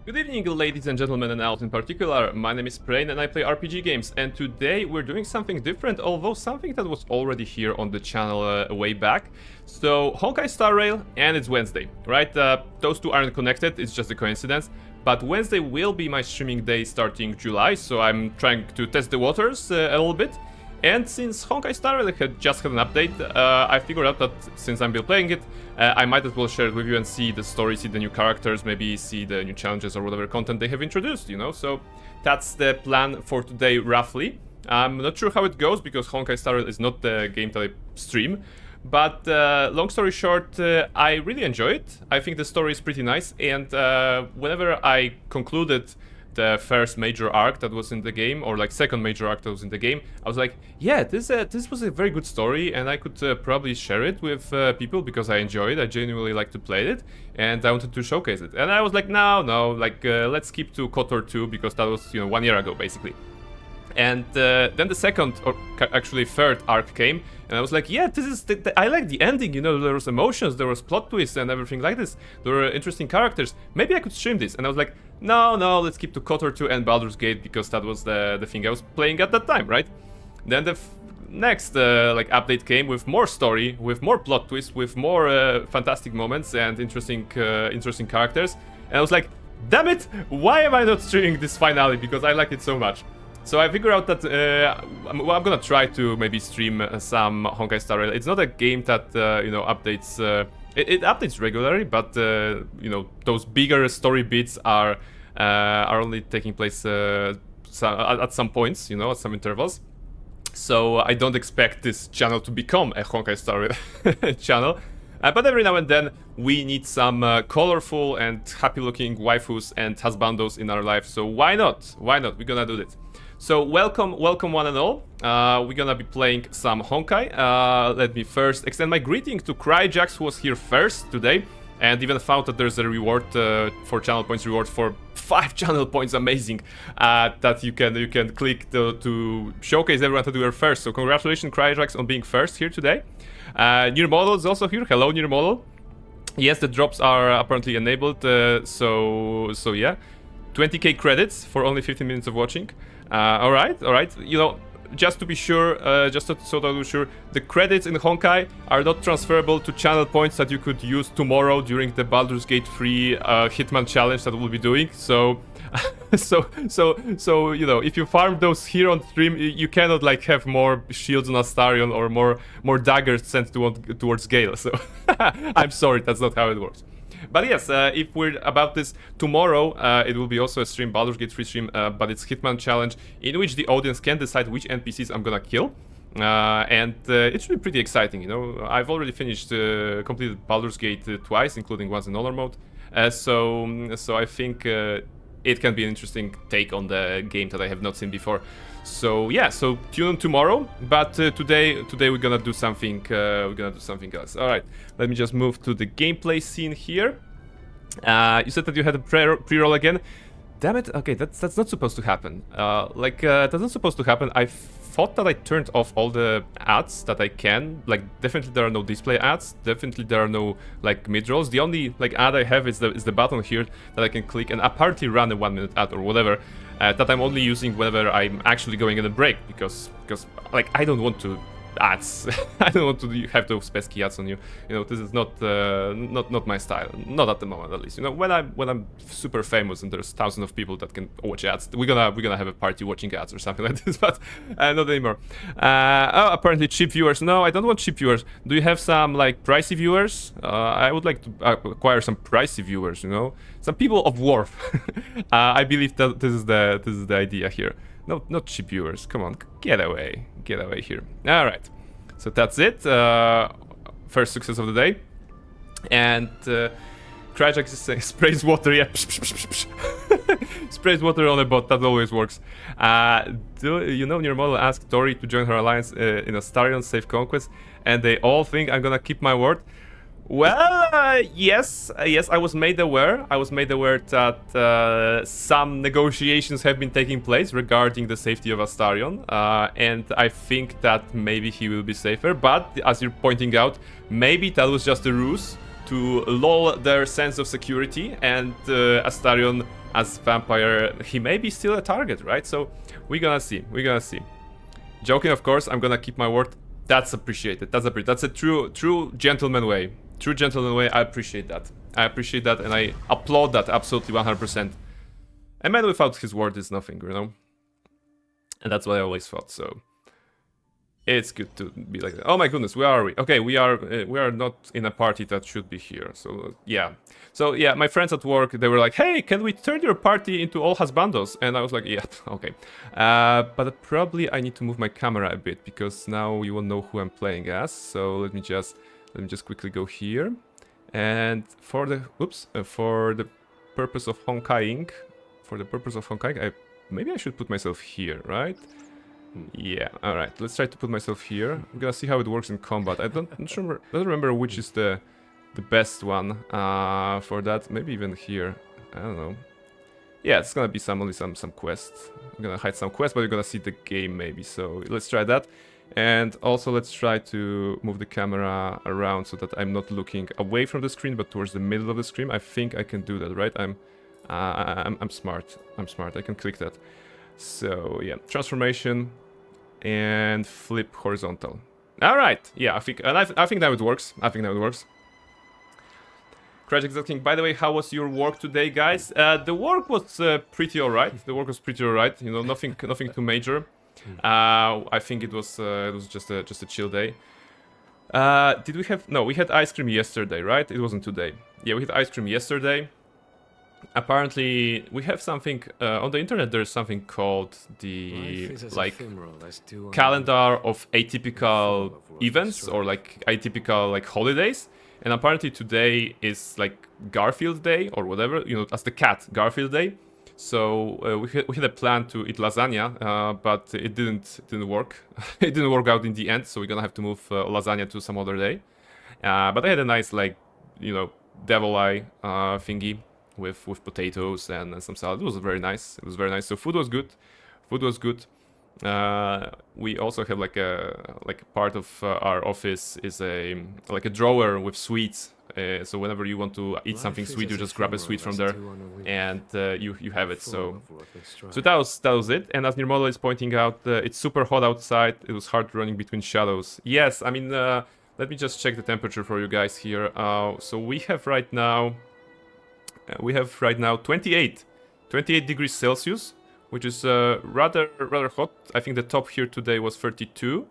Good evening, ladies and gentlemen, and elves in particular. My name is Prain and I play RPG games, and today we're doing something different, although something that was already here on the channel way back. So, Honkai Star Rail, and it's Wednesday, right? Those two aren't connected, it's just a coincidence. But Wednesday will be my streaming day starting July, so I'm trying to test the waters a little bit. And since Honkai Star Rail had just had an update, I figured out that since I'm still playing it, I might as well share it with you and see the story, see the new characters, maybe see the new challenges or whatever content they have introduced, you know? So that's the plan for today, roughly. I'm not sure how it goes because Honkai Star Rail is not the game that I stream. But long story short, I really enjoy it. I think the story is pretty nice, and whenever I concluded the first major arc that was in the game, or like second major arc that was in the game, I was like, yeah, this was a very good story, and I could probably share it with people because I enjoy it. I genuinely like to play it, and I wanted to showcase it. And I was like, no, like let's keep to KOTOR 2 because that was 1 year ago basically. And then the second, or actually third arc came, and I was like, yeah, this is I like the ending, there was emotions, there was plot twists and everything like this. There were interesting characters. Maybe I could stream this. And I was like, no, let's keep to KOTOR 2 and Baldur's Gate because that was the thing I was playing at that time, right? Then the next like update came with more story, with more plot twists, with more fantastic moments and interesting characters. And I was like, damn it, why am I not streaming this finale? Because I like it so much. So I figured out that I'm gonna try to maybe stream some Honkai Star Rail. It's not a game that updates. It updates regularly, but those bigger story bits are only taking place at some points, at some intervals. So I don't expect this channel to become a Honkai Star Rail channel. But every now and then we need some colorful and happy-looking waifus and husbandos in our life. So why not? Why not? We're gonna do this. So welcome one and all. We're gonna be playing some Honkai. Let me first extend my greeting to Cryjax, who was here first today, and even found that there's a reward for channel points reward for 5 channel points. Amazing that you can click to showcase everyone that we were first. So congratulations, Cryjax, on being first here today. New Model is also here. Hello, New Model. Yes, the drops are apparently enabled. So yeah, 20k credits for only 15 minutes of watching. All right. Just to be sure, so that we're sure, the credits in Honkai are not transferable to channel points that you could use tomorrow during the Baldur's Gate 3 Hitman challenge that we'll be doing. So, if you farm those here on stream, you cannot like have more shields on Astarion or more daggers sent towards Gale. So, I'm sorry, that's not how it works. But yes, if we're about this tomorrow, it will be also a stream, Baldur's Gate 3 stream, but it's Hitman Challenge, in which the audience can decide which NPCs I'm gonna kill. And it should be pretty exciting, I've already completed Baldur's Gate twice, including once in honor mode. So I think it can be an interesting take on the game that I have not seen before. So yeah, so tune in tomorrow. But today we're gonna do something. Else. All right, let me just move to the gameplay scene here. You said that you had a pre-roll again. Damn it! Okay, that's not supposed to happen. That's not supposed to happen. I thought that I turned off all the ads that I can. Like, definitely there are no display ads. Definitely there are no like mid-rolls. The only like ad I have is the button here that I can click and apparently run a 1-minute ad or whatever. That I'm only using whenever I'm actually going in a break because like I don't want to ads. I don't want to have those pesky ads on you. This is not my style. Not at the moment, at least. When I'm super famous and there's thousands of people that can watch ads, we're gonna have a party watching ads or something like this. But not anymore. Apparently cheap viewers. No, I don't want cheap viewers. Do you have some like pricey viewers? I would like to acquire some pricey viewers. Some people of worth. I believe that this is the idea here. No, not cheap viewers. Come on, get away here. All right, so that's it. First success of the day, and Cryjax is saying sprays water. Yeah, sprays water on a bot. That always works. Your model asked Tori to join her alliance in Astarion Safe Conquest, and they all think I'm gonna keep my word. Well, yes, I was made aware. That some negotiations have been taking place regarding the safety of Astarion, and I think that maybe he will be safer. But as you're pointing out, maybe that was just a ruse to lull their sense of security, and Astarion as vampire, he may be still a target, right? So we're gonna see. We're gonna see. Joking, of course. I'm gonna keep my word. That's appreciated. That's a true gentleman way. True gentleman way. I appreciate that. I appreciate that, and I applaud that absolutely 100%. A man without his word is nothing, you know. And that's what I always thought. So it's good to be like that. Oh my goodness, where are we? Okay, we are not in a party that should be here. So yeah. So yeah, my friends at work, they were like, "Hey, can we turn your party into all husbandos?" And I was like, "Yeah, okay." But probably I need to move my camera a bit because now you won't know who I'm playing as. So let me just quickly go here. And for the purpose of Honkaiing, maybe I should put myself here, right? Yeah, alright, let's try to put myself here. I'm gonna see how it works in combat. I don't remember which is the best one for that. Maybe even here. I don't know. Yeah, it's gonna be only some quests. I'm gonna hide some quests, but you're gonna see the game maybe. So let's try that. And also let's try to move the camera around so that I'm not looking away from the screen, but towards the middle of the screen. I think I can do that, right? I'm smart. I'm smart. I can click that. So yeah, transformation and flip horizontal. All right. Yeah, I think that it works. I think that it works. Crash Exalt King. By the way, how was your work today, guys? The work was pretty alright. The work was pretty alright. You know, nothing too major. I think it was just a chill day. Did we have? No, we had ice cream yesterday, right? It wasn't today. Yeah, we had ice cream yesterday. Apparently, we have something on the internet. There's something called the like calendar of atypical events or like atypical like holidays. And apparently today is like Garfield Day or whatever, you know, as the cat Garfield Day. So we had a plan to eat lasagna, but it didn't work. It didn't work out in the end. So we're gonna have to move lasagna to some other day. But I had a nice like, you know, devil eye thingy with potatoes and some salad. It was very nice. It was very nice. So food was good. Food was good. We also have like a part of our office is a drawer with sweets. So whenever you want to eat something sweet, you just grab a sweet from there, and you have it. So that was it. And as Nirmola is pointing out, it's super hot outside. It was hard running between shadows. Yes, I mean, let me just check the temperature for you guys here. So we have right now 28 degrees Celsius, which is rather hot. I think the top here today was 32,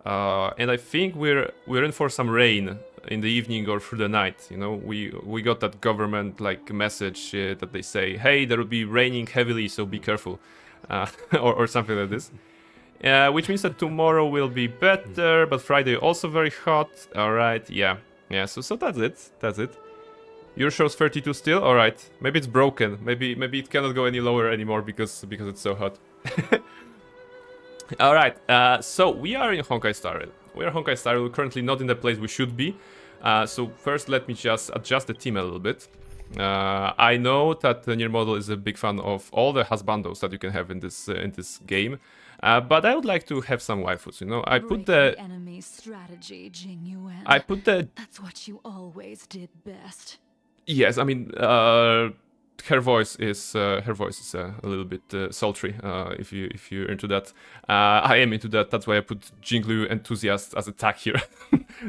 and I think we're in for some rain in the evening or through the night. You know, we got that government like message that they say, hey, there will be raining heavily, so be careful, or something like this. Which means that tomorrow will be better, but Friday also very hot. All right, yeah. So that's it. Your show's 32 still? Alright. Maybe it's broken. Maybe it cannot go any lower anymore because it's so hot. Alright, so we are in Honkai Star Rail. We are Honkai Star Rail. We're currently not in the place we should be. So first let me just adjust the team a little bit. I know that Nirmodel is a big fan of all the husbandos that you can have in this game. But I would like to have some waifus, you know. I put the enemy strategy, Jing Yuan. I put the That's what you always did best. Yes, I mean, her voice is a little bit sultry. If you're into that, I am into that. That's why I put Jinglu enthusiast as a tag here.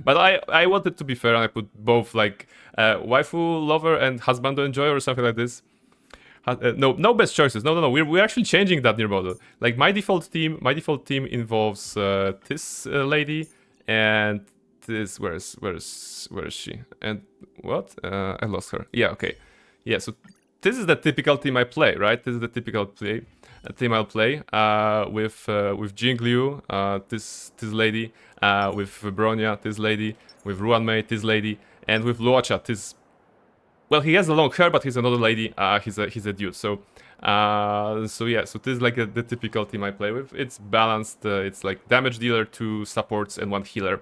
But I wanted to be fair, and I put both like waifu lover and husbando enjoyer or something like this. No best choices. No. We're actually changing that near model. Like my default team involves this lady and. Where is she? And what? I lost her. Yeah, okay. Yeah, so this is the typical team I play, right? This is the typical team I'll play with Jingliu, this lady, with Bronya, this lady, with Ruanmei, this lady, and with Luocha, this. Well, he has a long hair, but he's another lady. He's a dude. So yeah. So this is like the typical team I play with. It's balanced. It's like damage dealer, 2 supports, and 1 healer.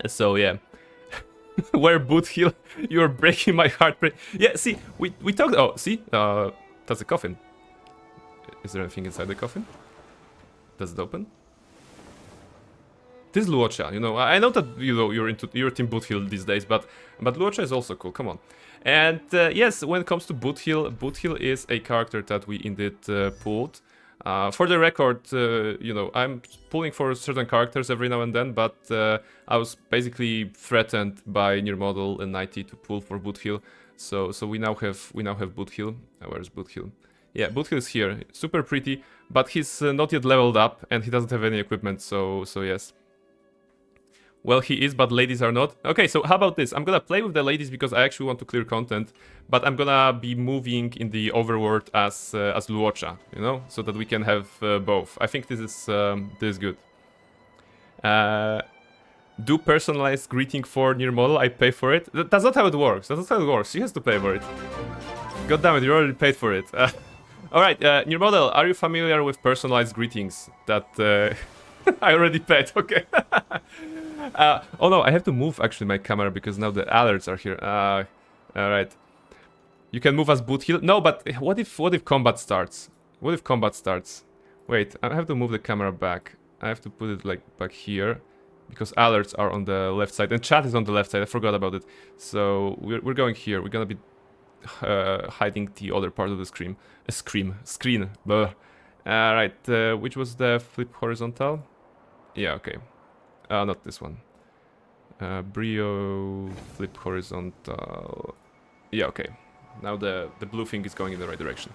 So yeah, where boot heal? You're breaking my heart. Yeah, see, we talked. Oh, see, that's a coffin. Is there anything inside the coffin? Does it open? This is Luocha. You know, I know that you're into team boot heal these days, but Luocha is also cool. Come on. And yes, when it comes to Boothill is a character that we indeed pulled. For the record, you know, I'm pulling for certain characters every now and then, but I was basically threatened by Near Model and 90 to pull for Boothill. So we now have Boothill. Where's Boothill? Yeah, Boothill is here. Super pretty, but he's not yet leveled up and he doesn't have any equipment. So yes. Well, he is, but ladies are not. Okay, so how about this? I'm gonna play with the ladies because I actually want to clear content, but I'm gonna be moving in the overworld as Luocha, you know, so that we can have both. I think this is good. Do personalized greeting for Near Model. I pay for it. That's not how it works. That's not how it works. She has to pay for it. God damn it, you already paid for it. All right, Near Model, are you familiar with personalized greetings? That I already paid. Okay. Oh no, I have to move actually my camera because now the alerts are here. Alright. You can move as Boothill. No, but what if combat starts? What if combat starts? Wait, I have to move the camera back. I have to put it like back here because alerts are on the left side and chat is on the left side. I forgot about it. So we're going here. We're gonna be hiding the other part of the screen. Screen. Alright, which was the flip horizontal? Yeah, okay. Not this one. Brio, flip horizontal. Yeah, okay. Now the blue thing is going in the right direction.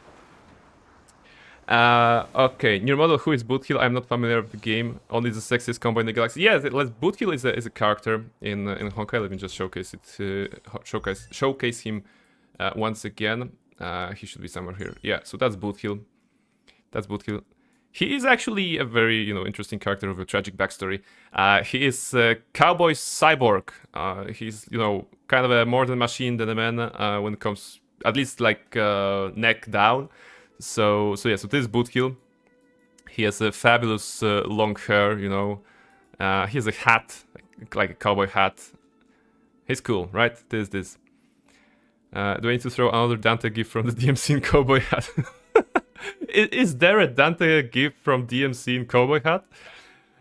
Okay, Near Model, who is Boothill? I'm not familiar with the game. Only the sexiest combo in the galaxy. Yeah, Boothill is a character in Honkai. Let me just showcase it. Showcase him once again. He should be somewhere here. Yeah, so that's Boothill. That's Boothill. He is actually a very, you know, interesting character with a tragic backstory. He is a cowboy cyborg. He's, you know, kind of a more than machine than a man when it comes, at least like neck down. So yeah, so this is Boothill. He has a fabulous long hair, you know. He has a hat, like a cowboy hat. He's cool, right? This. Do I need to throw another Dante gift from the DMC in cowboy hat? Is there a Dante gift from DMC in cowboy hat?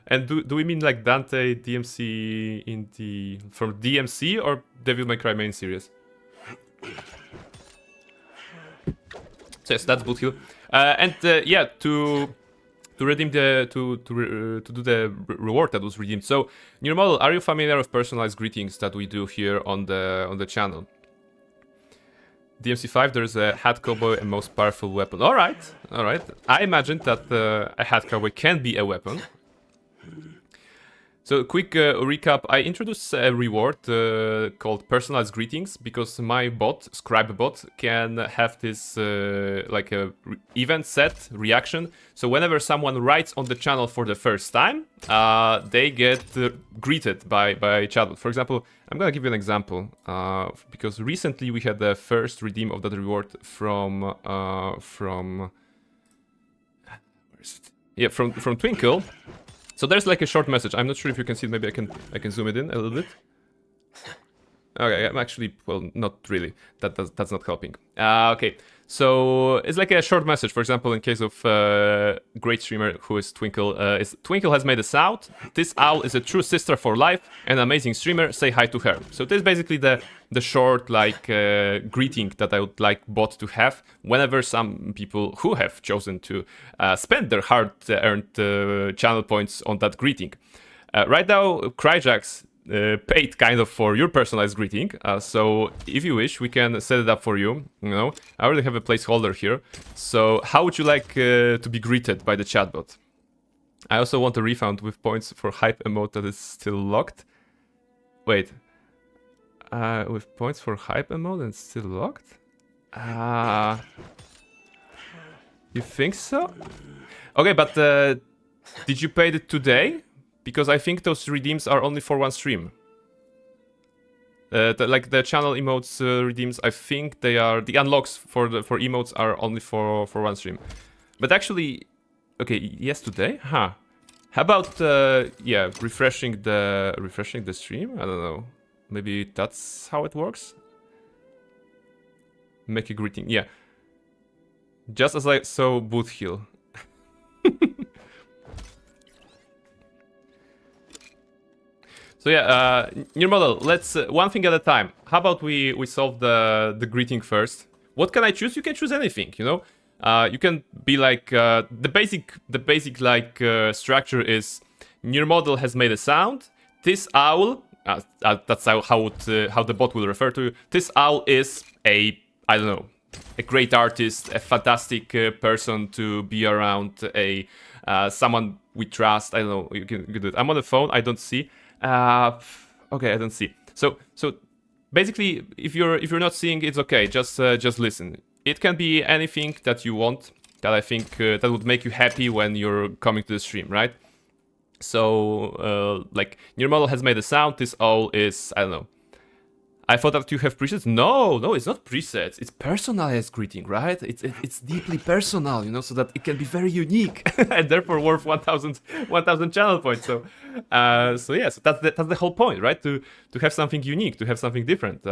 And do we mean like Dante DMC in the from DMC or Devil May Cry main series? So yes, that's Boothill. And yeah, to redeem the to do the reward that was redeemed. So Near Model, are you familiar with personalized greetings that we do here on the channel? DMC5, there's a hat cowboy and most powerful weapon. Alright. I imagined that a hat cowboy can be a weapon. So, quick recap. I introduced a reward called Personalized Greetings because my bot, Scribe bot, can have this like a event set reaction. So, whenever someone writes on the channel for the first time, they get greeted by chatbot. For example, I'm gonna give you an example because recently we had the first redeem of that reward from where is it? Yeah, from Twinkle. So there's like a short message. I'm not sure if you can see it. Maybe I can zoom it in a little bit. Okay, I'm actually, well, not really. That's not helping. Okay, so it's like a short message. For example, in case of great streamer who is Twinkle, Twinkle has made us out. This owl is a true sister for life, an amazing streamer. Say hi to her. So this is basically the short like greeting that I would like bot to have whenever some people who have chosen to spend their hard-earned channel points on that greeting. Right now, Cryjax paid kind of for your personalized greeting, so if you wish we can set it up for you. You know, I already have a placeholder here. So how would you like to be greeted by the chatbot? I also want a refund with points for hype emote that is still locked. Wait, with points for hype emote and still locked? You think so? Okay, but did you pay it today? Because I think those redeems are only for one stream. Like the channel emotes redeems, I think they are the unlocks for emotes are only for one stream. But actually, okay, yes, today, huh? How about yeah, refreshing the stream? I don't know. Maybe that's how it works. Make a greeting, yeah. Just as I saw Boothill. So yeah, new model. Let's one thing at a time. How about we solve the greeting first? What can I choose? You can choose anything. You know, you can be like the basic like structure is new model has made a sound. This owl. That's how the bot will refer to you. This owl is a, I don't know, a great artist, a fantastic person to be around, a someone we trust. I don't know. You can do it. I'm on the phone. I don't see. Okay, I don't see. So basically, if you're not seeing, it's okay. Just listen. It can be anything that you want. That I think that would make you happy when you're coming to the stream, right? So like your model has made a sound. This all is, I don't know. I thought that you have presets. No, it's not presets. It's personalized greeting, right? It's deeply personal, you know, so that it can be very unique and therefore worth 1,000 channel points. So yeah, so that's the whole point, right? To have something unique, to have something different.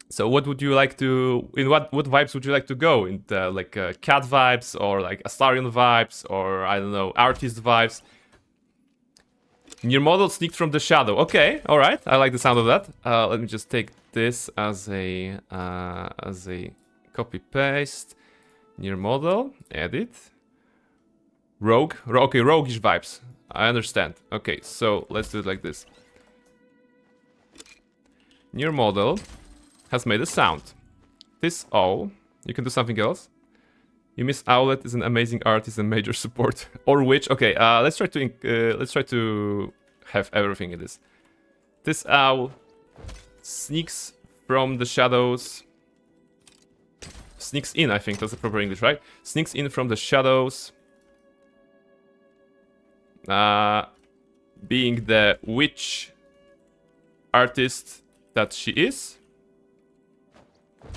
So what would you like to? In what vibes would you like to go? In the, like cat vibes or like Astarion vibes or I don't know, artist vibes? Your model sneaked from the shadow. Okay, all right. I like the sound of that. Let me just take this as a copy paste. Near model, edit. Rogue. Okay, roguish vibes. I understand. Okay, so let's do it like this. Near model has made a sound. This owl. You can do something else. You Miss Owlet is an amazing artist and major support. Or witch. Okay, let's try to have everything in this. This owl sneaks from the shadows. Sneaks in, I think that's the proper English, right? Sneaks in from the shadows. Being the witch artist that she is.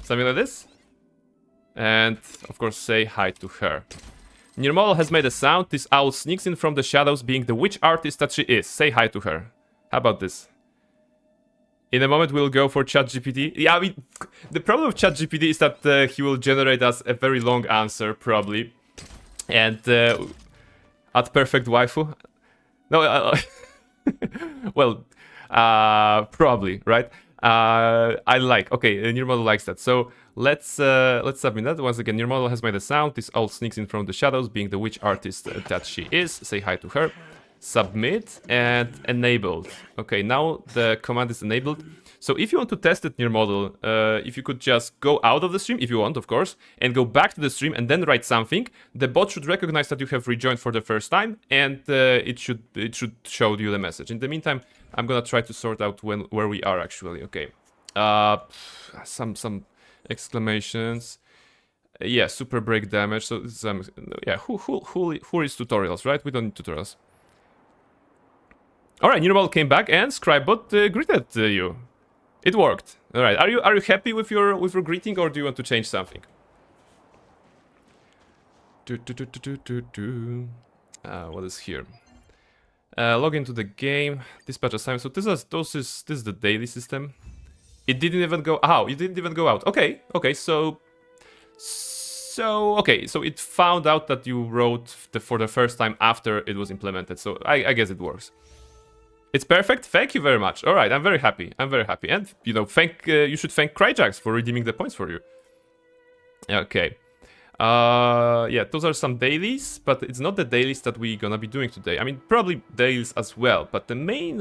Something like this. And, of course, say hi to her. Your model has made a sound. This owl sneaks in from the shadows, being the witch artist that she is. Say hi to her. How about this? In a moment, we'll go for ChatGPT. Yeah, I mean, the problem with ChatGPT is that he will generate us a very long answer, probably. And, at perfect waifu. No, well, probably, right? I like. Okay, your model likes that. So let's submit that once again. Your model has made a sound. This owl sneaks in from the shadows, being the witch artist that she is. Say hi to her. Submit and enabled. Okay, now the command is enabled. So if you want to test it in your model, if you could just go out of the stream, if you want, of course, and go back to the stream and then write something, the bot should recognize that you have rejoined for the first time, and it should show you the message. In the meantime, I'm gonna try to sort out where we are actually. Okay, some exclamations. Yeah, super break damage. So yeah, who is tutorials, right? We don't need tutorials. All right, your model came back and Scribebot greeted you. It worked. All right, are you happy with your greeting, or do you want to change something? What is here? Log into the game. Dispatch assignment. So this is the daily system. It didn't even go. Oh, it didn't even go out. Okay. So it found out that you wrote for the first time after it was implemented. So I guess it works. It's perfect. Thank you very much. All right, I'm very happy. And you know, you should thank Cryjax for redeeming the points for you. Okay. Yeah, those are some dailies, but it's not the dailies that we're gonna be doing today. I mean, probably dailies as well, but the main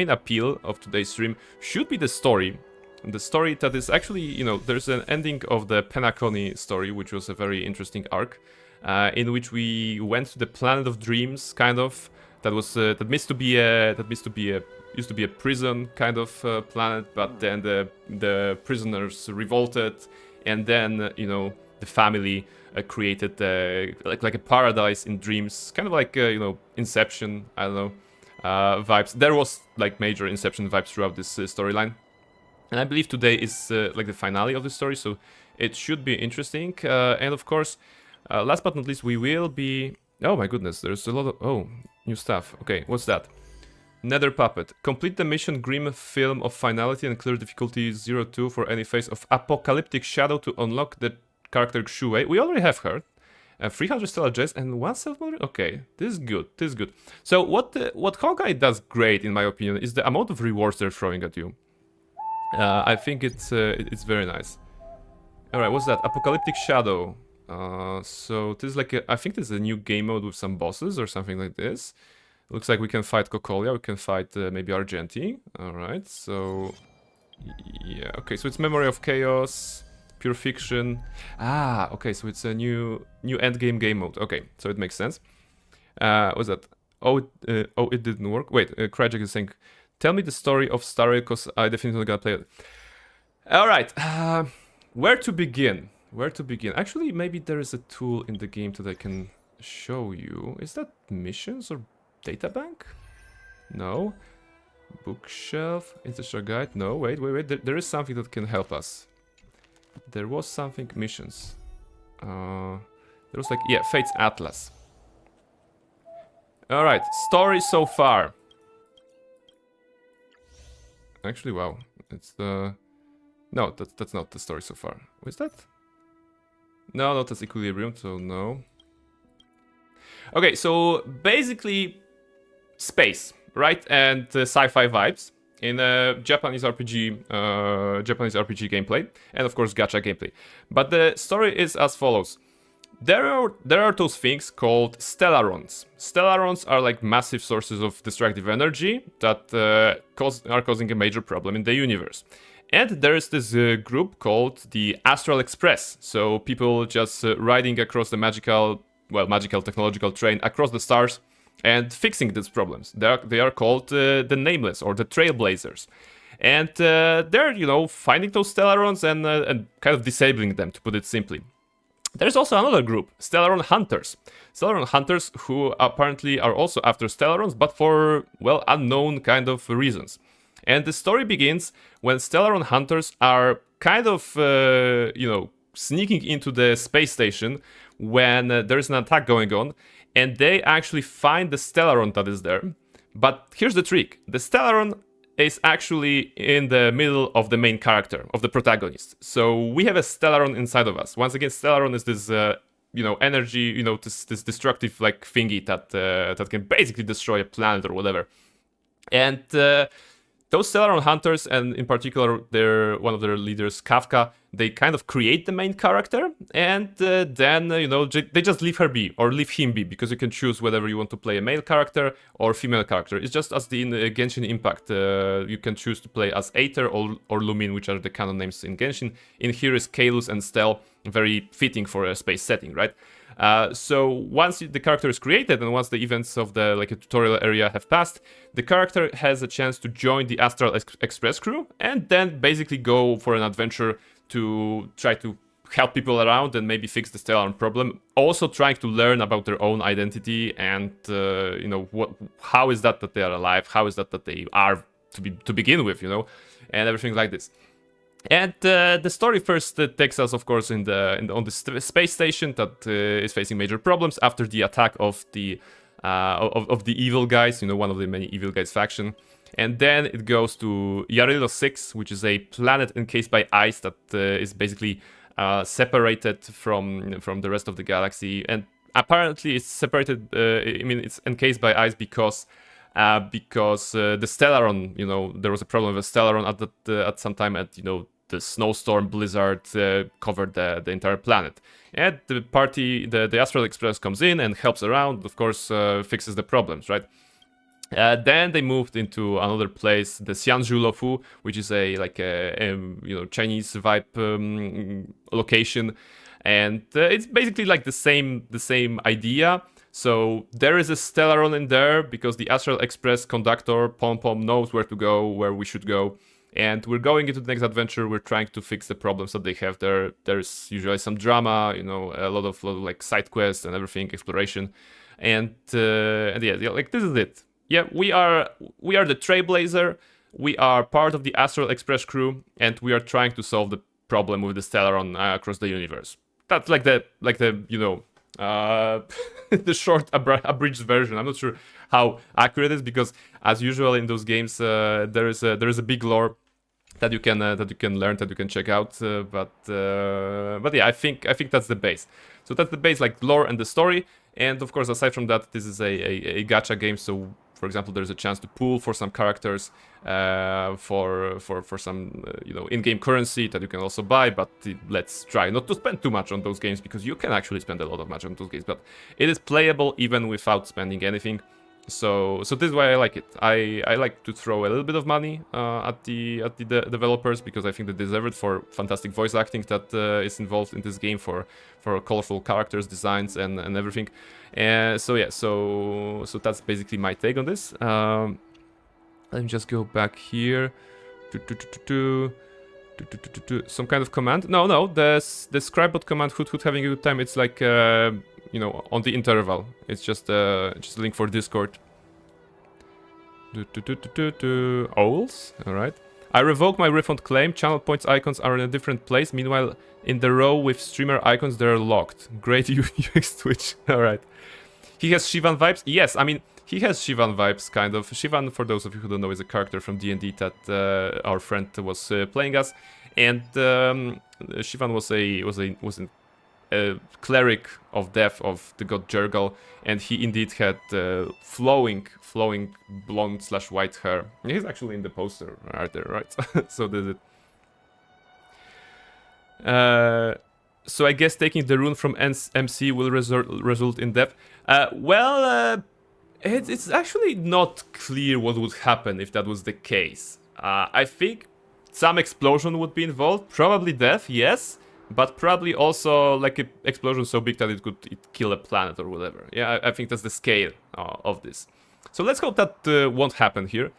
appeal of today's stream should be the story. The story that is actually, you know, there's an ending of the Penacony story, which was a very interesting arc, in which we went to the Planet of Dreams, kind of. That used to be a prison kind of planet, but then the prisoners revolted, and then you know the family created like a paradise in dreams, kind of like you know, Inception. I don't know, vibes. There was like major Inception vibes throughout this storyline, and I believe today is like the finale of the story, so it should be interesting. And of course, last but not least, we will be. Oh my goodness, there's a lot of new stuff. Okay, what's that? Nether Puppet. Complete the mission Grim Film of Finality and clear difficulty 02 for any phase of Apocalyptic Shadow to unlock the character Shuei. We already have her. 300 stellar jets and 1 self-model. Okay, this is good. This is good. So what Honkai does great, in my opinion, is the amount of rewards they're throwing at you. I think it's very nice. All right, what's that? Apocalyptic Shadow. So this is like I think this is a new game mode with some bosses or something like this. Looks like we can fight Cocolia, we can fight maybe Argenti. All right, so yeah, okay, so it's Memory of Chaos, Pure Fiction. Ah, okay, so it's a new endgame game mode. Okay, so it makes sense. What's that? Oh, it didn't work. Wait, Krajek is saying, tell me the story of Star Rail, because I definitely gonna play it. All right, where to begin? Where to begin? Actually, maybe there is a tool in the game that I can show you. Is that missions or databank? No. Bookshelf, Interstellar Guide. No, wait. There is something that can help us. There was something, missions. There was like, yeah, Fate's Atlas. Alright, story so far. Actually, wow. It's the... No, that's not the story so far. What is that? No, not as Equilibrium, so no. Okay, so basically space, right? And sci-fi vibes in a Japanese RPG gameplay, and of course gacha gameplay. But the story is as follows. There are those things called stellarons. Stellarons are like massive sources of destructive energy that are causing a major problem in the universe. And there is this group called the Astral Express. So people just riding across the magical technological train across the stars and fixing these problems. They are called the Nameless, or the Trailblazers. And they're, finding those stellarons and kind of disabling them, to put it simply. There's also another group, Stellaron Hunters. Stellaron Hunters who apparently are also after stellarons, but for, unknown kind of reasons. And the story begins when Stellaron Hunters are kind of, sneaking into the space station when there is an attack going on, and they actually find the Stellaron that is there. But here's the trick. The Stellaron is actually in the middle of the main character, of the protagonist. So we have a Stellaron inside of us. Once again, Stellaron is this, energy, this destructive like thingy that can basically destroy a planet or whatever. And those Stellaron Hunters, and in particular one of their leaders, Kafka, they kind of create the main character, and then, they just leave her be, or leave him be, because you can choose whether you want to play a male character or female character. It's just as in Genshin Impact, you can choose to play as Aether or Lumin, which are the canon names in Genshin. In here is Kalus and Stel, very fitting for a space setting, right? So once the character is created and once the events of the a tutorial area have passed, the character has a chance to join the Astral Express crew and then basically go for an adventure to try to help people around and maybe fix the Stellaron problem. Also trying to learn about their own identity and how is that they are alive, how is that they are to begin with, and everything like this. And the story first takes us, of course, on the space station that is facing major problems after the attack of the evil guys, one of the many evil guys faction. And then it goes to Yarilo 6, which is a planet encased by ice that is basically separated from the rest of the galaxy. And apparently it's separated, it's encased by ice because the Stellaron, there was a problem with the Stellaron at some time the snowstorm blizzard covered the entire planet. And the Astral Express comes in and helps around, of course, fixes the problems, right? Then they moved into another place, the Xianzhu Lofu, which is a Chinese vibe location, and it's basically like the same idea. So there is a Stellaron in there because the Astral Express conductor Pom Pom knows where to go, where we should go. And we're going into the next adventure. We're trying to fix the problems that they have there. There's usually some drama, a lot of like side quests and everything, exploration, and yeah, like this is it. Yeah, we are the Trailblazer. We are part of the Astral Express crew, and we are trying to solve the problem with the Stellaron across the universe. That's like the the short abridged version. I'm not sure how accurate it is because, as usual in those games, there is a big lore that you can learn, that you can check out. But yeah, I think that's the base. So that's the base, like lore and the story. And of course, aside from that, this is a gacha game. So for example, there's a chance to pool for some characters, for some in-game currency that you can also buy. But let's try not to spend too much on those games, because you can actually spend a lot of much on those games. But it is playable even without spending anything. So this is why I like it. I like to throw a little bit of money at the developers, because I think they deserve it for fantastic voice acting that is involved in this game, for colorful characters, designs, and everything. So yeah, so that's basically my take on this. Let me just go back here. Some kind of command? No. The scribebot command, hoot having a good time. It's like on the interval. It's just a link for Discord. Owls. All right. I revoke my refund claim. Channel points icons are in a different place. Meanwhile, in the row with streamer icons, they're locked. Great UX Twitch. All right. He has Shivan vibes. Yes, I mean, he has Shivan vibes, kind of. Shivan, for those of you who don't know, is a character from D&D that our friend was playing as, and Shivan was a cleric of death of the god Jergal, and he indeed had flowing blonde/white hair. He's actually in the poster right there, right? So there's it. So I guess taking the rune from MC will result in death. It's actually not clear what would happen if that was the case. I think some explosion would be involved, probably death, yes, but probably also like an explosion so big that it could kill a planet or whatever. Yeah, I think that's the scale of this. So let's hope that won't happen here.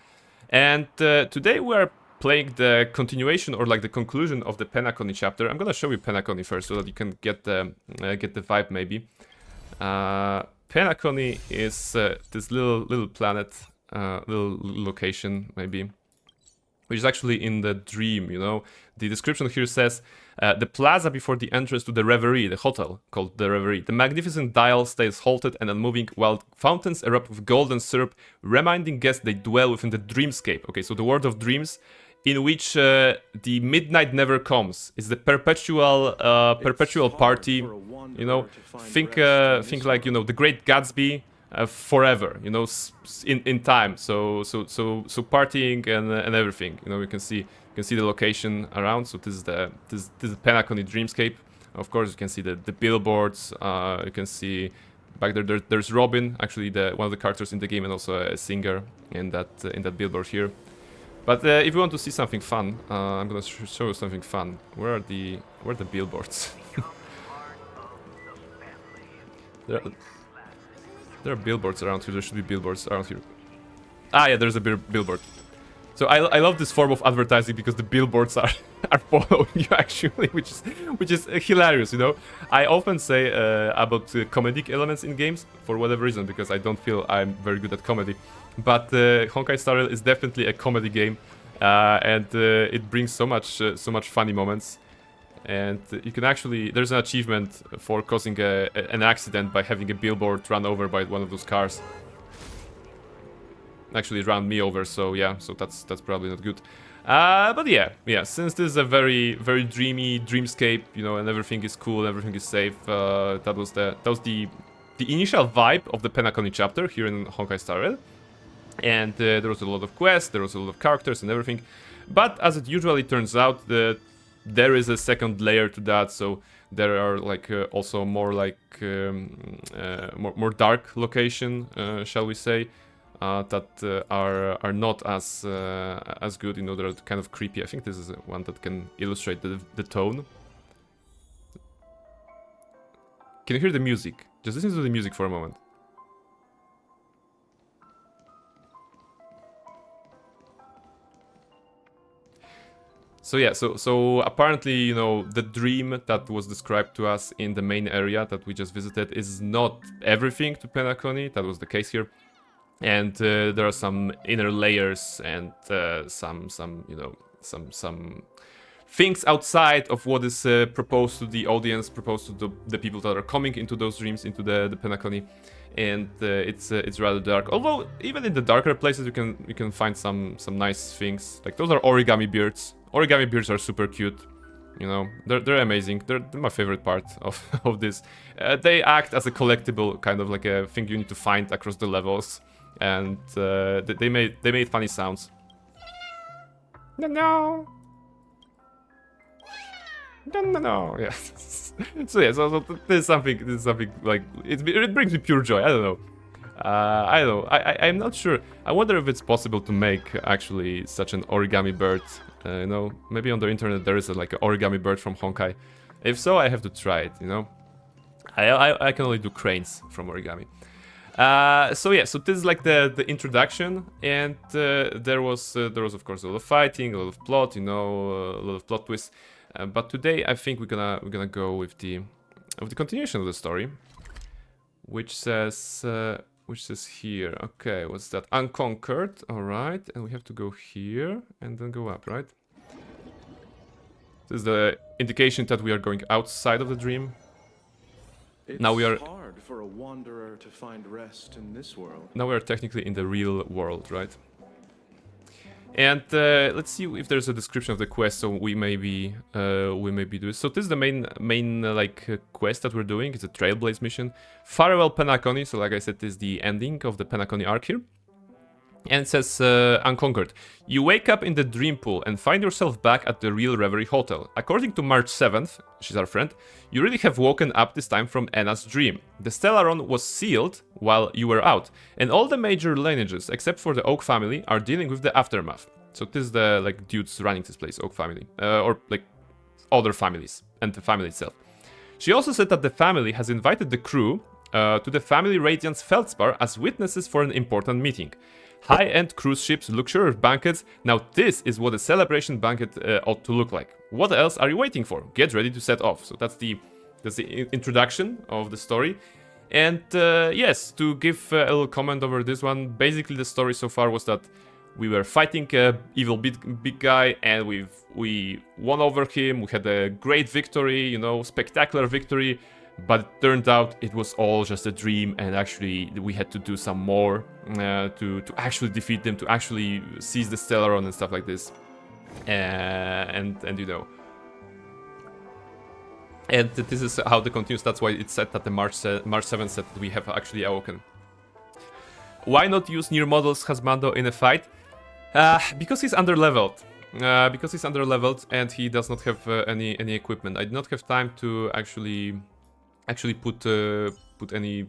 And today we're playing the continuation, or like the conclusion of the Penacony chapter. I'm gonna show you Penacony first so that you can get the vibe maybe. Penacony is this little planet, little location maybe, which is actually in the dream, you know. The description here says, the plaza before the entrance to the Reverie, the hotel called the Reverie. The magnificent dial stays halted and unmoving while fountains erupt with golden syrup, reminding guests they dwell within the dreamscape. Okay, so the world of dreams, in which the midnight never comes. It's the perpetual party, you know. Think like, you know, the Great Gatsby, forever, you know, in time. So partying and everything. You know, you can see the location around. So this is the Penacony dreamscape. Of course, you can see the billboards. You can see back there's Robin, actually one of the characters in the game, and also a singer in that billboard here. But if you want to see something fun, I'm gonna show you something fun. Where are the billboards? There are billboards around here. There should be billboards around here. Ah, yeah, there's a billboard. So I love this form of advertising, because the billboards are following you actually, which is hilarious, you know. I often say about comedic elements in games for whatever reason, because I don't feel I'm very good at comedy. But Honkai Star Rail is definitely a comedy game, and it brings so much funny moments. And you can actually, there's an achievement for causing an accident by having a billboard run over by one of those cars. Actually ran me over, so yeah, so that's probably not good. But yeah, since this is a very dreamy dreamscape, you know, and everything is cool, everything is safe. That was the initial vibe of the Penacony chapter here in Honkai Star Rail. And there was a lot of quests, there was a lot of characters and everything. But as it usually turns out, there is a second layer to that. So there are like also more like more dark location, shall we say, that are not as good. You know, they're kind of creepy. I think this is one that can illustrate the tone. Can you hear the music? Just listen to the music for a moment. So yeah, so apparently, you know, the dream that was described to us in the main area that we just visited is not everything to Penacony. That was the case here, and there are some inner layers and some things outside of what is proposed to the audience, proposed to the people that are coming into those dreams, into the Penacony, and it's rather dark. Although even in the darker places, you can find some nice things. Like those are origami beards Origami beards are super cute. You know, they're amazing. They're my favorite part of, of this. They act as a collectible, kind of like a thing you need to find across the levels. And they made funny sounds. No. No. Yeah. So yeah. So this is something like it brings me pure joy. I don't know. I don't know. I'm not sure. I wonder if it's possible to make actually such an origami bird. You know, maybe on the internet there is like an origami bird from Honkai. If so, I have to try it. You know, I can only do cranes from origami. So yeah, so this is like the introduction, and there was of course a lot of fighting, a lot of plot, you know, a lot of plot twists. But today I think we're gonna go with the continuation of the story, which says here. Okay, what's that? Unconquered. All right, and we have to go here and then go up, right? This is the indication that we are going outside of the dream. Now we are hard for a wanderer to find rest in this world. Now we are technically in the real world, right? And let's see if there's a description of the quest, so we maybe do it. So this is the main quest that we're doing. It's a Trailblaze mission. Farewell Penacony. So like I said, this is the ending of the Penacony arc here. And it says, Unconquered. You wake up in the dream pool and find yourself back at the Real Reverie Hotel. According to March 7th, she's our friend, you really have woken up this time from Anna's dream. The Stellaron was sealed while you were out, and all the major lineages, except for the Oak family, are dealing with the aftermath. So this is the, dudes running this place, Oak family. Or, other families, and the family itself. She also said that the family has invited the crew to the Family Radiance Feldspar as witnesses for an important meeting. High-end cruise ships, luxurious banquets. Now this is what a celebration banquet ought to look like. What else are you waiting for? Get ready to set off. So that's the introduction of the story. And yes, to give a little comment over this one, basically the story so far was that we were fighting a evil big guy, and we won over him. We had a great victory, you know, spectacular victory. But it turned out it was all just a dream, and actually we had to do some more to actually defeat them, to actually seize the Stellaron and stuff like this. And you know. And this is how it continues. That's why it's said that the March 7th said that we have actually awoken. Why not use near models Hasmando in a fight? Because he's underleveled. And he does not have any equipment. I did not have time to actually put any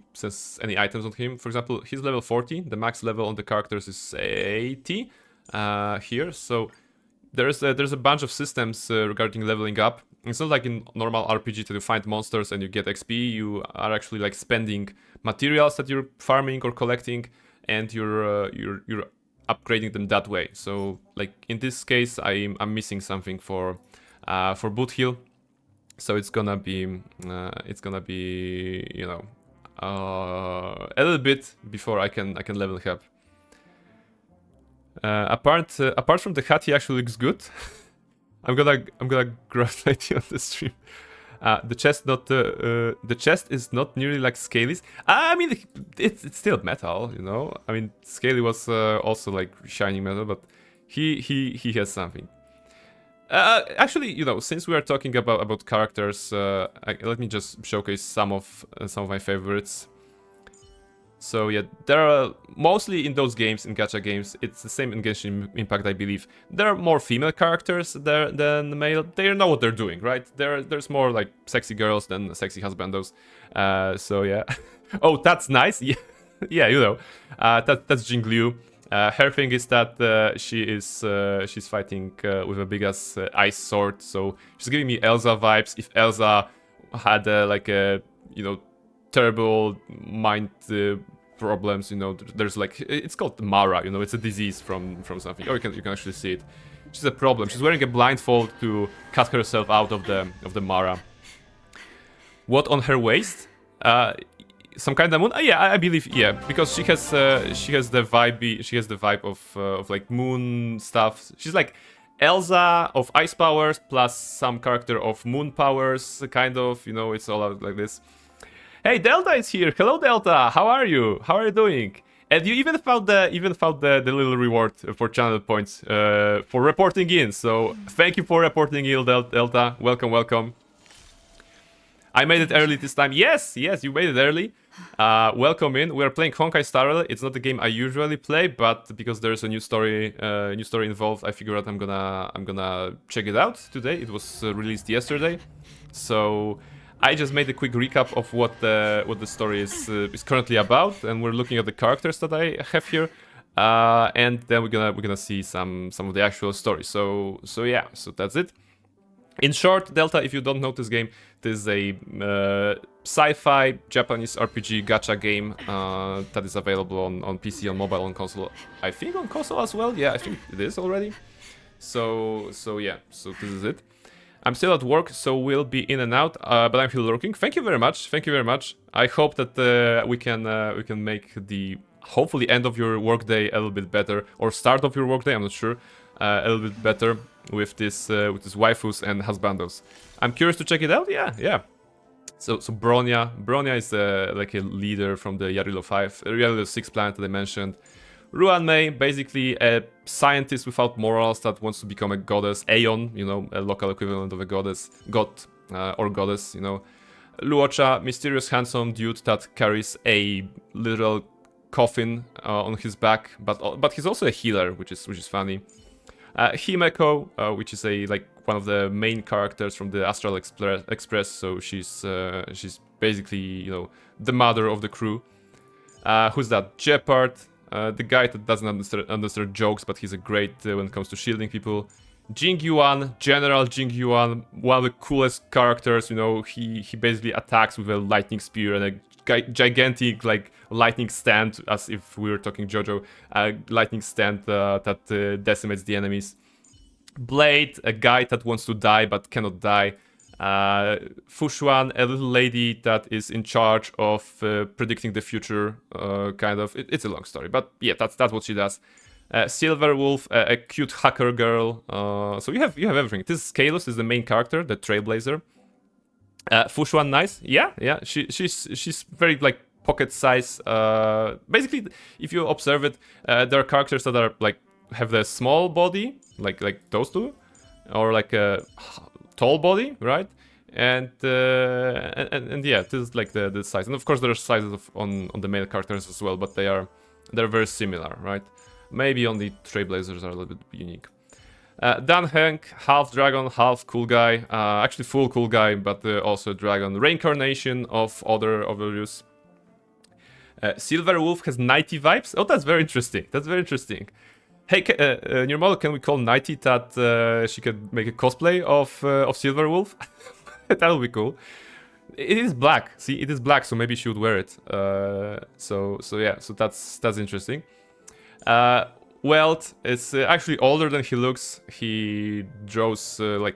items on him. For example, he's level 40. The max level on the characters is 80 here. So there's a bunch of systems regarding leveling up. It's not like in normal RPG that you find monsters and you get XP. You are actually spending materials that you're farming or collecting, and you're upgrading them that way. So in this case, I'm missing something for boot heal. So it's gonna be you know a little bit before I can level up. Apart from the hat, he actually looks good. I'm gonna graphite you on the stream. The chest is not nearly like Scaly's. I mean, it's still metal, you know. I mean, Scaly was also shiny metal, but he has something. Actually, you know, since we are talking about characters, let me just showcase some of my favorites. So yeah, there are mostly in those games, in gacha games, it's the same in Genshin Impact, I believe. There are more female characters there than male. They know what they're doing, right? There's more sexy girls than sexy husbandos. So yeah. Oh, that's nice. Yeah, yeah, you know, that's Jingliu. Her thing is that she's fighting with a big ass ice sword, so she's giving me Elsa vibes. If Elsa had a you know, terrible mind problems, you know, there's it's called Mara, you know, it's a disease from something. Or you can actually see it. She's a problem. She's wearing a blindfold to cut herself out of the Mara. What on her waist? Some kind of moon? Yeah, I believe, yeah, because she has the vibe of moon stuff. She's like Elsa of ice powers plus some character of moon powers, kind of, you know, it's all out like this. Hey, Delta is here. Hello, Delta. How are you? How are you doing? And you even found the little reward for channel points for reporting in. So thank you for reporting in, Delta. Welcome, welcome. I made it early this time. Yes, yes, you made it early. Welcome in. We are playing Honkai Star Rail. It's not the game I usually play, but because there's a new story involved, I figured out I'm gonna check it out today. It was released yesterday, so I just made a quick recap of what the story is currently about, and we're looking at the characters that I have here, and then we're gonna see some of the actual story. So yeah, so that's it. In short, Delta, if you don't know this game, this is a sci-fi Japanese RPG gacha game that is available on PC, on mobile, on console. I think on console as well. Yeah, I think it is already. So yeah, so this is it. I'm still at work, so we'll be in and out, but I'm still lurking. Thank you very much. Thank you very much. I hope that we can make the hopefully end of your workday a little bit better, or start of your workday. I'm not sure. A little bit better with this waifus and husbandos. I'm curious to check it out. Yeah. So Bronya is like a leader from the Yarilo 6 planet that I mentioned. Ruanmei, basically a scientist without morals that wants to become a goddess. Aeon, you know, a local equivalent of a god or goddess, you know. Luocha, mysterious handsome dude that carries a literal coffin on his back, but he's also a healer, which is funny. Himeko, which is one of the main characters from the Astral Express, so she's basically, you know, the mother of the crew. Who's that? Jeopard, the guy that doesn't understand jokes, but he's a great when it comes to shielding people. Jingyuan, General Jingyuan, one of the coolest characters. You know, he basically attacks with a lightning spear and a gigantic lightning stand, as if we were talking JoJo. Lightning stand that decimates the enemies. Blade, a guy that wants to die but cannot die. Fushuan, a little lady that is in charge of predicting the future. Kind of. It's a long story, but yeah, that's what she does. Silver Wolf, a cute hacker girl. So you have everything. This is Kalos, is the main character, the Trailblazer. Fushuan, nice. Yeah. She's very pocket size. Basically, if you observe it, there are characters that are have the small body, like those two, or a tall body, right? And yeah, this is the size. And of course, there are sizes on the male characters as well, but they're very similar, right? Maybe only Trailblazers are a little bit unique. Dan Hank, half dragon, half cool guy. Actually, full cool guy, but also dragon. Reincarnation of other use. Silver Wolf has Nighty vibes. Oh, that's very interesting. Hey, near model, can we call Nighty that she could make a cosplay of Silver Wolf? That would be cool. It is black. See, it is black, so maybe she would wear it. So yeah, so that's interesting. Welt is actually older than he looks. He draws I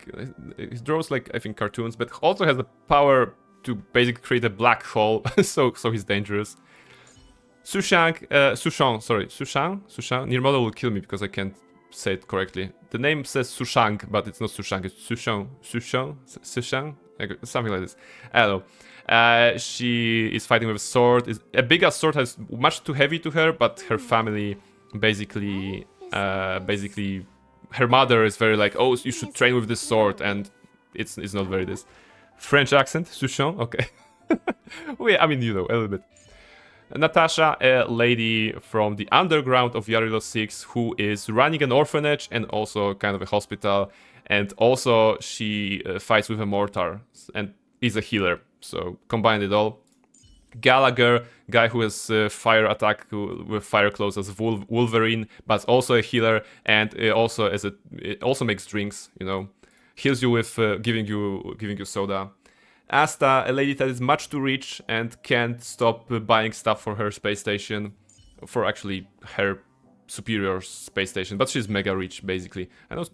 think cartoons, but also has the power to basically create a black hole. so he's dangerous. Sushang. Near model will kill me because I can't say it correctly. The name says Sushang, but it's not Sushang. It's Sushang, something like this. I don't know. She is fighting with a sword. A big-ass sword is much too heavy to her, but her family basically her mother is very oh, you should train with this sword, and it's not very this. French accent, Sushang, okay. Well, I mean, you know, a little bit. Natasha, a lady from the underground of Yarilo 6 who is running an orphanage and also kind of a hospital, and also she fights with a mortar and is a healer, so combine it all. Gallagher, guy who has fire attack with fire claws as Wolverine, but also a healer, and also also makes drinks, you know, heals you with giving you soda. Asta, a lady that is much too rich and can't stop buying stuff for her space station, for actually her superior space station, but she's mega rich basically. I know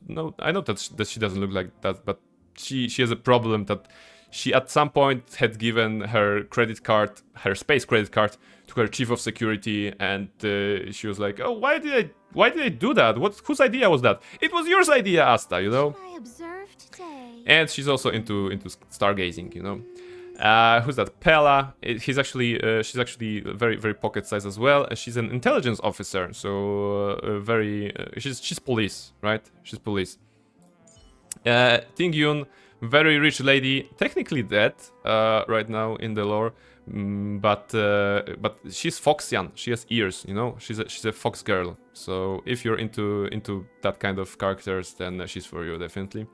that she doesn't look like that, but she has a problem that she at some point had given her credit card, her space credit card, to her chief of security, and she was like, "Oh, why did I do that? Whose idea was that? It was yours idea, Asta, you know." I observed today. And she's also into stargazing, you know. Who's that? Pella. She's actually very very pocket size as well. She's an intelligence officer, so she's police, right? She's police. Ting Yun, very rich lady, technically dead right now in the lore, but she's Foxian. She has ears, you know. She's a fox girl. So if you're into that kind of characters, then she's for you definitely.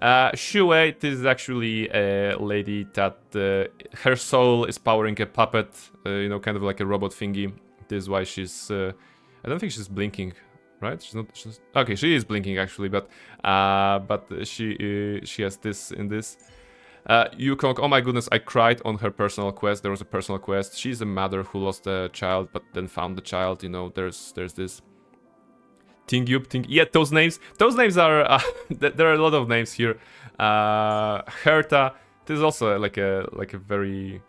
Shuei, this is actually a lady that her soul is powering a puppet, you know, kind of like a robot thingy. This is why she's. I don't think she's blinking, right? She's not. Okay, she is blinking actually, but she has this in this. Yukong, oh my goodness, I cried on her personal quest. There was a personal quest. She's a mother who lost a child, but then found the child. You know, there's this. Yeah, those names are there are a lot of names here. Herta, this is also like a very,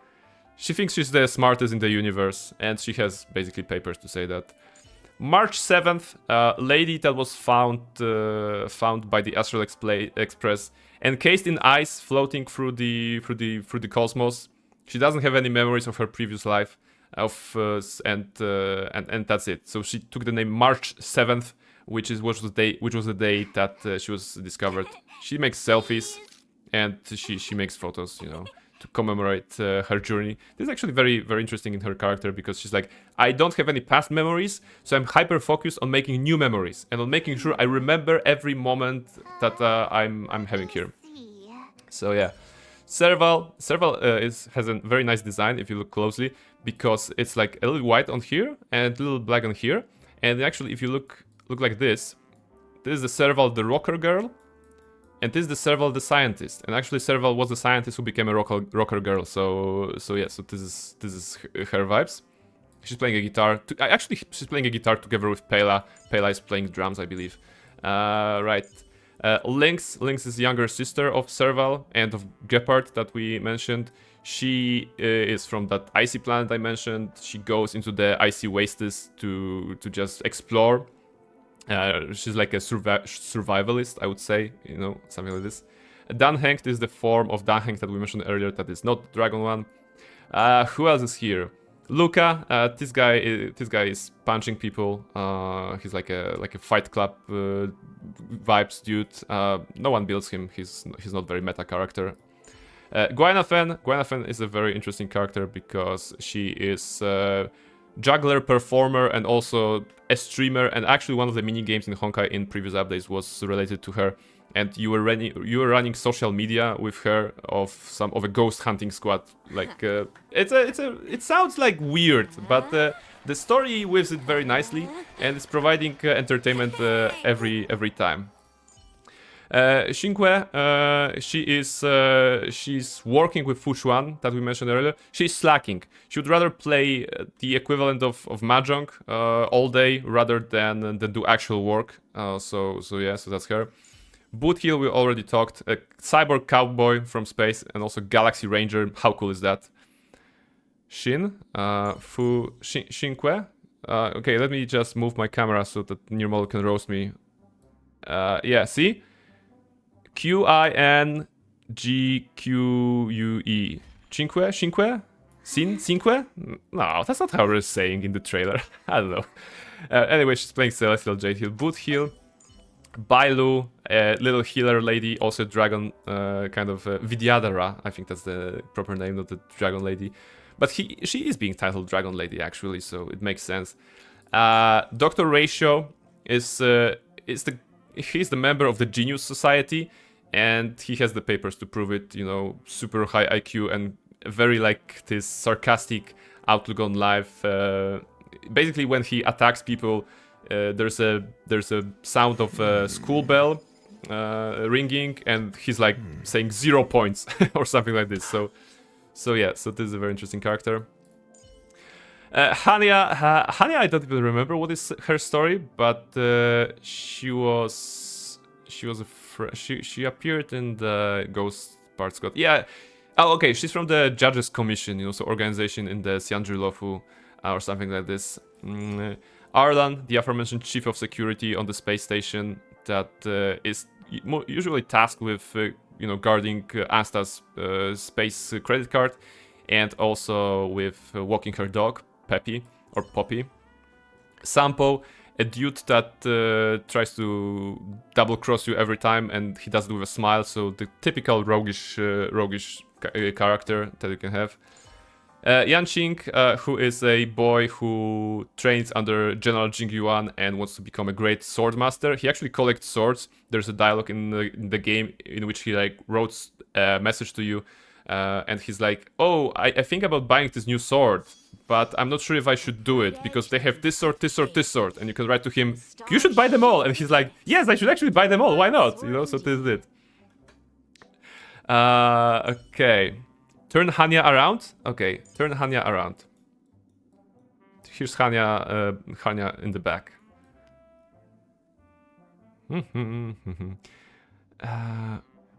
she thinks she's the smartest in the universe, and she has basically papers to say that. March 7th, lady that was found by the Astral Express, encased in ice, floating through the cosmos. She doesn't have any memories of her previous life, and that's it. So she took the name March 7th. Which was the day that she was discovered. She makes selfies and she makes photos, you know, to commemorate her journey. This is actually very very interesting in her character because she's like, I don't have any past memories, so I'm hyper focused on making new memories and on making sure I remember every moment that I'm having here. So yeah, Serval has a very nice design if you look closely, because it's like a little white on here and a little black on here, and actually if you look like this is the Serval, the rocker girl, and this is the Serval, the scientist. And actually Serval was the scientist who became a rocker girl. So yeah, so this is her vibes. She's playing a guitar. Actually, she's playing a guitar together with Pela. Pela is playing drums, I believe. Right. Lynx is younger sister of Serval and of Gepard that we mentioned. She is from that icy planet I mentioned. She goes into the icy wastes to just explore. She's like a survivalist, I would say, you know, something like this. Danheng is the form of Danheng that we mentioned earlier that is not Dragon one. Who else is here? Luca, this guy is punching people. He's like a Fight Club vibes dude. No one builds him. He's not very meta character. Gwynafen is a very interesting character because she is juggler, performer, and also a streamer. And actually, one of the mini games in Honkai in previous updates was related to her. And you were running social media with her of a ghost hunting squad. Like it sounds like weird, but the story weaves it very nicely, and it's providing entertainment every time. Xingque, she's working with Fushuan that we mentioned earlier. She's slacking. She would rather play the equivalent of mahjong all day rather than do actual work. So that's her. Boothill, we already talked. A cyborg cowboy from space and also Galaxy Ranger. How cool is that? Xinque. Okay, let me just move my camera so that Near Model can roast me. Yeah, see? Quinque? Xinque? Cinque? No, that's not how we're saying in the trailer. I don't know. Anyway, she's playing Celestial Jade Hill. Boothill. Bailu, a little healer lady, also dragon, kind of Vidyadhara, I think that's the proper name of the dragon lady. But she is being titled Dragon Lady actually, so it makes sense. Dr. Ratio he's the member of the Genius Society, and he has the papers to prove it. You know, super high IQ and very like this sarcastic outlook on life. Basically, when he attacks people. There's a sound of a school bell ringing, and he's like saying 0 points or something like this. So this is a very interesting character. Hania, I don't even remember what is her story, but she appeared in the Ghost Part Squad. Yeah. Oh, okay. She's from the Judges Commission, you know, so organization in the Xianzhu or something like this. Arlan, the aforementioned chief of security on the space station that is usually tasked with, you know, guarding Asta's space credit card, and also with walking her dog, Peppy, or Poppy. Sampo, a dude that tries to double-cross you every time, and he does it with a smile, so the typical roguish character that you can have. Yanqing, who is a boy who trains under General Jing Yuan and wants to become a great sword master. He actually collects swords. There's a dialogue in the game in which he like wrote a message to you, and he's like, "Oh, I think about buying this new sword, but I'm not sure if I should do it because they have this sword, this sword, this sword." And you can write to him, "You should buy them all." And he's like, "Yes, I should actually buy them all. Why not?" You know. So this is it. Okay. Turn Hanya around? Okay, turn Hanya around. Here's Hanya in the back.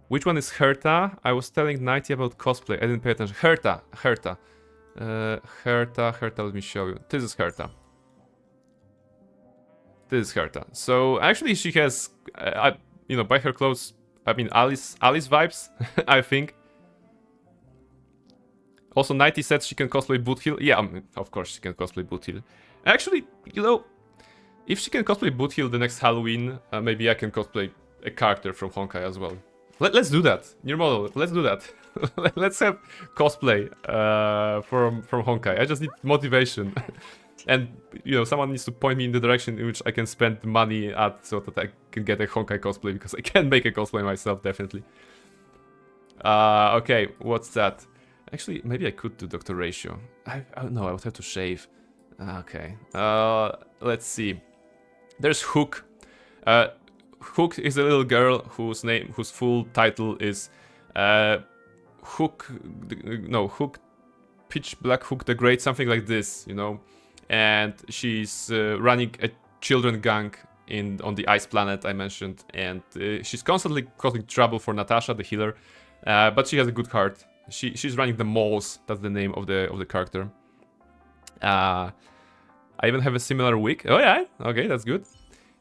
Which one is Herta? I was telling Nighty about cosplay. I didn't pay attention. Herta. Herta, let me show you. This is Herta. This is Herta. So actually she has, you know, by her clothes, I mean Alice vibes, I think. Also, Nighty said she can cosplay Boothill. Yeah, of course she can cosplay Boothill. Actually, you know, if she can cosplay Boothill the next Halloween, maybe I can cosplay a character from Honkai as well. Let's do that. New model, let's do that. Let's have cosplay from Honkai. I just need motivation. And, you know, someone needs to point me in the direction in which I can spend money at so that I can get a Honkai cosplay, because I can make a cosplay myself, definitely. Okay, what's that? Actually, maybe I could do Dr. Ratio. No, I would have to shave. Okay. Let's see. There's Hook. Hook is a little girl whose full title is Hook. No, Hook. Pitch Black Hook the Great, something like this, you know. And she's running a children gang on the ice planet I mentioned, and she's constantly causing trouble for Natasha, the healer. But she has a good heart. She's running the malls. That's the name of the character. I even have a similar wig. Oh yeah, okay, that's good.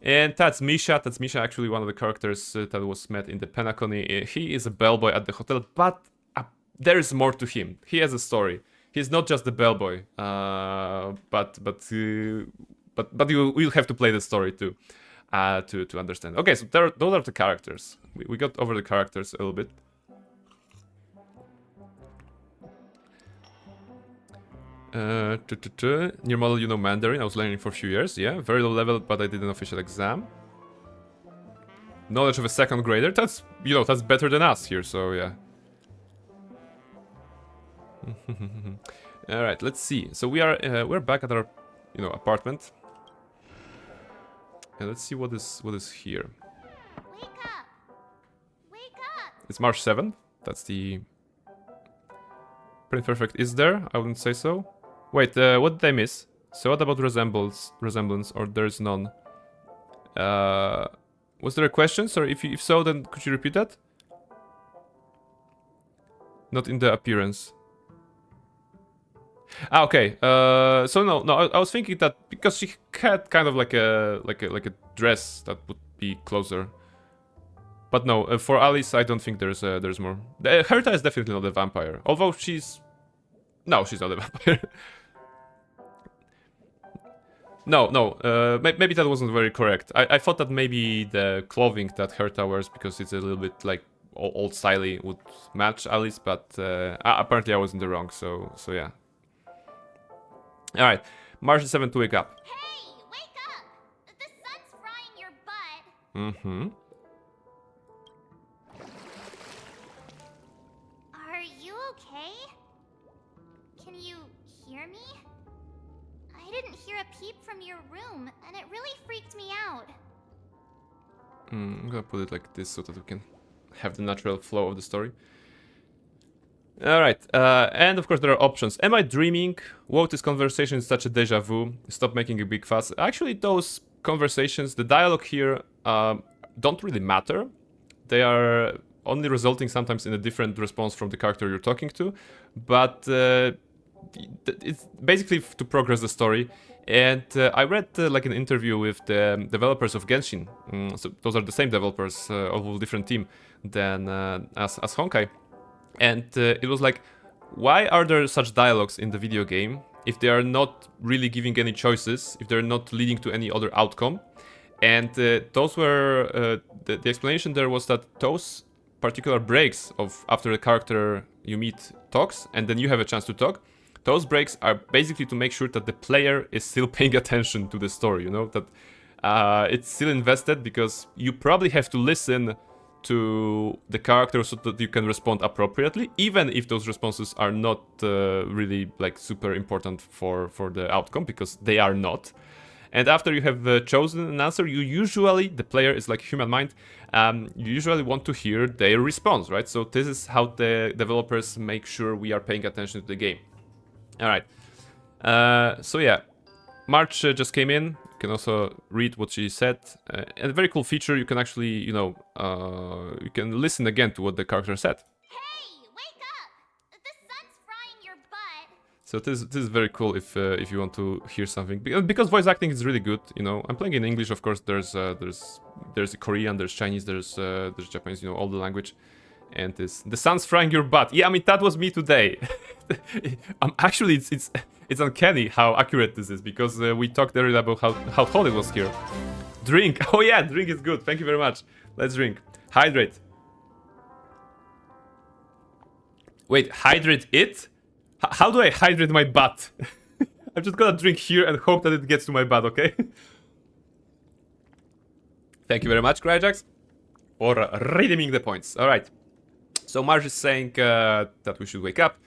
And that's Misha. That's Misha, actually one of the characters that was met in the Penacony. He is a bellboy at the hotel, but there is more to him. He has a story. He's not just the bellboy, but you will have to play the story too, to understand. Okay, so those are the characters. We got over the characters a little bit. New model, you know Mandarin. I was learning for a few years. Yeah, very low level, but I did an official exam. Knowledge of a second grader. That's, you know, that's better than us here. So yeah. All right, let's see. So we're back at our, you know, apartment, and let's see what is here. Wake up! Wake up! It's March 7th. That's the Print Perfect is there. I wouldn't say so. Wait, what did I miss? So what about resemblance, or there's none? Was there a question? Sorry, if so, then could you repeat that? Not in the appearance. Ah, okay. So no, I was thinking that because she had kind of like a dress that would be closer. But no, for Alice, I don't think there's more. Herta is definitely not a vampire, although she's not a vampire. No, maybe that wasn't very correct. I thought that maybe the clothing that Herta wears, because it's a little bit like old styly, would match Alice, but apparently I was in the wrong. So yeah. All right, March 7th to wake up. Hey, wake up! The sun's frying your butt. Mm-hmm. Are you okay? Can you hear me? I didn't hear a peep from your room, and it really freaked me out. I'm gonna put it like this so that we can have the natural flow of the story. Alright, and of course there are options. Am I dreaming? Whoa, this conversation is such a deja vu. Stop making a big fuss. Actually, those conversations, the dialogue here, don't really matter. They are only resulting sometimes in a different response from the character you're talking to. But it's basically to progress the story. And I read like an interview with the developers of Genshin. So those are the same developers, of a different team than as Honkai. And it was like, why are there such dialogues in the video game if they are not really giving any choices, if they're not leading to any other outcome? And those were the explanation there was that those particular breaks of after the character you meet talks and then you have a chance to talk, those breaks are basically to make sure that the player is still paying attention to the story, you know, that it's still invested, because you probably have to listen to the character so that you can respond appropriately, even if those responses are not really like super important for the outcome, because they are not. And after you have chosen an answer, you usually, the player is like human mind, you usually want to hear their response, right? So this is how the developers make sure we are paying attention to the game. Alright, so yeah, March just came in. You can also read what she said. And a very cool feature, you can actually, you know, you can listen again to what the character said. Hey, wake up! The sun's frying your butt. So this is very cool if you want to hear something, because voice acting is really good. You know, I'm playing in English, of course. There's Korean, there's Chinese, there's Japanese. You know, all the language. And the sun's frying your butt. Yeah, I mean that was me today. Actually, it's uncanny how accurate this is, because we talked earlier about how hot it was here. Drink. Oh yeah, drink is good. Thank you very much. Let's drink. Hydrate. Wait, hydrate it? How do I hydrate my butt? I'm just gonna drink here and hope that it gets to my butt, okay? Thank you very much, Cryjax, for redeeming the points. Alright. So Marge is saying that we should wake up.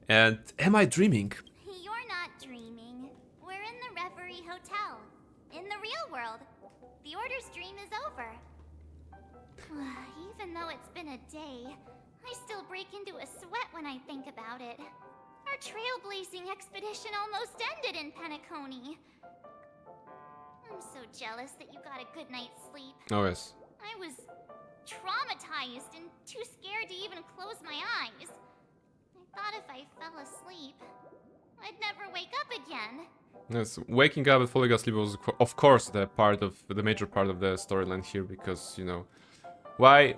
And am I dreaming? You're not dreaming. We're in the Reverie Hotel. In the real world. The Order's dream is over. Even though it's been a day, I still break into a sweat when I think about it. Our trailblazing expedition almost ended in Penacony. I'm so jealous that you got a good night's sleep. Oh yes. I was traumatized and too scared to even close my eyes. I thought if I fell asleep, I'd never wake up again. Yes, waking up and falling asleep was, of course, the major part of the storyline here, because, you know, why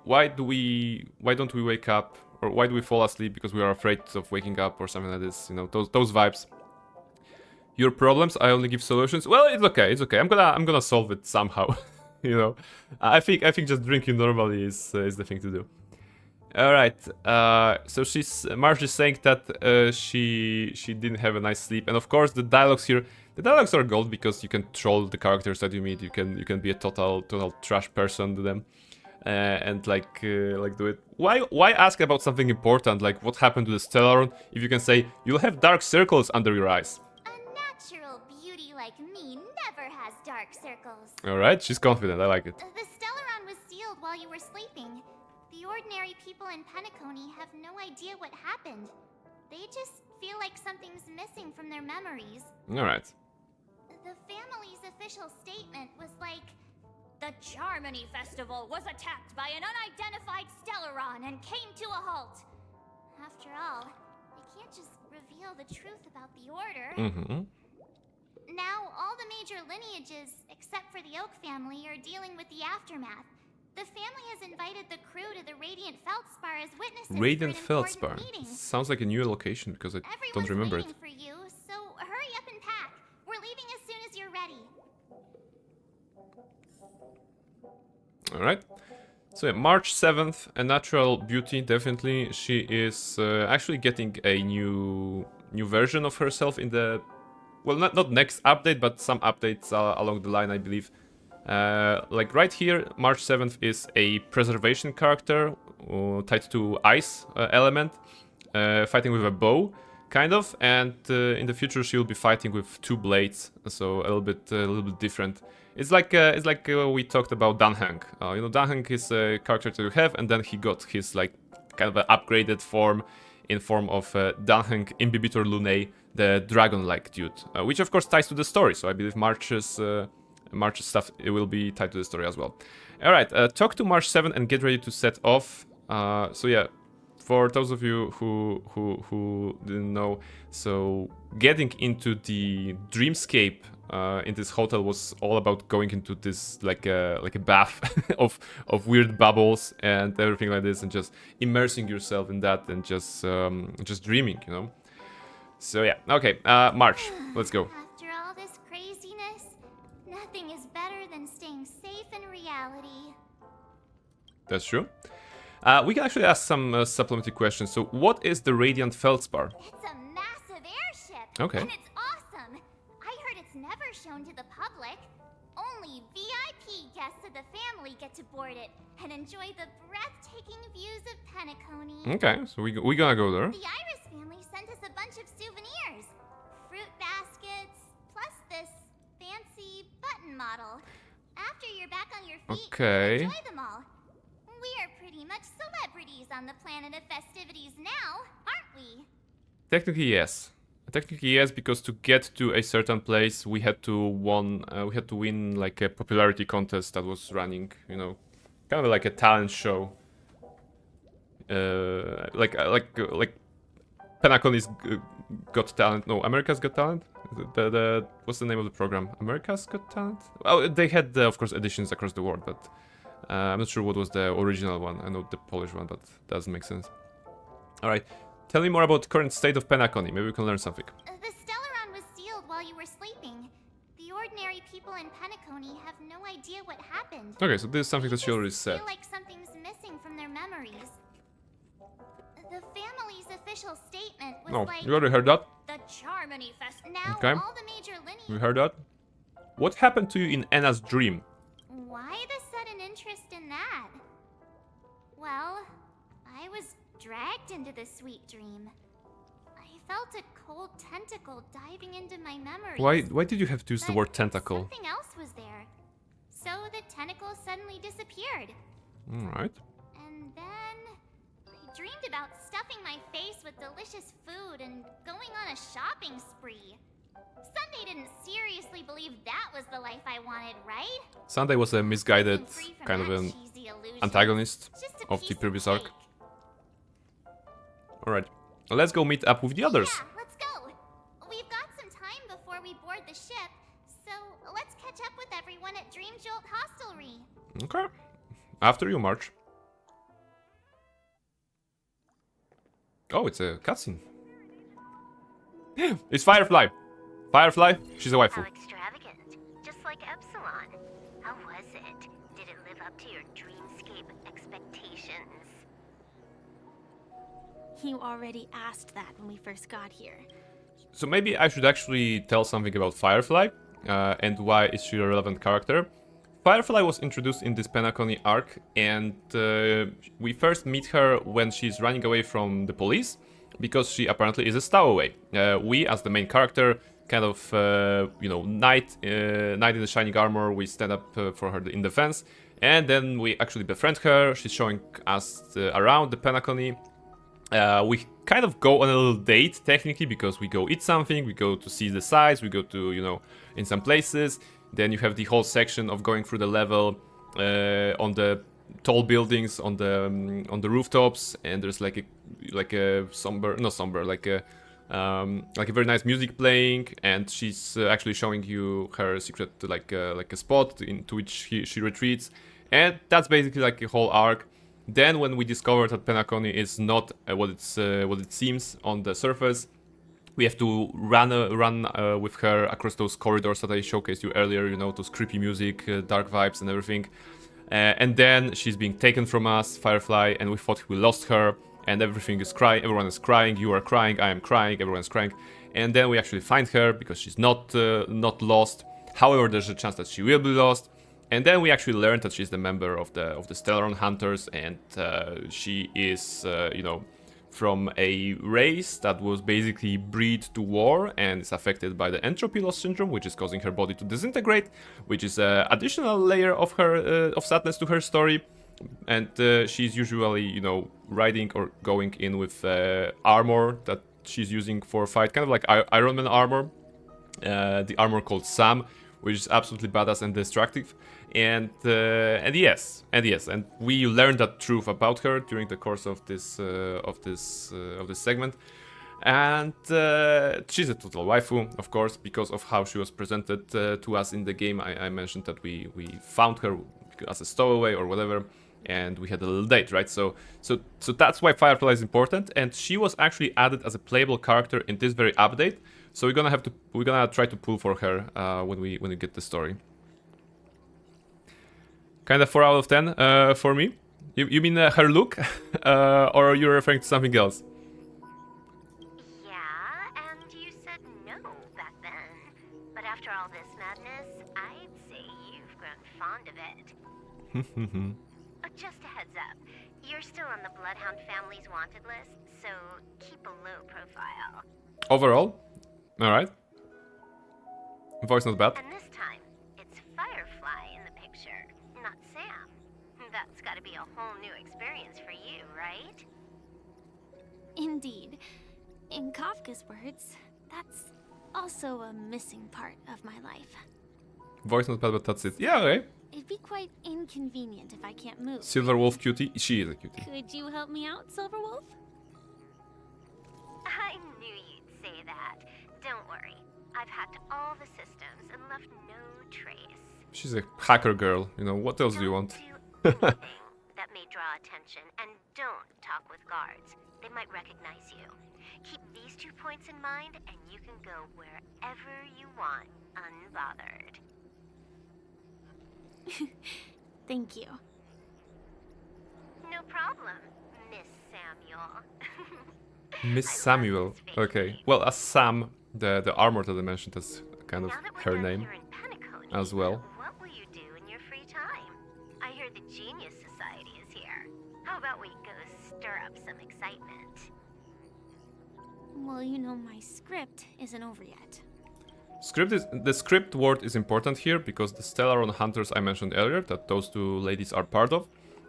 don't we wake up, or why do we fall asleep because we are afraid of waking up or something like this? You know, those vibes. Your problems, I only give solutions. Well, it's okay, it's okay. I'm gonna solve it somehow. You know, I think just drinking normally is the thing to do. All right. So Marge is saying that she didn't have a nice sleep, and of course the dialogues here, the dialogues are gold, because you can troll the characters that you meet. You can be a total trash person to them, and like do it. Why ask about something important like what happened to the Stellaron if you can say you'll have dark circles under your eyes? A natural beauty like me never has dark circles. All right, she's confident. I like it. The Stellaron was sealed while you were sleeping. The ordinary people in Penacony have no idea what happened. They just feel like something's missing from their memories. Alright. The family's official statement was like, the Charmony Festival was attacked by an unidentified Stellaron and came to a halt. After all, they can't just reveal the truth about the Order. Mm-hmm. Now, all the major lineages, except for the Oak family, are dealing with the aftermath. The family has invited the crew to the Radiant Feldspar as witnesses Radiant for an important Feldspar. meeting. Sounds like a new location, because I don't remember it. Everyone's waiting for you, so hurry up and pack. We're leaving as soon as you're ready. Alright. So yeah, March 7th, a natural beauty, definitely. She is actually getting a new version of herself in the... Well, not next update, but some updates along the line, I believe. Like right here, March 7th is a preservation character tied to ice element, fighting with a bow, kind of, and in the future she'll be fighting with two blades, so a little bit different. It's like we talked about Danheng. You know, Danheng is a character that you have, and then he got his like kind of an upgraded form in form of Danheng Imbibitor Lunae, the dragon-like dude, which of course ties to the story. So I believe March's stuff, it will be tied to the story as well. Alright, talk to March 7 and get ready to set off. So yeah, for those of you who didn't know, so getting into the dreamscape in this hotel was all about going into this like a bath of weird bubbles and everything like this, and just immersing yourself in that and just dreaming, you know. So yeah, okay, March, let's go. After all this craziness, nothing is better than staying safe in reality. That's true. We can actually ask some supplementary questions. So, what is the Radiant Feldspar? It's a massive airship. Okay. And it's awesome. I heard it's never shown to the public. Only VIP guests of the family get to board it and enjoy the breathtaking views of Penacony. Okay, so we gonna go there. The Iris family sent us a bunch of souvenirs. Fruit baskets, plus this fancy button model. After you're back on your feet, Okay. enjoy them all. We are pretty much celebrities on the planet of festivities now, aren't we? Technically, yes. Technically, yes, because to get to a certain place, we had to win like a popularity contest that was running, you know, kind of like a talent show. Like Penacony's Got Talent. No, America's Got Talent. The what's the name of the program? America's Got Talent. Oh, they had of course editions across the world, but I'm not sure what was the original one. I know the Polish one, but doesn't make sense. All right, tell me more about the current state of Penacony. Maybe we can learn something. The Stellaron was sealed while you were sleeping. The ordinary people in Penacony have no idea what happened. Okay, so this is something that she They already just said. feel like something's missing from their memories. The family's official statement was No, like you already heard that. the Charmony Fest. Now Okay. all the major lineages. You heard that. What happened to you in Anna's dream? Why the sudden interest in that? Well, I was dragged into the sweet dream. I felt a cold tentacle diving into my memories. Why did you have to use the But word tentacle? Something else was there. So the tentacle suddenly disappeared. All right. And then I dreamed about stuffing my face with delicious food and going on a shopping spree. Sunday didn't seriously believe that was the life I wanted, right? Sunday was a misguided Being free from kind of that an cheesy illusion. antagonist It's just a of the piece previous cake. arc. All right, let's go meet up with the others. Yeah, let's go. We've got some time before we board the ship, so let's catch up with everyone at Dream Jolt Hostelry. Okay. After you, March. Oh, it's a cutscene. It's Firefly. Firefly, she's a waifu. How extravagant. Just like Epsilon. How was it? Did it live up to your dreamscape expectations? You already asked that when we first got here. So maybe I should actually tell something about Firefly and why is she a relevant character. Firefly was introduced in this Penacony arc, and we first meet her when she's running away from the police, because she apparently is a stowaway. We, as the main character, kind of, you know, knight in the shining armor, we stand up for her in defense, and then we actually befriend her. She's showing us around the Penacony. We kind of go on a little date, technically, because we go eat something, we go to see the sights, we go to, you know, in some places. Then you have the whole section of going through the level on the tall buildings, on the rooftops, and there's like a very nice music playing, and she's actually showing you her secret like a spot into which she retreats, and that's basically like a whole arc. Then when we discover that Penacony is not what it seems on the surface, we have to run with her across those corridors that I showcased you earlier, you know, those creepy music, dark vibes and everything. And then she's being taken from us, Firefly, and we thought we lost her, and everything is crying, everyone is crying, you are crying, I am crying, everyone's crying. And then we actually find her, because she's not lost. However, there's a chance that she will be lost. And then we actually learned that she's the member of the Stellaron Hunters, and she is, you know, from a race that was basically bred to war and is affected by the entropy loss syndrome, which is causing her body to disintegrate, which is an additional layer of her of sadness to her story. And she's usually, you know, riding or going in with armor that she's using for fight, kind of like Iron Man armor, the armor called Sam, which is absolutely badass and destructive. and yes, and we learned that truth about her during the course of this segment. And she's a total waifu, of course, because of how she was presented to us in the game. I mentioned that we found her as a stowaway or whatever, and we had a little date, right? So that's why Firefly is important, and she was actually added as a playable character in this very update. So we're gonna try to pull for her when we get the story. Kind of 4 out of 10 for me. You mean her look, or you're referring to something else? Yeah, and you said no back then. But after all this madness, I'd say you've grown fond of it. Just a heads up, you're still on the Bloodhound family's wanted list, so keep a low profile. Overall, all right. Voice not bad. And this time, it's Firefly in the picture, not Sam. That's gotta be a whole new experience for you, right? Indeed. In Kafka's words, that's also a missing part of my life. Voice not bad, but that's it. Yeah, okay. It'd be quite inconvenient if I can't move. Silverwolf cutie. She is a cutie. Could you help me out, Silverwolf? I knew you'd say that. Don't worry. I've hacked all the systems and left no trace. She's a hacker girl. You know, what else do you want? Don't do anything that may draw attention, and don't talk with guards. They might recognize you. Keep these 2 points in mind, and you can go wherever you want, unbothered. Thank you. No problem, Miss Samuel. Miss Samuel. Okay. Well, as Sam, the armor that I mentioned, that's kind of Now that we're her done name here in Penacony, as well. what will you do in your free time? I hear the Genius Society is here. How about we go stir up some excitement? Well, you know, my script isn't over yet. The script word is important here because the Stellaron Hunters I mentioned earlier, that those 2 ladies are part of.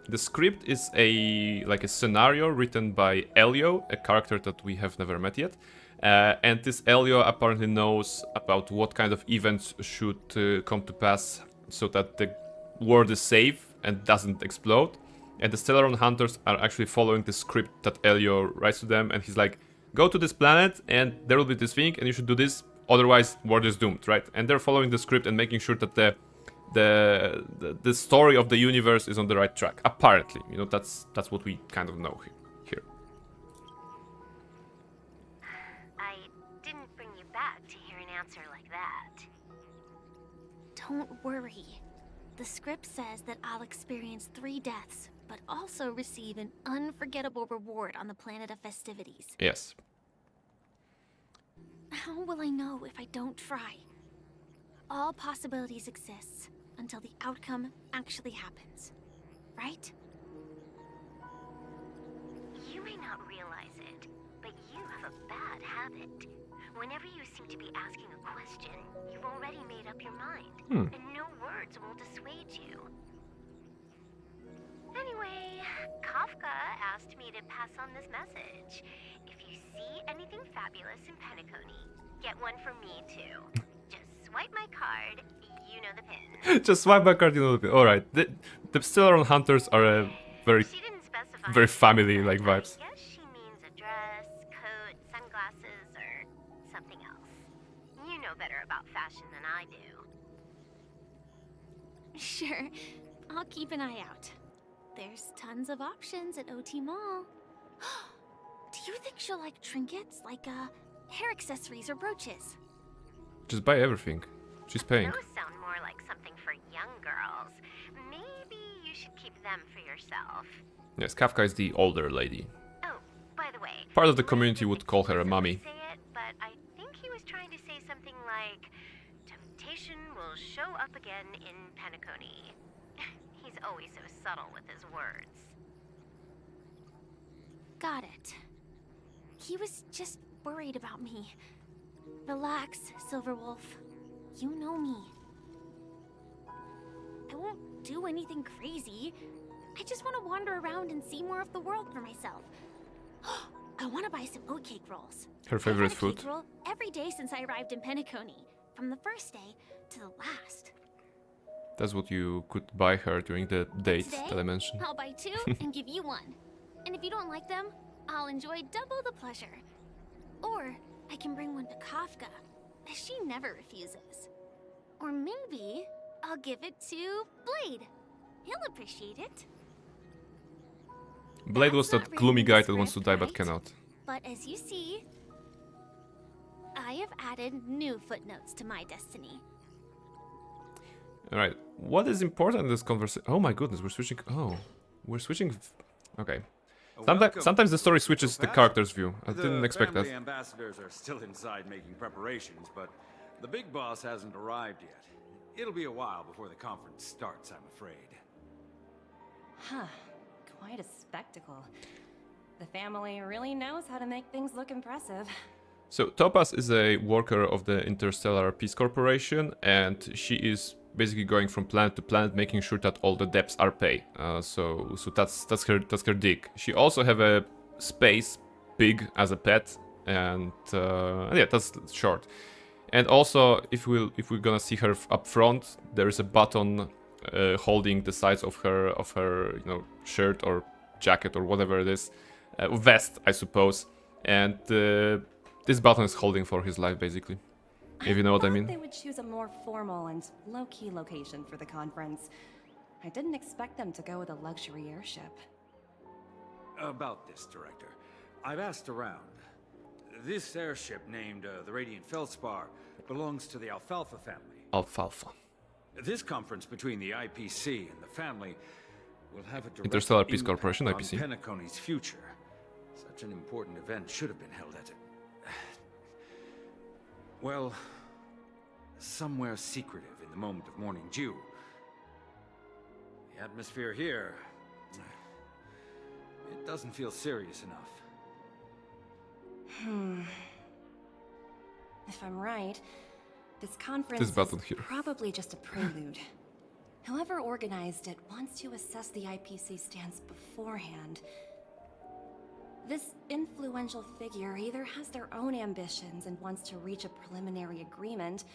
The script is a scenario written by Elio, a character that we have never met yet. And this Elio apparently knows about what kind of events should come to pass so that the world is safe and doesn't explode. And the Stellaron Hunters are actually following the script that Elio writes to them, and he's like, go to this planet and there will be this thing and you should do this, otherwise world is doomed, right? And they're following the script and making sure that the story of the universe is on the right track. Apparently, you know, that's what we kind of know here. I didn't bring you back to hear an answer like that. Don't worry. The script says that I'll experience 3 deaths, but also receive an unforgettable reward on the planet of festivities. Yes. How will I know if I don't try? All possibilities exist until the outcome actually happens, right? You may not realize it, but you have a bad habit. Whenever you seem to be asking a question, you've already made up your mind, and no words will dissuade you. Anyway, Kafka asked me to pass on this message. If you see anything fabulous in Penacony, get one for me too. Just swipe my card, you know the pin. Just swipe my card, you know the pin. Alright, the Stellaron Hunters are a very family-like vibes. I guess she means a dress, coat, sunglasses, or something else. You know better about fashion than I do. Sure, I'll keep an eye out. There's tons of options at OT Mall. Do you think she'll like trinkets, like hair accessories or brooches? Just buy everything. She's paying. Those sound more like something for young girls. Maybe you should keep them for yourself. Yes, Kafka is the older lady. Oh, by the way, Part of the community would call her a mummy. say it, but I think he was trying to say something like, temptation will show up again in Penacony. He's always so subtle with his words. Got it. He was just worried about me. Relax, Silverwolf. You know me. I won't do anything crazy. I just want to wander around and see more of the world for myself. I want to buy some oatcake rolls. Her favorite I've had a food. cake roll every day since I arrived in Penacony, from the first day to the last. That's what you could buy her during the date Today, that I mentioned. I'll buy 2 and give you 1. And if you don't like them, I'll enjoy double the pleasure. Or I can bring one to Kafka, as she never refuses. Or maybe I'll give it to Blade. He'll appreciate it. Blade was That's that not gloomy reading guy the that wants to script, die but right? cannot. But as you see, I have added new footnotes to my destiny. Alright, what is important in this conversation? Oh my goodness, we're switching. Oh, we're switching. Okay. Sometimes the story switches the character's view. I didn't expect that. The ambassadors are still inside making preparations, but the big boss hasn't arrived yet. It'll be a while before the conference starts, I'm afraid. Huh. Quite a spectacle. The family really knows how to make things look impressive. So Topaz is a worker of the Interstellar Peace Corporation, and she is basically going from planet to planet, making sure that all the debts are paid. So that's her dig. She also have a space pig as a pet, and yeah, that's short. And also, if we're gonna see her up front, there is a button holding the sides of her shirt or jacket or whatever it is, vest, I suppose, and this button is holding for his life, basically. If you know what I mean. They would choose a more formal and low-key location for the conference. I didn't expect them to go with a luxury airship. About this, Director, I've asked around. This airship named the Radiant Feldspar belongs to the Alfalfa family. Alfalfa. This conference between the IPC and the family will have a direct Interstellar Peace impact Corporation, on IPC. Penacony's future. Such an important event should have been held at well, somewhere secretive in the moment of morning dew. The atmosphere here, it doesn't feel serious enough. If I'm right, this conference This button is here. probably just a prelude. Whoever organized it wants to assess the IPC stance beforehand. This influential figure either has their own ambitions and wants to reach a preliminary agreement,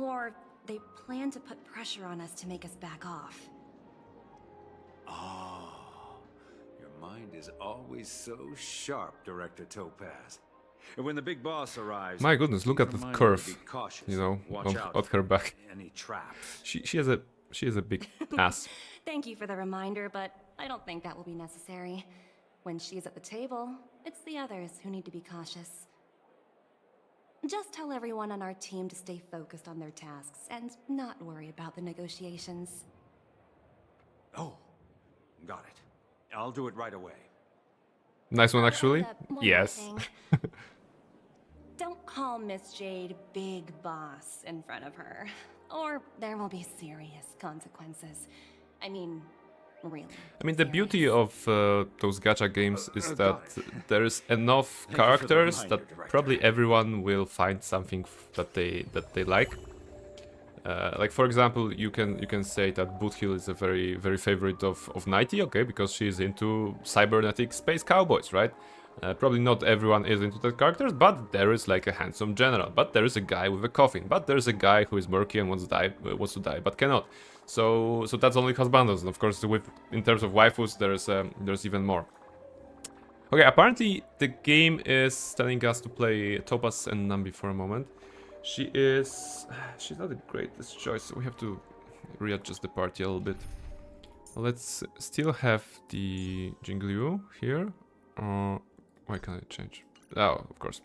or they plan to put pressure on us to make us back off. Oh, your mind is always so sharp, Director Topaz. And when the big boss arrives, My goodness, look at please the remind her to curve, be cautious. you know, Watch out of her back. for any traps. She has a big ass. Thank you for the reminder, but I don't think that will be necessary. When she's at the table, it's the others who need to be cautious. Just tell everyone on our team to stay focused on their tasks and not worry about the negotiations. Oh, got it. I'll do it right away. Nice one, actually. One more Yes. thing. Don't call Miss Jade Big Boss in front of her, or there will be serious consequences. I mean, really. I mean, the beauty of those gacha games is that got it. there is enough you for the characters reminder, that Director. probably everyone will find something that they like. Like for example, you can say that Boothill is a very favorite of Nighty, okay, because she's into cybernetic space cowboys, right? Probably not everyone is into that characters, but there is like a handsome general, but there is a guy with a coffin, but there is a guy who is murky and wants to die but cannot. So that's only husbandos, and of course in terms of waifus there's even more. Okay, apparently the game is telling us to play Topaz and Nambi for a moment. She's not the greatest choice, so we have to readjust the party a little bit. Let's still have the Jingliu here. Why can't I change? Oh, of course.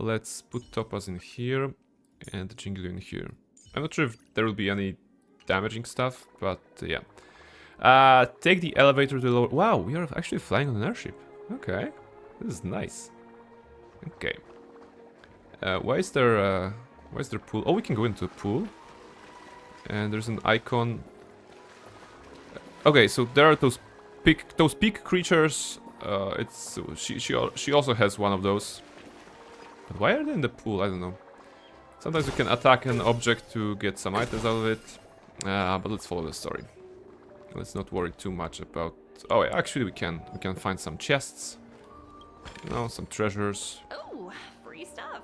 Let's put Topaz in here and the Jingliu in here. I'm not sure if there will be any damaging stuff, but yeah. Take the elevator to the lower... Wow, we are actually flying on an airship. Okay, this is nice. Okay. Why is there pool? Oh, we can go into a pool. And there's an icon. Okay, so there are those peak creatures. She also has one of those. But why are they in the pool? I don't know. Sometimes you can attack an object to get some items out of it. But let's follow the story. Let's not worry too much about... Oh, yeah, actually we can find some chests. You know, some treasures. Oh, free stuff.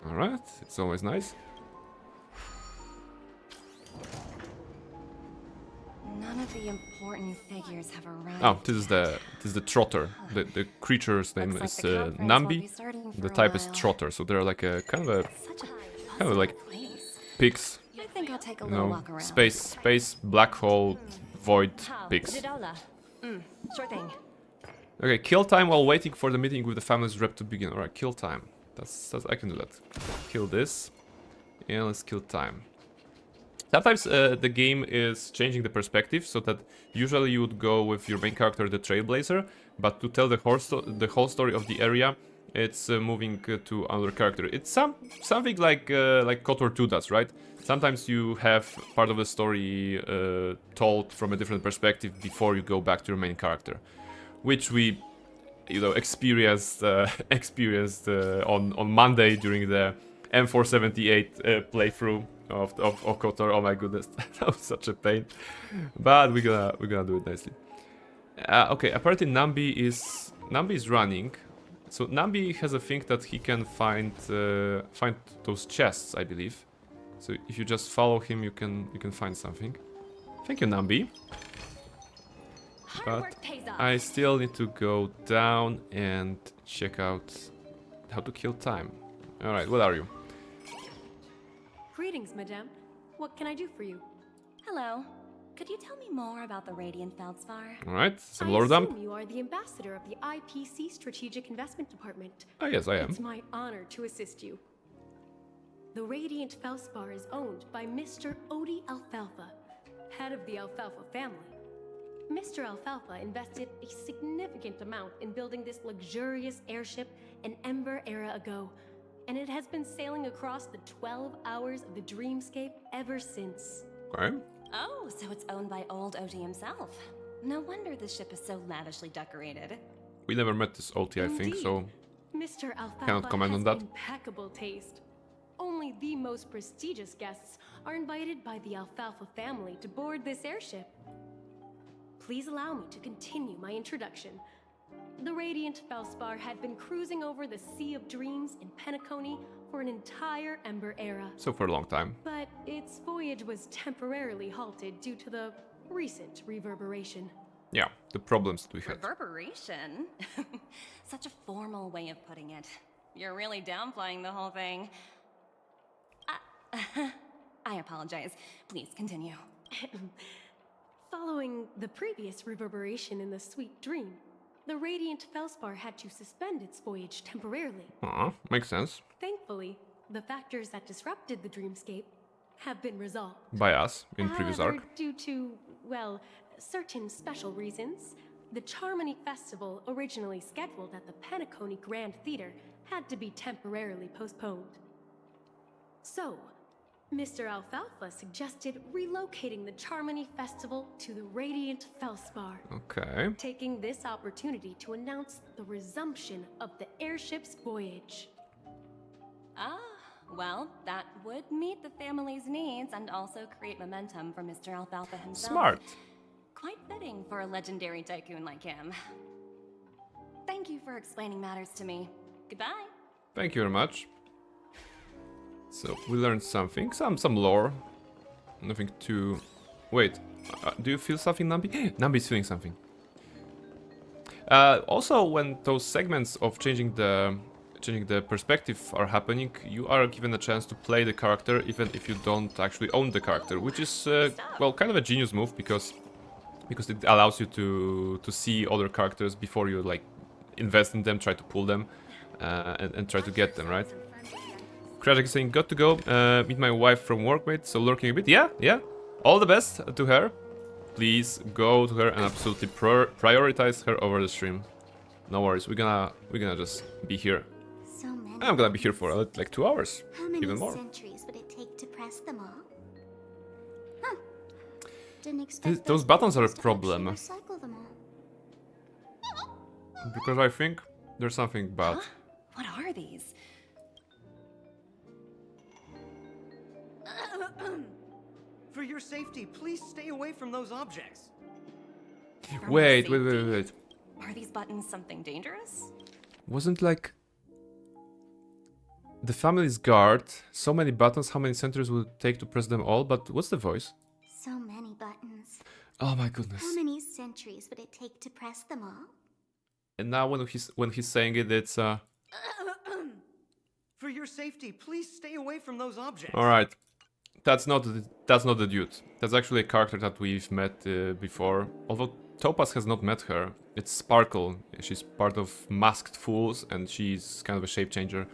Alright, it's always nice. None of the important figures have arrived. Oh, this is the trotter. The creature's name Looks is like the conference won't be Nambi. starting for The a type is while. trotter, so they're like a kind of Such a like bustling place. pigs. I think I'll take a You little know, walk around. space, black hole, void pigs. Sure thing. Okay, kill time while waiting for the meeting with the family's rep to begin. Alright, kill time. That's I can do that. Kill this. And let's kill time. Sometimes the game is changing the perspective so that usually you would go with your main character, the Trailblazer, but to tell the whole story of the area, it's moving to another character. It's something like KOTOR 2 does, right? Sometimes you have part of the story told from a different perspective before you go back to your main character, which we, you know, experienced on Monday during the M478 playthrough of KOTOR. Oh my goodness, that was such a pain, but we're gonna do it nicely. Okay, apparently Nambi is running, so Nambi has a thing that he can find those chests, I believe. So if you just follow him, you can find something. Thank you, Nambi. But I still need to go down and check out how to kill time. All right, what are you? Greetings, madame. What can I do for you? Hello. Could you tell me more about the Radiant Feldspar? All right, some I lore dump. assume you are the ambassador of the IPC Strategic Investment Department. Oh yes, I am. It's my honor to assist you. The Radiant Feldspar is owned by Mr. Odie Alfalfa, head of the Alfalfa family. Mr. Alfalfa invested a significant amount in building this luxurious airship an Ember era ago, and it has been sailing across the 12 hours of the dreamscape ever since. Okay. Oh, so it's owned by old OT himself. No wonder the ship is so lavishly decorated. We never met this OT, I think, so Mr. Alfalfa cannot comment has on that. impeccable taste. Only the most prestigious guests are invited by the Alfalfa family to board this airship. Please allow me to continue my introduction. The Radiant Feldspar had been cruising over the Sea of Dreams in Penacony for an entire Ember era. So for a long time. But its voyage was temporarily halted due to the recent reverberation. Yeah, the problems that we had. Reverberation? Such a formal way of putting it. You're really downplaying the whole thing. I apologize. Please continue. Following the previous reverberation in the Sweet Dream, the Radiant Feldspar had to suspend its voyage temporarily. Makes sense. Thankfully, the factors that disrupted the dreamscape have been resolved. By us in previous However, arc. due to, well, certain special reasons, the Charmony Festival, originally scheduled at the Penacony Grand Theater, had to be temporarily postponed. So, Mr. Alfalfa suggested relocating the Charmony Festival to the Radiant Feldspar, Okay. taking this opportunity to announce the resumption of the airship's voyage. Ah, well, that would meet the family's needs and also create momentum for Mr. Alfalfa himself. Smart. Quite fitting for a legendary tycoon like him. Thank you for explaining matters to me. Goodbye. Thank you very much. So we learned something, some lore. Nothing too. Wait, do you feel something, Nambi? Nambi's feeling something. Also, when those segments of changing the perspective are happening, you are given a chance to play the character even if you don't actually own the character, which is well, kind of a genius move because it allows you to see other characters before you like invest in them, try to pull them, and try to get them, right? Krajak is saying, got to go meet my wife from work, mate, so lurking a bit. Yeah. All the best to her. Please go to her and absolutely prioritize her over the stream. No worries, we're gonna just be here. So many. I'm gonna be here for like 2 hours, How many even more. centuries would it take to press them all? Huh. Didn't expect Those buttons are a to actually problem. recycle them all. Because I think there's something bad. Huh? What are these? For your safety, please stay away from those objects. For my Wait. safety? Are these buttons something dangerous? Wasn't like the family's guard, so many buttons, how many centuries would it take to press them all? But what's the voice? So many buttons. Oh my goodness. How many centuries would it take to press them all? And now when he's saying it, it's For your safety, please stay away from those objects. all right. That's not the dude. That's actually a character that we've met before. Although Topaz has not met her. It's Sparkle. She's part of Masked Fools, and she's kind of a shape changer.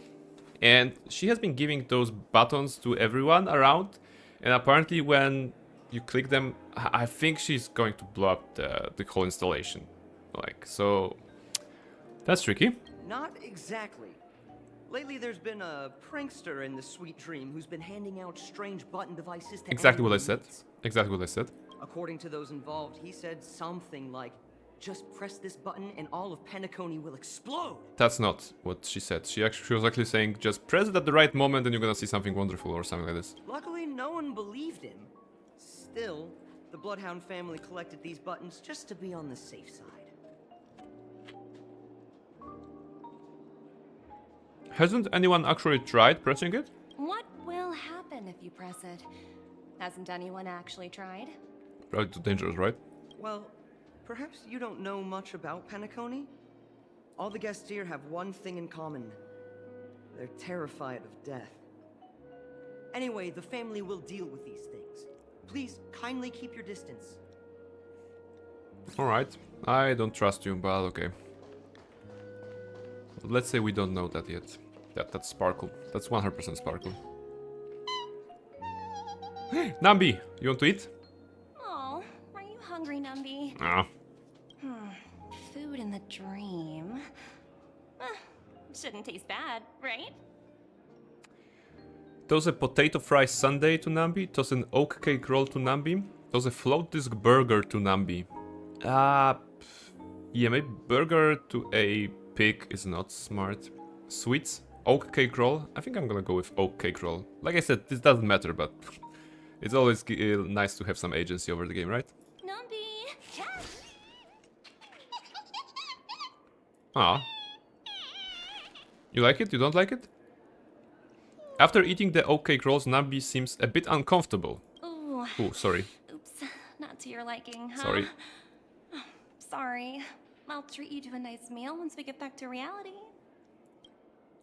And she has been giving those buttons to everyone around. And apparently, when you click them, I think she's going to blow up the whole installation. Like, so that's tricky. Not exactly. Lately, there's been a prankster in the Sweet Dream who's been handing out strange button devices to Exactly what I anyone said. he meets. Exactly what I said. According to those involved, he said something like, "Just press this button and all of Penacony will explode." That's not what she said. She was actually saying, just press it at the right moment and you're gonna see something wonderful or something like this. Luckily, no one believed him. Still, the Bloodhound family collected these buttons just to be on the safe side. Hasn't anyone actually tried pressing it? What will happen if you press it? Hasn't anyone actually tried? Probably too dangerous, right? Well, perhaps you don't know much about Penacony? All the guests here have one thing in common. They're terrified of death. Anyway, the family will deal with these things. Please, kindly keep your distance. Alright. I don't trust you, but okay. Let's say we don't know that yet. That's Sparkle. That's 100% Sparkle. Nambi, you want to eat? Oh, are you hungry, Numby? Ah. Food in the dream. Shouldn't taste bad, right? Toss a potato fry sundae to Nambi. Toss an oat cake roll to Nambi. Toss a float disc burger to Nambi. Yeah, maybe burger to a pig is not smart. Sweets? Oat cake roll? I think I'm gonna go with oat cake roll. Like I said, this doesn't matter, but it's always nice to have some agency over the game, right? Numby! Ah. You like it? You don't like it? After eating the oat cake rolls, Nambi seems a bit uncomfortable. Ooh. Oh, sorry. Oops, not to your liking, huh? Sorry. Sorry. I'll treat you to a nice meal once we get back to reality.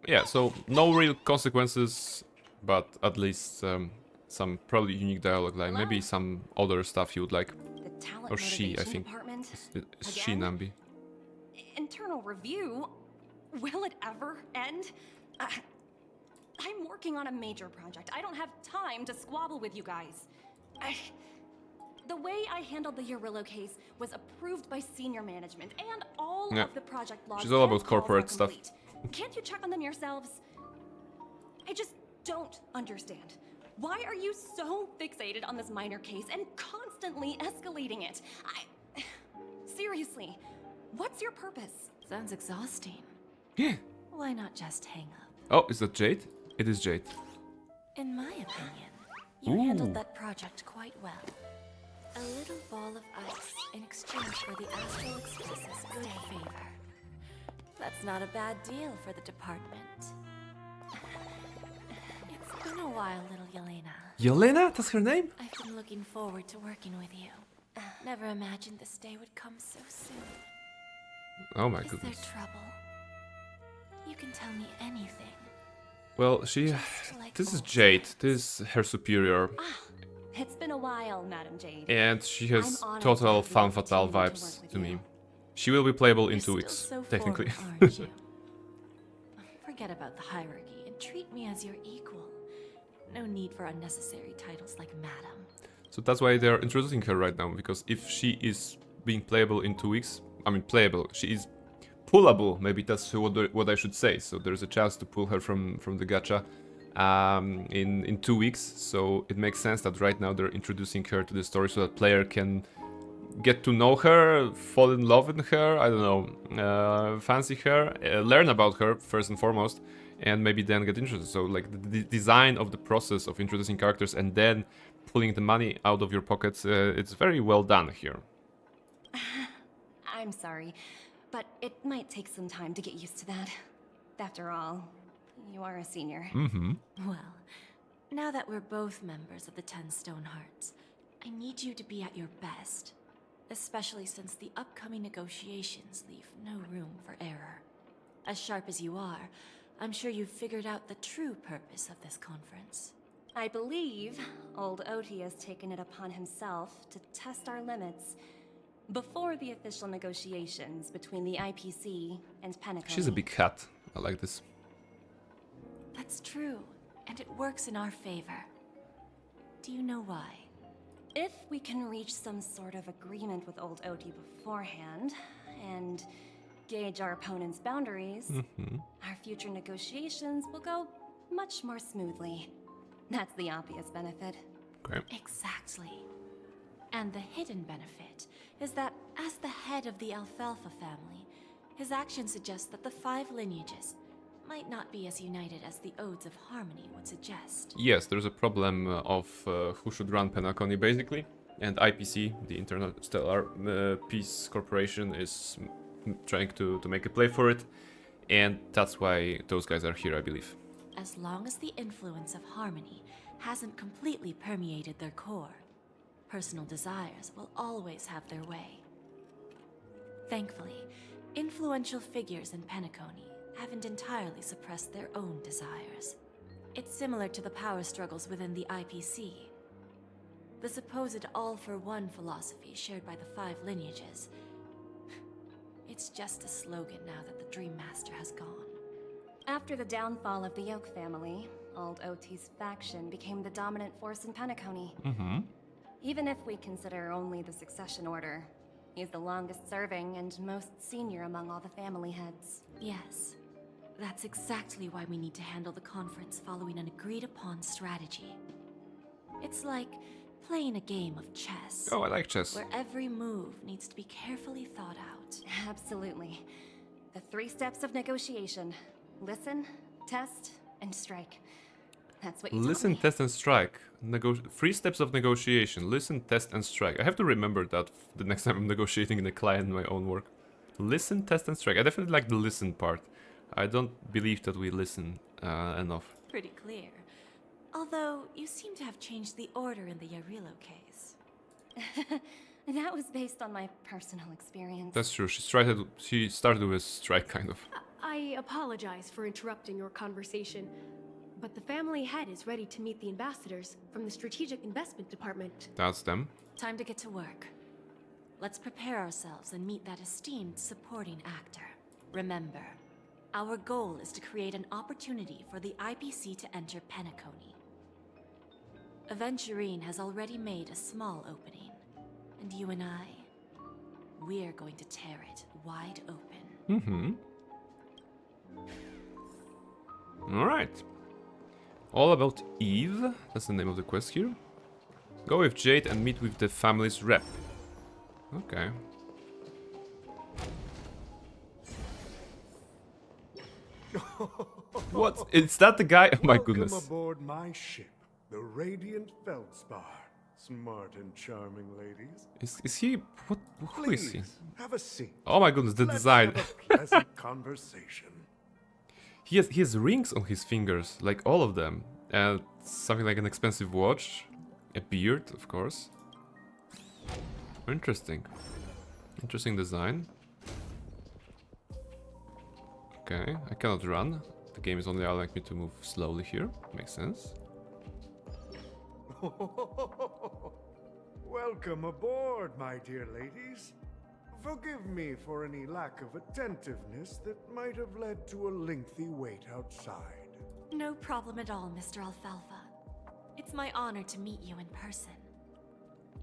Yeah, so no real consequences, but at least some probably unique dialogue, like maybe some other stuff you would like. The talent Or she, I motivation think. department. Is she Again? Nambi? Internal review? Will it ever end? I'm working on a major project. I don't have time to squabble with you guys. The way I handled the Urillo case was approved by senior management, and all Yeah. of the project logs. She's all and about calls are corporate stuff. complete. Can't you check on them yourselves? I just don't understand. Why are you so fixated on this minor case and constantly escalating it? Seriously, what's your purpose? Sounds exhausting. Yeah. Why not just hang up? Oh, is that Jade? It is Jade. In my opinion, you Ooh. handled that project quite well. A little ball of ice in exchange for the Astral Express's good favor. That's not a bad deal for the department. It's been a while, little Yelena. Yelena? That's her name? I've been looking forward to working with you. Never imagined this day would come so soon. Oh my Is goodness. there trouble? You can tell me anything. Well, she... like This is old Jade. times. This is her superior. It's been a while, Madam Jade. And she has I'm honored total to have the fan fatale opportunity to vibes work to with me. you. She will be playable in You're 2 still weeks, so technically. formal, aren't you? Forget about the hierarchy and treat me as your equal. No need for unnecessary titles like Madam. So that's why they're introducing her right now, because if she is being playable in 2 weeks, I mean playable, she is pullable, maybe that's what I should say. So there's a chance to pull her from the gacha in 2 weeks. So it makes sense that right now they're introducing her to the story so that player can get to know her, fall in love with her, I don't know, fancy her, learn about her first and foremost, and maybe then get interested. So like the design of the process of introducing characters and then pulling the money out of your pockets, it's very well done here. I'm sorry, but it might take some time to get used to that. After all, you are a senior. Mm-hmm. Well, now that we're both members of the 10 Stone Hearts, I need you to be at your best. especially since the upcoming negotiations leave no room for error. As sharp as you are, I'm sure you've figured out the true purpose of this conference. I believe old Oti has taken it upon himself to test our limits before the official negotiations between the IPC and Penacony. She's a big cat. I like this. That's true, and it works in our favor. Do you know why? If we can reach some sort of agreement with old Oti beforehand, and gauge our opponent's boundaries, our future negotiations will go much more smoothly. That's the obvious benefit. Okay. Exactly. And the hidden benefit is that as the head of the Alfalfa family, his actions suggest that the 5 lineages might not be as united as the Odes of Harmony would suggest. Yes, there's a problem of who should run Penacony, basically. And IPC, the Interstellar Peace Corporation, is trying to make a play for it. And that's why those guys are here, I believe. As long as the influence of Harmony hasn't completely permeated their core, personal desires will always have their way. Thankfully, influential figures in Penacony haven't entirely suppressed their own desires. It's similar to the power struggles within the IPC. The supposed all-for-one philosophy shared by the 5 lineages. It's just a slogan now that the Dream Master has gone. After the downfall of the Yoke family, old Oti's faction became the dominant force in Penacony. Even if we consider only the succession order, he's the longest serving and most senior among all the family heads. Yes. That's exactly why we need to handle the conference following an agreed-upon strategy. It's like playing a game of chess. Oh, I like chess. Where every move needs to be carefully thought out. Absolutely. The 3 steps of negotiation. Listen, test, and strike. That's what you Listen, taught me. test, and strike. 3 steps of negotiation. Listen, test, and strike. I have to remember that the next time I'm negotiating in a client in my own work. Listen, test, and strike. I definitely like the listen part. I don't believe that we listen enough. Pretty clear. Although, you seem to have changed the order in the Yarilo case. That was based on my personal experience. That's true. She started with strike, kind of. I apologize for interrupting your conversation, but the family head is ready to meet the ambassadors from the Strategic Investment Department. That's them. Time to get to work. Let's prepare ourselves and meet that esteemed supporting actor. Remember, our goal is to create an opportunity for the IPC to enter Penacony. Aventurine has already made a small opening, and you and I, we're going to tear it wide open. Alright. All about Eve. That's the name of the quest here. Go with Jade and meet with the family's rep. Okay. What? Is that the guy? Oh my goodness. Welcome aboard my ship, the Radiant Feldspar. Smart and charming ladies. Is he? What? Who is he? Please, have a seat. Oh my goodness, the Let's design. have a pleasant conversation. He has rings on his fingers, like all of them. And something like an expensive watch. A beard, of course. Interesting. Interesting design. Okay, I cannot run. The game is only allowing me to move slowly here. Makes sense. Welcome aboard, my dear ladies. Forgive me for any lack of attentiveness that might have led to a lengthy wait outside. No problem at all, Mr. Alfalfa. It's my honor to meet you in person.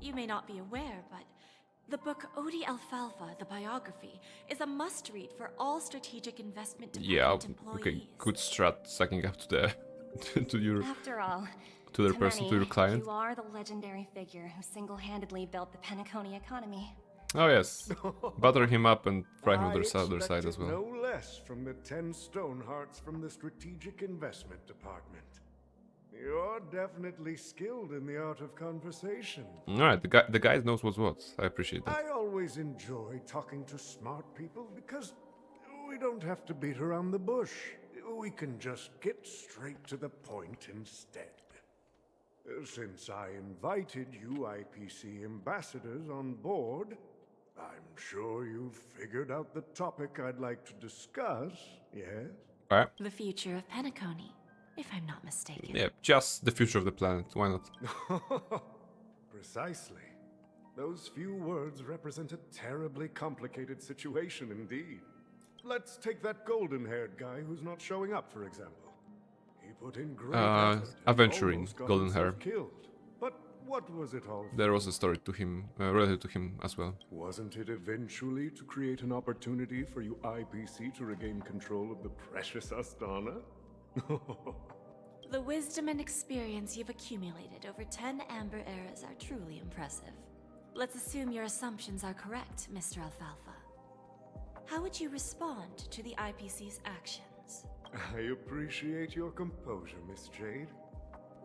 You may not be aware, but the book Odi Alfalfa, the biography, is a must-read for all strategic investment department employees. Okay, good strat sucking up to the to your After all, to their person, to your client. You are the legendary figure who single-handedly built the Penacony economy. Oh yes, butter him up and fry him on I their other side expected as well. no less from the 10 Stonehearts from the Strategic Investment Department. You're definitely skilled in the art of conversation. All right, the guy knows what's what. I appreciate that. I always enjoy talking to smart people because we don't have to beat around the bush. We can just get straight to the point instead. Since I invited you IPC ambassadors on board, I'm sure you've figured out the topic I'd like to discuss, yes? Alright. The future of Penacony, if I'm not mistaken. Yeah, just the future of the planet. Why not? Precisely. Those few words represent a terribly complicated situation indeed. Let's take that golden-haired guy who's not showing up, for example. He put in great effort and Aventuring, almost got golden himself hair. killed. But what was it all for? There was a story to him, related to him as well. Wasn't it eventually to create an opportunity for you IPC to regain control of the precious Astana? The wisdom and experience you've accumulated over 10 Amber Eras are truly impressive. Let's assume your assumptions are correct, Mr. Alfalfa. How would you respond to the IPC's actions? I appreciate your composure, Miss Jade.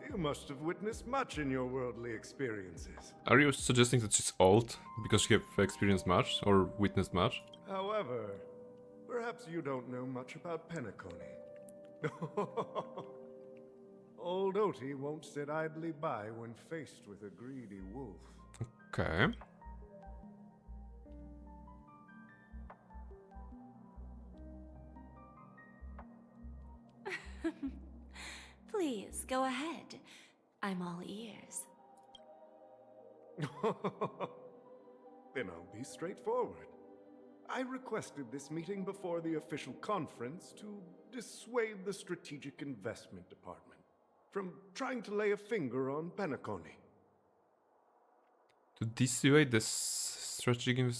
You must have witnessed much in your worldly experiences. Are you suggesting that she's old because she have experienced much or witnessed much? However, perhaps you don't know much about Penacony. Old Oti won't sit idly by when faced with a greedy wolf. Okay. Please, go ahead. I'm all ears. Then I'll be straightforward. I requested this meeting before the official conference to dissuade the Strategic Investment Department from trying to lay a finger on Penacony. To dissuade the strategic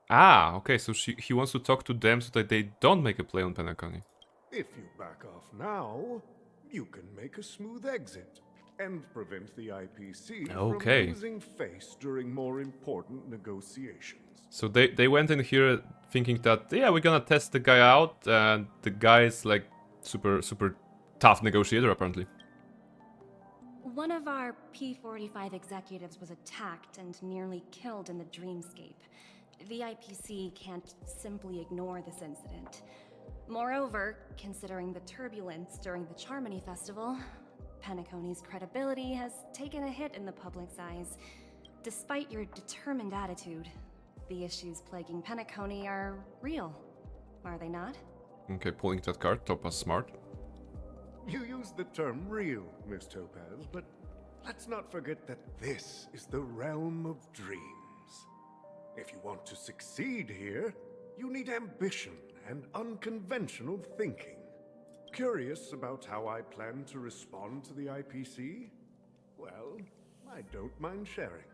Ah, okay, so he wants to talk to them so that they don't make a play on Penacony. If you back off now, you can make a smooth exit and prevent the IPC from losing face during more important negotiations. So they went in here thinking that, yeah, we're gonna test the guy out, and the guy is like super tough negotiator apparently. One of our P-45 executives was attacked and nearly killed in the dreamscape. The IPC can't simply ignore this incident. Moreover, considering the turbulence during the Charmony Festival, Penacony's credibility has taken a hit in the public's eyes. Despite your determined attitude, the issues plaguing Penacony are real, are they not? Okay, pulling that card, Topaz smart. You used the term real, Miss Topaz, but let's not forget that this is the realm of dreams. If you want to succeed here, you need ambition and unconventional thinking. Curious about how I plan to respond to the IPC? Well, I don't mind sharing.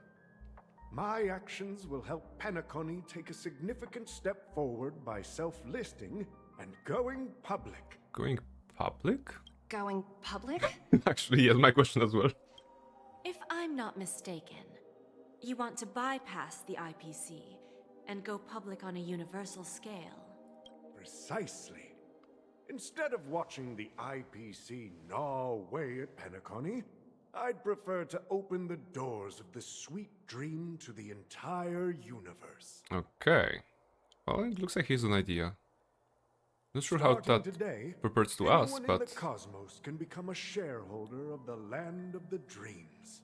My actions will help Penacony take a significant step forward by self-listing and going public. Going public? Going public? Actually, yes, my question as well. If I'm not mistaken, you want to bypass the IPC and go public on a universal scale. Precisely. Instead of watching the IPC gnaw away at Penacony, I'd prefer to open the doors of the sweet dream to the entire universe. Okay. Well, it looks like he's an idea. Not sure how that purports to us, anyone but... in the cosmos can become a shareholder of the land of the dreams.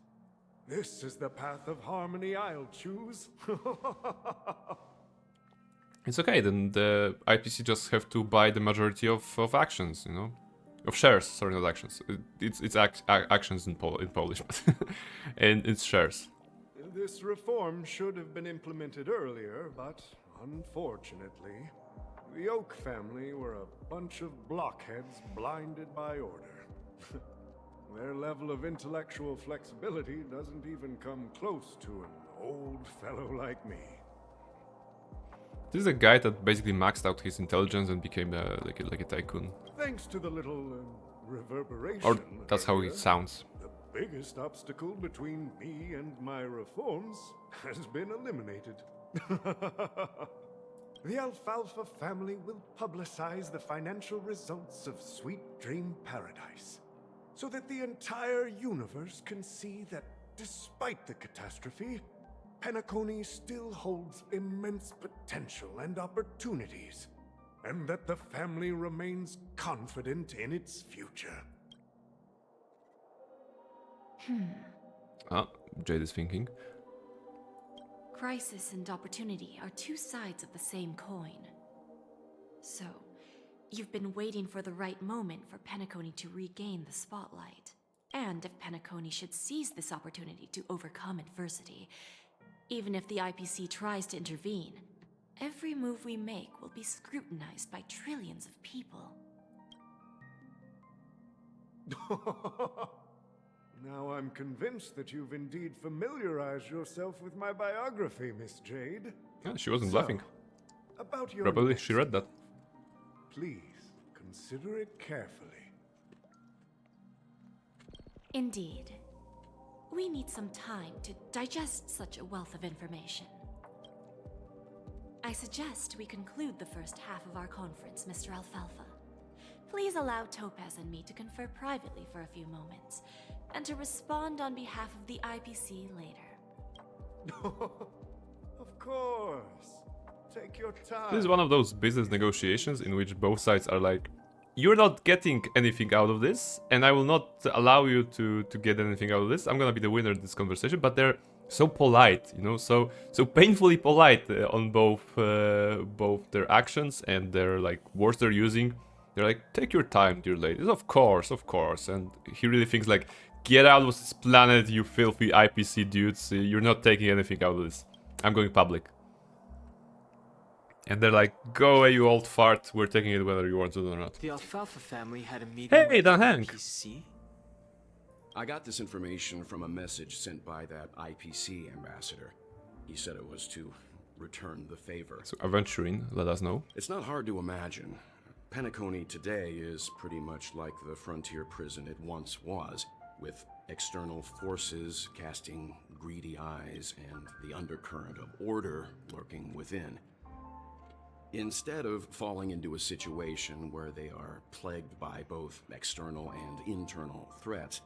This is the path of harmony I'll choose. It's okay, then the IPC just have to buy the majority of actions, you know? Of shares, sorry, not actions. It's actions in Polish, and it's shares. This reform should have been implemented earlier, but unfortunately, the Oak family were a bunch of blockheads blinded by order. Their level of intellectual flexibility doesn't even come close to an old fellow like me. This is a guy that basically maxed out his intelligence and became like a tycoon. Thanks to the little reverberation. Or that's how it sounds. The biggest obstacle between me and my reforms has been eliminated. The Alfalfa family will publicize the financial results of Sweet Dream Paradise, so that the entire universe can see that despite the catastrophe, Penacony still holds immense potential and opportunities, and that the family remains confident in its future. Ah, Jade is thinking. Crisis and opportunity are two sides of the same coin. So, you've been waiting for the right moment for Penacony to regain the spotlight. And if Penacony should seize this opportunity to overcome adversity, even if the IPC tries to intervene, every move we make will be scrutinized by trillions of people. Now I'm convinced that you've indeed familiarized yourself with my biography, Miss Jade. Yeah, she wasn't bluffing. About your Probably next she read that. Please consider it carefully. Indeed. We need some time to digest such a wealth of information. I suggest we conclude the first half of our conference, Mr. Alfalfa. Please allow Topaz and me to confer privately for a few moments, and to respond on behalf of the IPC later. Of course. Take your time. This is one of those business negotiations in which both sides are like, you're not getting anything out of this, and I will not allow you to get anything out of this. I'm gonna be the winner of this conversation, but they're so polite, you know, so painfully polite on both their actions and their like words they're using. They're like, take your time, dear ladies. Of course, and he really thinks like, get out of this planet, you filthy IPC dudes. You're not taking anything out of this. I'm going public. And they're like, go away, you old fart. We're taking it whether you want to or not. The Alfalfa family had a meeting Hey, with Dan the Hank. IPC? I got this information from a message sent by that IPC ambassador. He said it was to return the favor. So, Aventurine, let us know. It's not hard to imagine. Penacony today is pretty much like the frontier prison it once was, with external forces casting greedy eyes and the undercurrent of order lurking within. Instead of falling into a situation where they are plagued by both external and internal threats,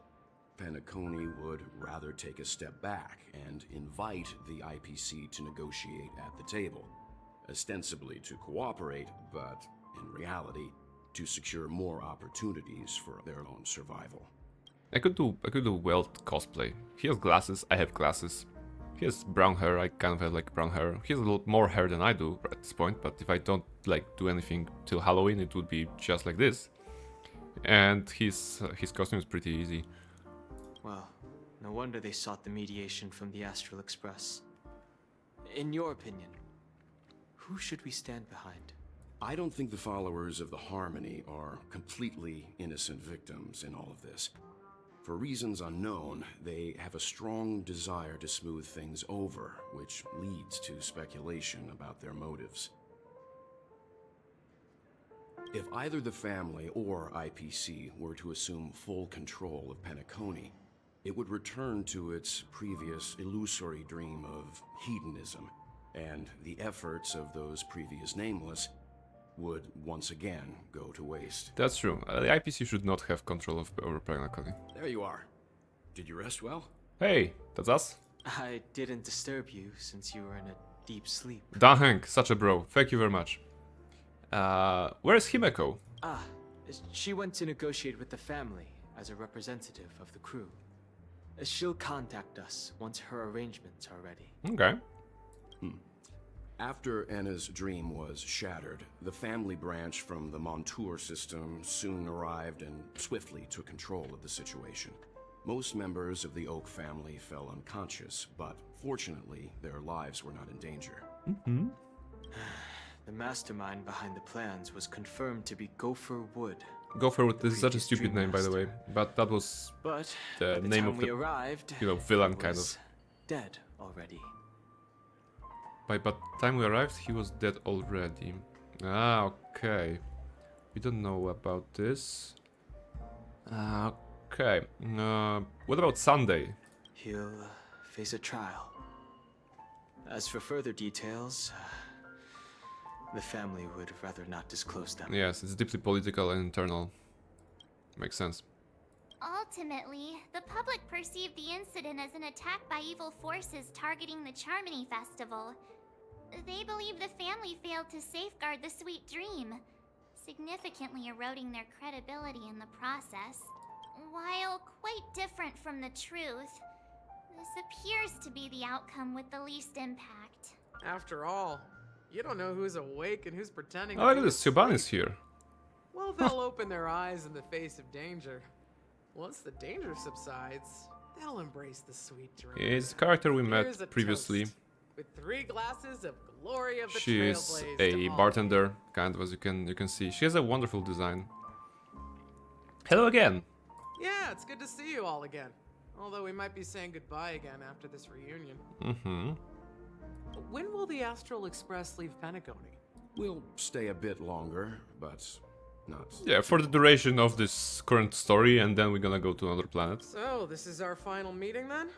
Penacony would rather take a step back and invite the IPC to negotiate at the table, ostensibly to cooperate, but in reality, to secure more opportunities for their own survival. I could do Welt cosplay. He has glasses, I have glasses. He has brown hair, I kind of have like brown hair. He has a little more hair than I do at this point, but if I don't like do anything till Halloween, it would be just like this. And his costume is pretty easy. Well, no wonder they sought the mediation from the Astral Express. In your opinion, who should we stand behind? I don't think the followers of the Harmony are completely innocent victims in all of this. For reasons unknown, they have a strong desire to smooth things over, which leads to speculation about their motives. If either the family or IPC were to assume full control of Penacony, it would return to its previous illusory dream of hedonism, and the efforts of those previous nameless would once again go to waste. That's true. The IPC should not have control over Penacony. There you are. Did you rest well? Hey, that's us. I didn't disturb you since you were in a deep sleep. Dan Hank, such a bro. Thank you very much. Where's Himeko? Ah, she went to negotiate with the family as a representative of the crew. She'll contact us once her arrangements are ready. Okay. After Anna's dream was shattered, the family branch from the Montour system soon arrived and swiftly took control of the situation. Most members of the Oak family fell unconscious, but fortunately, their lives were not in danger. The mastermind behind the plans was confirmed to be Gopher Wood. Gopher Wood is such a stupid name, by the way, but that was the name of the villain kind of. Dead already. By the time we arrived, he was dead already. Ah, okay. We don't know about this. Okay. What about Sunday? He'll face a trial. As for further details, the family would rather not disclose them. Yes, it's deeply political and internal. Makes sense. Ultimately, the public perceived the incident as an attack by evil forces targeting the Charmony Festival. They believe the family failed to safeguard the sweet dream, significantly eroding their credibility in the process. While quite different from the truth, This appears to be the outcome with the least impact. After all, you don't know who's awake and who's pretending Oh, to look be at this, Siobhan is asleep. here. Well, they'll open their eyes in the face of danger. Once the danger subsides, they'll embrace the sweet drink. Is the character we Here's a met previously. toast, with 3 glasses of glory of the She is trailblaze a to all. bartender, kind of, as you can see. She has a wonderful design. Hello again. Yeah, it's good to see you all again. Although we might be saying goodbye again after this reunion. Mm-hmm. When will the Astral Express leave Penacony? We'll stay a bit longer, but not... Yeah, for the duration of this current story, and then we're gonna go to another planet. So, this is our final meeting then?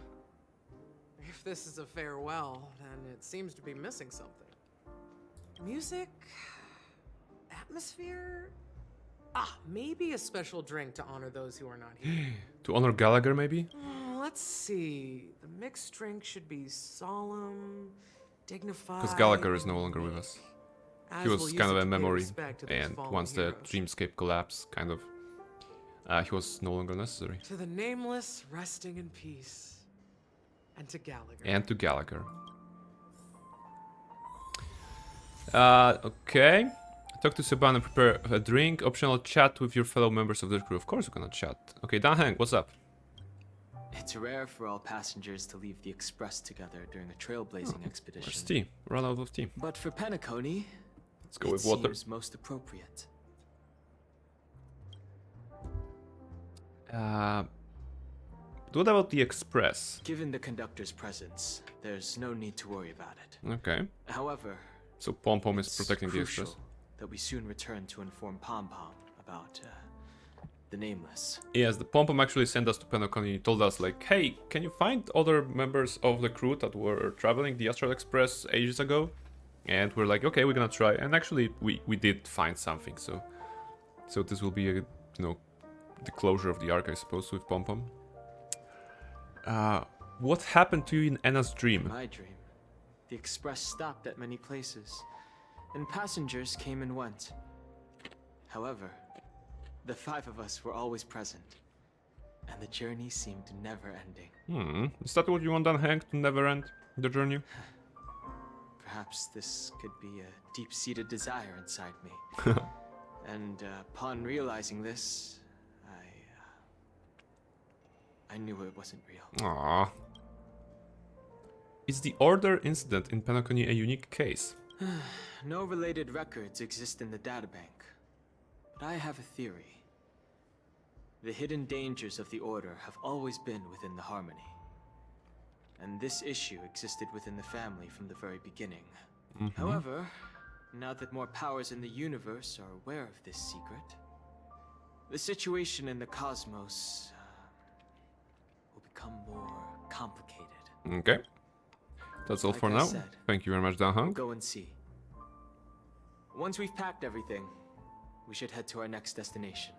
If this is a farewell, then it seems to be missing something. Music? Atmosphere? Ah, maybe a special drink to honor those who are not here. To honor Gallagher, maybe? Let's see. The mixed drink should be solemn, dignified. Because Gallagher is no longer with us. As He was we'll use kind of it a to pay memory, respect to those and fallen once the heroes. dreamscape collapsed, kind of, he was no longer necessary. To the nameless, resting in peace. And to Gallagher. And to Gallagher. Okay. Talk to Seban and prepare a drink. Optional chat with your fellow members of the crew. Of course we're gonna chat. Okay, Dan Hang, what's up? It's rare for all passengers to leave the Express together during a trailblazing expedition. Where's tea? Run out of tea. But for Penacony, Let's go with water. seems most appropriate. What about the Express? Given the conductor's presence, there's no need to worry about it. Okay. However, So Pom Pom is it's protecting the crucial Express. that we soon return to inform Pom Pom about the Nameless. Yes, the Pom Pom actually sent us to Penacony. He told us, like, hey, can you find other members of the crew that were traveling the Astral Express ages ago? And we're like, okay, we're gonna try. And actually, we did find something. So this will be a, the closure of the arc, I suppose, with Pom Pom. What happened to you in Anna's dream? My dream. The Express stopped at many places, and passengers came and went. However, the 5 of us were always present, and the journey seemed never ending. Is that what you want, Dan Hank, to never end the journey? Perhaps this could be a deep-seated desire inside me. And upon realizing this, I knew it wasn't real. Aww. Is the Order incident in Penacony a unique case? No related records exist in the databank, but I have a theory. The hidden dangers of the Order have always been within the Harmony. And this issue existed within the family from the very beginning. However, now that more powers in the universe are aware of this secret, the situation in the cosmos will become more complicated. Okay. That's all Like for I now. said, Thank you very much, Dan We'll Hank. go and see. Once we've packed everything, we should head to our next destination.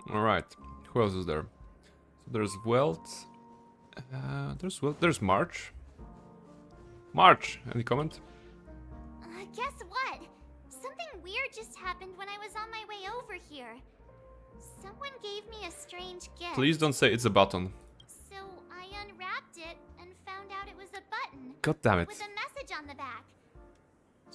Alright. Who else is there? So there's Welt. There's March. March, any comment? Guess what? Something weird just happened when I was on my way over here. Someone gave me a strange gift. Please don't say it's a button. So I unwrapped it and found out it was a button. God damn it. With a message on the back.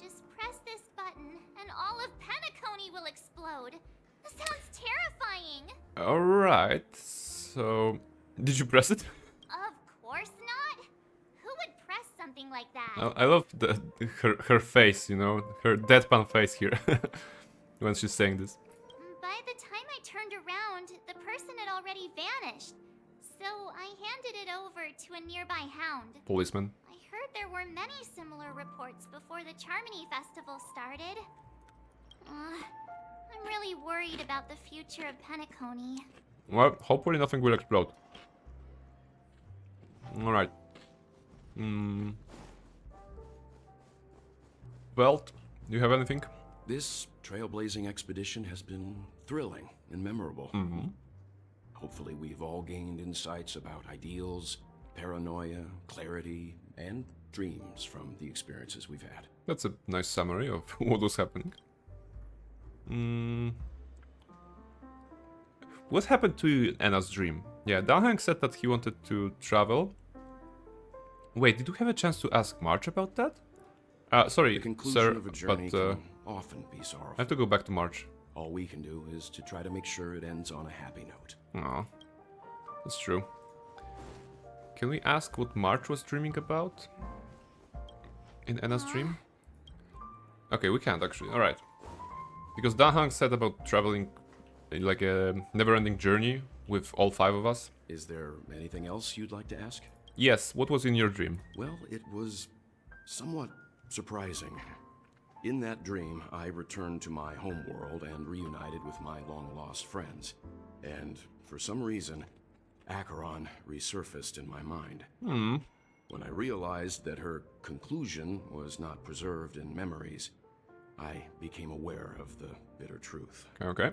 Just press this button and all of Penacony will explode. This sounds terrifying. Alright. So, did you press it? Of course not. Who would press something like that? I love her face, her deadpan face here when she's saying this. By the time I turned around, the person had already vanished. So I handed it over to a nearby hound. Policeman. I heard there were many similar reports before the Charmony Festival started. I'm really worried about the future of Penacony. Well, hopefully nothing will explode. Alright. Welt, do you have anything? This trailblazing expedition has been thrilling and memorable. Hopefully we've all gained insights about ideals, paranoia, clarity, and dreams from the experiences we've had. That's a nice summary of what was happening. What happened to you in Anna's dream? Yeah, Dan Hank said that he wanted to travel Wait, did we have a chance to ask March about that? Sorry, The conclusion sir, of a journey but can often be sorrowful. I have to go back to March. All we can do is to try to make sure it ends on a happy note. Aw, that's true. Can we ask what March was dreaming about? In Anna's dream? Okay, we can't actually, alright. Because Dan Hang said about traveling like a never-ending journey with all 5 of us. Is there anything else you'd like to ask? Yes, what was in your dream? Well, it was somewhat surprising. In that dream, I returned to my homeworld and reunited with my long-lost friends. And for some reason, Acheron resurfaced in my mind. When I realized that her conclusion was not preserved in memories, I became aware of the bitter truth. Okay.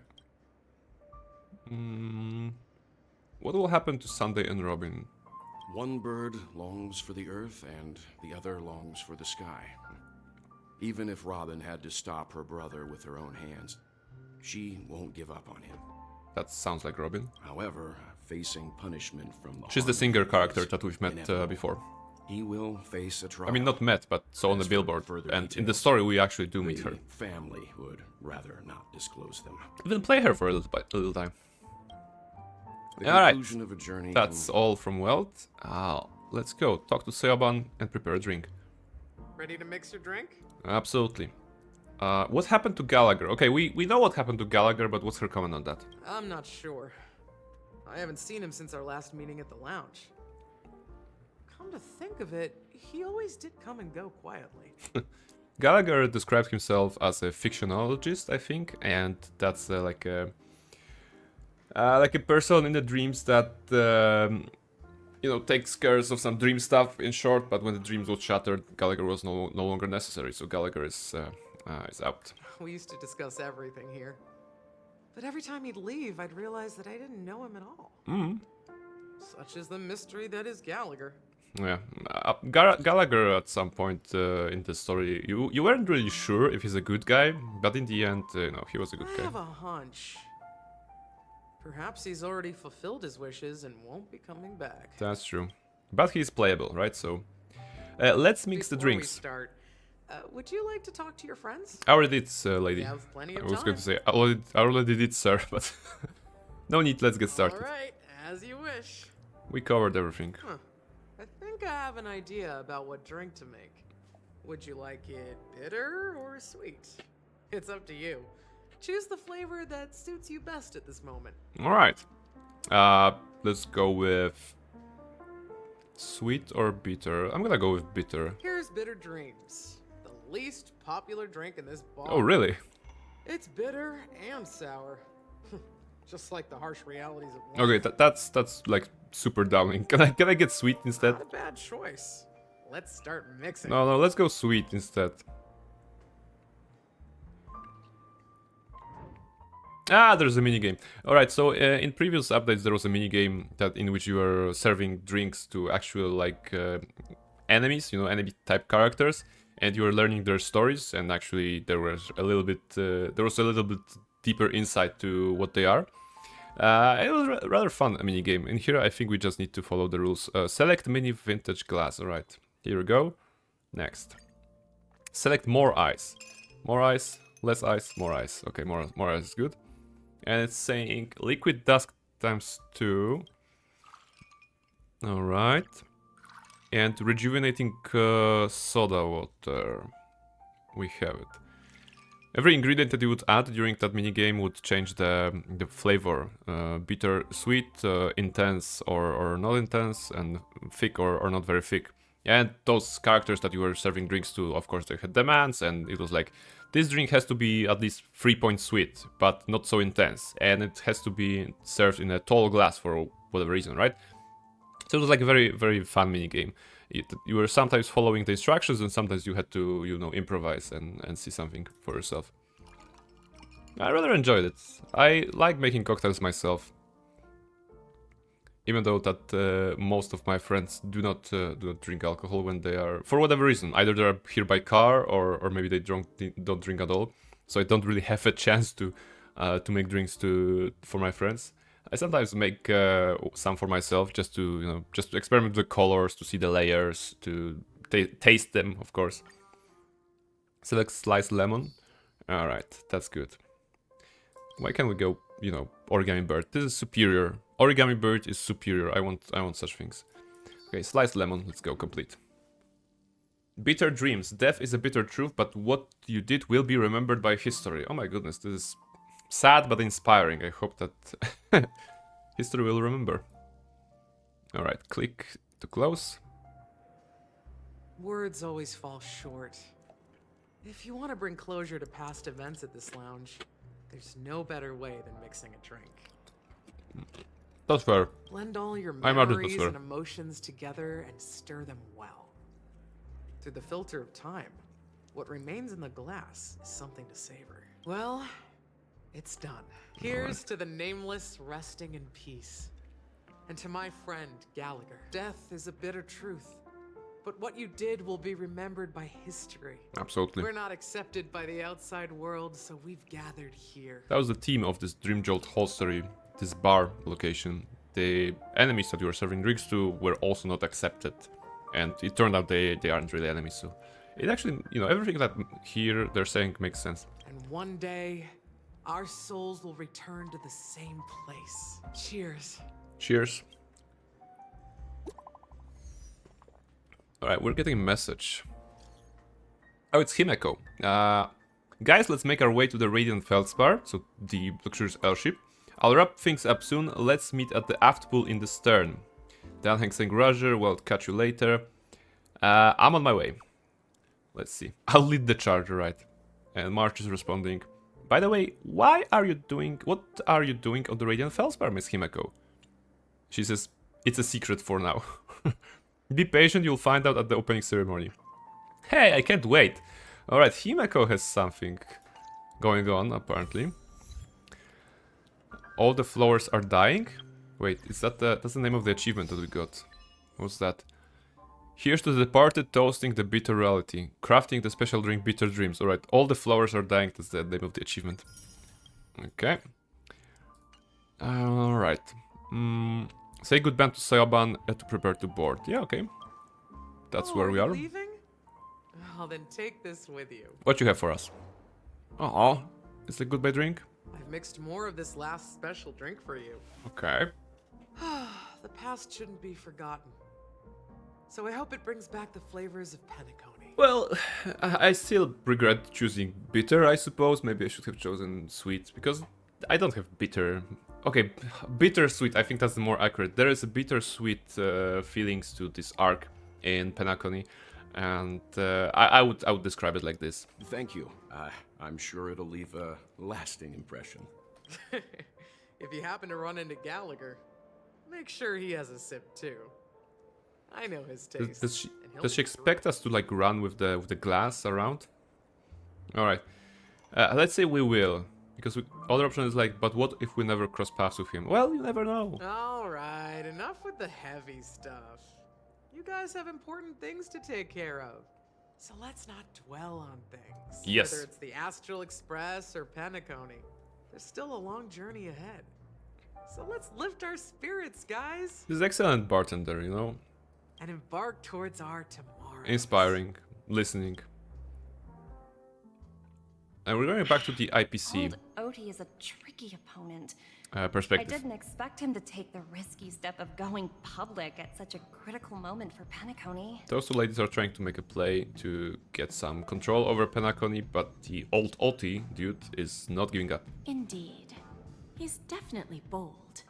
What will happen to Sunday and Robin? One bird longs for the earth and the other longs for the sky. Even if Robin had to stop her brother with her own hands, she won't give up on him. That sounds like Robin. However, facing punishment from the She's the singer character that we've met before. He will face a trial. I mean, not met, but saw on the billboard. And in the story, we actually do meet her. Family would rather not disclose them. Even play her for a little time. The Alright, conclusion of a journey that's all from Welt. Let's go, talk to Seoban and prepare a drink. Ready to mix your drink? Absolutely. What happened to Gallagher? Okay, we know what happened to Gallagher, but what's her comment on that? I'm not sure. I haven't seen him since our last meeting at the lounge. Come to think of it, he always did come and go quietly. Gallagher described himself as a fictionologist, I think, and that's like a person in the dreams that you know, takes care of some dream stuff. In short, but when the dreams was shattered, Gallagher was no longer necessary. So Gallagher is out. We used to discuss everything here, but every time he'd leave, I'd realize that I didn't know him at all. Such is the mystery that is Gallagher. Yeah, Gallagher at some point in the story, you weren't really sure if he's a good guy, but in the end, no, he was a good I guy. have a hunch. Perhaps he's already fulfilled his wishes and won't be coming back. That's true, but he's playable, right? So let's mix the Before drinks. we start, would you like to talk to your friends? I already did, lady. We have plenty of I was time. going to say I already did, sir, but no need. Let's get started. All right, as you wish. We covered everything. Huh. I think I have an idea about what drink to make. Would you like it bitter or sweet? It's up to you. Choose the flavor that suits you best at this moment. All right. Let's go with sweet or bitter. I'm gonna go with bitter. Here's Bitter Dreams, the least popular drink in this bar. Oh, really? It's bitter and sour. Just like the harsh realities of life. Okay, that's like super downing. Can I get sweet instead? Not a bad choice. Let's start mixing. No, let's go sweet instead. There's a minigame. Alright, so in previous updates there was a minigame that in which you were serving drinks to actual like enemies, you know, enemy type characters, and you were learning their stories, and actually there was a little bit deeper insight to what they are. It was rather fun, a minigame. In here I think we just need to follow the rules. Select mini vintage glass. Alright, here we go. Next. Select more ice. More ice, less ice, more ice. Okay, more ice is good. And it's saying liquid dusk ×2. Alright. And rejuvenating soda water. We have it. Every ingredient that you would add during that minigame would change the flavor. Bitter, sweet, intense or not intense, and thick or not very thick. And those characters that you were serving drinks to, of course, they had demands, and it was like, this drink has to be at least 3 points sweet, but not so intense. And it has to be served in a tall glass for whatever reason, right? So it was like a very, very fun minigame. You were sometimes following the instructions, and sometimes you had to, you know, improvise and see something for yourself. I rather enjoyed it. I like making cocktails myself. Even though that most of my friends do not drink alcohol when they are, for whatever reason. Either they're here by car, or maybe they don't drink at all. So I don't really have a chance to make drinks for my friends. I sometimes make some for myself just to, just to experiment with the colors, to see the layers, to taste them, of course. Select sliced lemon. All right, that's good. Why can't we go, origami bird? This is superior. Origami bird is superior. I want such things. Okay, sliced lemon. Let's go complete. Bitter dreams. Death is a bitter truth, but what you did will be remembered by history. Oh my goodness, this is sad but inspiring. I hope that history will remember. All right, click to close. Words always fall short. If you want to bring closure to past events at this lounge, there's no better way than mixing a drink. That's fair. Blend all your I'm memories and emotions together and stir them well. Through the filter of time, what remains in the glass is something to savor. Well, it's done. Here's to the nameless resting in peace. And to my friend, Gallagher. Death is a bitter truth. But what you did will be remembered by history. Absolutely. We're not accepted by the outside world, so we've gathered here. That was the theme of this Dream Jolt Hostelry, this bar location. The enemies that you were serving drinks to were also not accepted. And it turned out they aren't really enemies, so... It actually, everything that here they're saying makes sense. And one day, our souls will return to the same place. Cheers. Cheers. Alright, we're getting a message. Oh, it's Himeko. Guys, let's make our way to the Radiant Feldspar, so the luxurious airship. I'll wrap things up soon. Let's meet at the aft pool in the stern. Dan Hank saying, Roger, well, catch you later. I'm on my way. Let's see. I'll lead the charge, right? And March is responding. By the way, what are you doing on the Radiant Feldspar, Miss Himeko? She says, it's a secret for now. Be patient, you'll find out at the opening ceremony. Hey, I can't wait. Alright, Himeko has something going on, apparently. All the flowers are dying? Wait, is that that's the name of the achievement that we got. What's that? Here's to the departed toasting the bitter reality. Crafting the special drink Bitter Dreams. Alright, all the flowers are dying, that's the name of the achievement. Okay. Alright. Say goodbye to Sayoban to prepare to board. Yeah, okay. That's where we are. Leaving? Well, then take this with you. What you have for us? Oh, it's a goodbye drink? I've mixed more of this last special drink for you. Okay. The past shouldn't be forgotten. So I hope it brings back the flavors of Penacony. Well, I still regret choosing bitter, I suppose. Maybe I should have chosen sweet, because I don't have bitter. Okay, bittersweet, I think that's the more accurate. There is a bittersweet feelings to this arc in Penacony, and I would describe it like this. Thank you. I'm sure it'll leave a lasting impression. If you happen to run into Gallagher, make sure he has a sip too. I know his taste. Does she expect us to like run with the glass around? All right, let's say we will. Because other option is like, but what if we never cross paths with him? Well, you never know. Alright, enough with the heavy stuff. You guys have important things to take care of. So let's not dwell on things. Yes. Whether it's the Astral Express or Penacony, there's still a long journey ahead. So let's lift our spirits, guys. He's an excellent bartender, And embark towards our tomorrow. Inspiring, listening. And we're going back to the IPC. Old Odie is a tricky opponent. Perspective. I didn't expect him to take the risky step of going public at such a critical moment for Penacony. Those two ladies are trying to make a play to get some control over Penacony, but the old Oti dude is not giving up. Indeed. He's definitely bold.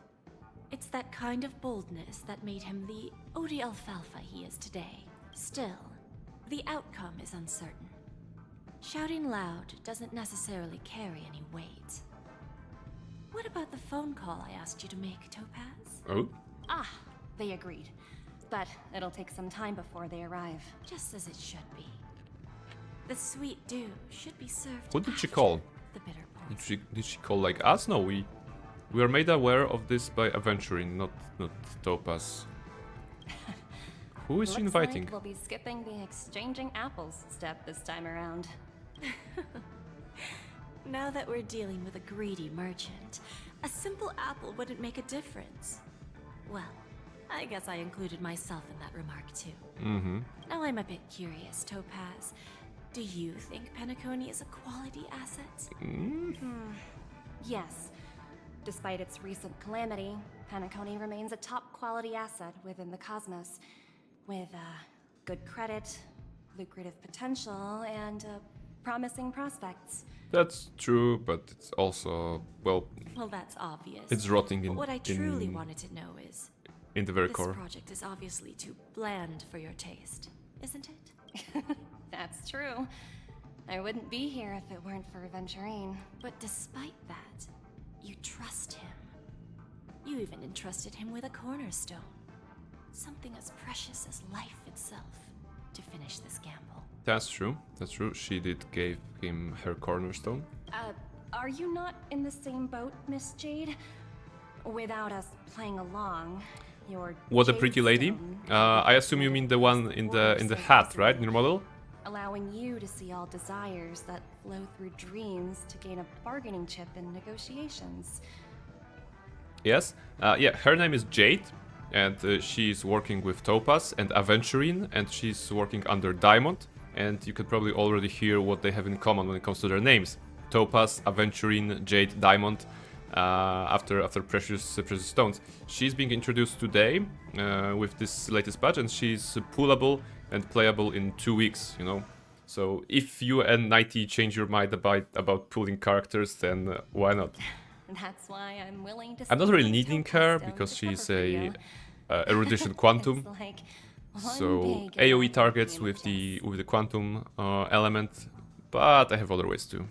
It's that kind of boldness that made him the Odie Alfalfa he is today. Still, the outcome is uncertain. Shouting loud doesn't necessarily carry any weight. What about the phone call I asked you to make, Topaz? Oh? Ah, they agreed. But it'll take some time before they arrive. Just as it should be. The sweet dew should be served. Who did she call? The bitter poison. Did she call like us? No, we are made aware of this by Aventuring, not Topaz. Who is she inviting? Like we'll be skipping the exchanging apples step this time around. Now that we're dealing with a greedy merchant, A simple apple wouldn't make a difference. Well, I guess I included myself in that remark too. Now I'm a bit curious, Topaz. Do you think Penacony is a quality asset? Yes. Despite its recent calamity, Penacony remains a top quality asset within the cosmos, with good credit, lucrative potential, and promising prospects. That's true, but it's also, well, That's obvious. it's rotting But in, what I truly wanted to know is, in the very this core. project is obviously too bland for your taste, isn't it? That's true. I wouldn't be here if it weren't for Aventurine. But despite that, you trust him. You even entrusted him with a cornerstone. Something as precious as life itself to finish this gamble. That's true. That's true. She did give him her cornerstone. Are you not in the same boat, Miss Jade? Without us playing along, your What a pretty lady. I assume you mean the one in the hat, right? In your model? allowing you to see all desires that flow through dreams to gain a bargaining chip in negotiations. Yes. Yeah, her name is Jade, and she's working with Topaz and Aventurine, and she's working under Diamond. And you could probably already hear what they have in common when it comes to their names. Topaz, Aventurine, Jade, Diamond, after precious stones. She's being introduced today with this latest patch, and she's pullable and playable in 2 weeks, you know. So if you and Nighty change your mind about pulling characters, then why not? That's why I'm willing to. I'm not really needing her because she's a erudition quantum. So AoE targets with the quantum element, but I have other ways too.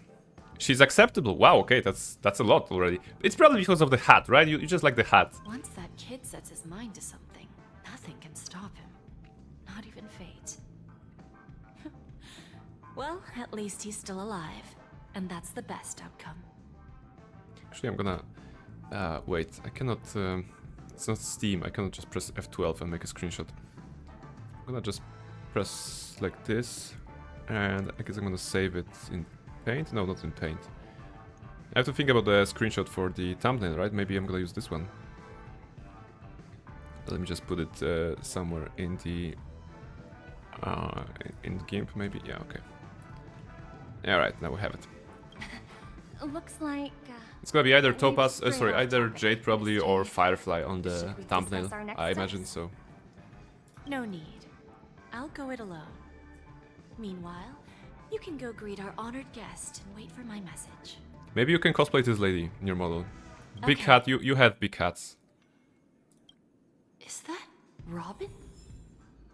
She's acceptable. Wow, okay, that's a lot already. It's probably because of the hat, right? You just like the hat. Once that kid sets his mind to something, nothing can stop him. Not even fate. Well, at least he's still alive, and that's the best outcome. Actually, I'm gonna wait. I cannot. It's not Steam. I cannot just press F12 and make a screenshot. I'm gonna just press like this, and I guess I'm gonna save it in Paint. No, not in Paint. I have to think about the screenshot for the thumbnail, right? Maybe I'm gonna use this one. Let me just put it somewhere in the GIMP, maybe. Yeah, okay. All right, now we have it. Looks like. It's gonna be either Topaz, either Jade probably, or Firefly on the thumbnail, I imagine, so. No need. I'll go it alone. Meanwhile, you can go greet our honored guest and wait for my message. Maybe you can cosplay this lady in your model. Big Okay. hat, you have big hats. Is that Robin?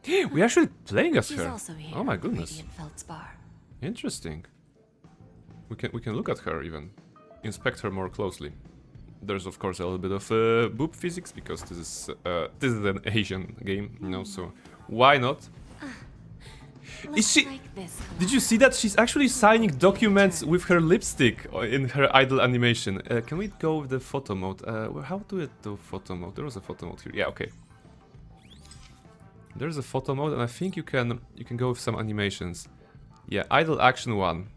We're actually playing as She's her. also here Oh my on the goodness. Radiant Feldspar. Interesting. We can look at her even. Inspect her more closely. There's of course a little bit of boob physics because this is an Asian game, you know, so why not? Is she? Like this. Did you see that? She's actually signing documents with her lipstick in her idle animation. Can we go with the photo mode? How do we do photo mode? There was a photo mode here. Yeah, okay. There's a photo mode, and I think you can go with some animations. Yeah, idle action 1.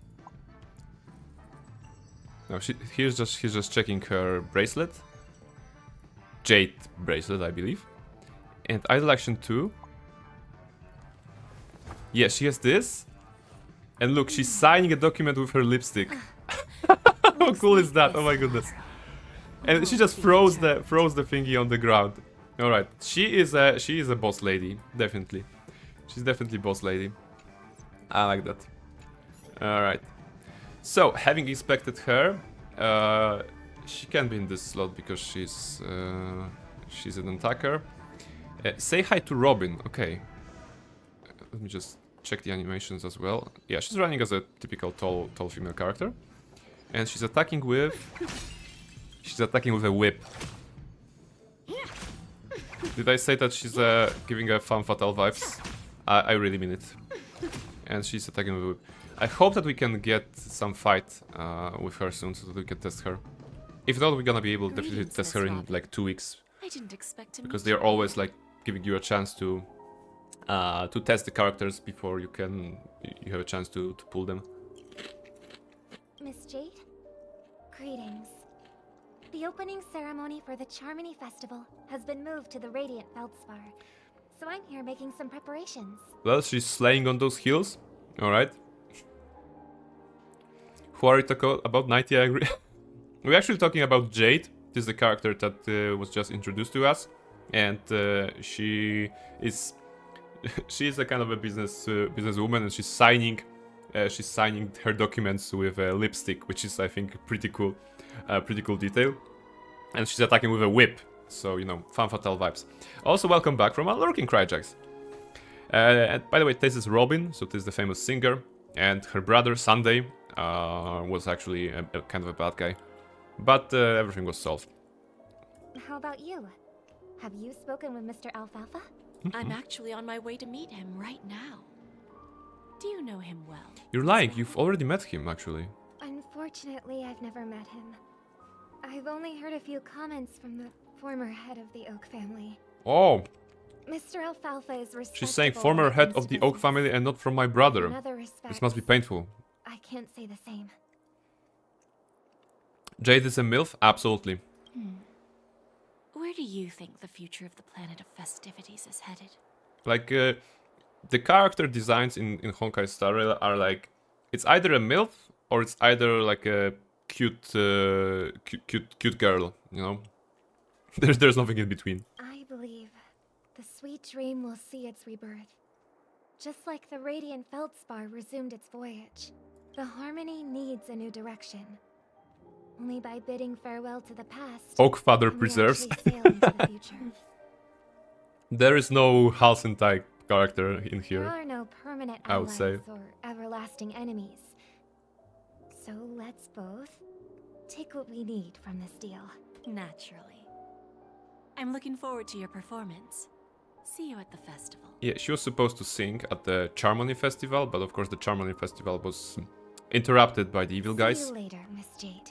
No, he's just checking her bracelet. Jade bracelet, I believe. And idle action 2. Yeah, she has this. And look, she's signing a document with her lipstick. How cool is that? Oh my goodness. And she just froze the thingy on the ground. All right, she is a boss lady, definitely. She's definitely boss lady. I like that. All right. So, having inspected her, she can be in this slot because she's an attacker. Say hi to Robin. Okay. Let me just check the animations as well. Yeah, she's running as a typical tall female character, and she's attacking with a whip. Did I say that she's giving a femme fatale vibes? I really mean it. And she's attacking with a whip. I hope that we can get some fight with her soon so that we can test her. If not, we're gonna be able to definitely test her in like 2 weeks. I didn't expect to Because meet they're you. always like giving you a chance to test the characters before you have a chance to pull them. Miss Jade? Greetings. The opening ceremony for the Charmony Festival has been moved to the Radiant Feldspar, so I'm here making some preparations. Well, she's slaying on those hills. Alright. Who are you talking about? 90, I agree. We're actually talking about Jade. This is the character that was just introduced to us. And she is a kind of a businesswoman, and she's signing her documents with a lipstick, which is, I think, pretty cool detail. And she's attacking with a whip, so you know, fan fatale vibes. Also, welcome back from our lurking Cryjacks. And by the way, this is Robin, so this is the famous singer, and her brother Sunday was actually a kind of a bad guy, but everything was solved. How about you? Have you spoken with Mr. Alfalfa? I'm actually on my way to meet him right now. Do you know him well? You're lying. You've already met him, actually. Unfortunately, I've never met him. I've only heard a few comments from the former head of the Oak family. Oh. Mr. Alfalfa is respectful. She's saying former head of the Oak family and not from my brother. This must be painful. I can't say the same. Jade is a MILF? Absolutely. Where do you think the future of the planet of festivities is headed? Like, the character designs in Honkai Star Rail are like, it's either a MILF or it's either like a cute girl, you know? There's nothing in between. I believe the sweet dream will see its rebirth. Just like the Radiant Feldspar resumed its voyage, the Harmony needs a new direction. Only by bidding farewell to the past, Oak Father can we preserves. actually sail into the future. There is no Halcyon type character in here. There are no permanent I would allies say. or everlasting enemies. So let's both take what we need from this deal. Naturally. I'm looking forward to your performance. See you at the festival. Yeah, she was supposed to sing at the Charmony Festival, but of course the Charmony Festival was interrupted by the evil guys. See you later, Miss Jade.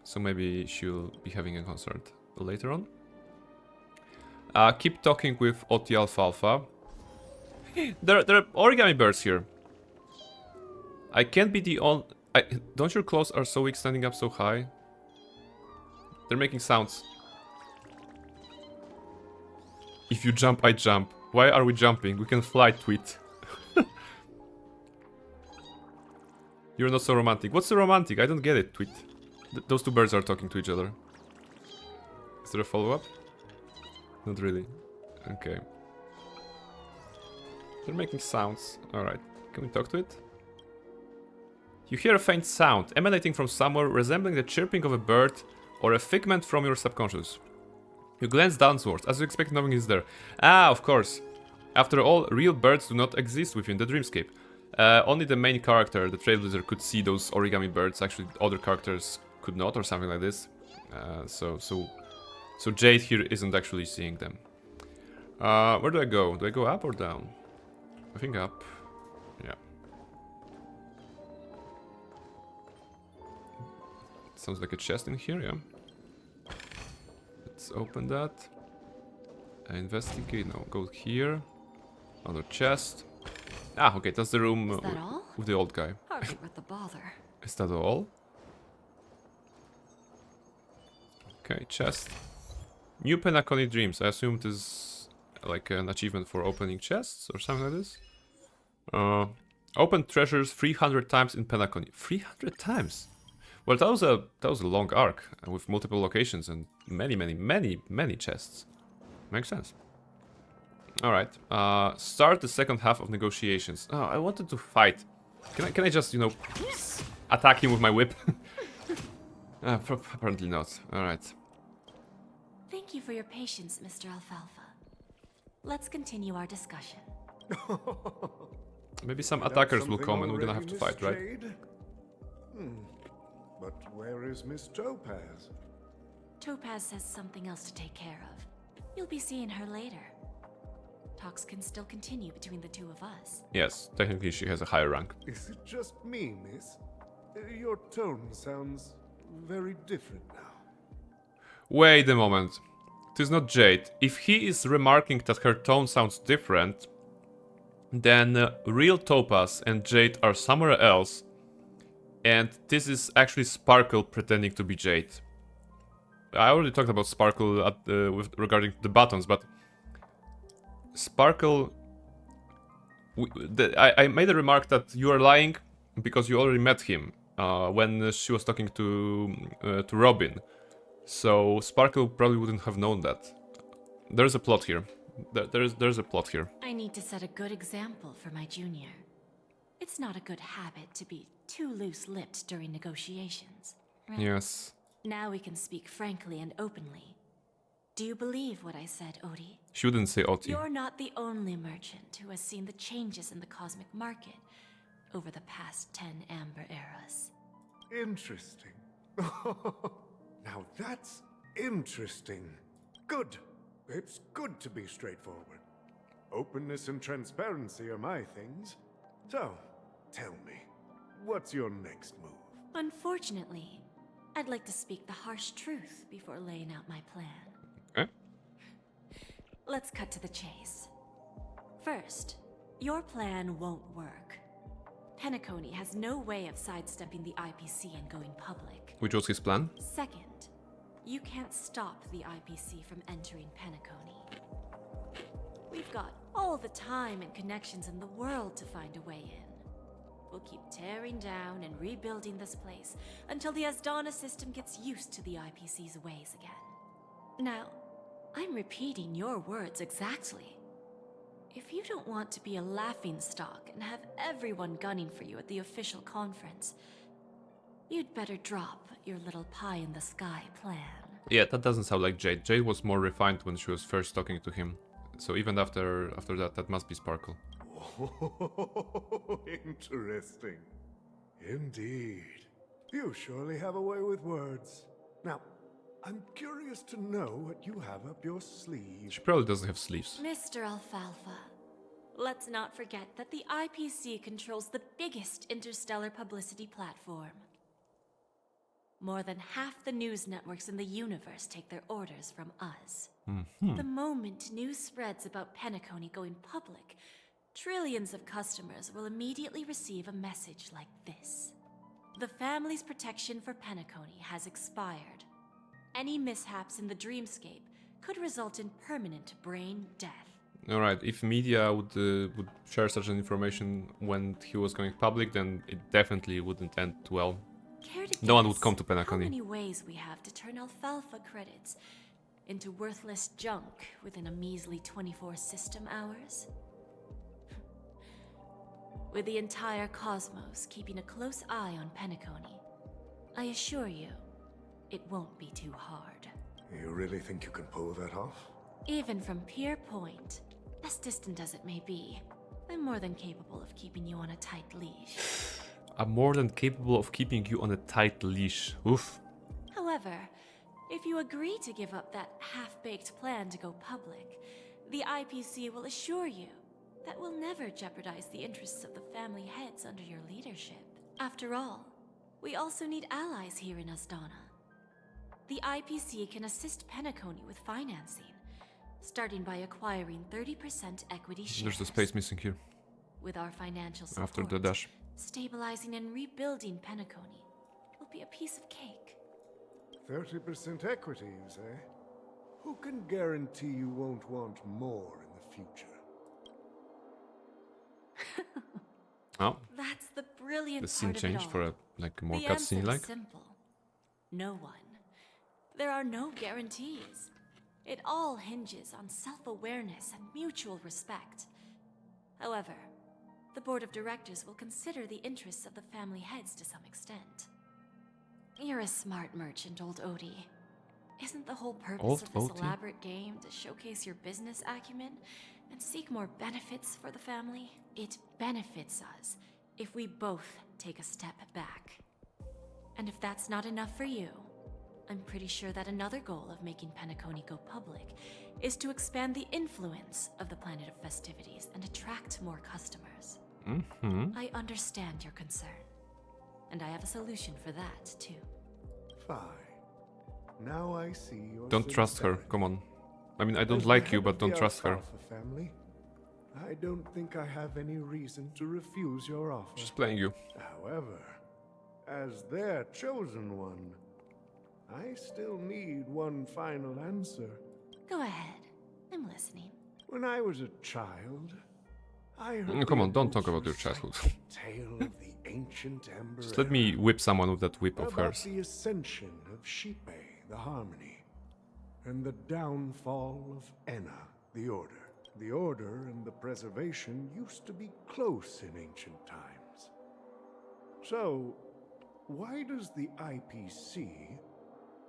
So maybe she'll be having a concert later on. Keep talking with Oti Alfalfa. There are origami birds here. I can't be the only... Don't your claws are so weak standing up so high? They're making sounds. If you jump, I jump. Why are we jumping? We can fly, tweet. You're not so romantic. What's so romantic? I don't get it, tweet. Those two birds are talking to each other. Is there a follow-up? Not really. Okay. They're making sounds. Alright. Can we talk to it? You hear a faint sound emanating from somewhere resembling the chirping of a bird or a figment from your subconscious. You glance downwards, as you expect nothing is there. Ah, of course. After all, real birds do not exist within the dreamscape. Only the main character, the Trailblazer, could see those origami birds. Actually, other characters could not, or something like this. So Jade here isn't actually seeing them. Where do I go? Do I go up or down? I think up. Yeah. Sounds like a chest in here, yeah. Let's open that. Investigate. No, go here. Another chest. Ah, okay, that's the room with the old guy. Hardly worth the bother. Is that all? Okay, chest. New Penacony Dreams. I assume this is like an achievement for opening chests or something like this. Open treasures 300 times in Penacony. 300 times? Well, that was a long arc with multiple locations and many chests. Makes sense. Alright, start the second half of negotiations. Oh, I wanted to fight. Can I just, you know, attack him with my whip? Apparently not. Alright. Thank you for your patience, Mr. Alfalfa. Let's continue our discussion. Maybe some attackers will come and we're gonna have to fight, right? But where is Miss Topaz? Topaz has something else to take care of. You'll be seeing her later. Talks can still continue between the two of us. Yes, technically she has a higher rank. Is it just me, miss? Your tone sounds very different now. Wait a moment. It is not Jade. If he is remarking that her tone sounds different, then real Topaz and Jade are somewhere else, and this is actually Sparkle pretending to be Jade. I already talked about Sparkle regarding the buttons, but Sparkle... I made a remark that you are lying because you already met him when she was talking to Robin. So Sparkle probably wouldn't have known that. There's a plot here. There's a plot here. I need to set a good example for my junior. It's not a good habit to be too loose-lipped during negotiations, right? Yes. Now we can speak frankly and openly. Do you believe what I said, Odie? She wouldn't say Oti. You're not the only merchant who has seen the changes in the cosmic market over the past 10 Amber Eras. Interesting. Now that's interesting. Good. It's good to be straightforward. Openness and transparency are my things. So, tell me, what's your next move? Unfortunately, I'd like to speak the harsh truth before laying out my plan. Okay. Let's cut to the chase. First, your plan won't work. Penacony has no way of sidestepping the IPC and going public. Which was his plan? Second, you can't stop the IPC from entering Penacony. We've got all the time and connections in the world to find a way in. We'll keep tearing down and rebuilding this place until the Asdana system gets used to the IPC's ways again. Now, I'm repeating your words exactly. If you don't want to be a laughingstock and have everyone gunning for you at the official conference, you'd better drop your little pie-in-the-sky plan. Yeah, that doesn't sound like Jade. Jade was more refined when she was first talking to him. So even after that, that must be Sparkle. Oh, interesting. Indeed. You surely have a way with words. Now, I'm curious to know what you have up your sleeve. She probably doesn't have sleeves. Mr. Alfalfa, let's not forget that the IPC controls the biggest interstellar publicity platform. More than half the news networks in the universe take their orders from us. The moment news spreads about Penacony going public, trillions of customers will immediately receive a message like this. The family's protection for Penacony has expired. Any mishaps in the dreamscape could result in permanent brain death. Alright, if media would share such an information when he was going public, then it definitely wouldn't end well. No one would come to Penacony. How many ways we have to turn Alfalfa credits into worthless junk within a measly 24 system hours? With the entire cosmos keeping a close eye on Penacony, I assure you, it won't be too hard. You really think you can pull that off? Even from Pier Point, as distant as it may be, I'm more than capable of keeping you on a tight leash. I'm more than capable of keeping you on a tight leash. Oof. However, if you agree to give up that half-baked plan to go public, the IPC will assure you that we'll never jeopardize the interests of the family heads under your leadership. After all, we also need allies here in Asdana. The IPC can assist Penacony with financing, starting by acquiring 30% equity shares. There's the space missing here. With our financial support, After the dash. stabilizing and rebuilding Penacony will be a piece of cake. 30% equity, you say? Who can guarantee you won't want more in the future? Oh. That's the brilliant The scene part of it changed all. for a more The answer cutscene is like. simple. No one. There are no guarantees. It all hinges on self-awareness and mutual respect. However, the board of directors will consider the interests of the family heads to some extent. You're a smart merchant, old Odie. Isn't the whole purpose of this elaborate game to showcase your business acumen and seek more benefits for the family? It benefits us if we both take a step back. And if that's not enough for you, I'm pretty sure that another goal of making Penacony go public is to expand the influence of the Planet of Festivities and attract more customers. I understand your concern, and I have a solution for that, too. Fine. Now I see your Don't trust her, come on. I mean, I don't like you, but don't trust her. Family, I don't think I have any reason to refuse your offer. She's playing you. However, as their chosen one, I still need one final answer. Go ahead. I'm listening. When I was a child, I heard Come the on, don't talk about adults your recite childhood. the tale of the ancient Ember Just let me whip someone with that whip of about hers. the ascension of Shipe, the Harmony, and the downfall of Enna, the Order. The Order and the Preservation used to be close in ancient times. So, why does the IPC,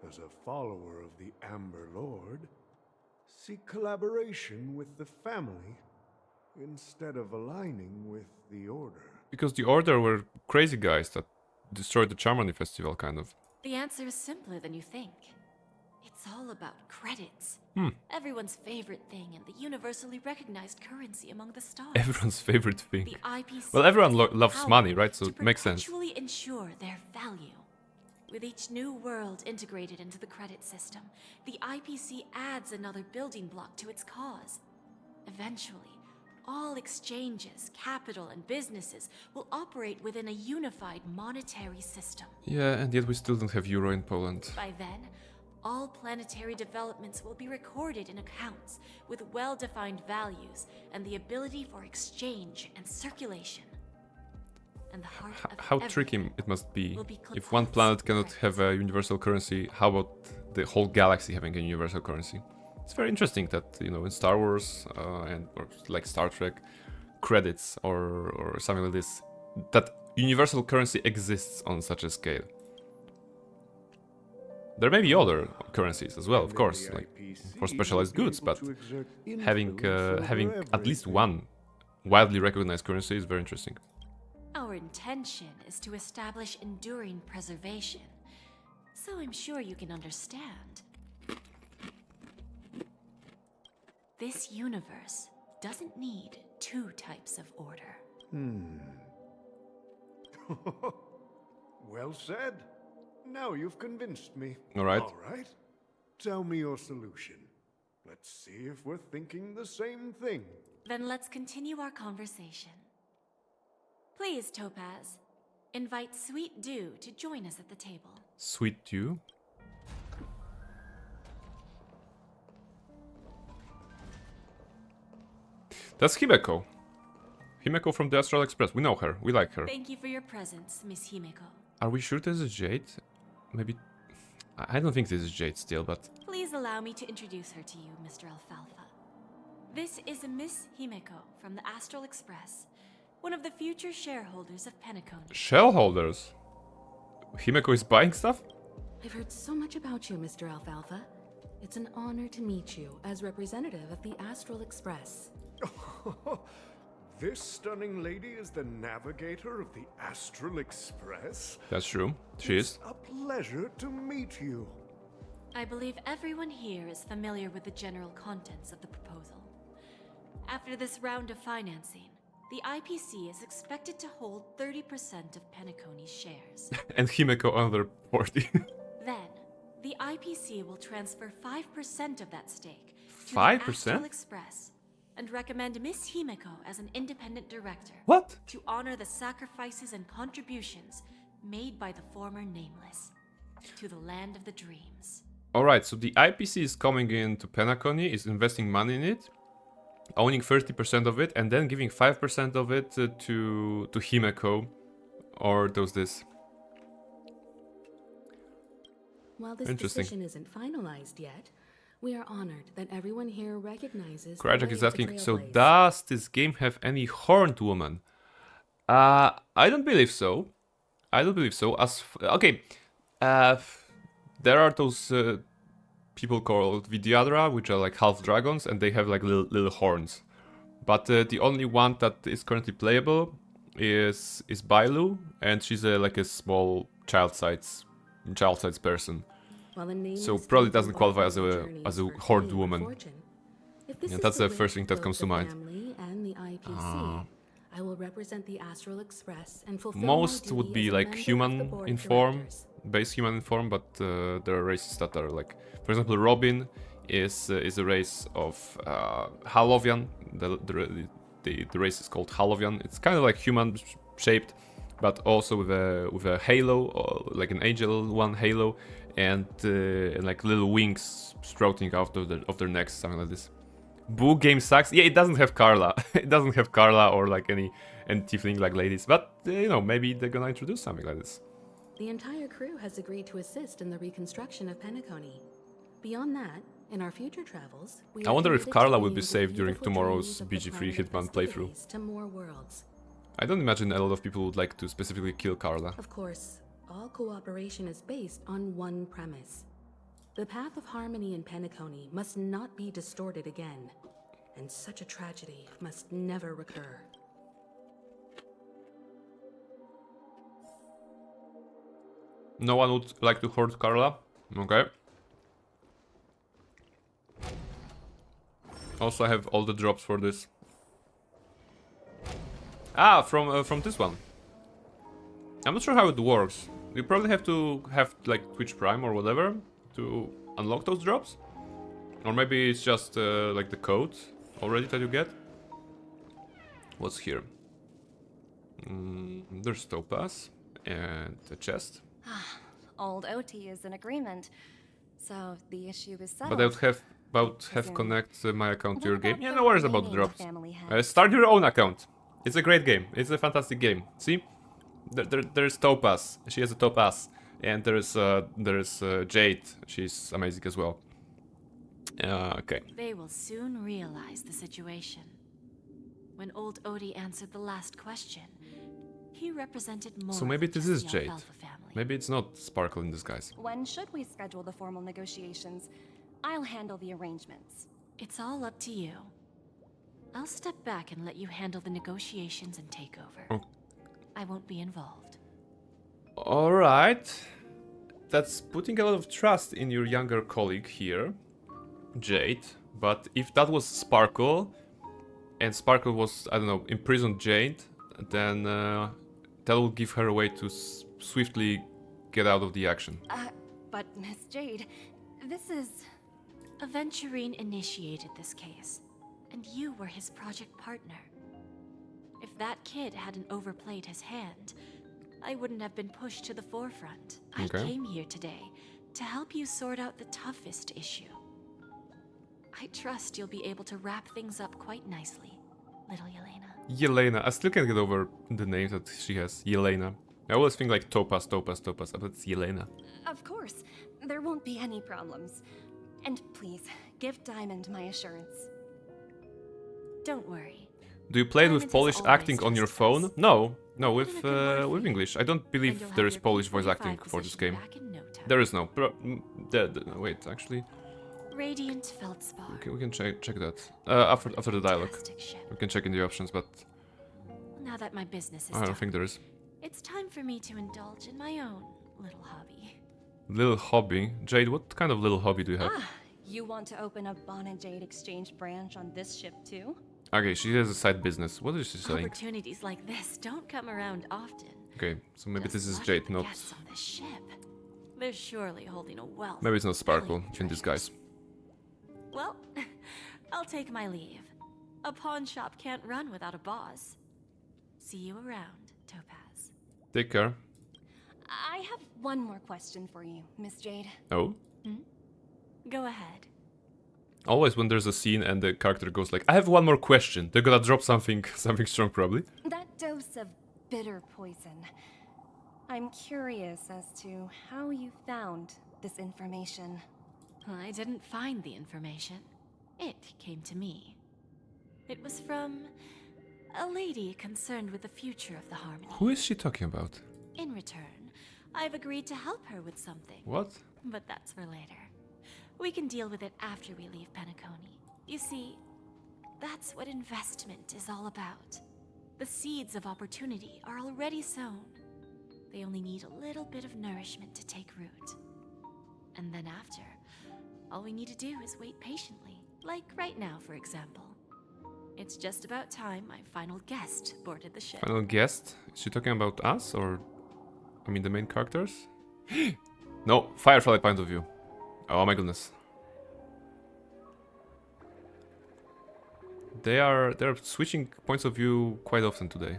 as a follower of the Amber Lord, seek collaboration with the family instead of aligning with the Order? Because the Order were crazy guys that destroyed the Charmony Festival, kind of. The answer is simpler than you think. It's all about credits. Hmm. Everyone's favorite thing and the universally recognized currency among the stars. Everyone's favorite thing. The IPC Well, everyone has the loves power money, right? So to it makes sense. perpetually ensure their value. With each new world integrated into the credit system, the IPC adds another building block to its cause. Eventually, all exchanges, capital, and businesses will operate within a unified monetary system. Yeah, and yet we still don't have euro in Poland. By then, all planetary developments will be recorded in accounts with well-defined values and the ability for exchange and circulation. And the heart of How everything tricky it must be. will be If one planet cannot have a universal currency, how about the whole galaxy having a universal currency? It's very interesting that, you know, in Star Wars or like Star Trek, credits or something like this, that universal currency exists on such a scale. There may be other currencies as well, of course, like for specialized goods, but having at least one widely recognized currency is very interesting. Our intention is to establish enduring preservation, so I'm sure you can understand. This universe doesn't need two types of order. Well said. Now you've convinced me. All right. All right. Tell me your solution. Let's see if we're thinking the same thing. Then let's continue our conversation. Please, Topaz, invite Sweet Dew to join us at the table. Sweet Dew? That's Himeko. Himeko from the Astral Express. We know her. We like her. Thank you for your presence, Miss Himeko. Are we sure this is Jade? Maybe... I don't think this is Jade still, but... Please allow me to introduce her to you, Mr. Alfalfa. This is Miss Himeko from the Astral Express, one of the future shareholders of Penacony. Shareholders? Himeko is buying stuff? I've heard so much about you, Mr. Alfalfa. It's an honor to meet you as representative of the Astral Express. This stunning lady is the navigator of the Astral Express? That's true. She is. A pleasure to meet you. I believe everyone here is familiar with the general contents of the proposal. After this round of financing, the IPC is expected to hold 30% of Penacony's shares. And Himeko another 40. Then, the IPC will transfer 5% of that stake to 5%? the Astral Express and recommend Miss Himeko as an independent director. What? To honor the sacrifices and contributions made by the former Nameless to the land of the dreams. Alright, so the IPC is coming into Penacony, is investing money in it, owning 30% of it, and then giving 5% of it to Himeko. Or does this? While this decision isn't finalized yet, we are honored that everyone here recognizes. Krajak is asking, so does this game have any horned woman? I don't believe so. I don't believe so. Okay, there are those people called Vidyadra, which are like half dragons, and they have like little horns. But the only one that is currently playable is Bailu, and she's like a small child-sized person. So probably doesn't qualify as a horned woman. Yeah, that's the first thing that comes to mind. I will represent the Astral Express and fulfill most would be like human in form, base human in form, but there are races that are like, for example, Robin is a race of Halovian. The race is called Halovian. It's kind of like human shaped. but also with a halo, or like an angel one halo, and like little wings sprouting out of their necks, something like this. Boo game sucks. Yeah, it doesn't have Carla. It doesn't have Carla or like any tiefling like ladies, but you know, maybe they're gonna introduce something like this. The entire crew has agreed to assist in the reconstruction of Penacony. Beyond that, in our future travels, I wonder if Carla will be saved during tomorrow's BG3 Hitman playthrough. To more worlds. I don't imagine a lot of people would like to specifically kill Carla. Of course, all cooperation is based on one premise. The path of harmony in Penacony must not be distorted again, and such a tragedy must never recur. No one would like to hurt Carla? Okay. Also, I have all the drops for this. Ah, from this one. I'm not sure how it works. You probably have to have like Twitch Prime or whatever to unlock those drops, or maybe it's just like the code already that you get. What's here? There's Topaz and a chest. Old OT is in agreement, so the issue is settled. But I would have connect my account to your game. Yeah, no worries about the drops. family head? Start your own account. It's a great game. It's a fantastic game. See, there's Topaz. She has a Topaz, and there's Jade. She's amazing as well. Okay. They will soon realize the situation. When old Odie answered the last question, he represented more. So maybe than this just is the Jade. Alfalfa family. Maybe it's not Sparkle in disguise. When should we schedule the formal negotiations? I'll handle the arrangements. It's all up to you. I'll step back and let you handle the negotiations and takeover. Oh. I won't be involved. Alright. That's putting a lot of trust in your younger colleague here, Jade. But if that was Sparkle, and Sparkle was, I don't know, imprisoned Jade, then that will give her a way to swiftly get out of the action. But Miss Jade, this is... Aventurine initiated this case, and you were his project partner. If that kid hadn't overplayed his hand, I wouldn't have been pushed to the forefront. Okay. I came here today to help you sort out the toughest issue. I trust you'll be able to wrap things up quite nicely, little Yelena. Yelena. I still can't get over the name that she has. Yelena. I always think like Topaz, but it's Yelena. Of course, there won't be any problems. And please, give Diamond my assurance. Don't worry. Do you play it with Diamond Polish has acting always on your trusted phone? us. No, with English. I don't believe you'll have there is your Polish voice P45 acting for this position game. back in no time. There is no. Wait, actually, Radiant Feldspar. we can check that after the dialogue. Fantastic ship. We can check in the options, but Now that my business is I don't done, think there is. it's time for me to indulge in my own little hobby. Little hobby. Jade, what kind of little hobby do you have? You want to open a Bon and Jade exchange branch on this ship too? Okay, she has a side business. What is she selling? Opportunities like this don't come around often. Okay, so maybe Just this is look Jade, at the not... guests on this ship. They're surely holding a wealth. Maybe it's not of Sparkle brilliant in disguise. Well, I'll take my leave. A pawn shop can't run without a boss. See you around, Topaz. Take care. I have one more question for you, Miss Jade. Oh? Go ahead. Always when there's a scene and the character goes like, I have one more question, they're gonna drop something strong probably. That dose of bitter poison. I'm curious as to how you found this information. I didn't find the information. It came to me. It was from a lady concerned with the future of the Harmony. Who is she talking about? In return, I've agreed to help her with something. What? But that's for later. We can deal with it after we leave Penacony. You see, that's what investment is all about. The seeds of opportunity are already sown. They only need a little bit of nourishment to take root. And then after, all we need to do is wait patiently. Like right now, for example. It's just about time my final guest boarded the ship. Final guest? Is she talking about us or... I mean the main characters? No, Firefly point of view. Oh my goodness. They're switching points of view quite often today.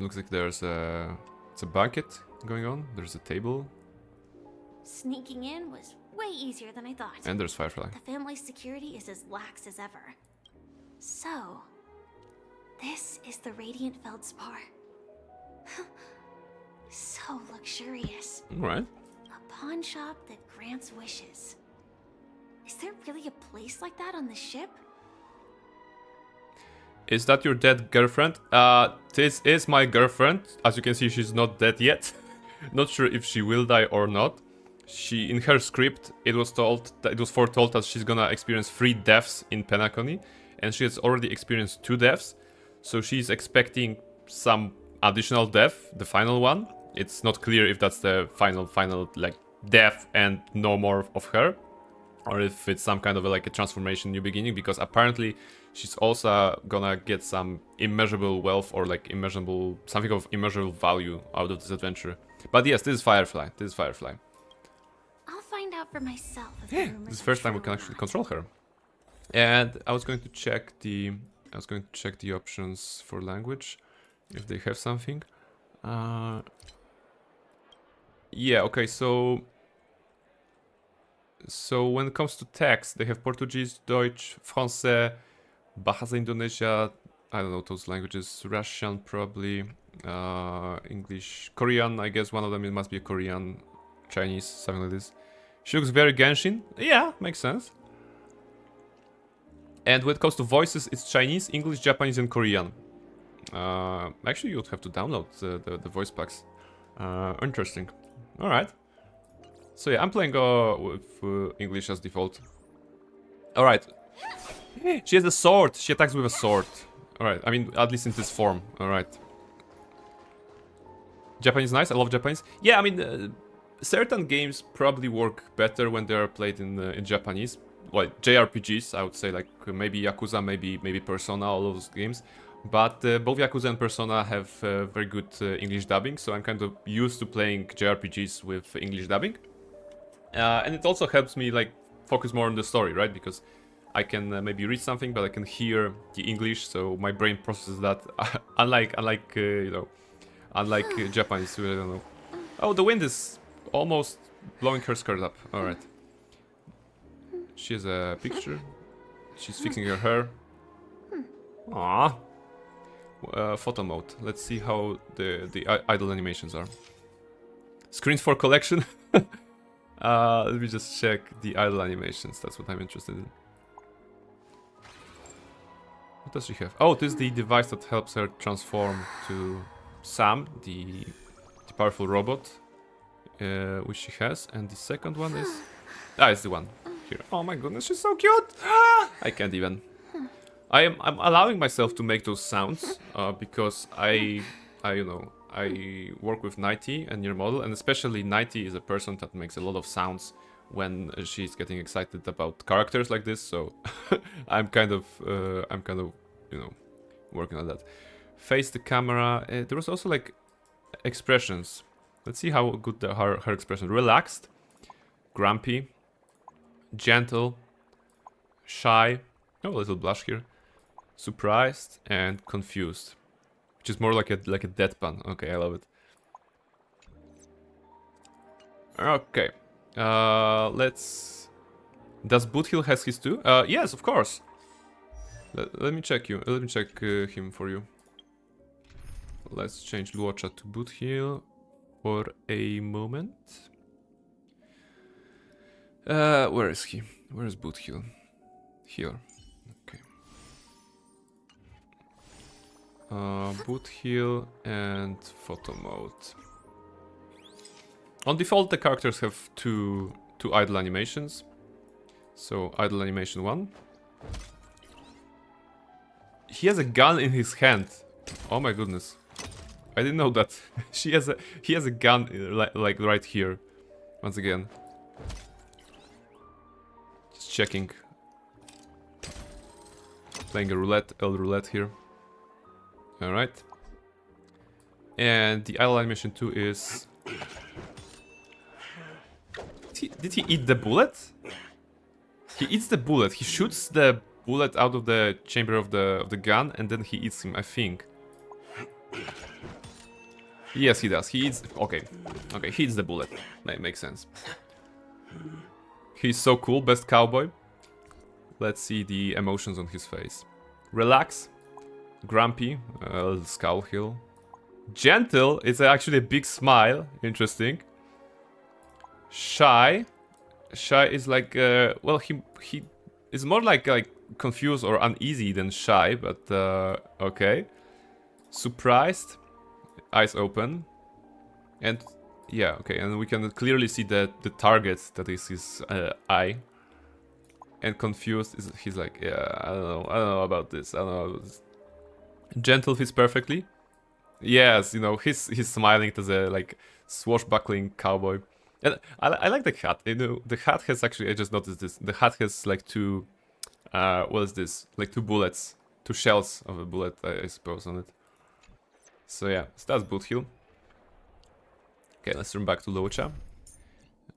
Looks like there's it's a banquet going on. There's a table. Sneaking in was way easier than I thought. And there's Firefly. The family's security is as lax as ever. So, this is the Radiant Feldspar. So luxurious. Alright. A pawn shop that grants wishes. Is there really a place like that on the ship? Is that your dead girlfriend? This is my girlfriend. As you can see, she's not dead yet. Not sure if she will die or not. In her script, it was foretold that she's gonna experience 3 deaths in Penacony, and she has already experienced 2 deaths. So she's expecting some additional death, the final one. It's not clear if that's the final like death and no more of her, or if it's some kind of like a transformation, new beginning. Because apparently she's also gonna get some immeasurable wealth or like something of immeasurable value out of this adventure. But yes, this is Firefly. I'll find out for myself if This is the first time we can actually control her. And I was going to check the options for language, if they have something. Yeah, okay, so when it comes to text, they have Portuguese, Deutsch, Francais, Bahasa Indonesia, I don't know those languages, Russian probably, English, Korean, I guess one of them it must be a Korean, Chinese, something like this. She looks very Genshin. Yeah, makes sense. And when it comes to voices, it's Chinese, English, Japanese, and Korean. Actually, you'd have to download the voice packs. Interesting. Alright. So yeah, I'm playing with English as default. Alright. She has a sword. She attacks with a sword. Alright, I mean, at least in this form. Alright. Japanese nice. I love Japanese. Yeah, I mean, certain games probably work better when they are played in Japanese. Well, JRPGs, I would say, like maybe Yakuza, maybe Persona, all of those games. But both Yakuza and Persona have very good English dubbing, so I'm kind of used to playing JRPGs with English dubbing. And it also helps me like focus more on the story, right? Because I can maybe read something, but I can hear the English, so my brain processes that. unlike Japanese, I don't know. Oh, the wind is almost blowing her skirt up. All right. She has a picture. She's fixing her hair. Aww. Photo mode. Let's see how the idle animations are. Screens for collection. Let me just check the idle animations. That's what I'm interested in. What does she have? Oh, this is the device that helps her transform to Sam, the powerful robot, which she has. And the second one is... it's the one here. Oh my goodness, she's so cute! I can't even. I'm allowing myself to make those sounds because I work with Nighty and Near Model, and especially Nighty is a person that makes a lot of sounds when she's getting excited about characters like this. So I'm kind of working on that. Face the camera. There was also like expressions. Let's see how good her expression. Relaxed, grumpy, gentle, shy. Oh, a little blush here. Surprised and confused, which is more like a deadpan. Okay, I love it. Okay, let's. Does Boothill has his too? Yes, of course. Let me check you. Let me check him for you. Let's change Luocha to Boothill for a moment. Where is he? Where is Boothill? Here. Boot heal and photo mode. On default, the characters have two idle animations. So idle animation 1. He has a gun in his hand. Oh my goodness, I didn't know that. He has a gun like right here. Once again, just checking. Playing a roulette here. Alright. And the idle animation 2 is... Did he eat the bullet? He eats the bullet. He shoots the bullet out of the chamber of the gun and then he eats him, I think. Yes, he does. He eats... Okay. Okay, he eats the bullet. Makes sense. He's so cool, best cowboy. Let's see the emotions on his face. Relax. Grumpy. A little scowl hill. Gentle. It's actually a big smile. Interesting. Shy. Shy is like... well, he is more like confused or uneasy than shy, but okay. Surprised. Eyes open. And yeah, okay, and we can clearly see the target that is his eye. And confused is he's like, yeah, I don't know about this. I don't know about this. Gentle fits perfectly. Yes, you know, he's smiling as a like swashbuckling cowboy. And I like the hat. You know, the hat has actually, I just noticed this. The hat has like two what is this? Like two bullets. Two shells of a bullet, I suppose, on it. So yeah, so that's Boot Hill. Okay, let's turn back to Locha.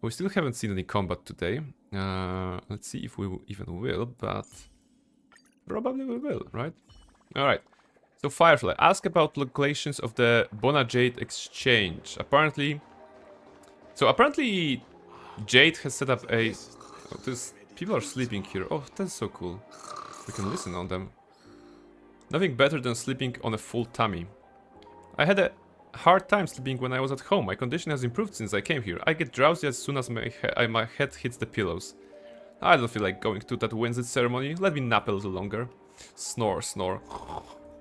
We still haven't seen any combat today. Let's see if we even will, but probably we will, right? Alright. So Firefly, ask about locations of the Bona Jade exchange. Apparently... So apparently Jade has set up a... Oh, people are sleeping here. Oh, that's so cool. We can listen on them. Nothing better than sleeping on a full tummy. I had a hard time sleeping when I was at home. My condition has improved since I came here. I get drowsy as soon as my head hits the pillows. I don't feel like going to that Wednesday ceremony. Let me nap a little longer. Snore, snore.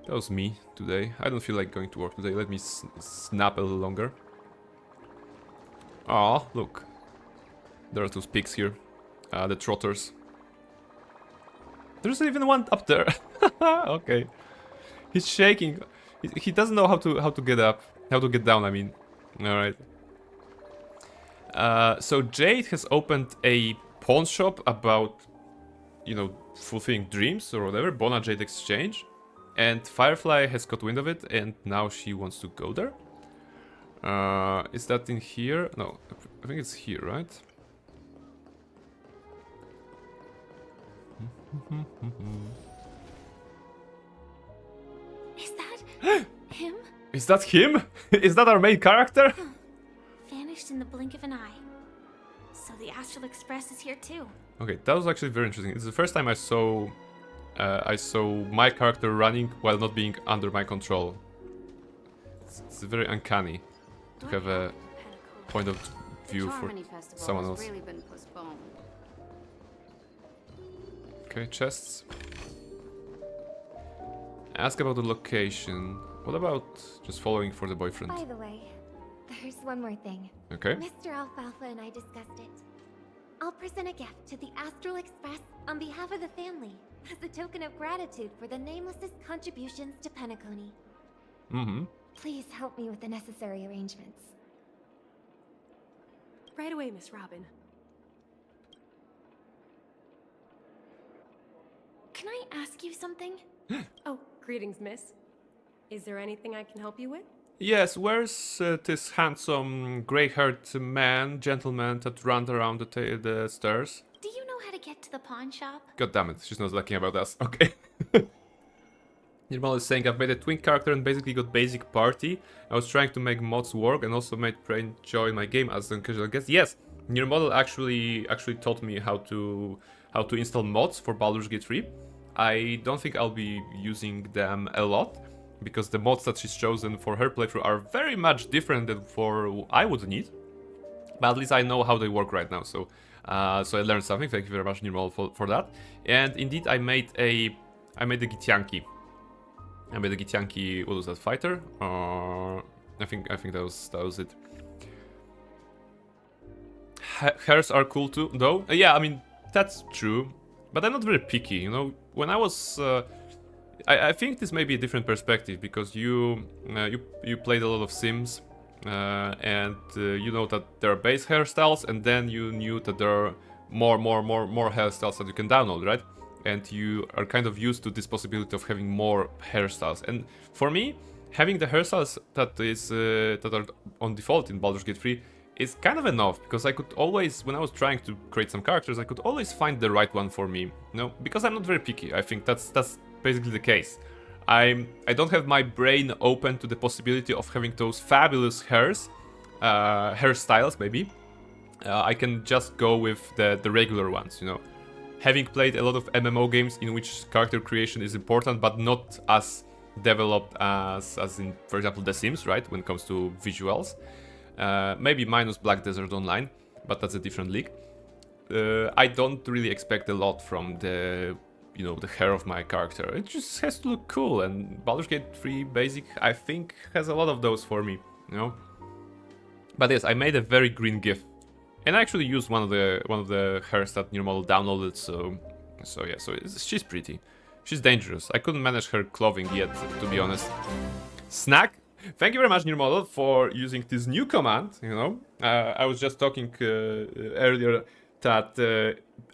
That was me today. I don't feel like going to work today. Let me snap a little longer. Aw, look. There are those pigs here. The trotters. There's even one up there. Okay. He's shaking. He doesn't know how to get up. How to get down, I mean. Alright. So Jade has opened a pawn shop about, you know, fulfilling dreams or whatever. Bona Jade Exchange. And Firefly has got wind of it and now she wants to go there. Is that in here? No, I think it's here, right? Is that him? Is that him? Is that our main character? Vanished in the blink of an eye. So the Astral Express is here too. Okay, that was actually very interesting. It's the first time I saw my character running while not being under my control. It's very uncanny to have a point of view for someone else. Really been postponed. Okay, chests. Ask about the location. What about just following for the boyfriend? By the way, there's one more thing. Okay. Mr. Alfalfa and I discussed it. I'll present a gift to the Astral Express on behalf of the family as a token of gratitude for the Nameless's contributions to Penacony. Mm-hmm. Please help me with the necessary arrangements. Right away, Miss Robin. Can I ask you something? Oh, greetings, miss. Is there anything I can help you with? Yes, where's this handsome, grey-haired man, gentleman that runs around the stairs? Do you know how to get to the pawn shop? God damn it, she's not talking about us. Okay. Nirmal is saying, I've made a twin character and basically got basic party. I was trying to make mods work and also made Brain join my game as a casual guest. Yes, Nirmal actually taught me how to install mods for Baldur's Gate 3. I don't think I'll be using them a lot, because the mods that she's chosen for her playthrough are very much different than for I would need. But at least I know how they work right now, so I learned something. Thank you very much, Nirmal, for that. And indeed, I made a Gitianki. I made a Gitianki. What was that, fighter? I think that was it. Hairs are cool too, though. Yeah, I mean that's true, but I'm not very picky. You know, when I was, I think this may be a different perspective because you played a lot of Sims, and you know that there are base hairstyles, and then you knew that there are more hairstyles that you can download, right? And you are kind of used to this possibility of having more hairstyles. And for me, having the hairstyles that are on default in Baldur's Gate 3 is kind of enough, because I could always, when I was trying to create some characters, I could always find the right one for me, you know, because I'm not very picky. I think that's basically the case. I don't have my brain open to the possibility of having those fabulous hairstyles maybe. I can just go with the regular ones, you know. Having played a lot of MMO games in which character creation is important, but not as developed as in, for example, The Sims, right? When it comes to visuals. Maybe minus Black Desert Online, but that's a different league. I don't really expect a lot from the hair of my character. It just has to look cool, and Baldur's Gate 3 Basic, I think, has a lot of those for me, you know. But yes, I made a very green GIF, and I actually used one of the hairs that New Model downloaded. So she's pretty. She's dangerous. I couldn't manage her clothing yet, to be honest. Snack. Thank you very much, New Model, for using this new command. You know, I was just talking earlier that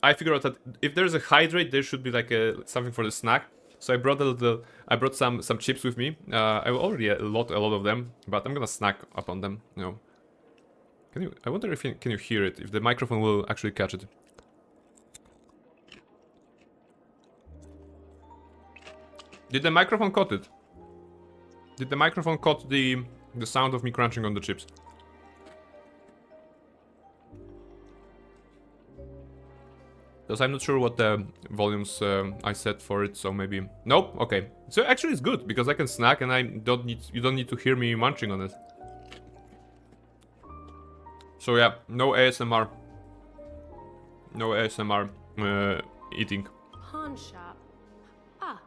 I figured out that if there's a hydrate, there should be like something for the snack. So I brought some chips with me. I already a lot of them, but I'm gonna snack upon them. You know, I wonder if can you hear it? If the microphone will actually catch it. Did the microphone caught it? Did the microphone caught the sound of me crunching on the chips? Because I'm not sure what the volumes I set for it, so maybe... Nope, okay. So actually it's good, because I can snack and you don't need to hear me munching on it. So yeah, no ASMR. No ASMR eating. Pawn shop. Ah,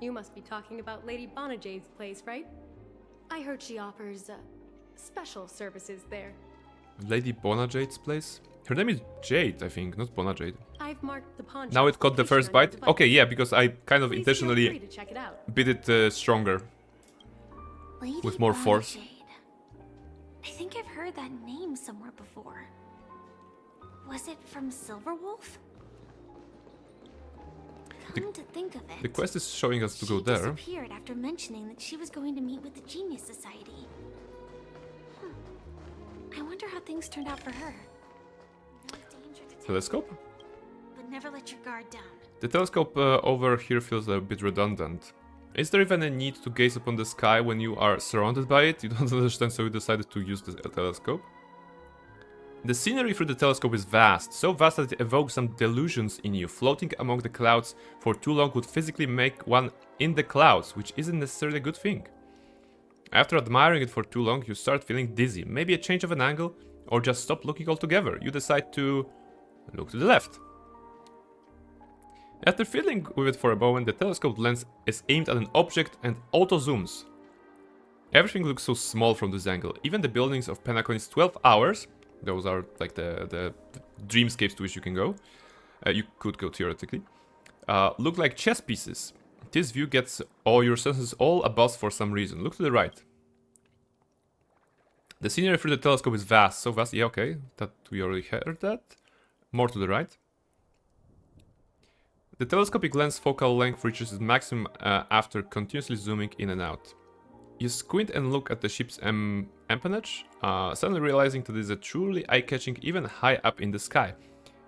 you must be talking about Lady Bonajade's place, right? I heard she offers special services there. Lady Bonajade's place? Her name is Jade, I think, not Bonajade. I've marked the pawn Now it caught the first bite? Okay, yeah, because I kind of intentionally bit it stronger. Lady with more force. Bonajade. I think I've heard that name somewhere before. Was it from Silverwolf? Come to think of it, The quest is showing us to go there. She disappeared after mentioning that she was going to meet with the Genius Society. I wonder how things turned out for her. Telescope? But never let your guard down. The telescope over here feels a bit redundant. Is there even a need to gaze upon the sky when you are surrounded by it? You don't understand, so you decided to use the telescope? The scenery through the telescope is vast, so vast that it evokes some delusions in you. Floating among the clouds for too long would physically make one in the clouds, which isn't necessarily a good thing. After admiring it for too long, you start feeling dizzy. Maybe a change of an angle, or just stop looking altogether. You decide to look to the left. After fiddling with it for a moment, the telescope lens is aimed at an object and auto-zooms. Everything looks so small from this angle. Even the buildings of Penacony's 12 hours, those are like the dreamscapes to which you can go, you could go theoretically, look like chess pieces. This view gets all your senses all abuzz for some reason. Look to the right. The scenery through the telescope is vast, so vast, yeah, okay, that we already heard that. More to the right. The telescopic lens focal length reaches its maximum after continuously zooming in and out. You squint and look at the ship's empennage, suddenly realizing that it is a truly eye-catching even high up in the sky.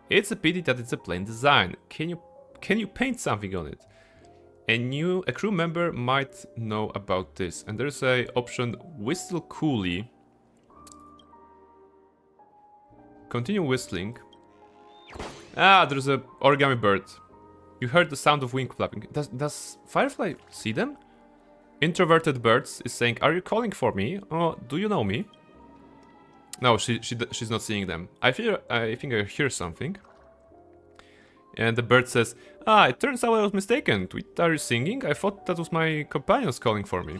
It's a pity that it's a plain design. Can you paint something on it? A crew member might know about this, and there's a option whistle coolly. Continue whistling. Ah, there's a origami bird. You heard the sound of wing flapping. Does Firefly see them? Introverted Birds is saying, "Are you calling for me? Oh, do you know me?" No, she's not seeing them. I think I hear something. And the bird says, "Ah, it turns out I was mistaken. Tweet, are you singing? I thought that was my companions calling for me."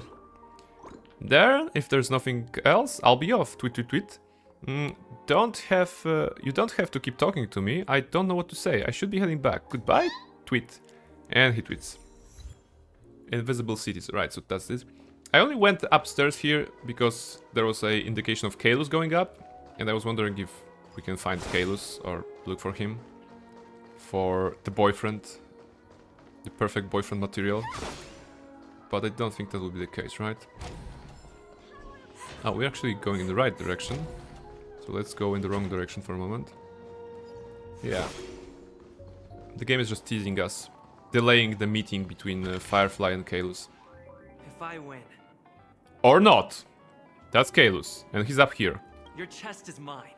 There, if there's nothing else, I'll be off. Tweet, tweet, tweet. You don't have to keep talking to me. I don't know what to say. I should be heading back. Goodbye. Tweet. And he tweets. Invisible cities. Right, so that's it. I only went upstairs here because there was a indication of Kalus going up, and I was wondering if we can find Kalus or look for him. For the boyfriend. The perfect boyfriend material. But I don't think that will be the case, right? Oh, we're actually going in the right direction. So let's go in the wrong direction for a moment. Yeah. The game is just teasing us. Delaying the meeting between Firefly and Kalus. if I win. Or not. That's Kalus, and he's up here. Your chest is mine.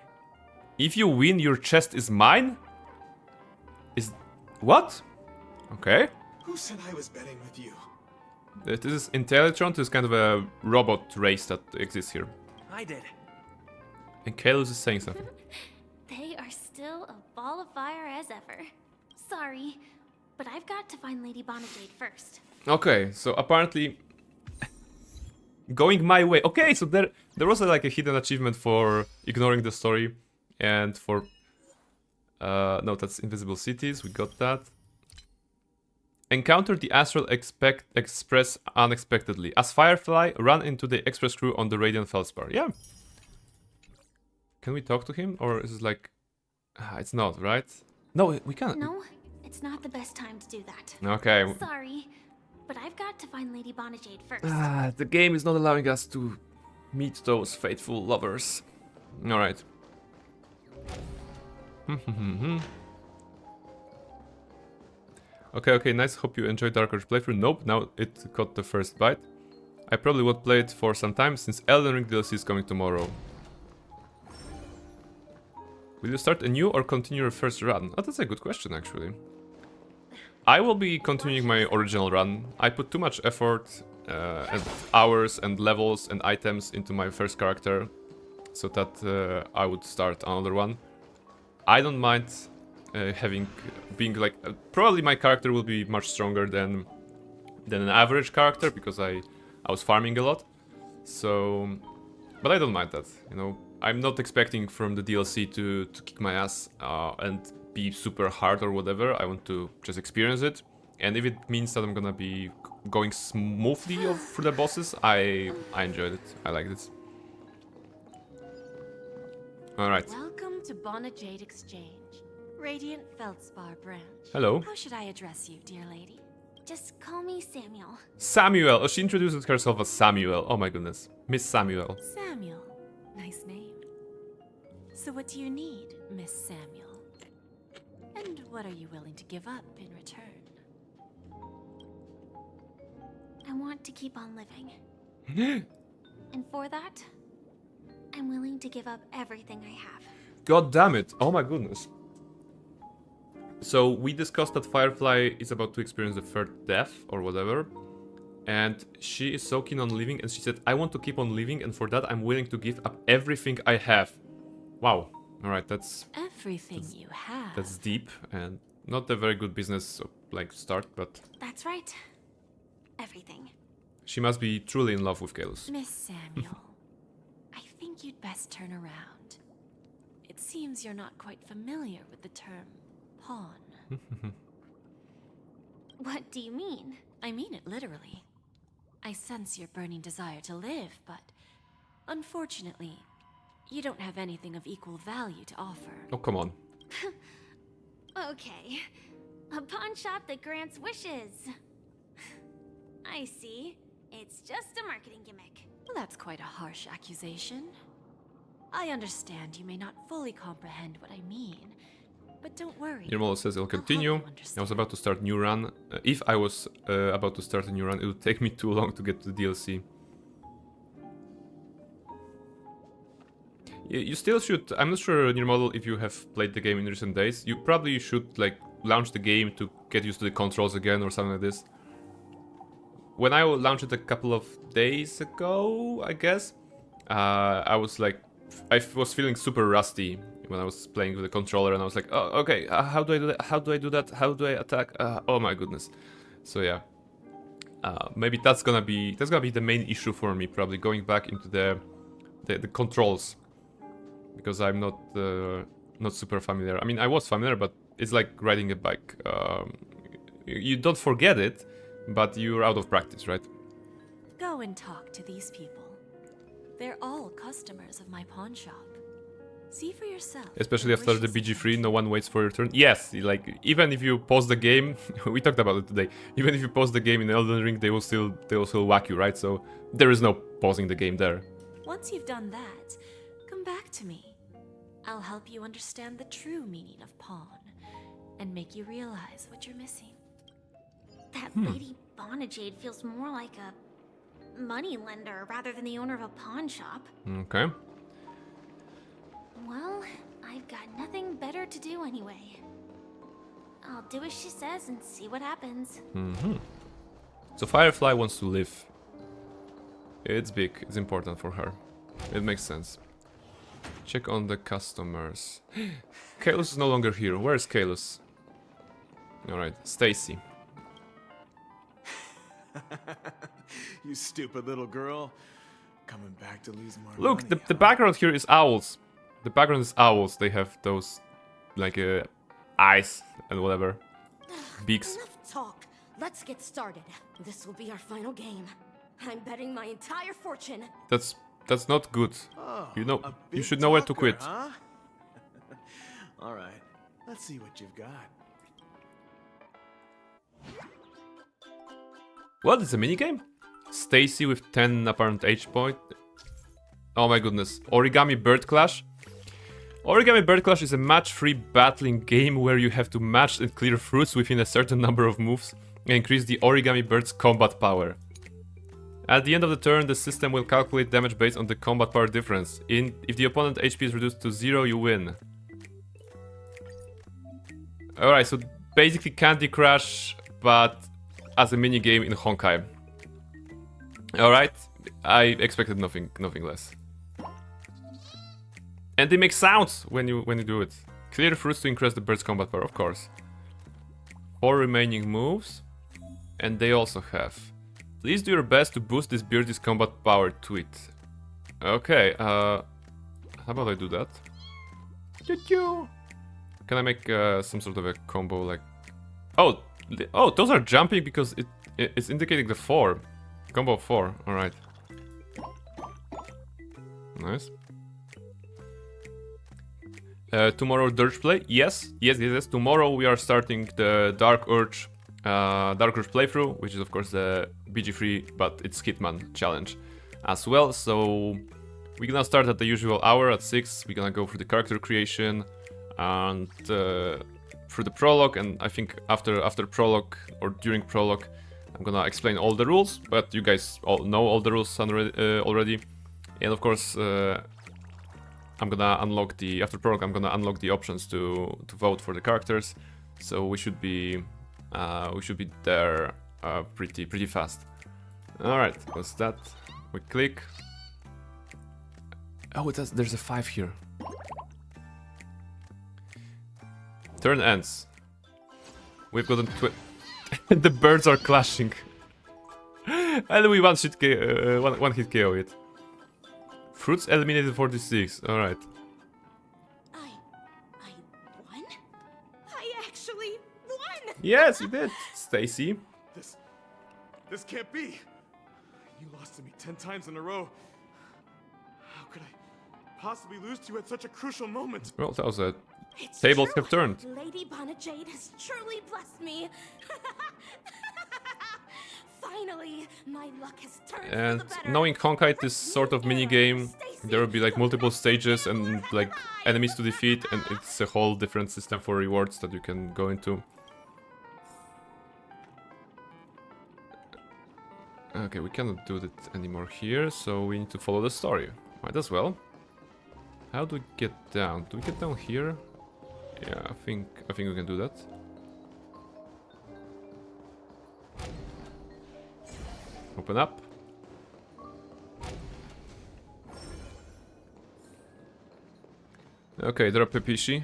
If you win, your chest is mine? Is... what? Okay. Who said I was betting with you? This is Intelligent, is kind of a robot race that exists here. I did. And Kalus is saying something. They are still a ball of fire as ever. Sorry, but I've got to find Lady Bonajade first. Okay, so apparently... going my way. Okay, so there was like a hidden achievement for ignoring the story. And for... no, that's Invisible Cities, we got that. Encounter the Astral Express unexpectedly. As Firefly, run into the express crew on the Radiant Feldspar. Yeah. Can we talk to him? Or is it like... it's not, right? No, we can't. No, it's not the best time to do that. Okay. Sorry, but I've got to find Lady Bonajade first. The game is not allowing us to meet those faithful lovers. Alright. Okay, nice. Hope you enjoyed Dark Age playthrough. Nope, now it got the first bite. I probably won't play it for some time, since Elden Ring DLC is coming tomorrow. Will you start a new or continue your first run? Oh, that's a good question, actually. I will be continuing my original run. I put too much effort and hours and levels and items into my first character, so that I would start another one. I don't mind being like... probably my character will be much stronger than an average character, because I was farming a lot. So... but I don't mind that, you know. I'm not expecting from the DLC to kick my ass and be super hard or whatever. I want to just experience it. And if it means that I'm gonna be going smoothly through the bosses, I enjoyed it. I liked it. Alright. Welcome to Bonajade Exchange, Radiant Feldspar branch. Hello. How should I address you, dear lady? Just call me Samuel. Samuel! Oh, she introduces herself as Samuel. Oh my goodness. Miss Samuel. Samuel. Nice name. So what do you need, Miss Samuel? And what are you willing to give up in return? I want to keep on living. And for that, I'm willing to give up everything I have. God damn it. Oh my goodness. So we discussed that Firefly is about to experience the third death or whatever. And she is so keen on living, and she said, I want to keep on living, and for that I'm willing to give up everything I have. Wow. Alright, that's... everything you have. That's deep, and not a very good business, like, start, but... That's right. Everything. She must be truly in love with Kalus. Miss Samuel, I think you'd best turn around. It seems you're not quite familiar with the term pawn. What do you mean? I mean it literally. I sense your burning desire to live, but unfortunately, you don't have anything of equal value to offer. Oh, come on. Okay. A pawn shop that grants wishes. I see. It's just a marketing gimmick. Well, that's quite a harsh accusation. I understand you may not fully comprehend what I mean, but don't worry. Nirmolo says it'll continue. I was about to start a new run. If I was about to start a new run, it would take me too long to get to the DLC. You still should... I'm not sure, Nirmolo, if you have played the game in recent days. You probably should, like, launch the game to get used to the controls again or something like this. When I launched it a couple of days ago, I guess, I was like... I was feeling super rusty when I was playing with the controller, and I was like, oh, okay, how do I do that? How do I do that? How do I attack? Oh my goodness. So yeah. Maybe that's gonna be the main issue for me, probably going back into the controls. Because I'm not super familiar. I mean, I was familiar, but it's like riding a bike. You don't forget it, but you're out of practice, right? Go and talk to these people. They're all customers of my pawn shop. See for yourself. Especially after the BG3, no one waits for your turn. Yes, like, even if you pause the game, we talked about it today. Even if you pause the game in Elden Ring, they will still whack you, right? So there is no pausing the game there. Once you've done that, come back to me. I'll help you understand the true meaning of pawn and make you realize what you're missing. That Lady Bonajade feels more like a money lender rather than the owner of a pawn shop. Okay. Well, I've got nothing better to do anyway. I'll do as she says and see what happens. So Firefly wants to live. It's big, it's important for her. It makes sense. Check on the customers. Kalus is no longer here. Where is Kalus? Alright, Stacy. You stupid little girl. Coming back to lose more Look, money, the background here is owls. The background is owls. They have those, like, eyes and whatever. Beaks. Enough talk. Let's get started. This will be our final game. I'm betting my entire fortune. That's not good. Oh, You know, a you big should know where to talker, quit. Huh? All right, let's see what you've got. What? It's a minigame? Stacy with 10 apparent H point. Oh my goodness. Origami Bird Clash. Origami Bird Clash is a match-free battling game where you have to match and clear fruits within a certain number of moves and increase the origami bird's combat power. At the end of the turn, the system will calculate damage based on the combat power difference. If the opponent HP is reduced to 0, you win. Alright, so basically Candy Crush, but as a minigame in Honkai. Alright, I expected nothing less. And they make sounds when you do it. Clear fruits to increase the bird's combat power, of course. 4 remaining moves. And they also have. Please do your best to boost this bird's combat power tweet. Okay, how about I do that? Can I make some sort of a combo like... Oh, those are jumping because it's indicating the 4. Combo of 4, alright. Nice. Tomorrow Dirge play? Yes. Tomorrow we are starting the Dark Urge playthrough, which is of course the BG3, but it's Hitman challenge as well. So we're gonna start at the usual hour at 6. We're gonna go through the character creation and through the prologue, and I think after prologue or during prologue I'm gonna explain all the rules, but you guys all know all the rules already. And of course I'm gonna unlock the after prologue. I'm gonna unlock the options to vote for the characters, so we should be there pretty fast. All right, what's that? We click. Oh, there's a 5 here. Turn ends. We've gotten the birds are clashing, and we one hit KO it. Fruits eliminated 46. All right. I won? I actually won! Yes, you did, Stacy. This can't be. You lost to me 10 times in a row. How could I possibly lose to you at such a crucial moment? Well, that was a It's tables true. have turned. Lady Bonajade has truly blessed me. Finally, my luck has turned And for the better. knowing Honkai, this sort of mini game, there will be like multiple stages and like enemies to defeat, and it's a whole different system for rewards that you can go into. Okay, we cannot do that anymore here, so we need to follow the story. Might as well. How do we get down? Do we get down here? Yeah, I think we can do that. Open up. Okay, there are Pepishi.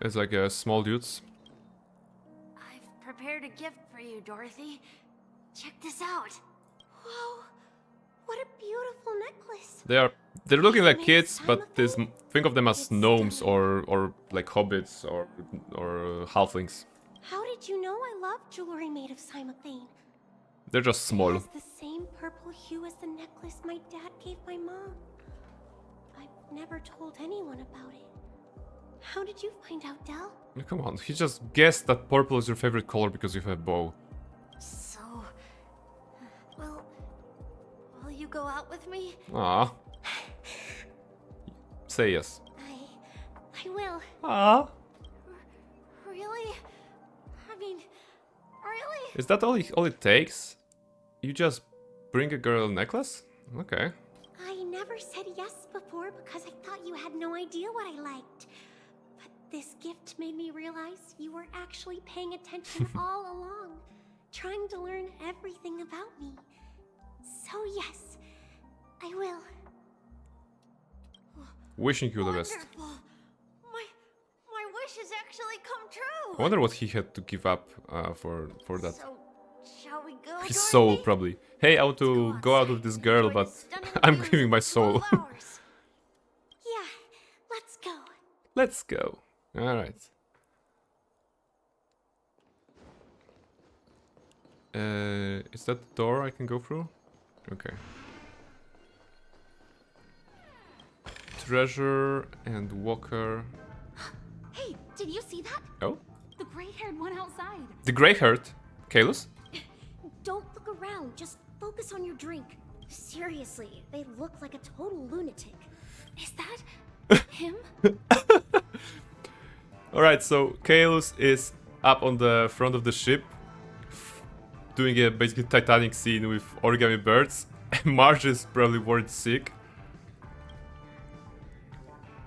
It's like small dudes. I've prepared a gift for you, Dorothy. Check this out. Whoa, what a beautiful necklace. They're looking like kids, but think of them as gnomes or like hobbits or halflings. How did you know I love jewelry made of cymothane? They're just small. It has the same purple hue as the necklace my dad gave my mom. I've never told anyone about it. How did you find out, Del? Come on, he just guessed that purple is your favorite color because you have a bow. So, will you go out with me? Ah. Say yes. I will. Ah. Really? I mean, really? Is that all it takes? You just bring a girl a necklace? Okay. I never said yes before because I thought you had no idea what I liked. But this gift made me realize you were actually paying attention all along, trying to learn everything about me. So yes, I will. Wishing you the best. Wonderful. My wish has actually come true. I wonder what he had to give up for that. So, shall we go? His soul, probably. Hey, I want to go out with this girl, but I'm giving my soul. Yeah, let's go. Let's go. Alright. Is that the door I can go through? Okay. Treasure and Walker. Hey, did you see that? Oh? The gray-haired one outside. The grey-haired? Kalus? Don't look around, just focus on your drink. Seriously, they look like a total lunatic. Is that him? Alright, so Kalus is up on the front of the ship, doing a basically Titanic scene with origami birds. Marge is probably worried sick.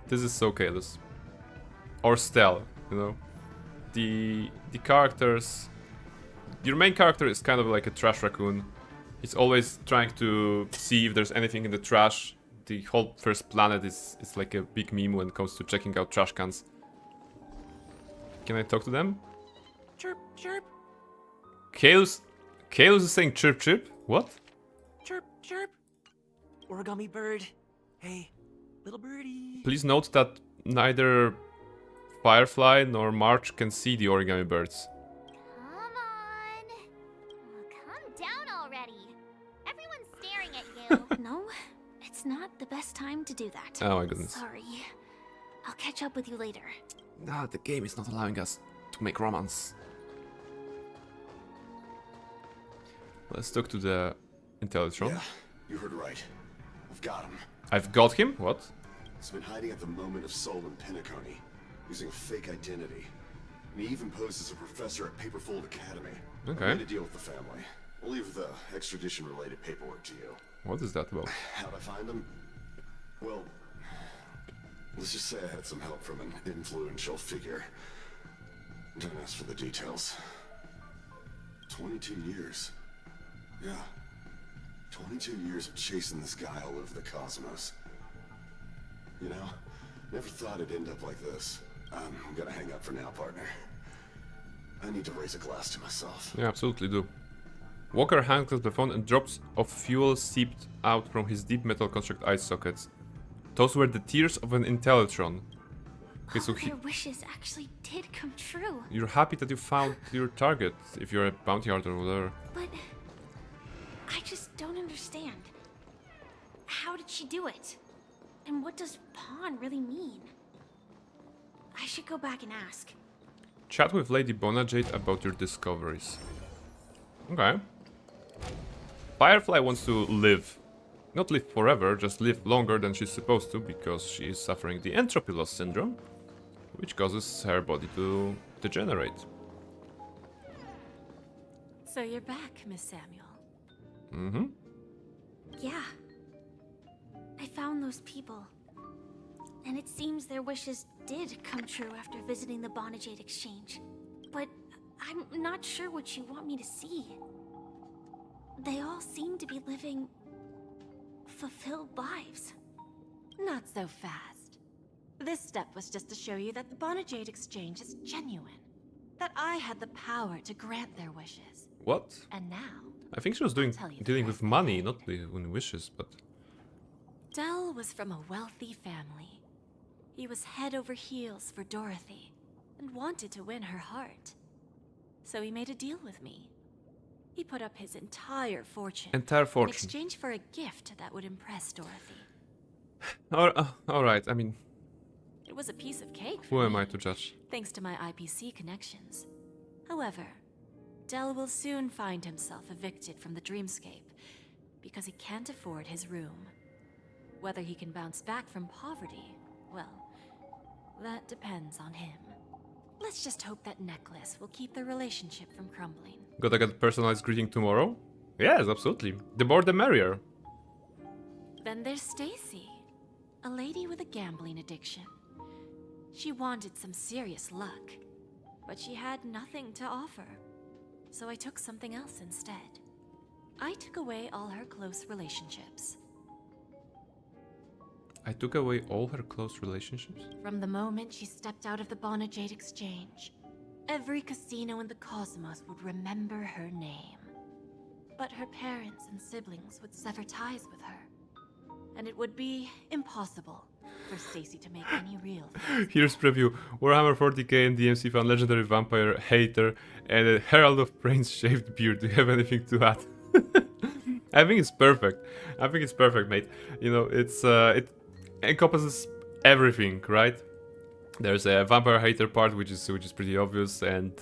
This is so Kalus. Or Stell, you know. The characters... Your main character is kind of like a trash raccoon. He's always trying to see if there's anything in the trash. The whole first planet is like a big meme when it comes to checking out trash cans. Can I talk to them? Chirp, chirp. Kalus is saying chirp chirp? What? Chirp, chirp. Origami bird. Hey, little birdie. Please note that neither Firefly nor March can see the origami birds. Come on. Calm down already. Everyone's staring at you. No, it's not the best time to do that. Oh my goodness. Sorry. I'll catch up with you later. Ah, the game is not allowing us to make romance. Let's talk to the Intellatron. Yeah, you heard right. I've got him. I've got him? What? He's been hiding at the moment of soul in Penacony, using a fake identity. And he even posed as a professor at Paperfold Academy. Okay. I made a deal with the family. We'll leave the extradition-related paperwork to you. What is that about? How'd I find him? Well, let's just say I had some help from an influential figure. Don't ask for the details. 22 years. Yeah. 22 years of chasing this guy all over the cosmos. You know, never thought it'd end up like this. I'm gonna hang up for now, partner. I need to raise a glass to myself. Yeah, absolutely do. Walker hangs up the phone and drops of fuel seeped out from his deep metal construct eye sockets. Those were the tears of an Intellatron. Okay, so Their wishes actually did come true. you're happy that you found your target, if you're a bounty hunter or whatever. But I just don't understand. How did she do it? And what does pawn really mean? I should go back and ask. Chat with Lady Bonajade about your discoveries. Okay. Firefly wants to live. Not live forever, just live longer than she's supposed to, because she is suffering the entropy loss syndrome, which causes her body to degenerate. So you're back, Miss Samuel. Mm-hmm. Yeah. I found those people. And it seems their wishes did come true after visiting the Bonajade Exchange. But I'm not sure what you want me to see. They all seem to be living fulfilled lives. Not so fast. This step was just to show you that the Bonajade Exchange is genuine. That I had the power to grant their wishes. What? And now... I think she was dealing with money, not with wishes, but... Dell was from a wealthy family. He was head over heels for Dorothy, and wanted to win her heart. So he made a deal with me. He put up his entire fortune. Entire fortune. In exchange for a gift that would impress Dorothy. Alright, I mean... It was a piece of cake for Who am me, I to judge? thanks to my IPC connections. However, Dell will soon find himself evicted from the dreamscape because he can't afford his room. Whether he can bounce back from poverty, well, that depends on him. Let's just hope that necklace will keep their relationship from crumbling. Gotta get personalized greeting tomorrow? Yes, absolutely. The more the merrier. Then there's Stacy, a lady with a gambling addiction. She wanted some serious luck, but she had nothing to offer. So I took something else instead. I took away all her close relationships. I took away all her close relationships? From the moment she stepped out of the Bonajade Exchange, every casino in the cosmos would remember her name. But her parents and siblings would sever ties with her, and it would be impossible for Stacy to make any real friends. Here's preview. Warhammer 40k and DMC fan, legendary vampire hater, and a Herald of Brains shaved beard. Do you have anything to add? I think it's perfect. I think it's perfect, mate. You know, it encompasses everything, right? There's a vampire hater part, which is pretty obvious and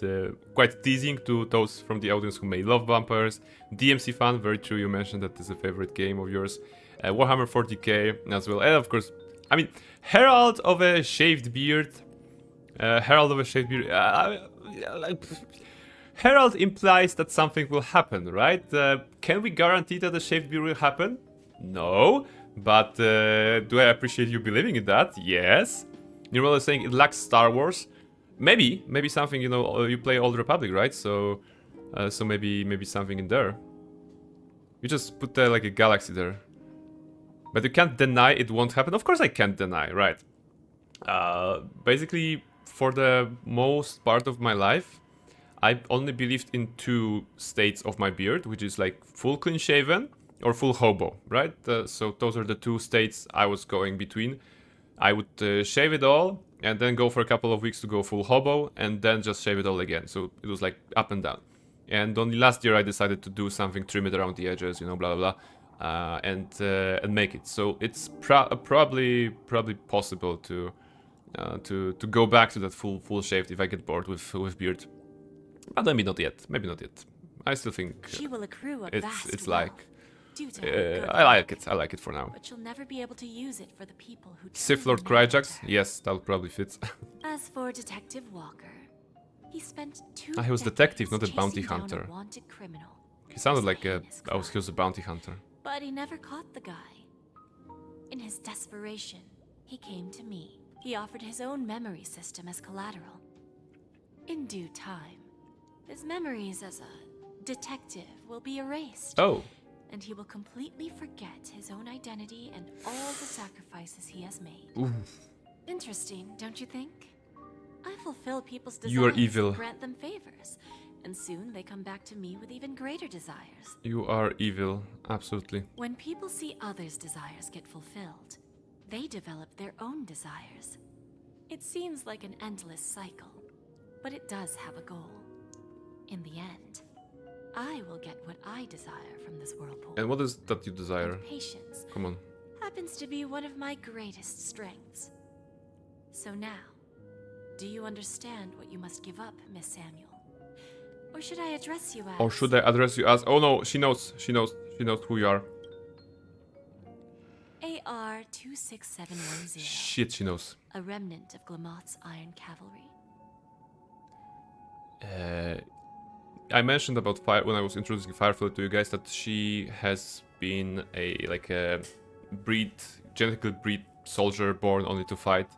quite teasing to those from the audience who may love vampires. DMC fan, very true. You mentioned that is a favorite game of yours. Warhammer 40k as well, and of course, I mean, Herald of a shaved beard. Herald of a shaved beard. Herald implies that something will happen, right? Can we guarantee that a shaved beard will happen? No. But do I appreciate you believing in that? Yes. You're really saying it lacks Star Wars. Maybe something, you know, you play Old Republic, right? So maybe something in there. You just put like a galaxy there. But you can't deny it won't happen. Of course I can't deny, right? Basically, for the most part of my life, I only believed in two states of my beard, which is like full clean shaven or full hobo, right? So those are the two states I was going between. I would shave it all and then go for a couple of weeks to go full hobo and then just shave it all again. So it was like up and down. And only last year I decided to do something, trim it around the edges, you know, blah blah blah, and make it. So it's probably possible to go back to that full shaved if I get bored with beard. But maybe not yet. Maybe not yet. I still think She will accrue a it's vast like due to her good I like it. I like it for now. But she'll never be able to use it for the people who Sith truly Lord merit Kryjax? her. Yes, that probably fits. As for Detective Walker, he spent 2 He was detective, not a decades bounty chasing down hunter. a wanted criminal. He sounded like he was a bounty hunter. But he never caught the guy. In his desperation, he came to me. He offered his own memory system as collateral. In due time, his memories as a detective will be erased. Oh. And he will completely forget his own identity and all the sacrifices he has made. Oof. Interesting, don't you think? I fulfill people's desires You are evil. and grant them favors. And soon they come back to me with even greater desires. You are evil, absolutely. When people see others' desires get fulfilled, they develop their own desires. It seems like an endless cycle, but it does have a goal. In the end, I will get what I desire from this whirlpool. And what is that you desire? And patience Come on. happens to be one of my greatest strengths. So now, do you understand what you must give up, Miss Samuel? Or should I address you as... Or should I address you as... Oh no, she knows who you are. AR 26710. Shit, she knows. A remnant of Glamoth's Iron Cavalry. I mentioned about Fire when I was introducing Firefly to you guys that she has been a genetically breed soldier born only to fight,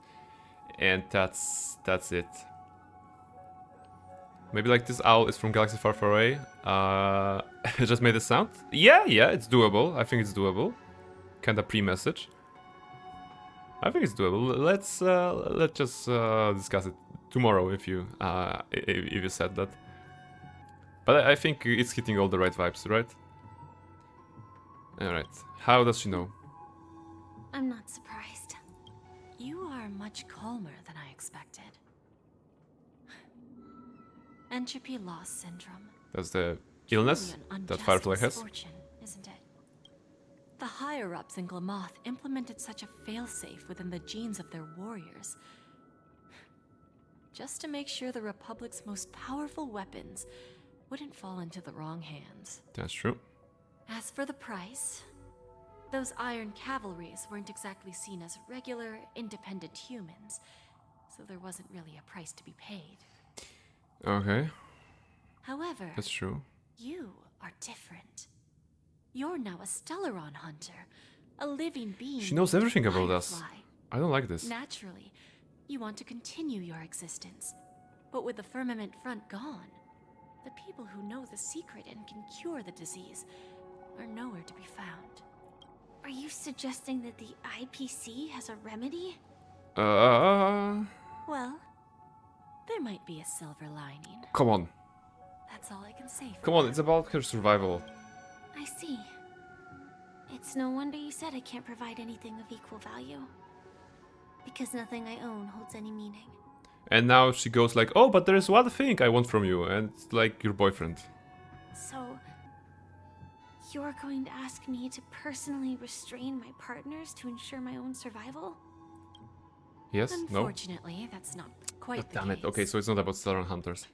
and that's it. Maybe like this owl is from Galaxy Far Far Away. It just made a sound. Yeah, it's doable. I think it's doable. Kinda pre-message. I think it's doable. Let's just discuss it tomorrow if you said that. But I think it's hitting all the right vibes, right? Alright. How does she know? I'm not surprised. You are much calmer than I expected. Entropy loss syndrome. That's the illness that Firefly has? Misfortune, isn't it? The higher-ups in Glamoth implemented such a failsafe within the genes of their warriors. Just to make sure the Republic's most powerful weapons wouldn't fall into the wrong hands. That's true. As for the price, those Iron Cavalries weren't exactly seen as regular, independent humans, so there wasn't really a price to be paid. Okay. However, That's true. you are different. You're now a Stellaron hunter, a living being. She knows named everything about us. Firefly. I don't like this. Naturally, you want to continue your existence. But with the firmament front gone, the people who know the secret and can cure the disease are nowhere to be found. Are you suggesting that the IPC has a remedy? Well, there might be a silver lining. Come on. That's all I can say. Come on, it's about her survival. I see. It's no wonder you said I can't provide anything of equal value. Because nothing I own holds any meaning. And now she goes like, oh, but there's one thing I want from you, and it's like your boyfriend. So, you're going to ask me to personally restrain my partners to ensure my own survival? Yes? No? Unfortunately, that's not quite the Damn it. case. Okay, so it's not about Stellaron hunters.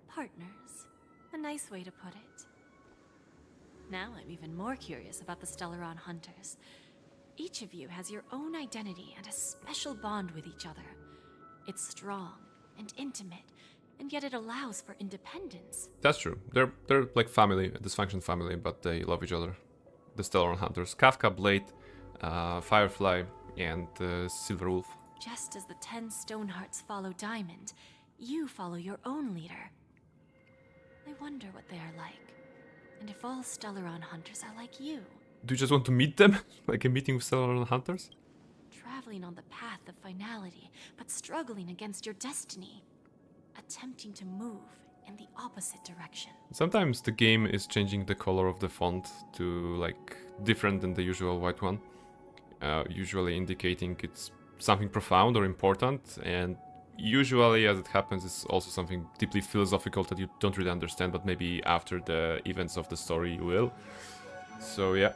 Partners. A nice way to put it. Now I'm even more curious about the Stellaron hunters. Each of you has your own identity and a special bond with each other. It's strong and intimate, and yet it allows for independence. That's true. They're like family, a dysfunction family, but they love each other. The Stellaron hunters. Kafka, Blade, Firefly, and Silver Wolf. Just as the 10 Stonehearts follow Diamond, you follow your own leader. I wonder what they are like, and if all Stellaron hunters are like you. Do you just want to meet them? Like a meeting with Stellaron hunters? Traveling on the path of finality, but struggling against your destiny. Attempting to move in the opposite direction. Sometimes the game is changing the color of the font to like different than the usual white one. Usually indicating it's something profound or important, and usually as it happens it's also something deeply philosophical that you don't really understand, but maybe after the events of the story you will. So yeah.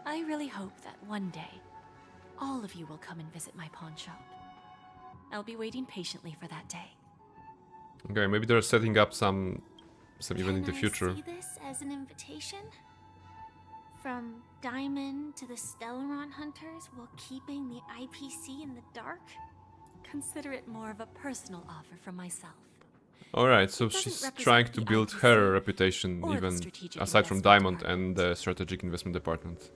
I really hope that one day, all of you will come and visit my pawn shop. I'll be waiting patiently for that day. Okay, maybe they're setting up some event in the future. Can I see this as an invitation? From Diamond to the Stellaron hunters while keeping the IPC in the dark? Consider it more of a personal offer from myself. Alright, so she's trying to build her reputation even aside from Diamond and the strategic investment department.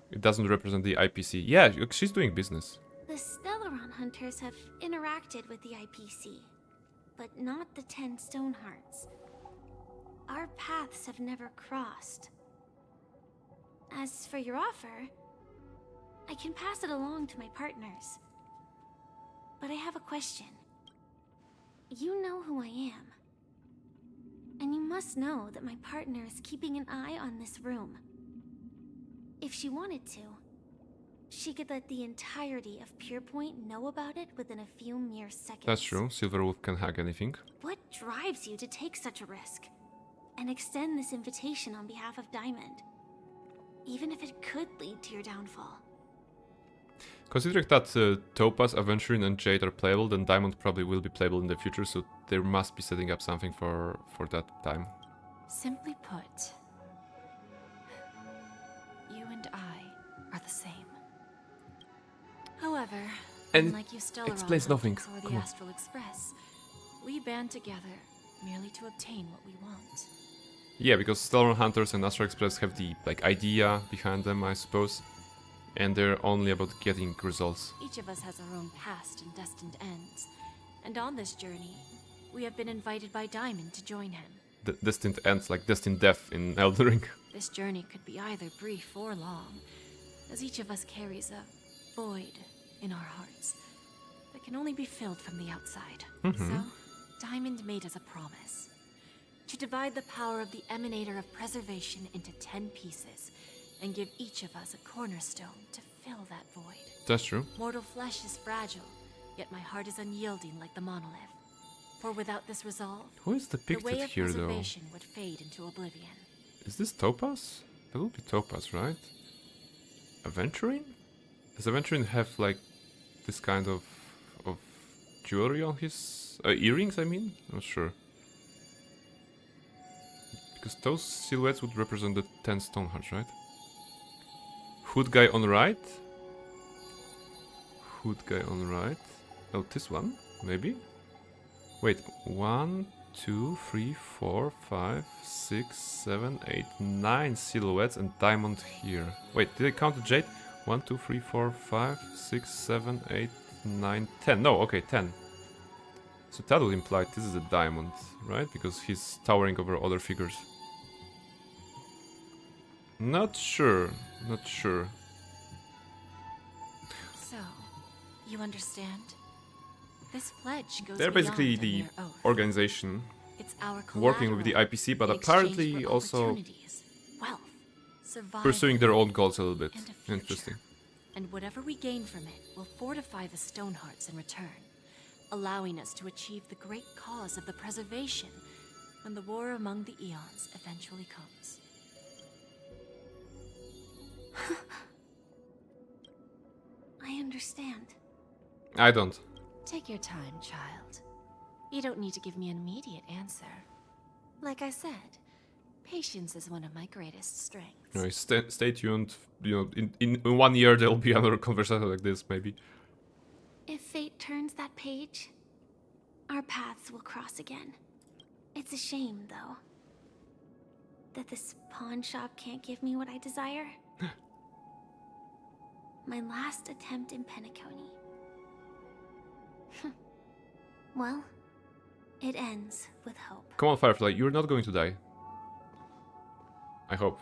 It doesn't represent the IPC. Yeah, she's doing business. The Stellaron hunters have interacted with the IPC, but not the 10 Stonehearts. Our paths have never crossed. As for your offer, I can pass it along to my partners. But I have a question. You know who I am. And you must know that my partner is keeping an eye on this room. If she wanted to, she could let the entirety of Purepoint know about it within a few mere seconds. That's true. Silver Wolf can hack anything. What drives you to take such a risk and extend this invitation on behalf of Diamond, even if it could lead to your downfall? Considering that Topaz, Aventurine, and Jade are playable, then Diamond probably will be playable in the future, so they must be setting up something for that time. Simply put, you and I are the same. However, and unlike you Stellaron explains nothing. or the Astral Express, we band together merely to obtain what we want. Yeah, because Stellaron Hunters and Astral Express have the like idea behind them, I suppose, and they're only about getting results. Each of us has our own past and destined ends, and on this journey, we have been invited by Diamond to join him. Destined ends, like destined death in Elden Ring. This journey could be either brief or long, as each of us carries a void in our hearts that can only be filled from the outside. So, Diamond made us a promise to divide the power of the Emanator of Preservation into 10 pieces and give each of us a cornerstone to fill that void. That's true. Mortal flesh is fragile, yet my heart is unyielding like the monolith. For without this resolve, Who is the depicted way of here, though? preservation would fade into oblivion. Is this Topaz? That will be Topaz, right? Aventurine? Does Aventurine have like this kind of jewelry on his earrings? I mean, not sure. Because those silhouettes would represent the 10 Stonehearts, right? Hood guy on right. Hood guy on right. Oh, this one, maybe. Wait, 1, 2, 3, 4, 5, 6, 7, 8, 9 silhouettes and diamond here. Wait, did I count the jade? 1, 2, 3, 4, 5, 6, 7, 8, 9, 10. No, okay, 10. So that would imply this is a diamond, right? Because he's towering over other figures. Not sure. Not sure. So, you understand? This pledge goes They're basically beyond a the mere oath. organization It's our working with the collateral IPC, but in exchange apparently for also opportunities, wealth, survival, pursuing their own goals a little bit. and a future. Interesting. And whatever we gain from it will fortify the Stonehearts in return, allowing us to achieve the great cause of the preservation when the war among the eons eventually comes. I understand. I don't. Take your time, child. You don't need to give me an immediate answer. Like I said, patience is one of my greatest strengths. Anyway, stay tuned. You know, in 1 year there'll be another conversation like this, maybe. If fate turns that page, our paths will cross again. It's a shame, though, that this pawn shop can't give me what I desire. My last attempt in Penacony. Well, it ends with hope. Come on, Firefly, you're not going to die. I hope.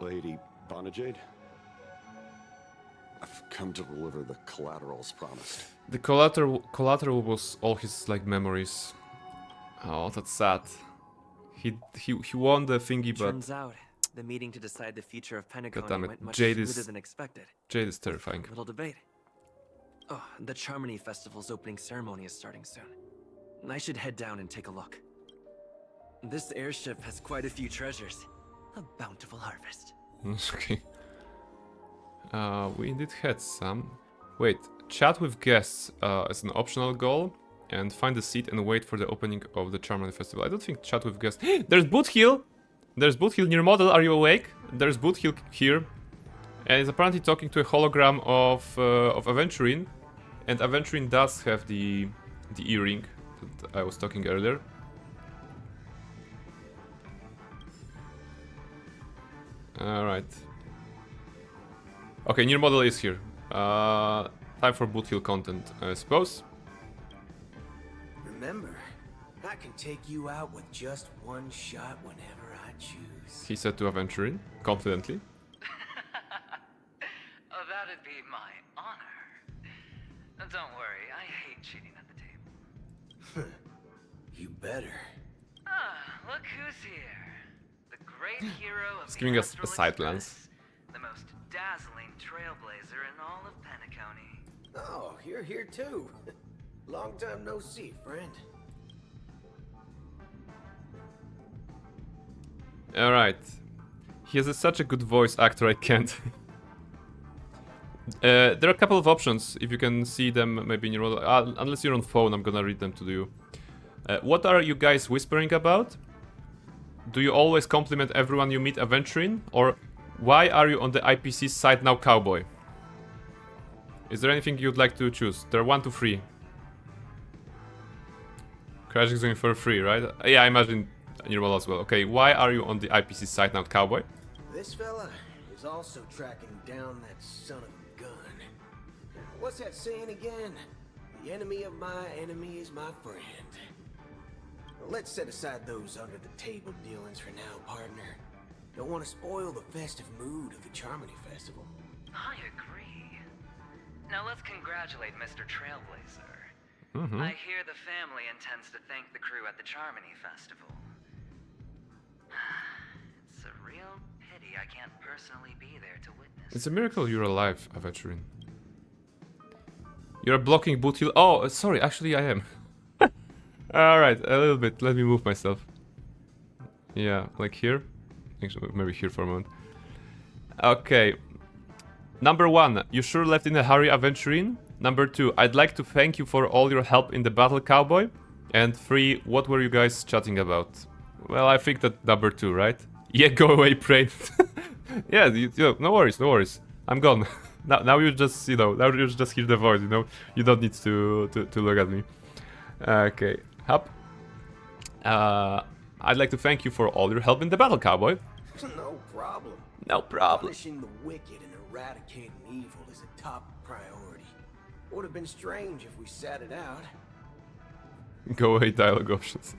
Lady Bonajade? I've come to deliver the collaterals promised. The collateral was all his like memories. Oh, that's sad. He won the thingy, but Turns out the meeting to decide the future of Penacony goddammit, went much Jade smoother is than expected. Jade is terrifying. Little debate. Oh, the Charmony Festival's opening ceremony is starting soon. I should head down and take a look. This airship has quite a few treasures. A bountiful harvest. Okay. We indeed had some. Wait, chat with guests as an optional goal, and find a seat and wait for the opening of the Charmony Festival. I don't think chat with guests. There's Boothill! There's Boothill near model. Are you awake? There's Boothill here, and he's apparently talking to a hologram of Aventurine, and Aventurine does have the earring that I was talking earlier. All right. Okay, near model is here. Time for Boothill content, I suppose. Remember, I can take you out with just one shot whenever I choose. He said to Aventurine, confidently. Oh, that'd be my honor. Don't worry, I hate cheating at the table. You better. Ah, look who's here. The great hero of He's the giving us a Astral side Express, glance. the most dazzling trailblazer in all of Penacony. Oh, you're here too. Long time no see, friend. Alright. He has such a good voice actor, I can't. There are a couple of options, if you can see them maybe in your... unless you're on phone, I'm gonna read them to you. What are you guys whispering about? Do you always compliment everyone you meet, Aventurine? Or why are you on the IPC side now, cowboy? Is there anything you'd like to choose? There are 1 to 3. Crash is going for free, right? Yeah, I imagine your model as well. Okay, why are you on the IPC side now, cowboy? This fella is also tracking down that son of a gun. What's that saying again? The enemy of my enemy is my friend. Let's set aside those under-the-table dealings for now, partner. Don't want to spoil the festive mood of the Charmony Festival. I agree. Now let's congratulate Mr. Trailblazer. Mm-hmm. I hear the family intends to thank the crew at the Charmony Festival. It's a real pity I can't personally be there to witness. It's a miracle you're alive, Aventurine. You're blocking Boothill. Oh, sorry, actually I am. Alright, a little bit. Let me move myself. Yeah, like here. Actually, maybe here for a moment. Okay. Number 1, you sure left in a hurry, Aventurine? Number 2, I'd like to thank you for all your help in the battle, cowboy. And 3, what were you guys chatting about? Well, I think that number 2, right? Yeah, go away, Brain. Yeah, no worries, no worries. I'm gone. now you just, now you just hear the voice, you know? You don't need to look at me. Okay, Hop. I'd like to thank you for all your help in the battle, cowboy. No problem. No problem. Punishing the wicked and eradicating evil is a top priority. Would have been strange if we sat it out. Go away, dialogue options.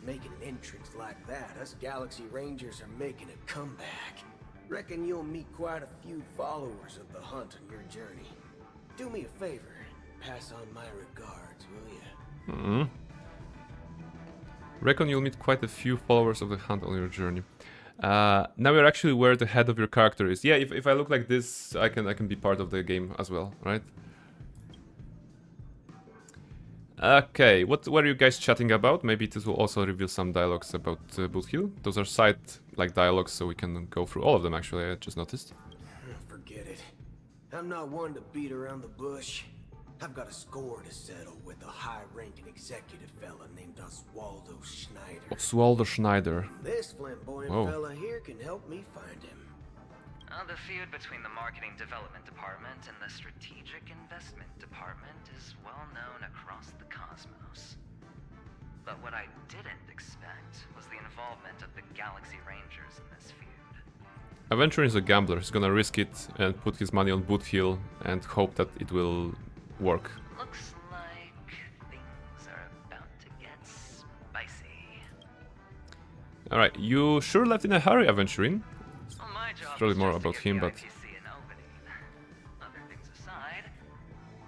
Making an entrance like that, us Galaxy Rangers are making a comeback. Reckon you'll meet quite a few followers of the hunt on your journey. Do me a favor, pass on my regards, will you? Reckon you'll meet quite a few followers of the hunt on your journey. Now you're actually where the head of your character is. Yeah, if I look like this, I can be part of the game as well, right? Okay, what were you guys chatting about? Maybe this will also reveal some dialogues about Boot Hill. Those are side like dialogues, so we can go through all of them. Actually, I just noticed. Forget it. I'm not one to beat around the bush. I've got a score to settle with a high-ranking executive fella named Oswaldo Schneider. Oswaldo Schneider. This flamboyant fella here can help me find him. The feud between the Marketing Development Department and the Strategic Investment Department is well known across the cosmos. But what I didn't expect was the involvement of the Galaxy Rangers in this feud. Aventurin is a gambler. He's gonna risk it and put his money on Boot Hill and hope that it will work. Looks like things are about to get spicy. Alright, you sure left in a hurry, Aventurin. Probably more about him, but... Other things aside,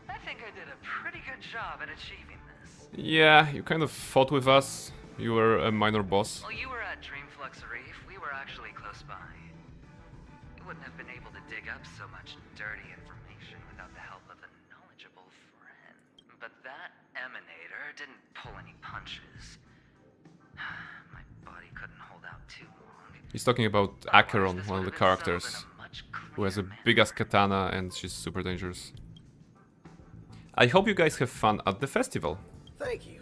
I think I did a pretty good job at achieving this. Yeah, you kind of fought with us. You were a minor boss. While you were at Dreamflux Reef, we were actually close by. You wouldn't have been able to dig up so much dirty information without the help of a knowledgeable friend. But that emanator didn't pull any punches. My body couldn't hold out too long. He's talking about Acheron, one of the characters, who has a big-ass katana and she's super dangerous. I hope you guys have fun at the festival. Thank you.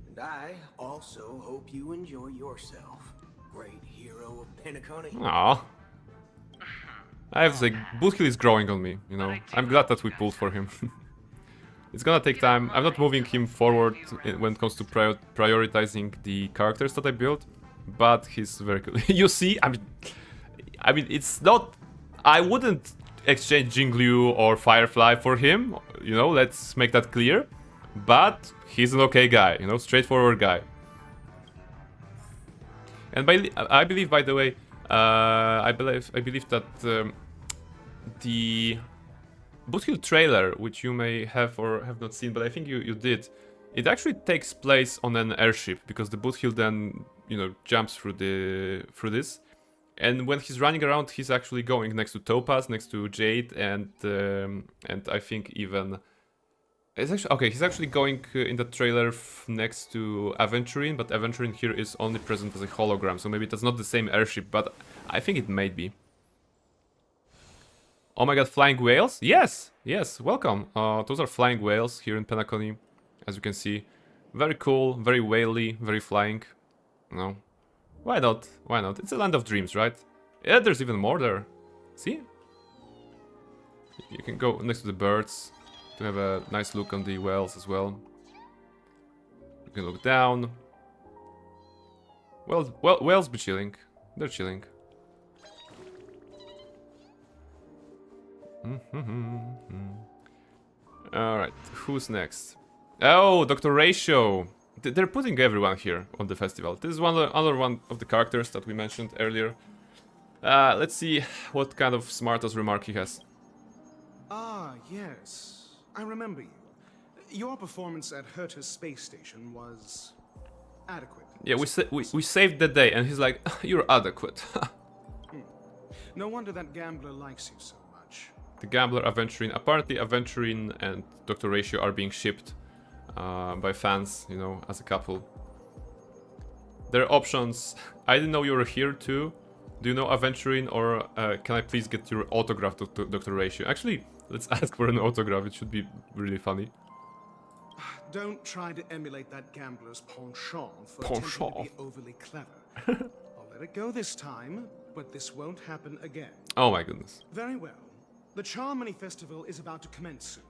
And I also hope you enjoy yourself, great hero of Penacony. Aww. I have to say, Boot Hill is growing on me, you know. I'm glad that we pulled for him. It's gonna take time. I'm not moving him forward when it comes to prioritizing the characters that I built. But he's very cool. You see, I mean, it's not. I wouldn't exchange Jingliu or Firefly for him. You know, let's make that clear. But he's an okay guy. You know, straightforward guy. And I believe, by the way, I believe that the Boot Hill trailer, which you may have or have not seen, but I think you did. It actually takes place on an airship because the Boot Hill then, you know, jumps through this, and when he's running around, he's actually going next to Topaz, next to Jade, and I think even it's actually okay. He's actually going in the trailer next to Aventurin, but Aventurin here is only present as a hologram, so maybe that's not the same airship, but I think it may be. Oh my god, flying whales? Yes, yes, welcome. Those are flying whales here in Penacony, as you can see. Very cool, very whaley, very flying. No. Why not? Why not? It's a land of dreams, right? Yeah, there's even more there. See? You can go next to the birds to have a nice look on the whales as well. You can look down. Well, whales be chilling. They're chilling. Alright, who's next? Oh, Dr. Ratio! They're putting everyone here on the festival. This is another one of the characters that we mentioned earlier. Let's see what kind of smartass remark he has. Ah, yes. I remember you. Your performance at Herta's space station was adequate. Yeah, we saved the day, and he's like, you're adequate. No wonder that gambler likes you so much. The gambler, Aventurin. Apparently, Aventurin and Dr. Ratio are being shipped by fans, you know, as a couple. There are options. I didn't know you were here too. Do you know Aventurin, or can I please get your autograph to Dr. Ratio? Actually, let's ask for an autograph. It should be really funny. Don't try to emulate that gambler's penchant for attempting to be overly clever. I'll let it go this time, but this won't happen again. Oh my goodness. Very well. The Charmony Festival is about to commence soon.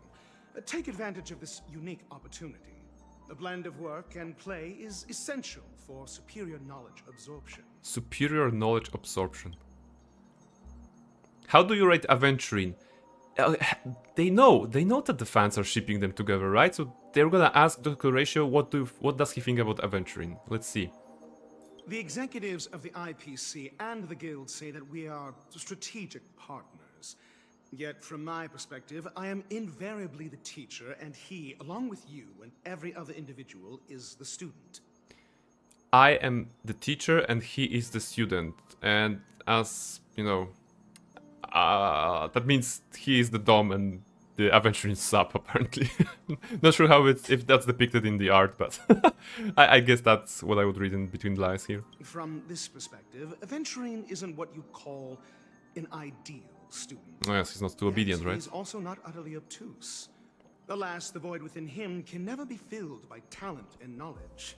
Take advantage of this unique opportunity. The blend of work and play is essential for superior knowledge absorption. Superior knowledge absorption. How do you rate Aventurine? They know that the fans are shipping them together, right? So they're gonna ask Dr. Ratio what does he think about Aventurine. Let's see. The executives of the IPC and the Guild say that we are strategic partners. Yet, from my perspective, I am invariably the teacher, and he, along with you and every other individual, is the student. I am the teacher and he is the student. And as, you know, that means he is the dom and the Aventurine sub, apparently. Not sure how if that's depicted in the art, but I guess that's what I would read in between the lines here. From this perspective, Aventurine isn't what you call an ideal student. Oh yes, he's not too obedient, right? He's also not utterly obtuse. Alas, the void within him can never be filled by talent and knowledge.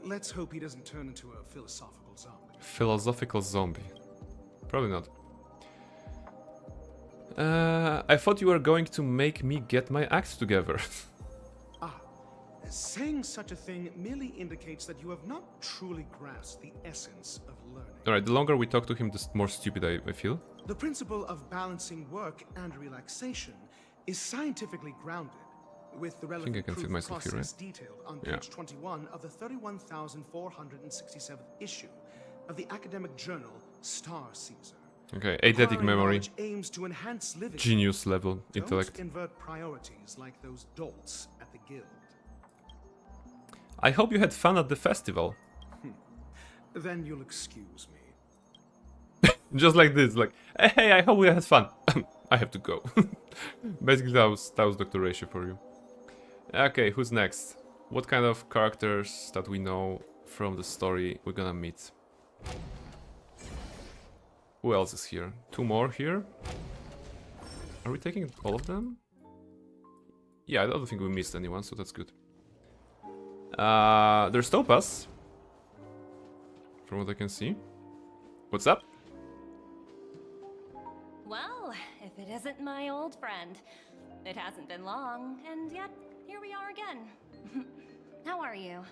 Let's hope he doesn't turn into a philosophical zombie. Philosophical zombie. Probably not. I thought you were going to make me get my act together. Saying such a thing merely indicates that you have not truly grasped the essence of learning. Alright, the longer we talk to him, the more stupid I feel. The principle of balancing work and relaxation is scientifically grounded, with the relevant proof process detailed on page 21 of the 31,467th issue of the academic journal Star Caesar. Okay, eidetic memory. Aims to enhance living. Genius level intellect. Don't invert priorities like those dolts at the guild. I hope you had fun at the festival. Then you'll excuse me. Just like this, like, hey, I hope we had fun. I have to go. Basically, that was Dr. Ratio for you. Okay, who's next? What kind of characters that we know from the story we're gonna meet? Who else is here? Two more here? Are we taking all of them? Yeah, I don't think we missed anyone, so that's good. There's Topaz. From what I can see. What's up? Well, if it isn't my old friend. It hasn't been long, and yet here we are again. How are you?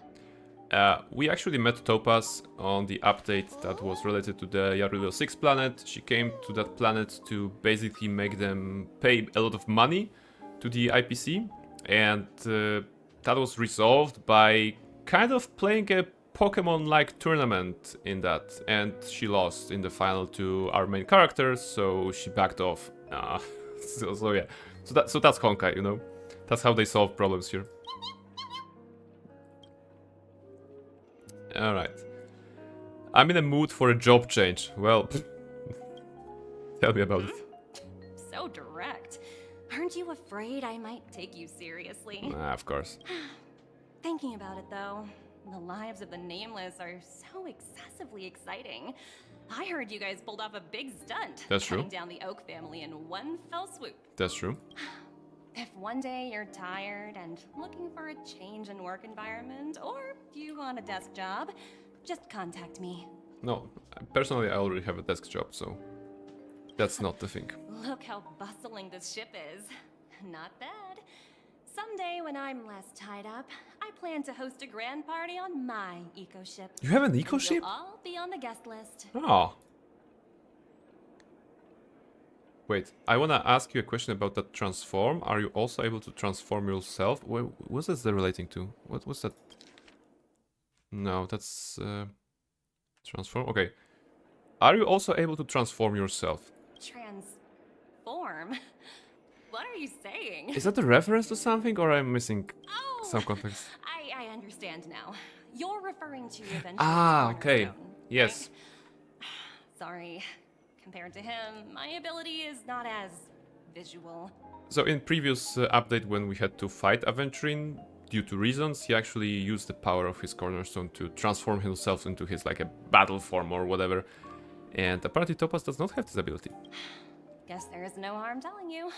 We actually met Topaz on the update that was related to the Yarulio 6 planet. She came to that planet to basically make them pay a lot of money to the IPC, and that was resolved by kind of playing a Pokemon-like tournament in that, and she lost in the final to our main characters, so she backed off. So yeah, so that's Honkai, you know, that's how they solve problems here. All right, I'm in a mood for a job change. Well, tell me about it. So direct. Aren't you afraid I might take you seriously? Of course. Thinking about it though, the lives of the Nameless are so excessively exciting. I heard you guys pulled off a big stunt. That's true. Cutting down the Oak family in one fell swoop. That's true. If one day you're tired and looking for a change in work environment, or you want a desk job, just contact me. No, personally I already have a desk job, so that's not the thing. Look how bustling this ship is. Not bad. Someday when I'm less tied up, I plan to host a grand party on my eco ship. You have an eco ship? You'll all be on the guest list. Oh. Wait, I wanna ask you a question about that transform. Are you also able to transform yourself? What's that relating to? What's that? No, that's transform. Okay. Are you also able to transform yourself? Transform? What are you saying? Is that a reference to something, or I'm missing some context? I understand now. You're referring to eventually. Okay. Cornerstone, Yes. right? Sorry. Compared to him, my ability is not as visual. So in previous update, when we had to fight Aventurine, due to reasons, he actually used the power of his cornerstone to transform himself into his like a battle form or whatever. And apparently Topaz does not have this ability. Guess there is no harm telling you.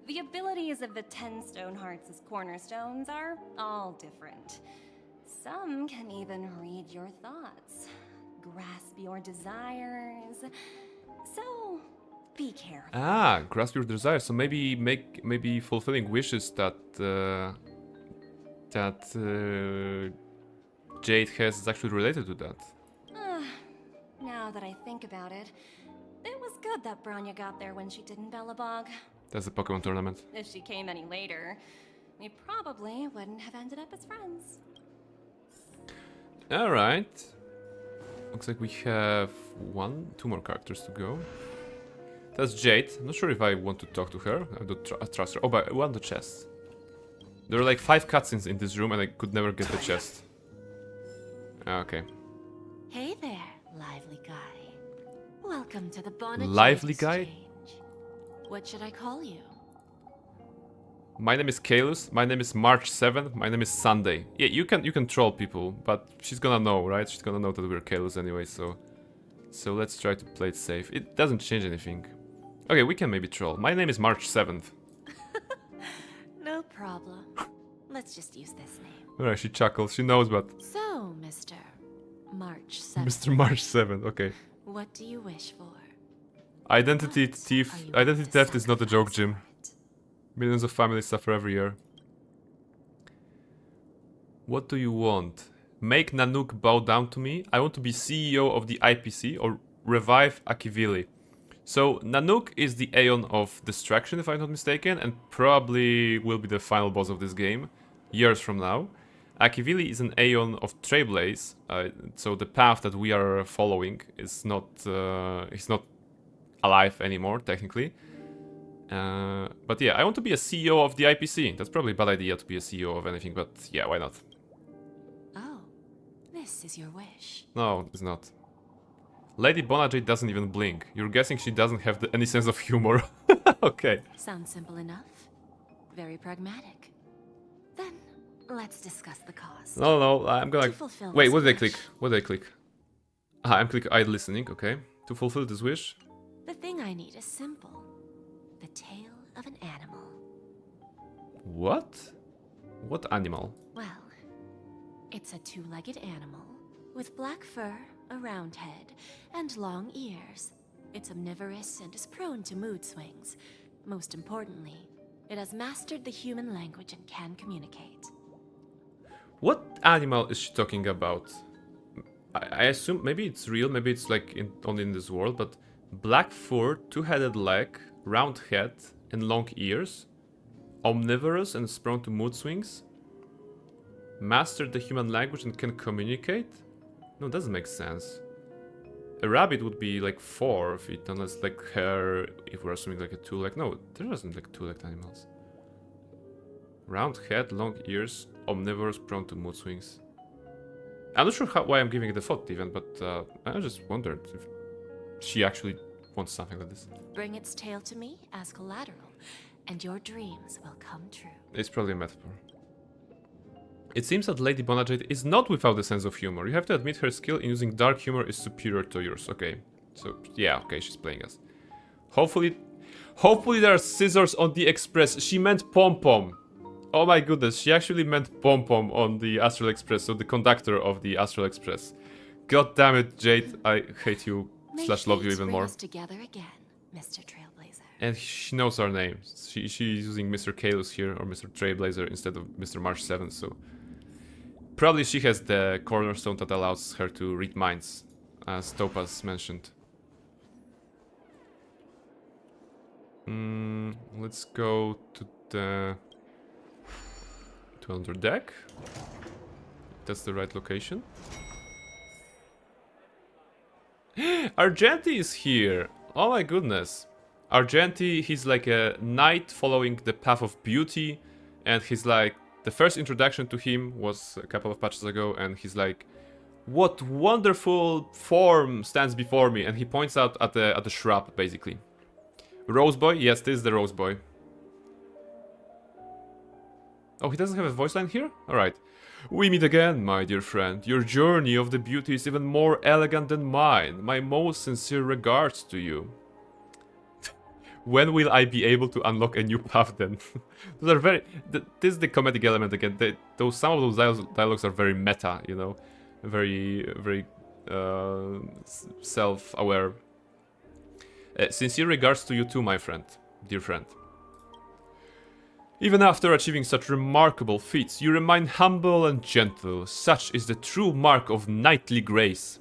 The abilities of the 10 stone hearts as cornerstones are all different. Some can even read your thoughts, grasp your desires. So, be careful. Grasp your desire. So maybe fulfilling wishes that that Jade has is actually related to that. Now that I think about it, it was good that Bronya got there when she did in Bellabog. That's the Pokemon tournament. If she came any later, we probably wouldn't have ended up as friends. Alright. Looks like we have two more characters to go. That's Jade. I'm not sure if I want to talk to her. I don't trust her. Oh, but I want the chest. There are like 5 cutscenes in this room and I could never get the chest. Okay. Hey there, lively guy. Welcome to the Bonnet Lively guy? Exchange. What should I call you? My name is Kalus. My name is March 7th. My name is Sunday. Yeah, you can troll people, but she's gonna know, right? She's gonna know that we're Kalus anyway, so let's try to play it safe. It doesn't change anything. Okay, we can maybe troll. My name is March 7th. No problem. Let's just use this name. Alright, she chuckles. She knows, but... So, Mr. March 7th. Mr. March 7th, okay. What do you wish for? Identity theft is not a joke, Jim. Millions of families suffer every year. What do you want? Make Nanook bow down to me. I want to be CEO of the IPC or revive Akivili. So Nanook is the Aeon of Distraction, if I'm not mistaken, and probably will be the final boss of this game, years from now. Akivili is an Aeon of Trailblaze, so the path that we are following is not alive anymore, technically. But yeah, I want to be a CEO of the IPC. That's probably a bad idea to be a CEO of anything, but yeah, why not? Oh, this is your wish. No, it's not. Lady Bonajay doesn't even blink. You're guessing she doesn't have any sense of humor. Okay. Sounds simple enough. Very pragmatic. Then, let's discuss the cost. No, I'm gonna... Wait, what did I click? What did I click? Ah, I'm clicking idle listening, okay. To fulfill this wish. The thing I need is simple. The tail of an animal. What? What animal? Well, it's a 2-legged animal with black fur, a round head, and long ears. It's omnivorous and is prone to mood swings. Most importantly, it has mastered the human language and can communicate. What animal is she talking about? I assume maybe it's real, maybe it's like only in this world, but black fur, 2-headed leg, round head, and long ears. Omnivorous and is prone to mood swings. Mastered the human language and can communicate? No, it doesn't make sense. A rabbit would be like 4 feet, unless like her, if we're assuming like a 2-leg. No, there isn't like 2-legged animals. Round head, long ears, omnivorous, prone to mood swings. I'm not sure why I'm giving it a thought even, but I just wondered if she actually wants something like this. Bring its tail to me as collateral, and your dreams will come true. It's probably a metaphor. It seems that Lady Bonajade is not without a sense of humor. You have to admit her skill in using dark humor is superior to yours. Okay, so yeah, okay, she's playing us. Hopefully there are scissors on the Express. She meant pom-pom. Oh my goodness, she actually meant pom-pom on the Astral Express, so the conductor of the Astral Express. God damn it, Jade, I hate you / love you even more. Together again, Mr. Trailblazer. And she knows our names. She's using Mr. Kalus here, or Mr. Trailblazer instead of Mr. March 7th, so... Probably she has the cornerstone that allows her to read minds, as Topaz mentioned. Let's go to the... to under deck. That's the right location. Argenti is here! Oh my goodness. Argenti, he's like a knight following the path of beauty, and he's like... The first introduction to him was a couple of patches ago, and he's like, "What wonderful form stands before me!" And he points out at the shrub, basically. Rose Boy? Yes, this is the Rose Boy. Oh, he doesn't have a voice line here? Alright. We meet again, my dear friend. Your journey of the beauty is even more elegant than mine. My most sincere regards to you. When will I be able to unlock a new path then? Those are very... This is the comedic element again. Some of those dialogues are very meta, you know? Very self-aware. Sincere regards to you too, my friend. Dear friend. Even after achieving such remarkable feats, you remain humble and gentle. Such is the true mark of knightly grace.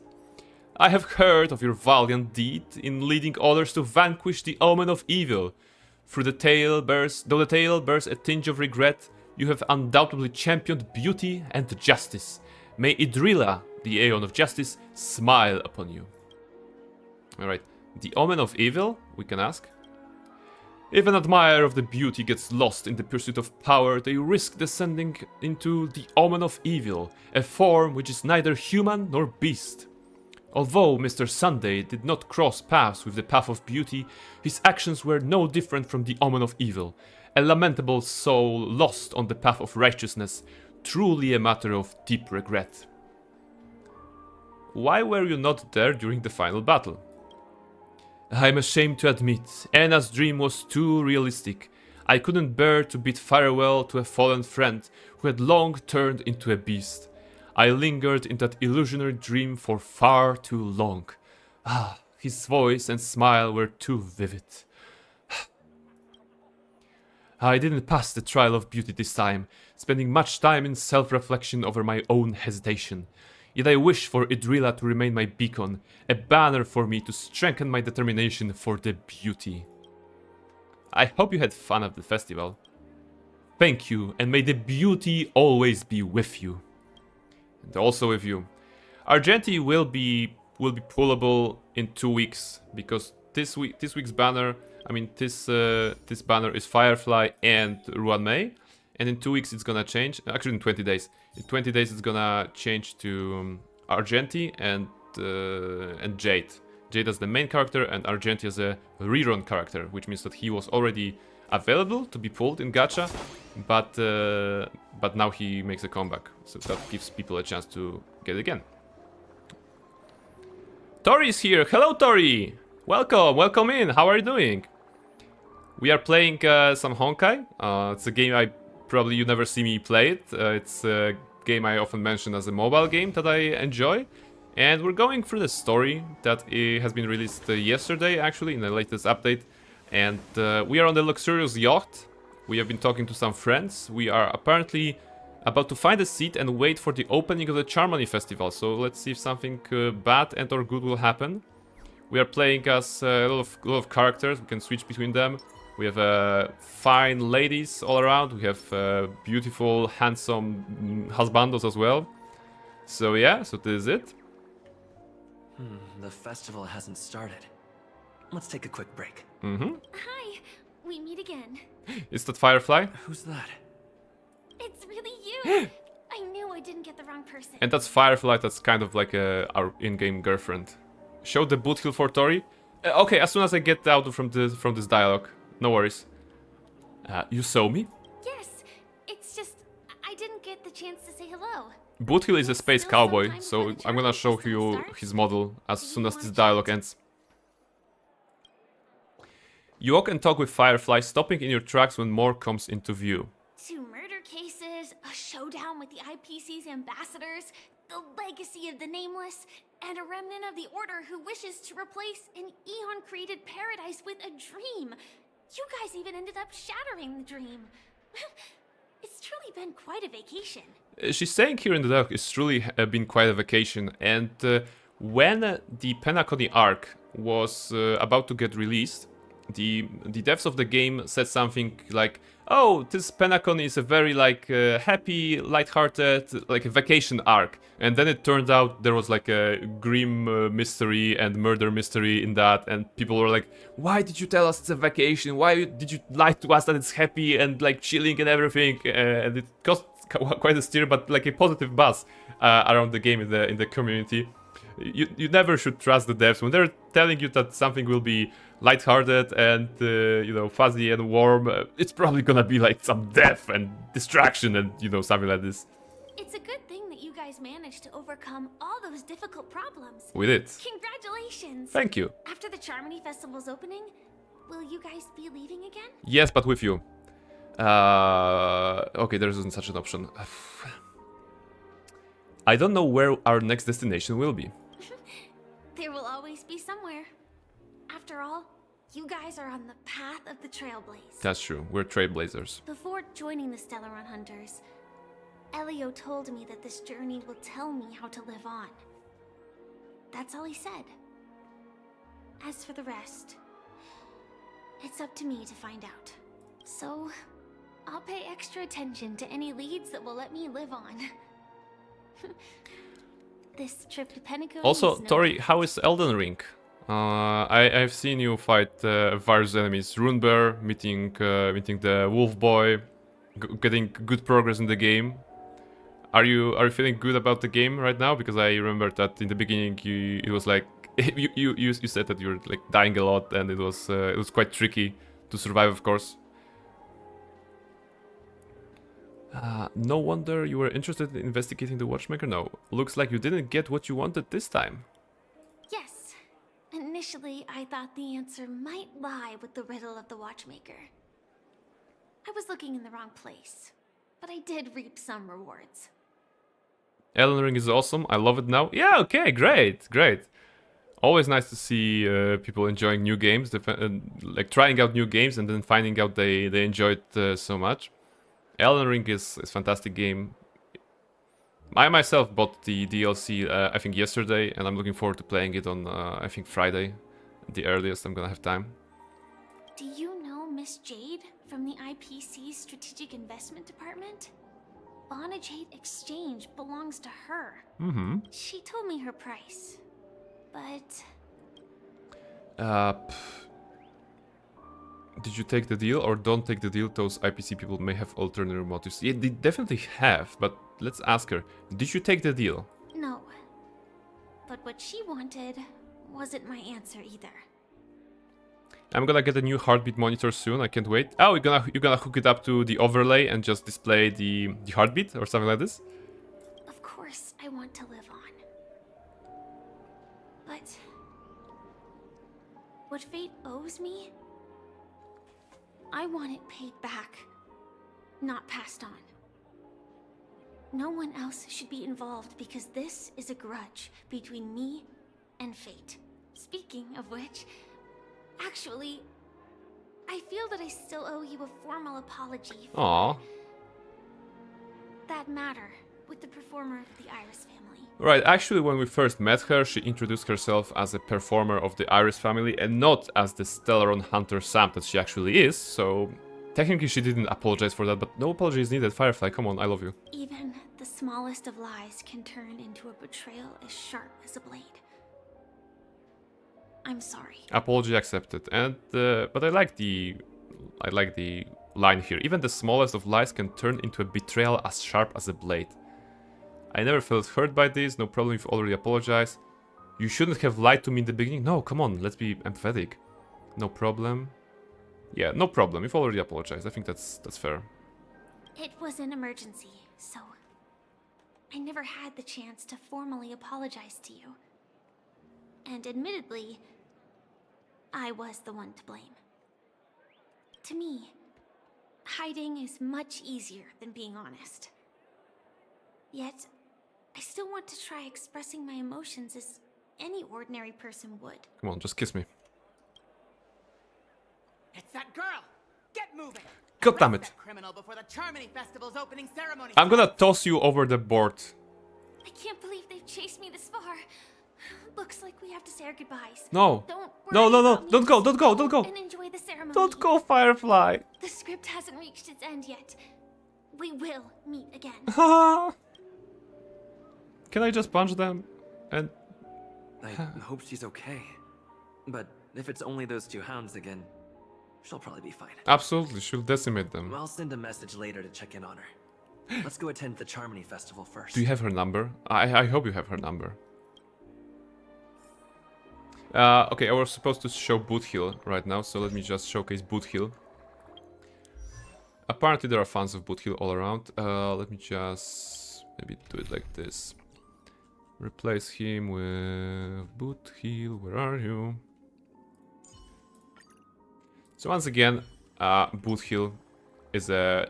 I have heard of your valiant deed in leading others to vanquish the omen of evil. Though the tale bears a tinge of regret, you have undoubtedly championed beauty and justice. May Idrila, the Aeon of Justice, smile upon you. Alright, the omen of evil, we can ask. If an admirer of the beauty gets lost in the pursuit of power, they risk descending into the omen of evil, a form which is neither human nor beast. Although Mr. Sunday did not cross paths with the path of beauty, his actions were no different from the omen of evil, a lamentable soul lost on the path of righteousness, truly a matter of deep regret. Why were you not there during the final battle? I'm ashamed to admit, Anna's dream was too realistic. I couldn't bear to bid farewell to a fallen friend who had long turned into a beast. I lingered in that illusionary dream for far too long. Ah, his voice and smile were too vivid. I didn't pass the trial of beauty this time, spending much time in self-reflection over my own hesitation. Yet I wish for Idrila to remain my beacon, a banner for me to strengthen my determination for the beauty. I hope you had fun at the festival. Thank you, and may the beauty always be with you. And also with you. Argenti will be pullable in 2 weeks, because this week's banner, this banner is Firefly and Ruan Mei, and in 2 weeks it's gonna change. Actually, in 20 days. In 20 days it's gonna change to Argenti and Jade. Jade as the main character and Argenti as a rerun character, which means that he was already available to be pulled in gacha, but now he makes a comeback, so that gives people a chance to get it again. Tori is here. Hello, Tori. Welcome in. How are you doing? We are playing some Honkai. It's a game probably you never see me play it. It's a game I often mention as a mobile game that I enjoy. And we're going through the story that has been released yesterday, actually, in the latest update. And we are on the luxurious yacht. We have been talking to some friends. We are apparently about to find a seat and wait for the opening of the Charmony Festival. So let's see if something bad and or good will happen. We are playing as a lot of characters. We can switch between them. We have fine ladies all around. We have beautiful, handsome husbandos as well. So yeah, so this is it. The festival hasn't started. Let's take a quick break. Hi, we meet again. Is that Firefly? Who's that? It's really you. I knew I didn't get the wrong person. And that's Firefly. That's kind of like our in-game girlfriend. Show the boot heel for Tori. Okay, as soon as I get out from this dialogue. No worries. You saw me? Yes, it's just I didn't get the chance to say hello. Boothill is a space cowboy, so I'm gonna show you his model as soon as this dialogue ends. You walk and talk with Firefly, stopping in your tracks when more comes into view. 2 murder cases, a showdown with the IPC's ambassadors, the legacy of the Nameless, and a remnant of the Order who wishes to replace an Eon-created paradise with a dream. You guys even ended up shattering the dream. It's truly been quite a vacation. She's saying here in the doc, it's truly been quite a vacation, and when the Penacony arc was about to get released, the devs of the game said something like, oh, this Penacony is a very happy, lighthearted, like a vacation arc. And then it turned out there was like a grim mystery and murder mystery in that, and people were like, why did you tell us it's a vacation? Why did you lie to us that it's happy and like chilling and everything? And it caused quite a stir, but like a positive buzz around the game in the community. You never should trust the devs when they're telling you that something will be lighthearted and you know, fuzzy and warm. It's probably gonna be like some death and distraction and, you know, something like this. It's a good thing that you guys managed to overcome all those difficult problems. We did. Congratulations. Thank you. After the Charmony Festival's opening, will you guys be leaving again? Yes, but with you. Okay, there isn't such an option. I don't know where our next destination will be. There will always be somewhere. After all, You guys are on the path of the Trailblaze. That's true. We're trailblazers. Before joining the Stellaron Hunters, Elio told me that this journey will tell me how to live on. That's all he said. As for the rest, it's up to me to find out. So, I'll pay extra attention to any leads that will let me live on. This trip to Penacony. Also, Tori, how is Elden Ring? I've seen you fight various enemies. Runebear, meeting the Wolf Boy, getting good progress in the game. Are you feeling good about the game right now? Because I remember that in the beginning it was like you said that you were like dying a lot, and it was quite tricky to survive, of course. No wonder you were interested in investigating the Watchmaker. No, looks like you didn't get what you wanted this time. Yes. Initially, I thought the answer might lie with the riddle of the Watchmaker. I was looking in the wrong place, but I did reap some rewards. Elden Ring is awesome. I love it now. Yeah, okay, great. Always nice to see people enjoying new games, like trying out new games and then finding out they enjoy it so much. Elden Ring is a fantastic game. I myself bought the DLC I think yesterday, and I'm looking forward to playing it on I think Friday, the earliest I'm gonna have time. Do you know Miss Jade from the IPC's Strategic Investment Department? Bonajade Exchange belongs to her. Mm-hmm. She told me her price, but... Did you take the deal or don't take the deal? Those IPC people may have alternative motives. Yeah, they definitely have, but let's ask her. Did you take the deal? No. But what she wanted wasn't my answer either. I'm gonna get a new heartbeat monitor soon. I can't wait. Oh, you're gonna hook it up to the overlay and just display the heartbeat or something like this? Of course, I want to live on. But what fate owes me, I want it paid back, not passed on. No one else should be involved because this is a grudge between me and fate. Speaking of which, actually, I feel that I still owe you a formal apology for Aww. that matter with the performer of the Iris family. Right, actually when we first met her, she introduced herself as a performer of the Iris family and not as the Stellaron Hunter Sam that she actually is, so technically she didn't apologize for that, but no apology is needed. Firefly, come on, I love you. Even the smallest of lies can turn into a betrayal as sharp as a blade. I'm sorry. Apology accepted. And but I like the line here. Even the smallest of lies can turn into a betrayal as sharp as a blade. I never felt hurt by this. No problem if you already apologized. You shouldn't have lied to me in the beginning. No, come on, let's be empathetic. No problem. Yeah, no problem. You've already apologized. I think that's fair. It was an emergency, so I never had the chance to formally apologize to you. And admittedly, I was the one to blame. To me, hiding is much easier than being honest. Yet, I still want to try expressing my emotions as any ordinary person would. Come on, just kiss me. It's that girl! Get moving! God damn it. Arrest that criminal before the Charmony Festival's opening ceremony. I'm gonna toss you over the board. I can't believe they've chased me this far. Looks like we have to say our goodbyes. No. Don't No, worry no, no. about me. Don't go, don't go, don't go. And enjoy the ceremony. Don't go, Firefly. The script hasn't reached its end yet. We will meet again. Can I just punch them? And I hope she's okay. But if it's only those two hounds again, she'll probably be fine. absolutely, she'll decimate them. I'll send a message later to check in on her. Let's go attend the Charmony Festival first. Do you have her number? I hope you have her number. Okay, I was supposed to show Boot Hill right now, so let me just showcase Boot Hill. Apparently there are fans of Boot Hill all around. Let me just maybe do it like this. Replace him with Boot Hill. Where are you? So once again, Boot Hill is a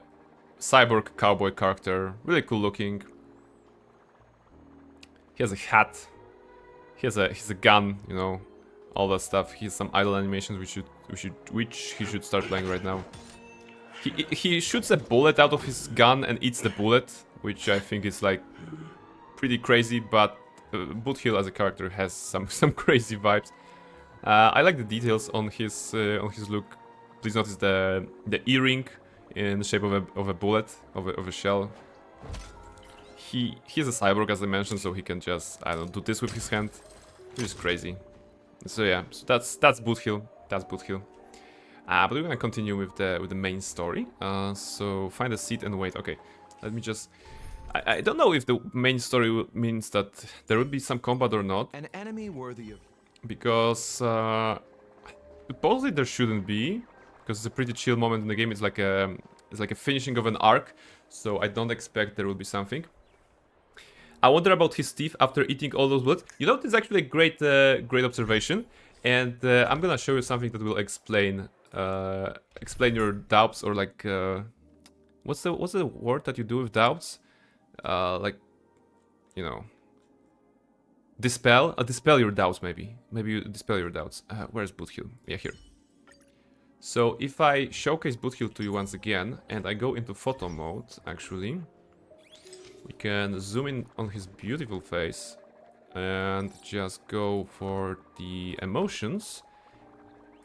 cyborg cowboy character, really cool looking. He has a hat. He has a gun, you know, all that stuff. He has some idle animations which he should start playing right now. He shoots a bullet out of his gun and eats the bullet, which I think is like pretty crazy, but Boothill as a character has some crazy vibes. I like the details on his look. Please notice the earring in the shape of a bullet, of a shell. He's a cyborg, as I mentioned, so he can just, I don't know, do this with his hand, which is crazy. So yeah, so that's Boothill. That's Boothill. But we're gonna continue with the main story. So find a seat and wait. Okay, let me just. I don't know if the main story means that there would be some combat or not. An enemy worthy of. Because supposedly there shouldn't be, because it's a pretty chill moment in the game. It's like a finishing of an arc, so I don't expect there will be something. I wonder about his teeth after eating all those bullets. You know, it's actually a great observation, and I'm gonna show you something that will explain your doubts, or like what's the word that you do with doubts? Like, you know, dispel your doubts. Maybe you dispel your doubts. Where's Boothill? Yeah, here. So if I showcase Boothill to you once again, and I go into photo mode, actually, we can zoom in on his beautiful face and just go for the emotions.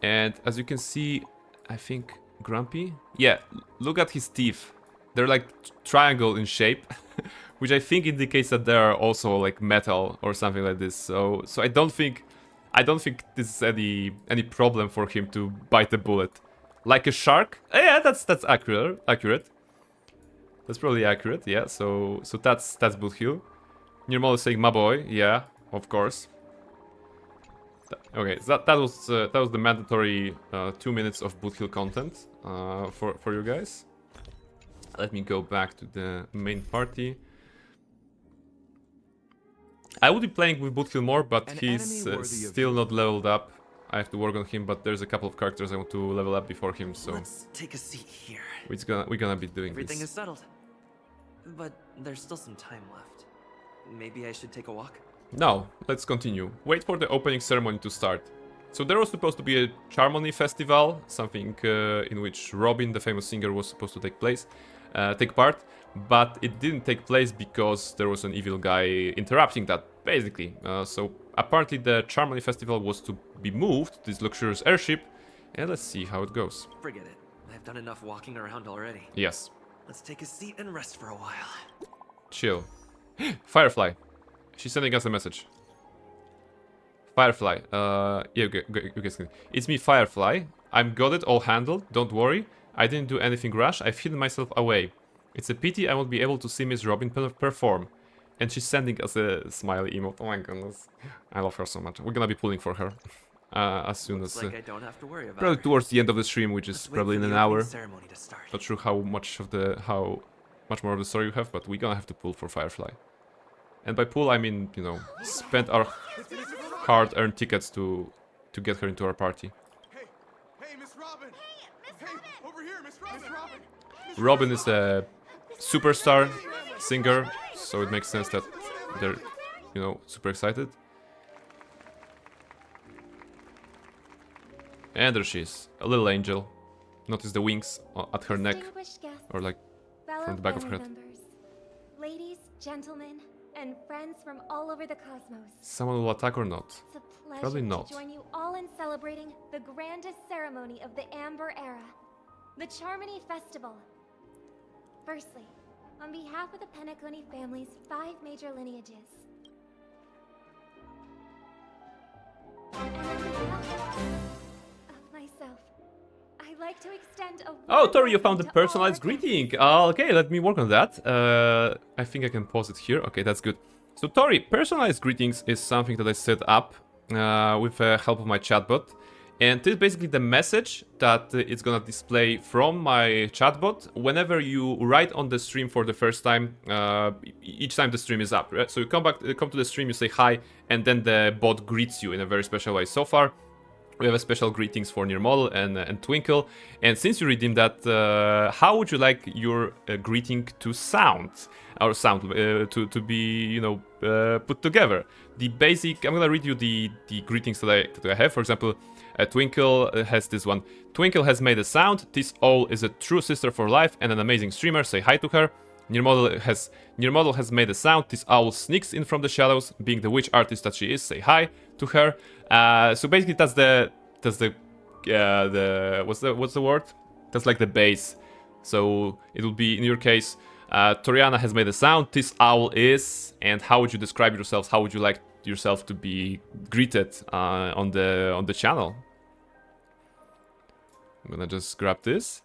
And as you can see, I think grumpy. Yeah, look at his teeth. They're like triangle in shape, which I think indicates that they are also like metal or something like this. So I don't think this is any problem for him to bite the bullet. Like a shark? Yeah, that's accurate. That's probably accurate, yeah. So that's Boothill. Nirmal is saying, "My boy," yeah, of course. Okay, so that was the mandatory 2 minutes of Boothill content for you guys. Let me go back to the main party. I would be playing with Boothill more, but he's still not leveled up. I have to work on him, but there's a couple of characters I want to level up before him, so let's take a seat here. We're gonna be doing Everything this. is settled. But there's still some time left. Maybe I should take a walk? No, let's continue. Wait for the opening ceremony to start. So there was supposed to be a Charmony festival, something in which Robin, the famous singer, was supposed to take part, but it didn't take place because there was an evil guy interrupting that, basically. So apparently the Charmony festival was to be moved to this luxurious airship, and let's see how it goes. Forget it. I've done enough walking around already. Yes. Let's take a seat and rest for a while. Chill. Firefly. She's sending us a message. Firefly. Yeah, you guys can. It's me, Firefly. I'm got it all handled. Don't worry. I didn't do anything rash. I've hidden myself away. It's a pity I won't be able to see Miss Robin perform. And she's sending us a smiley emote. Oh my goodness. I love her so much. We're gonna be pulling for her. As soon as... like I don't have to worry about probably her. towards the end of the stream, which is probably in an hour. Ceremony to start. Not sure how much more of the story you have, but we're gonna have to pull for Firefly. And by pull, I mean, you know, spend our hard-earned tickets to get her into our party. Hey, Miss Robin! Hey, over here, Miss Robin! Robin is a superstar singer, so it makes sense that they're, you know, super excited. And there she is, a little angel. Notice the wings at her neck, or like from the back of her head. Members, ladies, gentlemen, and friends from all over the cosmos. Someone will attack or not? It's a pleasure Probably not. to join you all in celebrating the grandest ceremony of the Amber Era, the Charmony Festival. Firstly, on behalf of the Penacony family's 5 major lineages, and on behalf of myself, I'd like to extend a Oh, Tori, you found a personalized greeting. Okay, let me work on that. I think I can pause it here. Okay, that's good. So, Tori, personalized greetings is something that I set up with the help of my chatbot. And this is basically the message that it's gonna display from my chatbot whenever you write on the stream for the first time, each time the stream is up. Right? So you come to the stream, you say hi, and then the bot greets you in a very special way. So far, we have a special greetings for Near Model and Twinkle. And since you redeemed that, how would you like your greeting to sound? Or sound to be, you know, put together? The basic, I'm gonna read you the greetings that I have. For example, Twinkle has this one. Twinkle has made a sound. This owl is a true sister for life and an amazing streamer. Say hi to her. Near Model has made a sound. This owl sneaks in from the shadows, being the witch artist that she is. Say hi to her. So basically, that's the what's the word? That's like the base. So it will be in your case. Toriana has made a sound. This owl is, and how would you describe yourselves? How would you like yourself to be greeted on the channel? I'm gonna just grab this.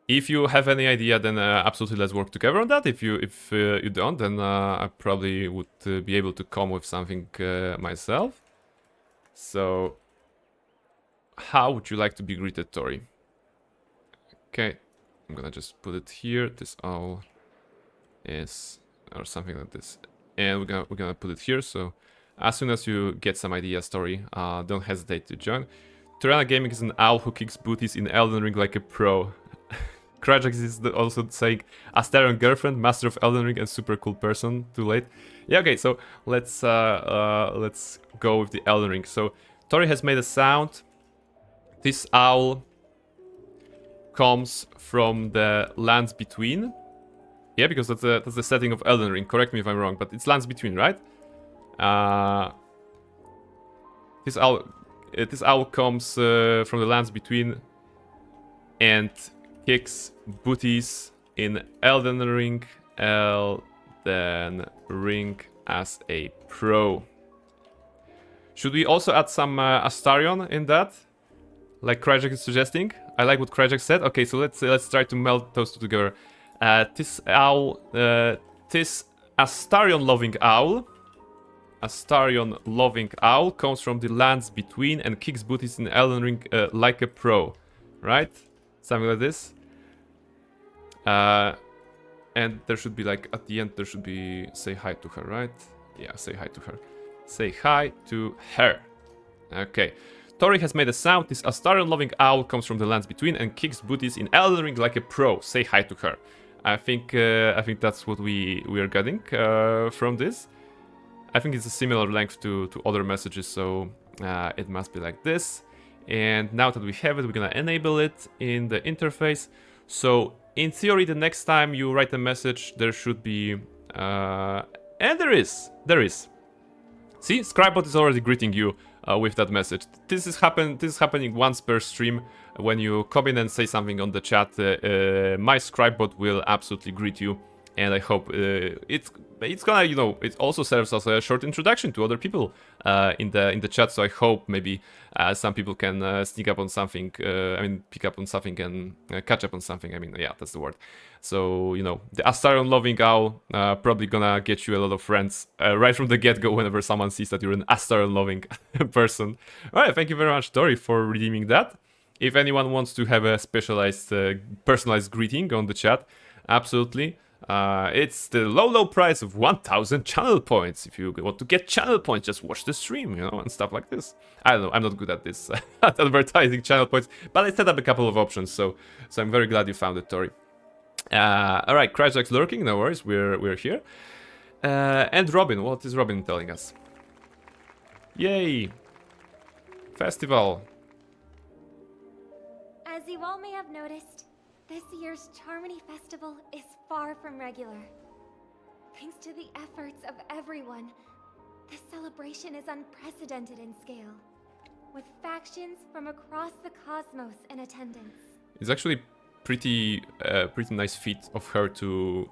If you have any idea, then absolutely let's work together on that. If you don't, then I probably would be able to come with something myself. So, how would you like to be greeted, Tori? Okay, I'm gonna just put it here. This owl is, or something like this, and we're gonna put it here. So, as soon as you get some ideas, Tori, don't hesitate to join. Toriana Gaming is an owl who kicks booties in Elden Ring like a pro. Krajax is also saying Astarion girlfriend, master of Elden Ring, and super cool person. Too late. Yeah, okay. So let's go with the Elden Ring. So Tori has made a sound. This owl comes from the lands between. Yeah, because that's the setting of Elden Ring. Correct me if I'm wrong, but it's lands between, right? This owl comes from the lands between and kicks booties in Elden Ring as a pro. Should we also add some Astarion in that? Like Kryjak is suggesting? I like what Kryjak said. Okay, so let's try to meld those two together. This Astarion-loving owl comes from the lands between and kicks booties in Elden Ring like a pro. Right? Something like this. And there should be like, at the end, there should be, say hi to her, right? Yeah, say hi to her. Say hi to her. Okay. Tori has made a sound. This Astarion-loving owl comes from the lands between and kicks booties in Elden Ring like a pro. Say hi to her. I think that's what we are getting from this. I think it's a similar length to other messages, so it must be like this. And now that we have it, we're gonna enable it in the interface. So in theory, the next time you write a message, there should be, and there is. See, Scribebot is already greeting you with that message. This is happening once per stream. When you come in and say something on the chat, my Scribebot will absolutely greet you. And I hope it's gonna, you know, it also serves as a short introduction to other people in the chat. So I hope maybe some people can sneak up on something. Pick up on something and catch up on something. I mean, yeah, that's the word. So, you know, the Astarion-loving owl probably gonna get you a lot of friends right from the get-go whenever someone sees that you're an Astarion-loving person. All right, thank you very much, Tori, for redeeming that. If anyone wants to have a specialized, personalized greeting on the chat, absolutely. It's the low price of 1000 channel points. If you want to get channel points, just watch the stream, you know, and stuff like this. I don't know, I'm not good at this, at advertising channel points, but I set up a couple of options, so I'm very glad you found it, Tori. Alright, Kryjak's lurking, no worries, we're here. And Robin, what is Robin telling us? Yay! Festival. As you all may have noticed, this year's Charmony Festival is far from regular. Thanks to the efforts of everyone, this celebration is unprecedented in scale, with factions from across the cosmos in attendance. It's actually pretty nice feat of her to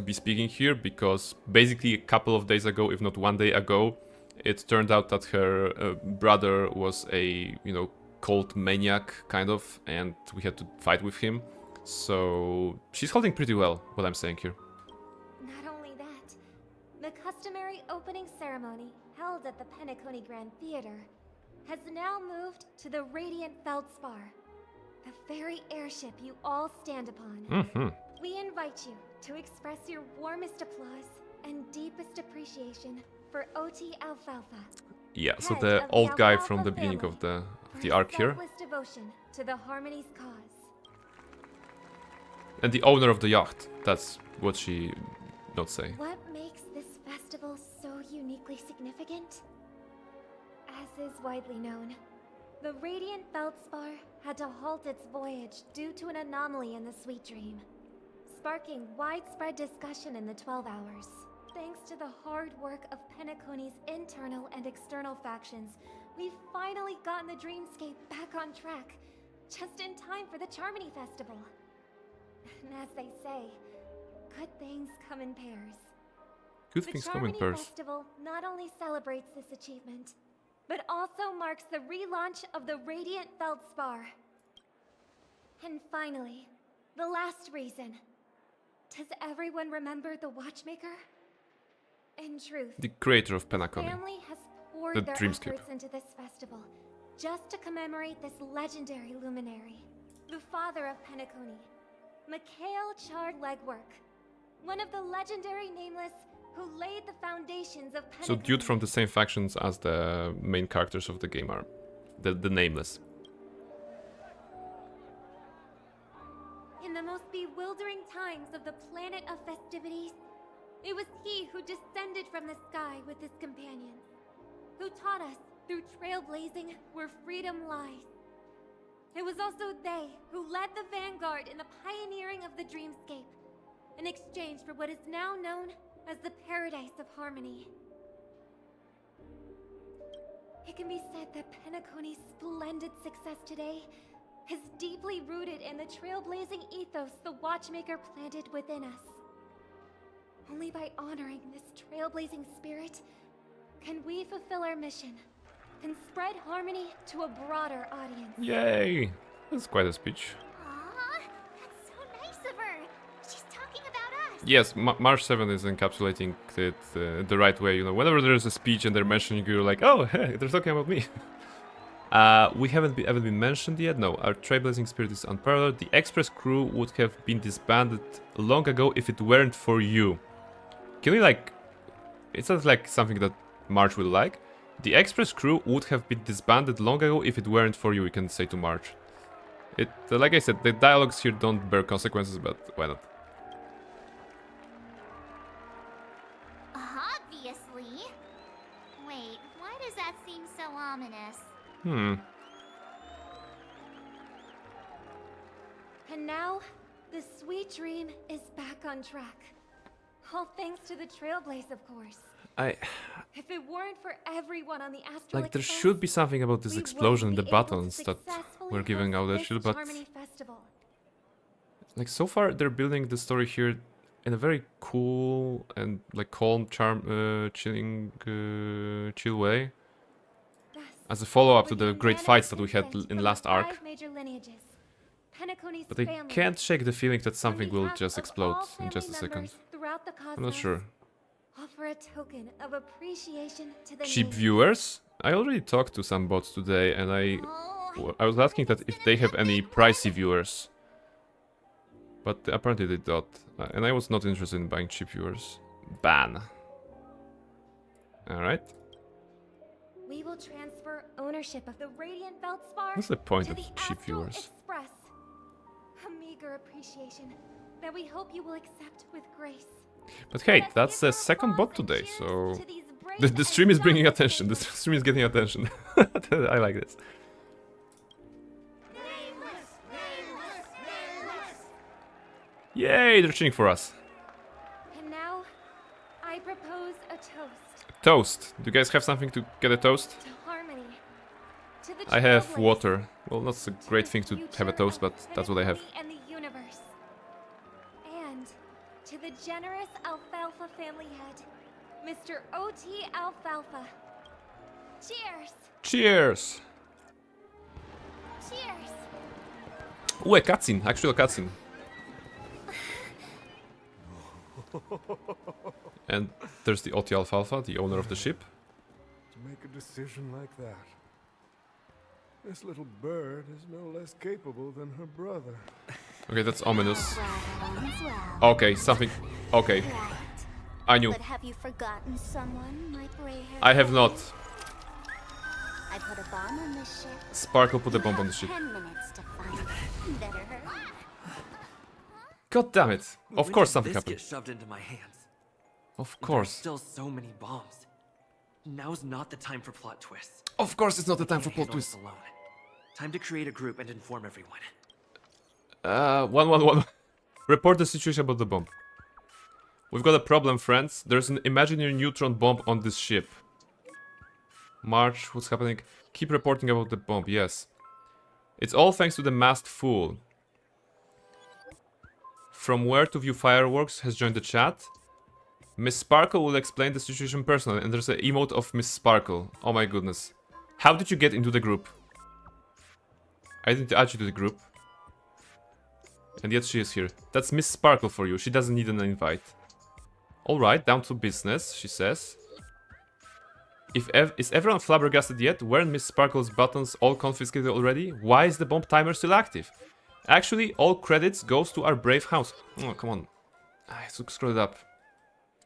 be speaking here, because basically a couple of days ago, if not one day ago, it turned out that her brother was a, you know, cult maniac kind of, and we had to fight with him. So she's holding pretty well, what I'm saying here. Not only that, the customary opening ceremony held at the Penacony Grand Theater has now moved to the Radiant Feldspar, the very airship you all stand upon. We invite you to express your warmest applause and deepest appreciation for OT Alfalfa. Yeah, so Head the of old guy Alfalfa from the beginning family, of the for arc his here. selfless devotion to the Harmony's cause. And the owner of the yacht. That's what she not say. What makes this festival so uniquely significant? As is widely known, the Radiant Feldspar had to halt its voyage due to an anomaly in the Sweet Dream, sparking widespread discussion in the 12 Hours. Thanks to the hard work of Penacony's internal and external factions, we've finally gotten the dreamscape back on track, just in time for the Charmony Festival. And as they say, good things come in pairs. Good things come in The pairs. Charmony Festival not only celebrates this achievement, but also marks the relaunch of the Radiant Feldspar. And finally, the last reason. Does everyone remember the Watchmaker? In truth, The creator of the Penacony. family has poured The their dreamscape. efforts into this festival just to commemorate this legendary luminary, the father of Penacony, Mikhail Chard Legwork, one of the legendary Nameless who laid the foundations of Penacony. So dude from the same factions as the main characters of the game are. The Nameless. In the most bewildering times of the planet of festivities, it was he who descended from the sky with his companions, who taught us through trailblazing where freedom lies. It was also they who led the vanguard in the pioneering of the dreamscape, in exchange for what is now known as the Paradise of Harmony. It can be said that Penacony's splendid success today is deeply rooted in the trailblazing ethos the Watchmaker planted within us. Only by honoring this trailblazing spirit can we fulfill our mission and spread harmony to a broader audience. Yay! That's quite a speech. Aw, that's so nice of her. She's talking about us. Yes, March 7 is encapsulating it the right way. You know, whenever there's a speech and they're mentioning you, you're like, oh, hey, they're talking about me. We haven't been mentioned yet. No, our trailblazing spirit is unparalleled. The Express crew would have been disbanded long ago if it weren't for you. Can we like... It sounds like something that March will like. The Express crew would have been disbanded long ago if it weren't for you, we can say to March. It, like I said, the dialogues here don't bear consequences, but why not? Obviously. Wait, why does that seem so ominous? And now, the Sweet Dream is back on track. All thanks to the Trailblaze, of course. If it weren't for everyone on the Astral Like, there Express, should be something about this we explosion in the wouldn't be able to buttons that successfully we're giving out host that shit, this but... Harmony Festival. Like, so far, they're building the story here in a very cool and, like, calm, chill way. As a follow-up to the great fights that we had in last arc. But I can't shake the feeling that something will just explode in just a second. I'm not sure. Offer a token of appreciation to the Cheap nameless. viewers? I already talked to some bots today, and I was asking that if they have any pricey viewers. But apparently they don't. And I was not interested in buying cheap viewers. Ban. Alright. We will transfer ownership of the Radiant Feldspar What's the point to of the cheap Astral viewers? Express. A meager appreciation that we hope you will accept with grace. But hey, that's the second bot today, so... The stream is bringing attention. The stream is getting attention. I like this. Yay, they're cheering for us. And now, I propose a toast Toast. Do you guys have something to get a toast? to harmony, to the I have Trailblaze, water. Well, not a great thing to have a toast, but that's what I have. and the universe, and to the generous Alfalfa family head, Mr. O.T. Alfalfa. Cheers! Cheers! Cheers! Ooh, a cutscene. Actual cutscene. And there's the OT Alfalfa, the owner of the ship. To make a decision like that. This little bird is no less capable than her brother. Okay, that's ominous. Okay, something... Okay. I knew. But have you forgotten someone, my gray-haired I have not. I put a bomb on this ship. Sparkle put a bomb on the ship. 10 minutes to find it. Better hurry. God damn it. Of course something This happened. get shoved into my hands. Of There's course. still so many bombs. Now's not the time for plot twists. Of course it's not the time for plot Handle this twists. alone. Time to create a group and inform everyone. 111. Report the situation about the bomb. We've got a problem, friends. There's an imaginary neutron bomb on this ship. March, what's happening? Keep reporting about the bomb, yes. It's all thanks to the masked fool. From where to view fireworks has joined the chat. Miss Sparkle will explain the situation personally, and there's an emote of Miss Sparkle. Oh my goodness. How did you get into the group? I didn't add you to the group. And yet she is here. That's Miss Sparkle for you. She doesn't need an invite. Alright, down to business, she says. Is everyone flabbergasted yet? Weren't Miss Sparkle's buttons all confiscated already? Why is the bomb timer still active? Actually, all credits goes to our brave house. Oh, come on. I have to scroll it up.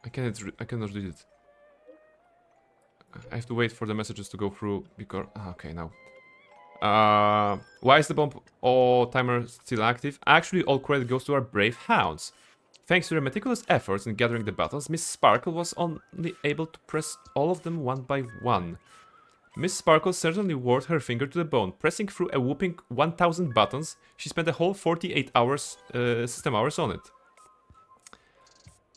I cannot read it. I have to wait for the messages to go through because... okay, now. Why is the bomb timer still active? Actually, all credit goes to our brave hounds. Thanks to their meticulous efforts in gathering the buttons, Miss Sparkle was only able to press all of them one by one. Miss Sparkle certainly wore her finger to the bone. Pressing through a whooping 1000 buttons, she spent a whole 48 hours, system hours on it.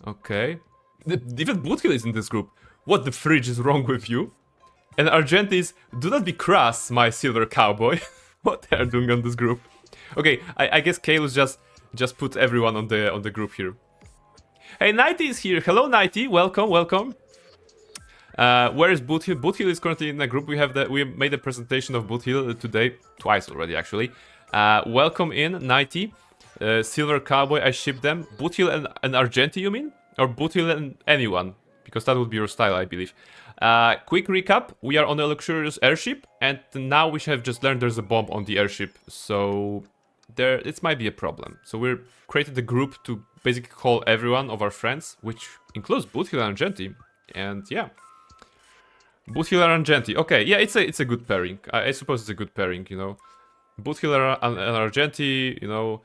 Okay. Even Boothill is in this group. What the fridge is wrong with you? And Argentis, do not be crass, my silver cowboy. What they are doing on this group? Okay, I guess Kalos just put everyone on the group here. Hey, Nighty is here. Hello, Nighty. Welcome, welcome. Where is Boothill? Boothill is currently in a group. We made a presentation of Boothill today, twice already actually. Welcome in, Nighty. Silver Cowboy, I ship them. Boothill and Argenti, you mean? Or Boothill and anyone? Because that would be your style, I believe. Quick recap, we are on a luxurious airship, and now we have just learned there's a bomb on the airship, so it might be a problem. So we're created a group to basically call everyone of our friends, which includes Boothill and Argenti, and yeah. Boothill and Argenti, okay, yeah, it's a good pairing. I suppose it's a good pairing, you know. Boothill and Argenti, you know,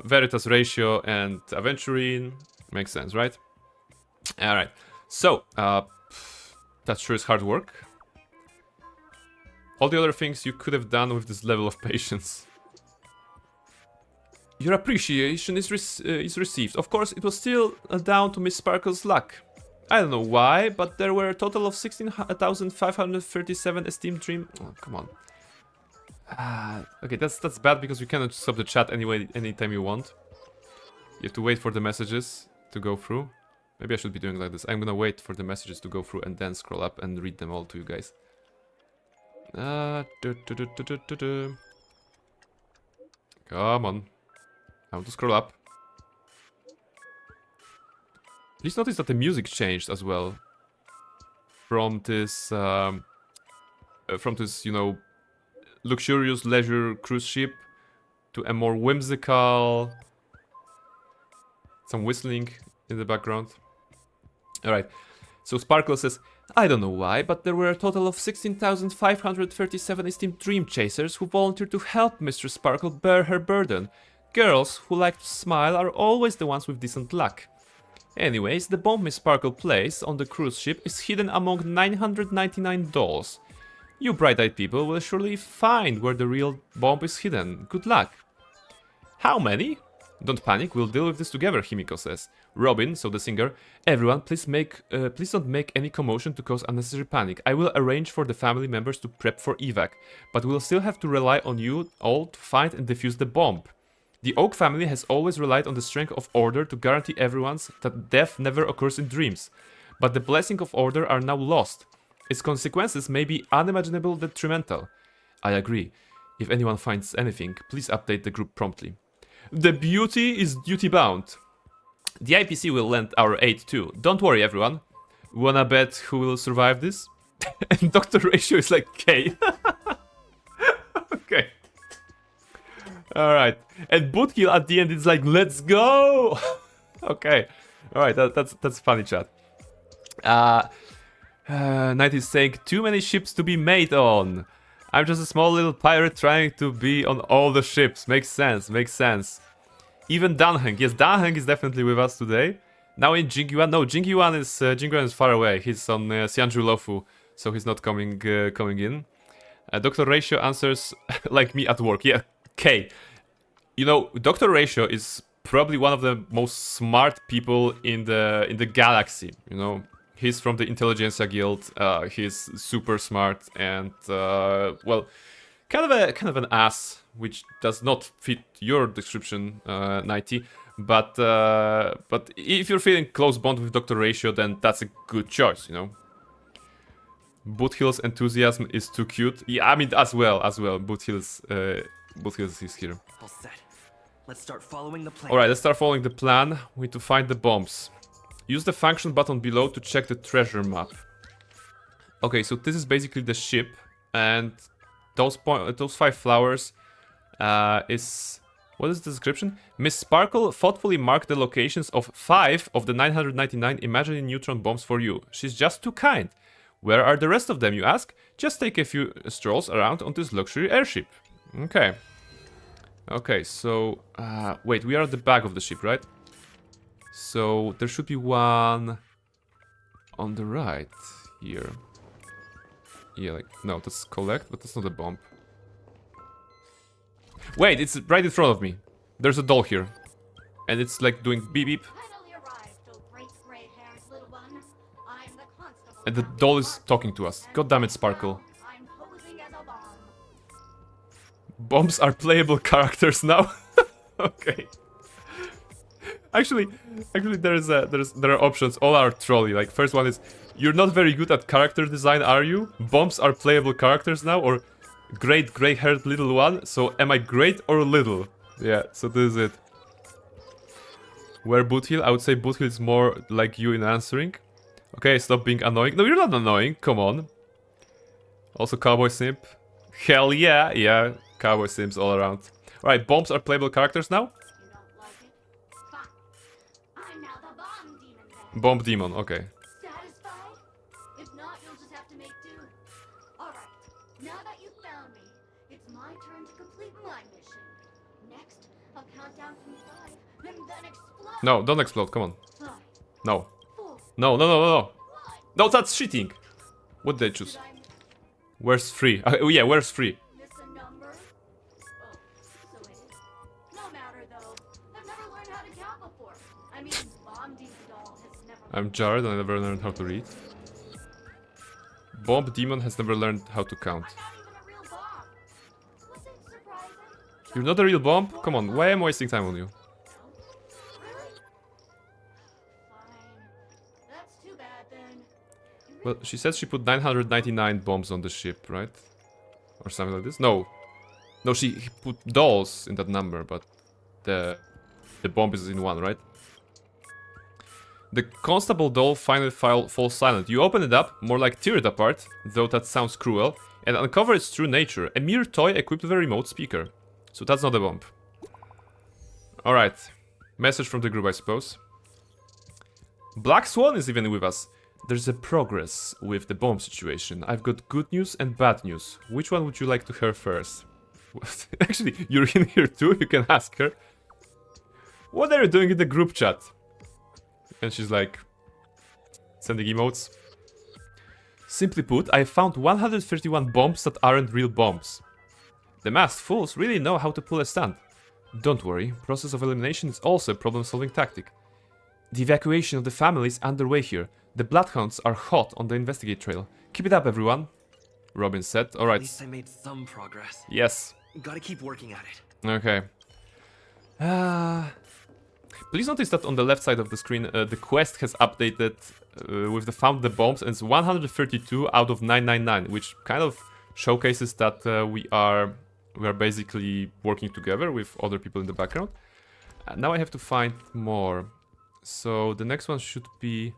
Veritas Ratio and Aventurine, makes sense, right? Alright, so, that sure is hard work. All the other things you could have done with this level of patience. Your appreciation is received. Of course, it was still down to Miss Sparkle's luck. I don't know why, but there were a total of 16,537 esteemed dream... Oh, come on. Okay, that's bad because you cannot stop the chat anyway, anytime you want. You have to wait for the messages to go through. Maybe I should be doing like this. I'm gonna wait for the messages to go through and then scroll up and read them all to you guys. Come on. I want to scroll up. Please notice that the music changed as well. From this, you know, luxurious leisure cruise ship to a more whimsical... Some whistling in the background. Alright, so Sparkle says, I don't know why, but there were a total of 16,537 esteemed dream chasers who volunteered to help Mistress Sparkle bear her burden. Girls who like to smile are always the ones with decent luck. Anyways, the bomb Miss Sparkle plays on the cruise ship is hidden among 999 dolls. You bright-eyed people will surely find where the real bomb is hidden. Good luck. How many? Don't panic, we'll deal with this together, Himiko says. Robin, so the singer, everyone, please don't make any commotion to cause unnecessary panic. I will arrange for the family members to prep for evac, but we'll still have to rely on you all to find and defuse the bomb. The Oak family has always relied on the strength of order to guarantee everyone's that death never occurs in dreams. But the blessing of order are now lost. Its consequences may be unimaginable detrimental. I agree. If anyone finds anything, please update the group promptly. The beauty is duty-bound. The IPC will lend our aid too. Don't worry, everyone. Wanna bet who will survive this? And Dr. Ratio is like K. Okay. Alright. And Bootkill at the end is like, let's go! Okay. Alright, that's funny chat. Knight is saying, too many ships to be made on. I'm just a small little pirate trying to be on all the ships. Makes sense, makes sense. Even Danheng. Yes, Danheng is definitely with us today. Now in Jingyuan. No, Jingyuan is far away. He's on Xianzhu Lofu, so he's not coming in. Dr. Ratio answers like me at work. Yeah, K. You know, Dr. Ratio is probably one of the most smart people in the galaxy. You know, he's from the Intelligentsia Guild. He's super smart and well, kind of an ass, which does not fit your description, Nighty. But if you're feeling close bond with Dr. Ratio, then that's a good choice, you know. Boothill's enthusiasm is too cute. Yeah, I mean as well. Boothill's is here. All set. Let's start following the plan. All right, let's start following the plan. We need to find the bombs. Use the function button below to check the treasure map. Okay, so this is basically the ship, and those 5 flowers is... What is the description? Miss Sparkle thoughtfully marked the locations of 5 of the 999 imaginary neutron bombs for you. She's just too kind. Where are the rest of them, you ask? Just take a few strolls around on this luxury airship. Okay. Okay, so... wait, we are at the back of the ship, right? So there should be one on the right here. Yeah, like... No, that's collect, but that's not a bomb. Wait, it's right in front of me. There's a doll here. And it's like doing beep beep. And the doll is talking to us. God damn it, Sparkle. Bombs are playable characters now. Okay. Actually, there are options. All are trolly. Like, first one is, you're not very good at character design, are you? Bombs are playable characters now, or great gray-haired little one. So, am I great or little? Yeah, so this is it. Where Boothill? I would say Boothill is more like you in answering. Okay, stop being annoying. No, you're not annoying. Come on. Also, Cowboy Simp. Hell yeah, yeah. Cowboy Simps all around. Alright, bombs are playable characters now? Bomb Demon, okay. Satisfied? If not, you'll just have to make do. Alright, now that you've found me, it's my turn to complete my mission. Next, I'll count down from 5, and then explode. No, don't explode, come on. No. No, no, no, no, no. No, that's cheating. What did they choose? Where's 3? Oh yeah, where's 3? I'm Jared, I never learned how to read. Bomb Demon has never learned how to count. You're not a real bomb? Come on, why am I wasting time on you? Well, she said she put 999 bombs on the ship, right? Or something like this? No. No, she put dolls in that number, but the bomb is in 1, right? The constable doll finally falls silent. You open it up, more like tear it apart, though that sounds cruel, and uncover its true nature. A mere toy equipped with a remote speaker. So that's not a bomb. Alright. Message from the group, I suppose. Black Swan is even with us. There's a progress with the bomb situation. I've got good news and bad news. Which one would you like to hear first? Actually, you're in here too, you can ask her. What are you doing in the group chat? And she's like, sending emotes. Simply put, I found 131 bombs that aren't real bombs. The masked fools really know how to pull a stunt. Don't worry, process of elimination is also a problem-solving tactic. The evacuation of the family is underway here. The Bloodhounds are hot on the investigate trail. Keep it up, everyone. Robin said. Alright. At least I made some progress. Yes. Gotta keep working at it. Okay. Please notice that on the left side of the screen, the quest has updated with the found the bombs, and it's 132 out of 999, which kind of showcases that we are basically working together with other people in the background. Now I have to find more. So the next one should be...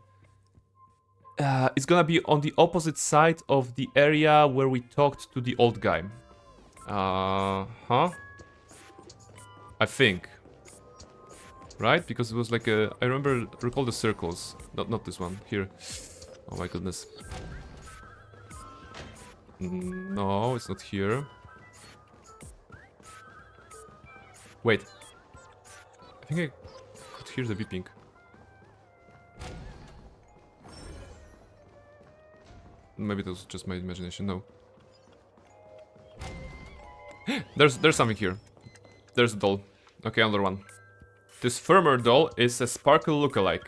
it's gonna be on the opposite side of the area where we talked to the old guy. I think. Right? Because it was like a... I recall the circles. Not this one. Here. Oh my goodness. No, it's not here. Wait. I think I could hear the beeping. Maybe that was just my imagination. No. There's something here. There's a doll. Okay, another one. This firmer doll is a Sparkle lookalike.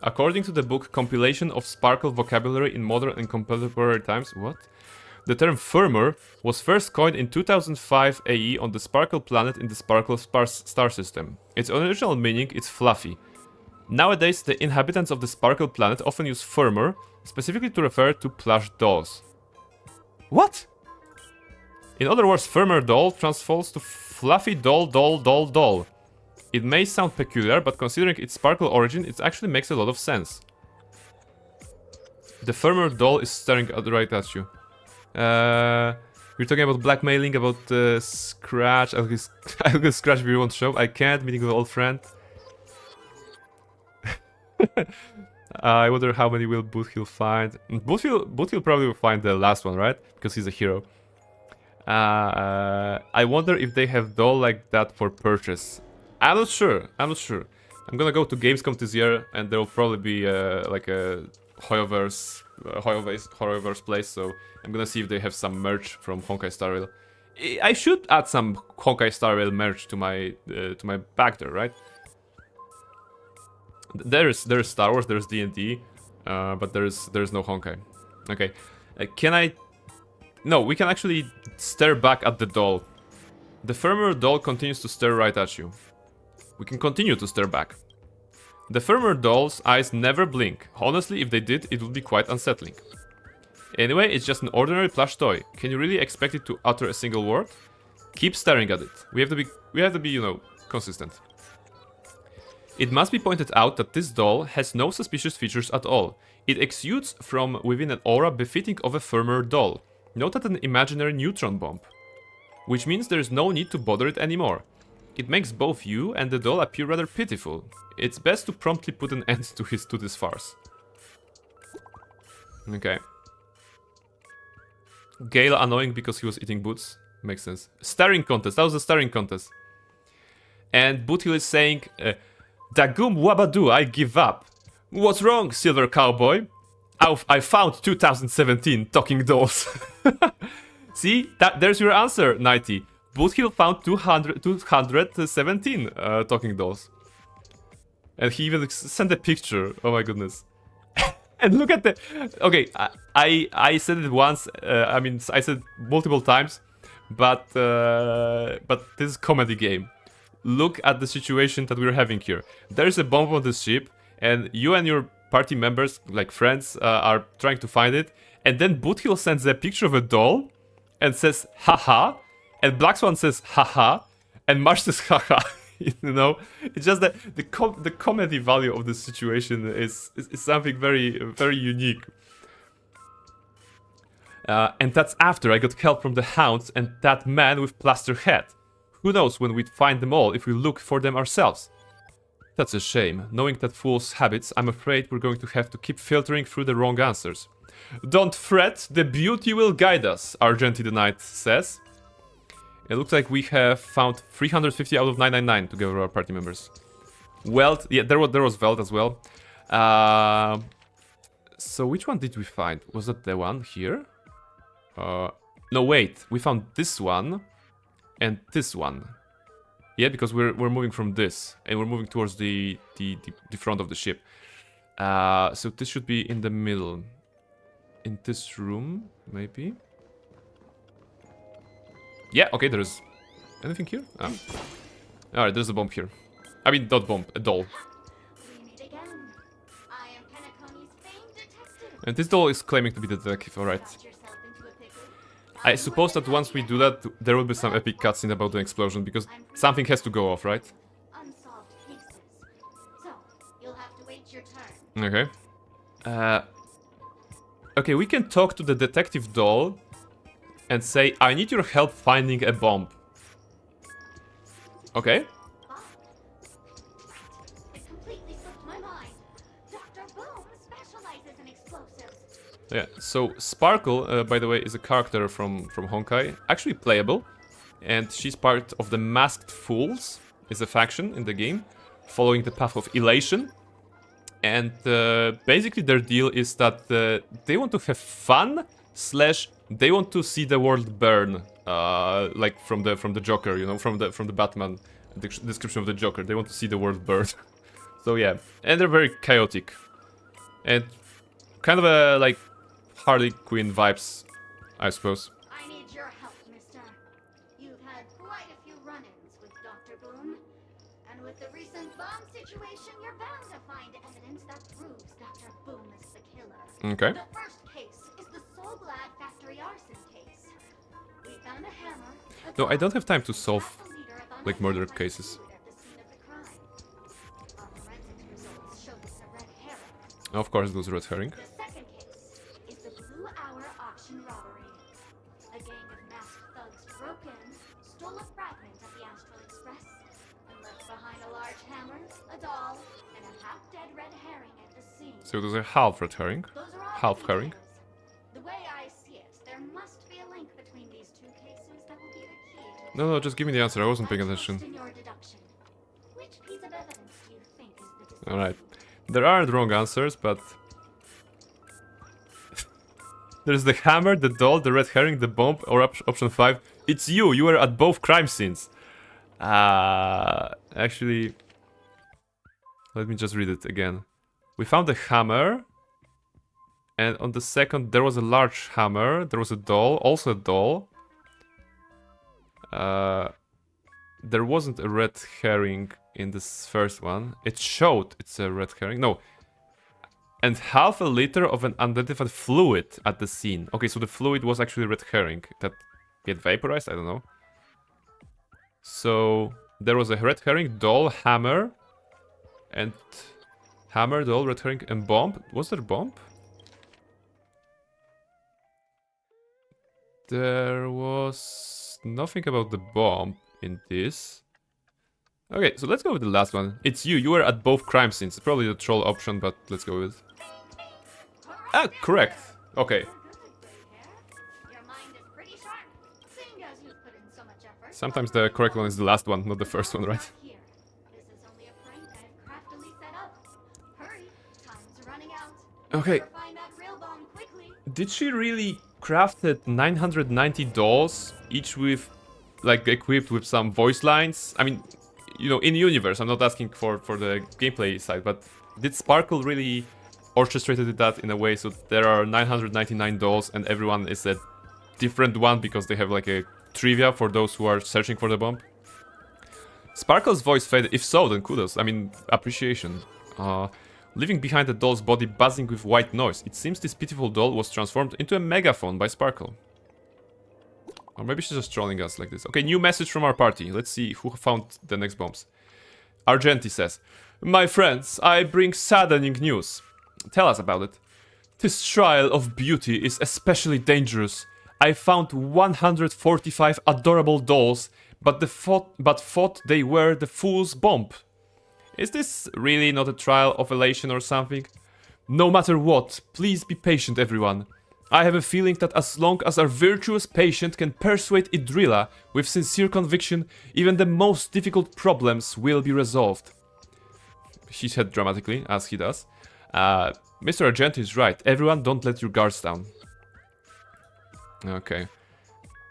According to the book Compilation of Sparkle Vocabulary in Modern and Contemporary Times, what? The term firmer was first coined in 2005 AE on the Sparkle planet in the Sparkle star system. Its original meaning is fluffy. Nowadays, the inhabitants of the Sparkle planet often use firmer, specifically to refer to plush dolls. What? In other words, firmer doll transfers to fluffy doll. It may sound peculiar, but considering its Sparkle origin, it actually makes a lot of sense. The firmer doll is staring right at you. We're talking about blackmailing, about Scratch. I'll get Scratch if you want to show. I can't, meeting with an old friend. I wonder how many will Boothill find. Boothill probably will find the last one, right? Because he's a hero. I wonder if they have doll like that for purchase. I'm not sure. I'm gonna go to Gamescom this year, and there will probably be like a Horrorverse place. So I'm gonna see if they have some merch from Honkai Star Rail. I should add some Honkai Star Rail merch to my bag there, right? There's Star Wars, there's D&D, but there's no Honkai. Okay, can I? No, we can actually stare back at the doll. The firmer doll continues to stare right at you. We can continue to stare back. The firmer doll's eyes never blink. Honestly, if they did, it would be quite unsettling. Anyway, it's just an ordinary plush toy. Can you really expect it to utter a single word? Keep staring at it. We have to be, you know, consistent. It must be pointed out that this doll has no suspicious features at all. It exudes from within an aura befitting of a firmer doll. Note that an imaginary neutron bomb. Which means there is no need to bother it anymore. It makes both you and the doll appear rather pitiful. It's best to promptly put an end to this farce. Okay. Gale annoying because he was eating boots. Makes sense. Staring contest. That was a staring contest. And Boothill is saying, Dagum Wabadu, I give up. What's wrong, Silver Cowboy? I found 2017 talking dolls. See, there's your answer, Nighty. Boothill found 217 talking dolls. And he even sent a picture. Oh my goodness. And look at the... Okay, I said it once. I mean, I said multiple times. But this is a comedy game. Look at the situation that we're having here. There's a bomb on the ship. And you and your party members, like friends, are trying to find it. And then Boothill sends a picture of a doll. And says, haha. And Black Swan says, haha. And Marsh says, haha. You know, it's just that the comedy value of this situation is something very, very unique. And that's after I got help from the hounds and that man with plaster head. Who knows when we'd find them all if we look for them ourselves. That's a shame. Knowing that fool's habits, I'm afraid we're going to have to keep filtering through the wrong answers. Don't fret, the beauty will guide us, Argenty the Knight says. It looks like we have found 350 out of 999 together with our party members. Welt, yeah, there was Welt as well. So which one did we find? Was that the one here? No, wait, we found this one and this one. Yeah, because we're moving from this and we're moving towards the front of the ship. So this should be in the middle. In this room, maybe? Yeah, okay, there's... Anything here? Ah. Alright, there's a bomb here. I mean, not bomb, a doll. And this doll is claiming to be the detective, alright. I suppose that once we do that, there will be some epic cutscene about the explosion, because something has to go off, right? Okay. Okay, we can talk to the detective doll and say, I need your help finding a bomb. Okay. specializes in explosives. Yeah, so Sparkle, by the way, is a character from Honkai, actually playable, and she's part of the Masked Fools, is a faction in the game, following the path of Elation. And basically their deal is that they want to have fun, / they want to see the world burn, like from the Joker, you know, from the Batman description of the Joker. They want to see the world burn. So yeah, and they're very chaotic, and kind of a like Harley Quinn vibes, I suppose. I need your help, mister. You've had quite a few run-ins with Dr. Boom. And with the recent bomb situation, you're bound to find evidence that proves Dr. Boom is the killer. Okay. The first case is the Soulglad factory arson case. We found a hammer. No, I don't have time to solve like murder cases. Of course, it was red herring. The second case is the Blue Hour auction robbery. A gang of masked thugs broke in, stole a fragment of the Astral Express, and left behind a large hammer, a doll, and a half-dead red herring at the scene. So those are half red herring, half herring. The way I see it, there must be a link between these two cases that will be the key to No, just give me the answer. I wasn't paying attention. in your deduction. Which piece of evidence do you think is the All right. There aren't wrong answers, but there's the hammer, the doll, the red herring, the bomb, or option 5. It's you. You were at both crime scenes. Actually, let me just read it again. We found a hammer, and on the second there was a large hammer. There was a doll, also a doll. There wasn't a red herring in this first one. It showed it's a red herring. No. And half a liter of an unidentified fluid at the scene. Okay, so the fluid was actually red herring that get vaporized? I don't know. So there was a red herring, doll, hammer, and hammer, doll, red herring, and bomb. Was there a bomb? There was nothing about the bomb in this. Okay, so let's go with the last one. It's you. You were at both crime scenes. It's probably the troll option, but let's go with it. Ah, correct. Okay. Sometimes the correct one is the last one, not the first one, right? Okay. Did she really crafted 990 dolls, each with, like, equipped with some voice lines? I mean, you know, in universe, I'm not asking for the gameplay side, but did Sparkle really orchestrated that in a way so there are 999 dolls and everyone is a different one because they have like a trivia for those who are searching for the bomb? Sparkle's voice faded. If so, then kudos. I mean, appreciation. Leaving behind the doll's body buzzing with white noise. It seems this pitiful doll was transformed into a megaphone by Sparkle. Or maybe she's just trolling us like this. Okay, new message from our party. Let's see who found the next bombs. Argenti says, "My friends, I bring saddening news." Tell us about it. "This trial of beauty is especially dangerous. I found 145 adorable dolls, but thought they were the fool's bomb. Is this really not a trial of elation or something? No matter what, please be patient, everyone. I have a feeling that as long as our virtuous patient can persuade Idrilla with sincere conviction, even the most difficult problems will be resolved." She said dramatically, as he does. Mr. Argenti is right. Everyone, don't let your guards down. Okay.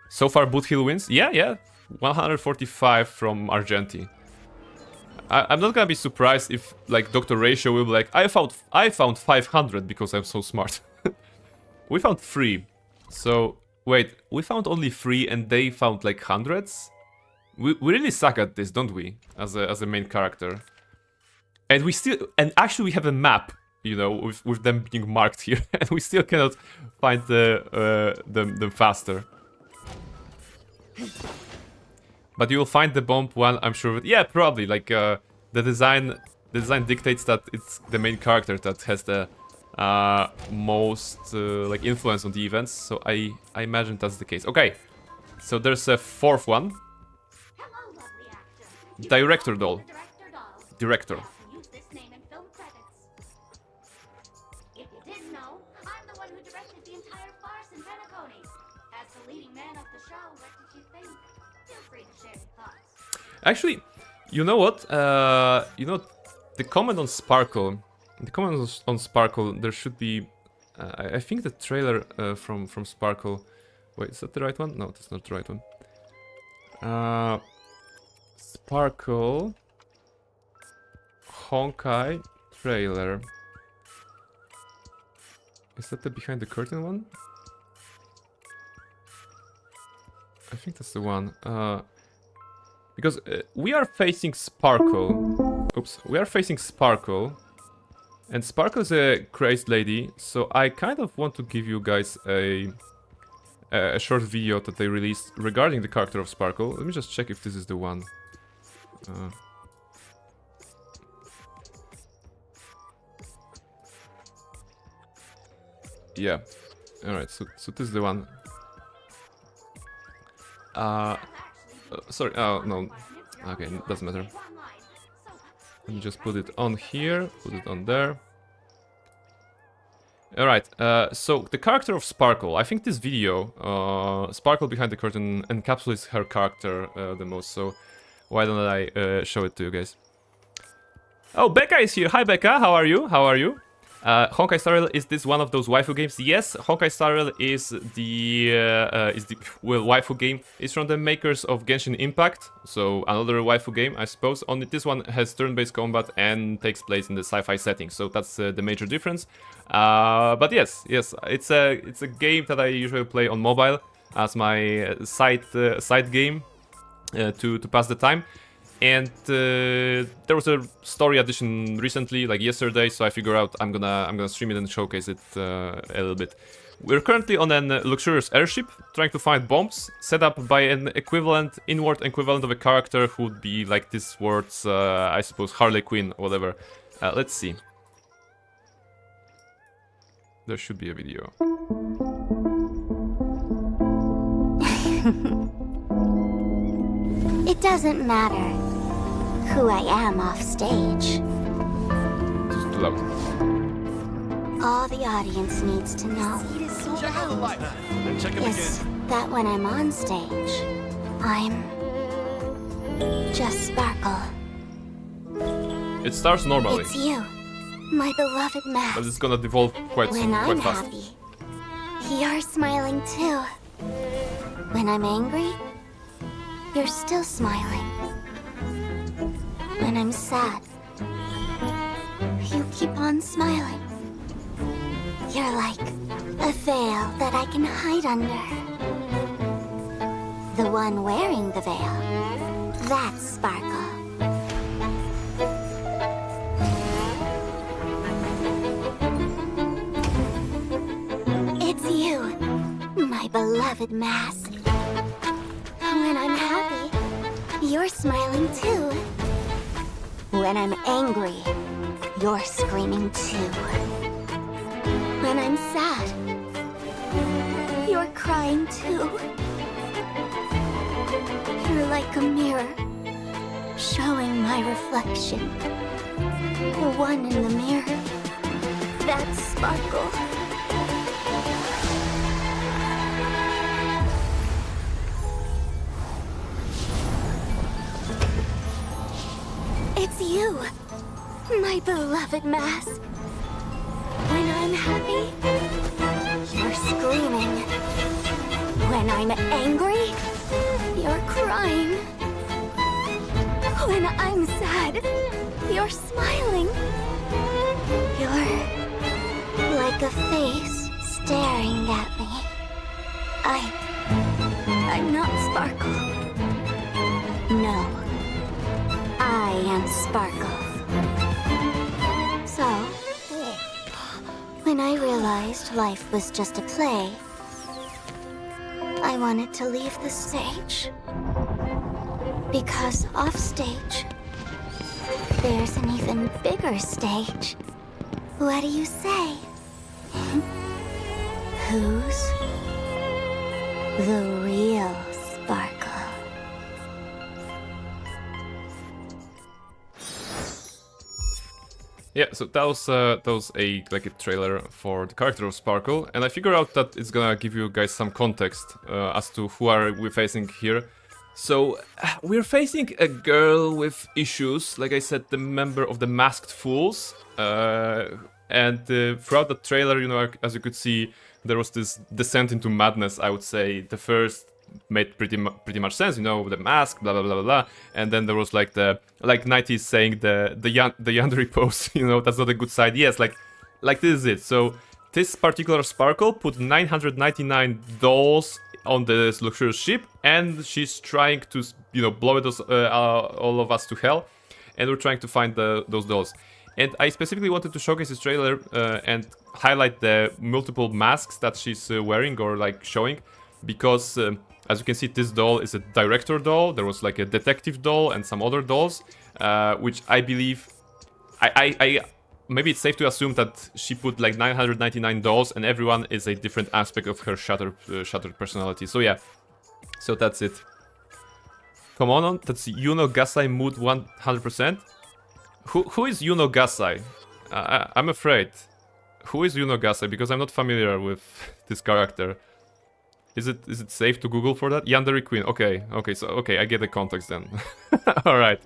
So far, Boothill wins? Yeah. 145 from Argenti. I'm not gonna be surprised if, like, Dr. Ratio will be like, I found 500 because I'm so smart. We found 3. So, wait, we found only 3 and they found, like, hundreds? We really suck at this, don't we? As a main character. And actually we have a map, you know, with them being marked here. And we still cannot find them faster. But you will find the bomb one, I'm sure. Yeah, probably. Like, the design dictates that it's the main character that has the most like influence on the events. So I imagine that's the case. Okay, so there's a 4th one. Director doll. Director. one who directed the entire farce in Penacony. As the leading man of the show, what did you think? Feel free to share your thoughts. Actually, you know what? You know, the comment on Sparkle. In the comments on Sparkle, there should be. I think the trailer from Sparkle. Wait, is that the right one? No, that's not the right one. Sparkle Honkai trailer. Is that the behind the curtain one? I think that's the one. Because we are facing Sparkle. Oops, we are facing Sparkle. And Sparkle is a crazed lady, so I kind of want to give you guys a short video that they released regarding the character of Sparkle. Let me just check if this is the one. Yeah. Alright, so this is the one. Sorry, oh no. Okay, doesn't matter. Let me just put it on here, put it on there. Alright, so the character of Sparkle. I think this video, Sparkle behind the curtain, encapsulates her character the most, so why don't I show it to you guys? Oh, Becca is here! Hi Becca, how are you? How are you? Honkai Star Rail, is this one of those waifu games? Yes, Honkai Star Rail is the waifu game. It's from the makers of Genshin Impact, so another waifu game, I suppose. Only this one has turn-based combat and takes place in the sci-fi setting, so that's the major difference. But yes, it's a game that I usually play on mobile as my side game to pass the time. And there was a story edition recently, like yesterday, so I figured out I'm gonna stream it and showcase it a little bit. We're currently on an luxurious airship, trying to find bombs set up by an inward equivalent of a character who would be like this world's, I suppose, Harley Quinn or whatever. Let's see. There should be a video. It doesn't matter who I am off stage. Just too loud. All the audience needs to know is that when I'm on stage, I'm just Sparkle. It starts normally. It's you, my beloved Max. But it's gonna devolve quite When I'm fast. happy, you're smiling too. When I'm angry, you're still smiling. When I'm sad, you keep on smiling. You're like a veil that I can hide under. The one wearing the veil, that's Sparkle. It's you, my beloved mask. When I'm happy, you're smiling too. When I'm angry, you're screaming too. When I'm sad, you're crying too. You're like a mirror, showing my reflection. The one in the mirror, that's Sparkle. It's you, my beloved mask. When I'm happy, you're screaming. When I'm angry, you're crying. When I'm sad, you're smiling. You're like a face staring at me. I'm not Sparkle. No. I am Sparkle. So, when I realized life was just a play, I wanted to leave the stage. Because off stage, there's an even bigger stage. What do you say? Who's the real Sparkle? Yeah, so that was a trailer for the character of Sparkle, and I figured out that it's gonna give you guys some context as to who are we facing here. So we're facing a girl with issues, like I said, the member of the Masked Fools, and throughout the trailer, you know, as you could see, there was this descent into madness. I would say the first made pretty much sense, you know, the mask, blah blah blah blah, and then there was like the 90s saying the yandere pose, you know, that's not a good side. Yes, like this is it. So this particular Sparkle put $999 on this luxurious ship, and she's trying to, you know, blow it all of us to hell, and we're trying to find those dolls. And I specifically wanted to showcase this trailer and highlight the multiple masks that she's wearing or like showing, because as you can see, this doll is a director doll. There was like a detective doll and some other dolls, which I believe, I maybe it's safe to assume that she put like 999 dolls, and everyone is a different aspect of her shattered personality. So yeah, so that's it. Come on, that's Yuno Gasai mood 100%. Who is Yuno Gasai? I'm afraid. Who is Yuno Gasai? Because I'm not familiar with this character. Is it safe to Google for that? Yandere Queen. Okay, I get the context then. All right.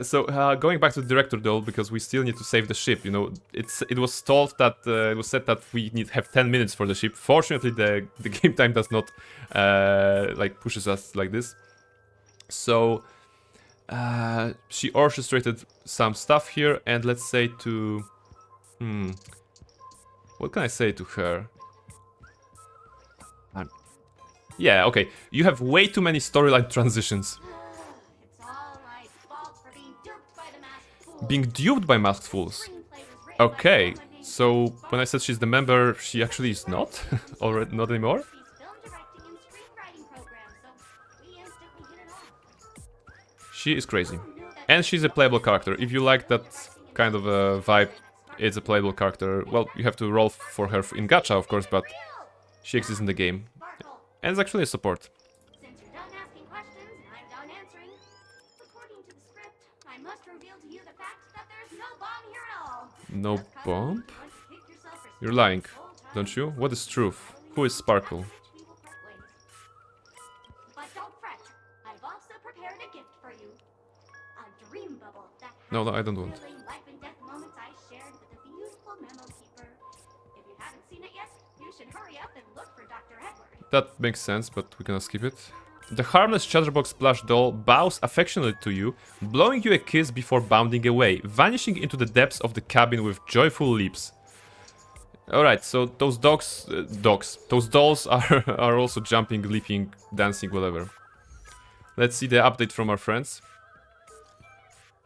So going back to the director doll, because we still need to save the ship. You know, it was told that it was said that we need to have 10 minutes for the ship. Fortunately, the game time does not like pushes us like this. So she orchestrated some stuff here, and let's say to what can I say to her? Yeah, okay. You have way too many storyline transitions. Being duped by Masked Fools. Okay, so when I said she's the member, she actually is not? Already not anymore? She is crazy. And she's a playable character. If you like that kind of a vibe, it's a playable character. Well, you have to roll for her in gacha, of course, but she exists in the game. And it's actually a support. Since you're done asking questions and I'm done answering, according to the script, I must reveal to you the fact that there's no bomb here at all. No bomb? You're lying, don't you? What is truth? Who is Sparkle? But don't fret. I've also prepared a gift for you. A dream bubble that has No, I don't want. life and death moments I shared with the beautiful memo keeper. If you haven't seen it yet, you should hurry up and look for Dr. Edward. That makes sense, but we can skip it. The harmless Chatterbox plush doll bows affectionately to you, blowing you a kiss before bounding away, vanishing into the depths of the cabin with joyful leaps. Alright, so those those dolls are also jumping, leaping, dancing, whatever. Let's see the update from our friends.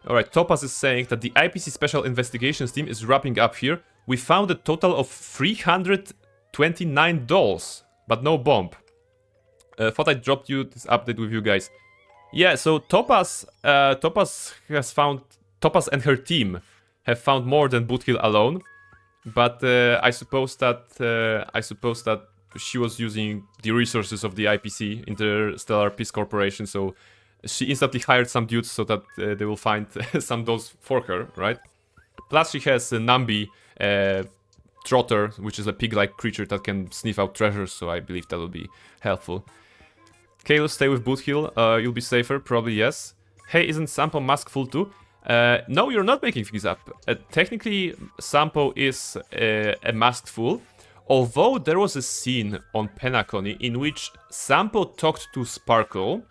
Alright, Topaz is saying that the IPC Special Investigations team is wrapping up here. We found a total of 329 dolls, but no bomb. Thought I dropped you this update with you guys. Yeah, so Topaz and her team have found more than Boothill alone, but I suppose that she was using the resources of the IPC, Interstellar Peace Corporation, so she instantly hired some dudes so that they will find some dolls for her, right? Plus she has Nambi, Trotter, which is a pig-like creature that can sniff out treasures, so I believe that will be helpful. Kalo, stay with Boothill, you'll be safer, probably yes. Hey, isn't Sampo maskful too? No, you're not making things up. Technically, Sampo is a masked fool, although there was a scene on Penacony in which Sampo talked to Sparkle,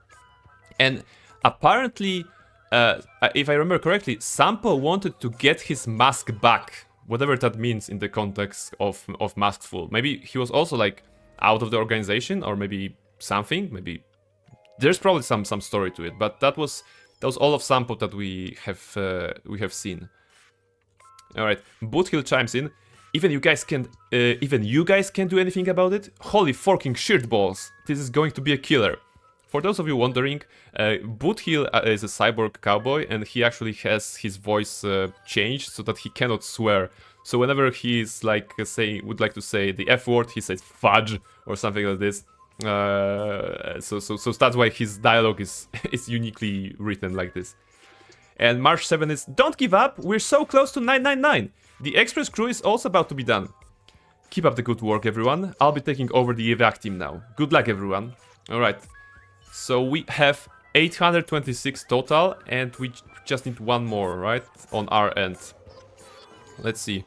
and apparently, if I remember correctly, Sampo wanted to get his mask back, whatever that means in the context of Masked Fool. Maybe he was also like out of the organization, or maybe something. Maybe there's probably some story to it. But that was all of Sampo that we have seen. All right, Boothill chimes in. Even you guys can't do anything about it. Holy forking shirt balls! This is going to be a killer. For those of you wondering, Boothill is a cyborg cowboy, and he actually has his voice changed so that he cannot swear. So whenever he's like would like to say the F word, he says fudge or something like this. So that's why his dialogue is uniquely written like this. And March 7 is, don't give up, we're so close to 999. The Express crew is also about to be done. Keep up the good work, everyone. I'll be taking over the evac team now. Good luck, everyone. Alright. So we have 826 total, and we just need one more, right? On our end. Let's see.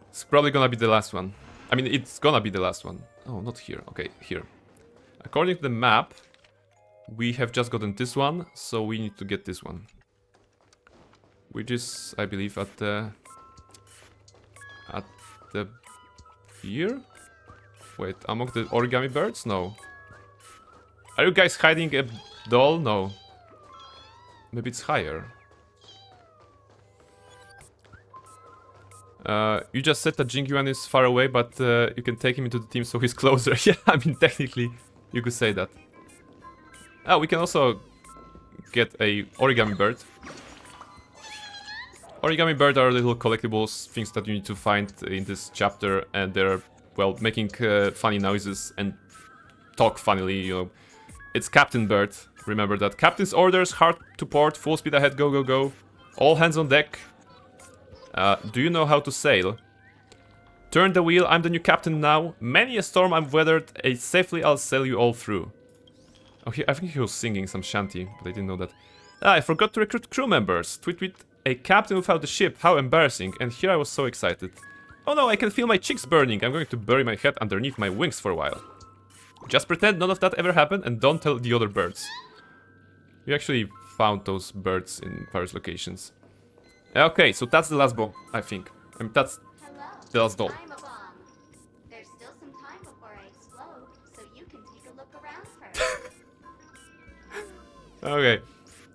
It's probably gonna be the last one. I mean, it's gonna be the last one. Oh, not here. Okay, here. According to the map, we have just gotten this one, so we need to get this one. Which is, I believe, at the here? Wait, among the origami birds? No. Are you guys hiding a doll? No. Maybe it's higher. You just said that Jingyuan is far away, but you can take him into the team so he's closer. Yeah, I mean, technically, you could say that. Ah, we can also get a origami bird. Origami bird are little collectibles, things that you need to find in this chapter, and they're, well, making funny noises and talk funnily, you know. It's Captain Bird, remember that. Captain's orders, hard to port, full speed ahead, go, go, go. All hands on deck. Do you know how to sail? Turn the wheel, I'm the new captain now. Many a storm I've weathered, safely I'll sail you all through. Okay, I think he was singing some shanty, but I didn't know that. Ah, I forgot to recruit crew members. Tweet tweet. A captain without a ship, how embarrassing. And here I was so excited. Oh no, I can feel my cheeks burning. I'm going to bury my head underneath my wings for a while. Just pretend none of that ever happened and don't tell the other birds. You actually found those birds in various locations. Okay, so that's the last bomb, I think. I mean, that's the last doll. I'm a bomb. There's still some time before I explode, so you can take a look around first. Okay.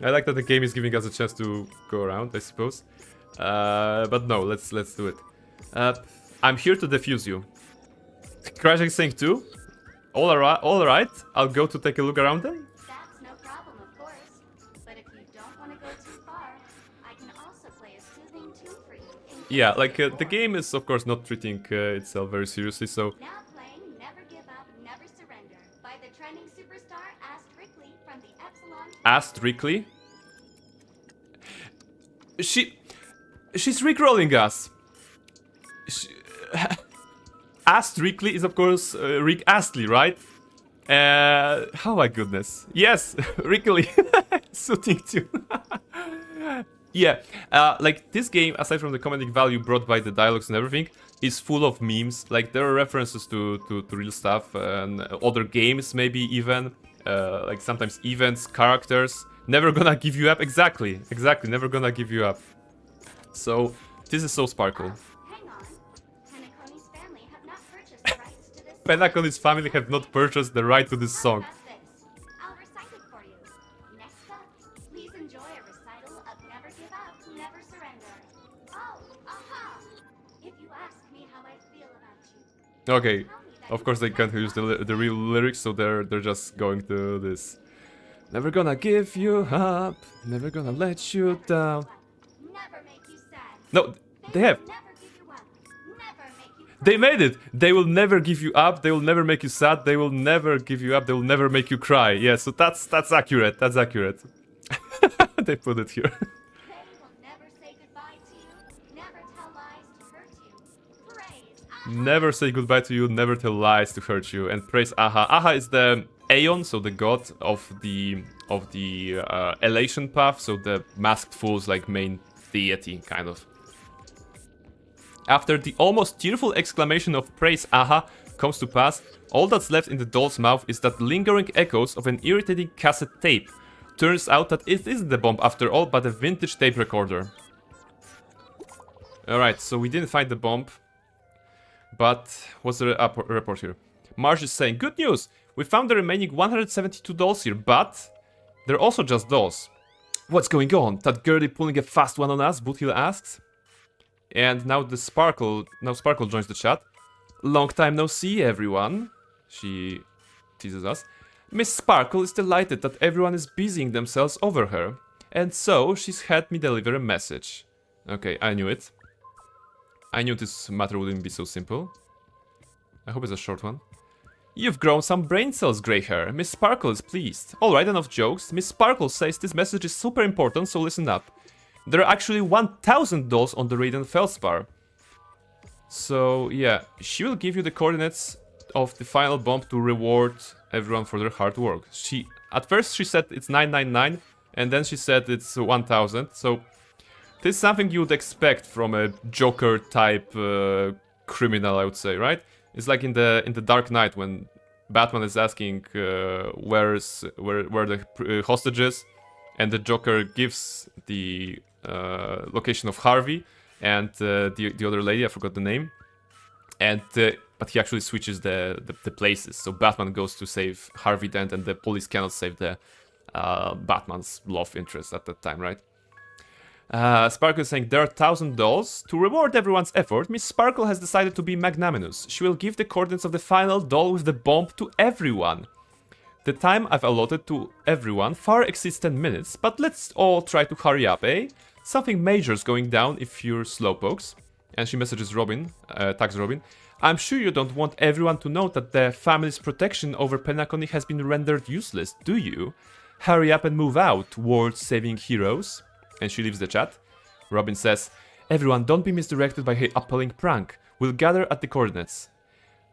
I like that the game is giving us a chance to go around, I suppose. But no, let's do it. I'm here to defuse you. Crashing Sync 2? All right. I'll go to take a look around then. That's no problem, of course. But if you don't want to go too far, I can also play a soothing tune for you. Yeah, like the game is of course not treating itself very seriously, so. Now playing Never Give Up, Never Surrender by the trending superstar Astrictly from the Epsilon. Astricly? She's rickrolling us. Astricly is of course Rick Astley, right? Oh my goodness. Yes, Rickley. Soothing tune. Yeah, like this game, aside from the comedic value brought by the dialogues and everything, is full of memes. Like there are references to real stuff and other games, maybe even like sometimes events, characters. Never gonna give you up. Exactly. Never gonna give you up. So this is so sparkle. Hang on. Penacony's family have not purchased the rights to this. Penacony's family have not purchased the right to this song. I'll recite it for you. Next up, please enjoy a recital of Never Give Up, Never Surrender. Oh, aha! If you ask me how I feel about you. Okay, of course they can't use the real lyrics, so they're just going to this. Never gonna give you up, never gonna let you down. Never make you sad. No, they have. Never give you up. Never make you They made it! They will never give you up, they will never make you sad, they will never give you up, they will never make you cry. Yeah, so that's accurate, that's accurate. They put it here. Never say goodbye to you, never tell lies to hurt you, and praise Aha. Aha is the Aeon, so the god of the elation path, so the masked fool's like main deity, kind of. After the almost tearful exclamation of praise Aha comes to pass, all that's left in the doll's mouth is that lingering echoes of an irritating cassette tape. Turns out that it isn't the bomb after all, but a vintage tape recorder. Alright, so we didn't find the bomb. But what's the report here? Marge is saying, good news! We found the remaining 172 dolls here, but they're also just dolls. What's going on? That girlie pulling a fast one on us? Boothill asks. And now Sparkle joins the chat. Long time no see, everyone. She teases us. Miss Sparkle is delighted that everyone is busying themselves over her. And so she's had me deliver a message. Okay, I knew it. I knew this matter wouldn't be so simple. I hope it's a short one. You've grown some brain cells, grey hair. Miss Sparkle is pleased. Alright, enough jokes. Miss Sparkle says this message is super important, so listen up. there are actually 1000 dolls on the Radiant Feldspar. So yeah, she will give you the coordinates of the final bomb to reward everyone for their hard work. At first she said it's 999, and then she said it's 1000. So this is something you would expect from a Joker type criminal, I would say, right? It's like in the Dark Knight when Batman is asking where the hostages, and the Joker gives the location of Harvey and the other lady, I forgot the name, and but he actually switches the places. So Batman goes to save Harvey Dent, and the police cannot save the Batman's love interest at that time, right? Sparkle is saying there are 1000 dolls. To reward everyone's effort, Miss Sparkle has decided to be magnanimous. She will give the coordinates of the final doll with the bomb to everyone. The time I've allotted to everyone far exceeds 10 minutes, but let's all try to hurry up, eh? Something major's going down if you're slowpokes. And she messages Robin, tags Robin. I'm sure you don't want everyone to know that the family's protection over Penacony has been rendered useless, do you? Hurry up and move out, world-saving heroes. And she leaves the chat. Robin says, everyone, don't be misdirected by her appalling prank. We'll gather at the coordinates.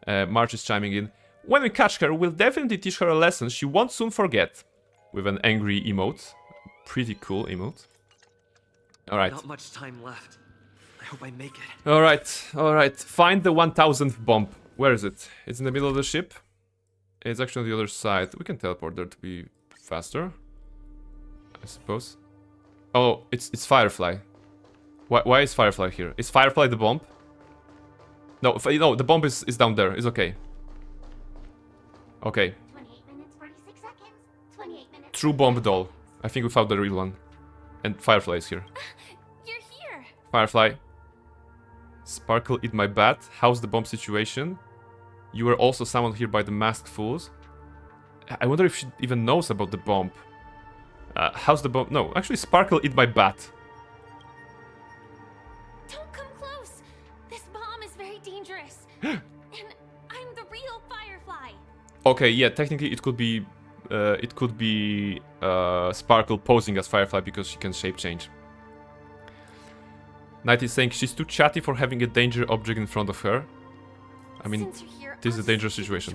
March is chiming in. When we catch her, we'll definitely teach her a lesson she won't soon forget. With an angry emote. Pretty cool emote. Alright. Not much time left. I hope I make it. Alright. Find the 1000th bomb. Where is it? It's in the middle of the ship. It's actually on the other side. We can teleport there to be faster, I suppose. Oh, it's Firefly. Why is Firefly here? Is Firefly the bomb? No, the bomb is down there. It's okay. Okay. 28 minutes, 46 seconds. 28 minutes. True bomb doll. I think we found the real one. And Firefly is here. You're here. Firefly. Sparkle, eat my bat. How's the bomb situation? You were also summoned here by the masked fools. I wonder if she even knows about the bomb. How's the bomb? No, actually, Sparkle, eat my bat. Don't come close. This bomb is very dangerous. And I'm the real Firefly. Okay, yeah, technically it could be Sparkle posing as Firefly because she can shape change. Knight is saying she's too chatty for having a danger object in front of her. I mean, this is a dangerous situation.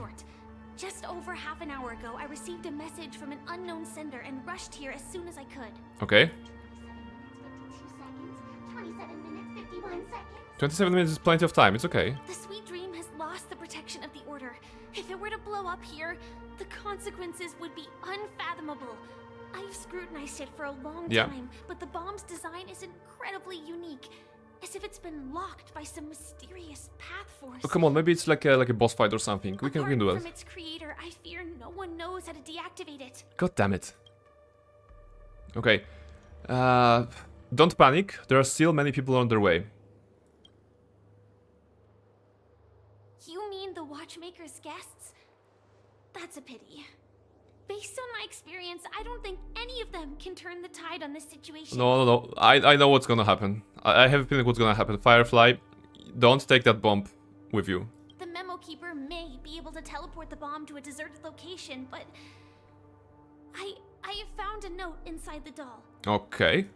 Just over half an hour ago, I received a message from an unknown sender and rushed here as soon as I could. Okay. 27 minutes, 51 seconds. 27 minutes is plenty of time, it's okay. The Sweet Dream has lost the protection of the Order. If it were to blow up here, the consequences would be unfathomable. I've scrutinized it for a long time, but the bomb's design is incredibly unique. As if it's been locked by some mysterious path force. Oh, come on, maybe it's like a boss fight or something. We can do Apart that. from its creator, I fear no one knows how to deactivate it. God damn it. Okay. Don't panic. There are still many people on their way. You mean the Watchmaker's guests? That's a pity. Based on my experience, I don't think any of them can turn the tide on this situation. No. I know what's gonna happen. I have a feeling what's gonna happen. Firefly, don't take that bomb with you. The Memo Keeper may be able to teleport the bomb to a deserted location, but I have found a note inside the doll. Okay.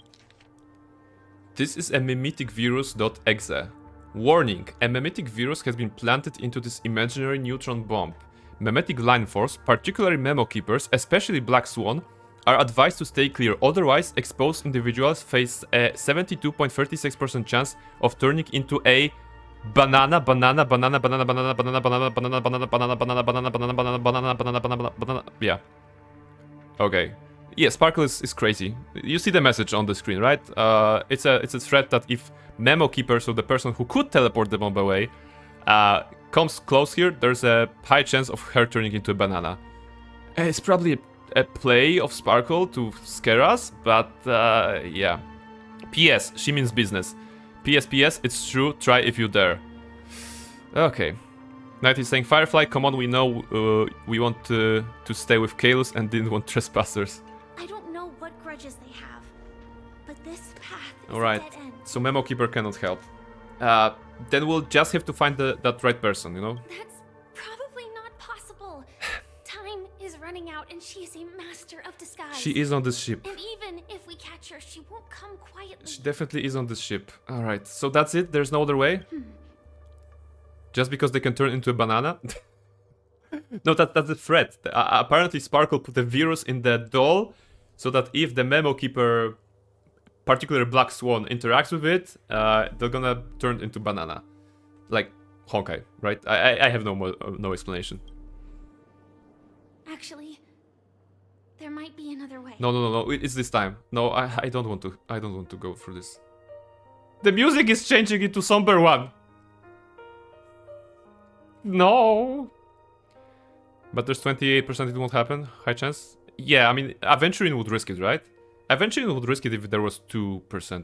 This is a memetic virus.exe. Warning, a memetic virus has been planted into this imaginary neutron bomb. Memetic line force, particularly Memo Keepers, especially Black Swan, are advised to stay clear, otherwise exposed individuals face a 72.36% chance of turning into a banana. Yeah. Okay. Yeah, Sparkle is crazy. You see the message on the screen, right? It's a threat that if Memo Keeper, so the person who could teleport the bomb away, comes close here, there's a high chance of her turning into a banana. It's probably a play of Sparkle to scare us, but yeah. P.S. She means business. P.S. It's true, try if you dare. Okay. Knight is saying, Firefly, come on, we know we want to stay with Kalos and didn't want trespassers. I don't know what grudges they have, but this path is Alright, a dead end. so Memo Keeper cannot help. Then we'll just have to find that right person, you know? That's probably not possible. Time is running running out, and she is a master of disguise. She is on this ship. And even if we catch her, she won't come quietly. She definitely is on this ship. Alright, so that's it? There's no other way? Just because they can turn into a banana? No, that's the threat. Apparently Sparkle put a virus in the doll, so that if the Memo Keeper, particularly Black Swan, interacts with it, they're gonna turn into banana. Like Honkai, right? I have no explanation. Actually, there might be another way. No, it's this time. No, I don't want to. I don't want to go through this. The music is changing into somber one. No. But there's 28% it won't happen. High chance. Yeah, I mean, Aventurine would risk it, right? Aventurine would risk it if there was 2%.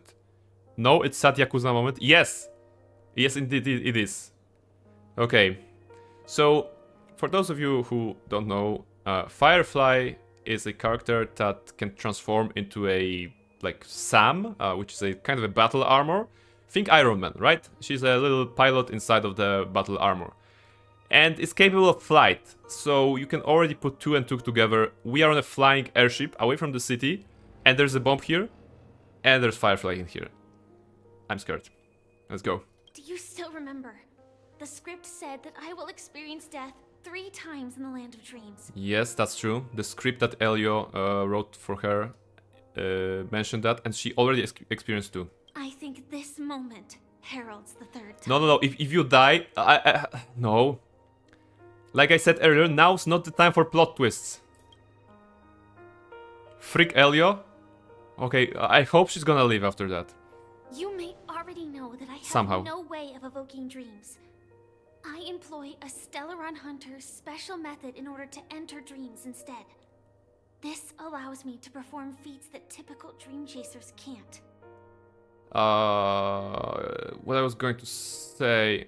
No, it's Sad Yakuza moment. Yes! Yes, indeed, it is. Okay. So, for those of you who don't know, Firefly is a character that can transform into a, like, Sam, which is a kind of a battle armor. Think Iron Man, right? She's a little pilot inside of the battle armor. And is capable of flight, so you can already put 2 and 2 together. We are on a flying airship away from the city, and there's a bomb here, and there's Firefly in here. I'm scared. Let's go. Do you still remember? The script said that I will experience death 3 times in the Land of Dreams. Yes, that's true. The script that Elio wrote for her mentioned that, and she already experienced 2. I think this moment heralds the 3rd time. No. If you die, no. Like I said earlier, now's not the time for plot twists. Freak Elio? Okay, I hope she's gonna live after that. You may already know that I have Somehow. no way of evoking dreams. I employ a Stellaron Hunter's special method in order to enter dreams instead. This allows me to perform feats that typical dream chasers can't. What I was going to say...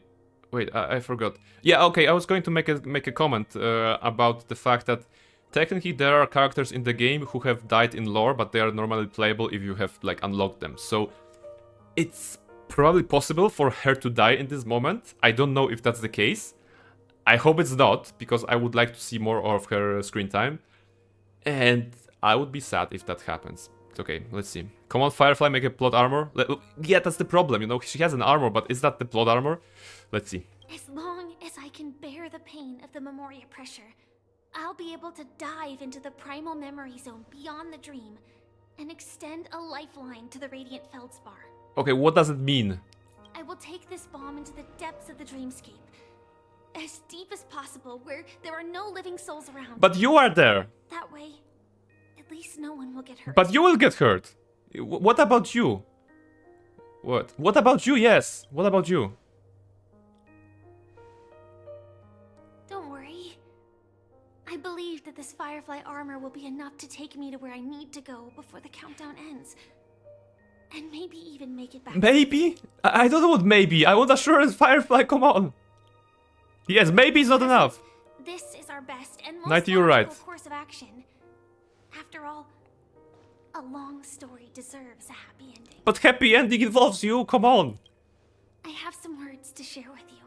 Wait, I forgot. Yeah, okay, I was going to make a comment about the fact that technically there are characters in the game who have died in lore, but they are normally playable if you have, like, unlocked them. So, it's probably possible for her to die in this moment. I don't know if that's the case. I hope it's not, because I would like to see more of her screen time. And I would be sad if that happens. Okay, let's see. Come on, Firefly, make a plot armor. Yeah, that's the problem, you know, she has an armor, but is that the plot armor? Let's see. As long as I can bear the pain of the Memoria pressure, I'll be able to dive into the primal memory zone beyond the dream and extend a lifeline to the Radiant Feldspar. Okay, what does it mean? I will take this bomb into the depths of the dreamscape, as deep as possible, where there are no living souls around. But you are there! That way, at least no one will get hurt. But you will get hurt! What about you? What? What about you? Yes! What about you? Don't worry. I believe that this Firefly armor will be enough to take me to where I need to go before the countdown ends. And maybe even make it back. Maybe? I don't know what maybe. I want assurance, Firefly, come on! Yes, maybe is not enough. This is our best and most 90, you're right. logical course of action. After all, a long story deserves a happy ending. But happy ending involves you, come on! I have some words to share with you,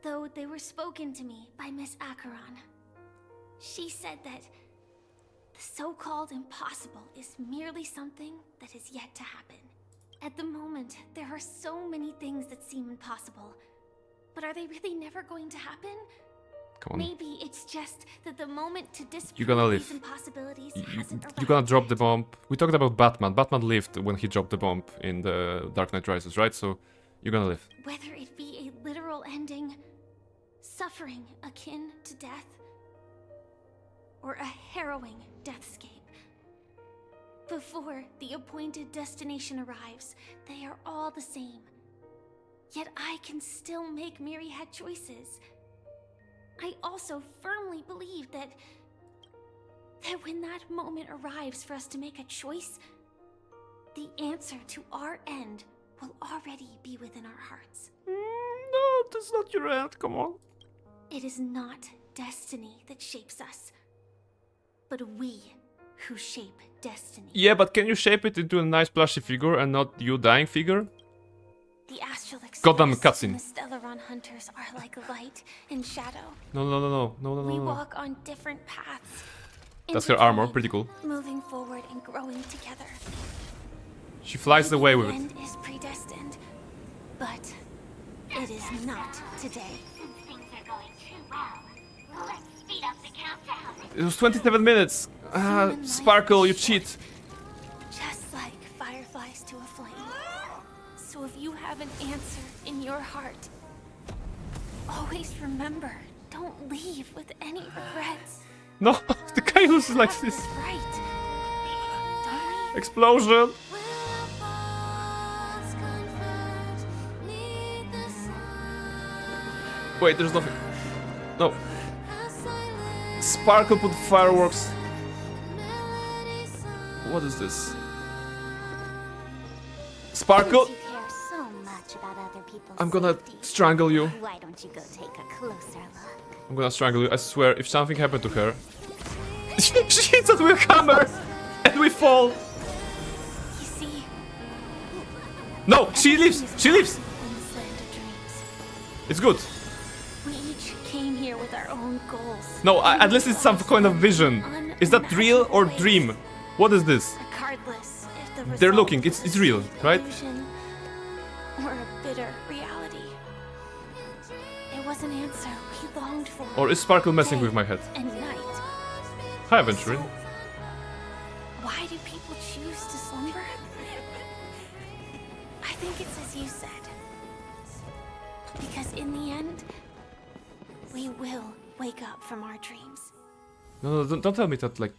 though they were spoken to me by Miss Acheron. She said that the so-called impossible is merely something that is yet to happen. At the moment, there are so many things that seem impossible, but are they really never going to happen? Come on. Maybe it's just that the moment to You're gonna disprove live. these impossibilities You're hasn't arrived. gonna drop the bomb. We talked about Batman. Batman lived when he dropped the bomb in the Dark Knight Rises, right? So, you're gonna live. Whether it be a literal ending, suffering akin to death, or a harrowing deathscape. Before the appointed destination arrives, they are all the same. Yet I can still make myriad choices. I also firmly believe that when that moment arrives for us to make a choice, the answer to our end will already be within our hearts. No, that's not your end, come on. It is not destiny that shapes us, but we who shape destiny. Yeah, but can you shape it into a nice plushy figure and not you dying figure? The astral Goddamn express and cutscene. the Stellaron hunters are like light and shadow. No. We walk on different paths, That's her armor, pretty cool. Moving forward and growing together. She flies away with The it. end is predestined, but it is not today. It was 27 minutes. Sparkle, you cheat. Just like fireflies to a flame. So if you have an answer in your heart, always remember, don't leave with any regrets. No, the Kailus is like this. Right. Explosion. Wait, there's nothing. No. Sparkle put fireworks. What is this? Sparkle. I'm gonna strangle you. Why don't you go take a closer look? I'm gonna strangle you. I swear, if something happened to her, she hits us with a hammer, and we fall. You see? No, she leaves. She leaves. It's good. We each came here with our own goals. No, at least it's some kind of vision. Is that real or dream? What is this? Regardless if the They're result looking. It's real, right? illusion or a bitter reality. It was an answer we longed for. Or is Sparkle messing with my head? And night. Hi, Aventurin. Why do people choose to slumber? I think it's as you said. Because in the end, we will wake up from our dreams. No, don't tell me that, like...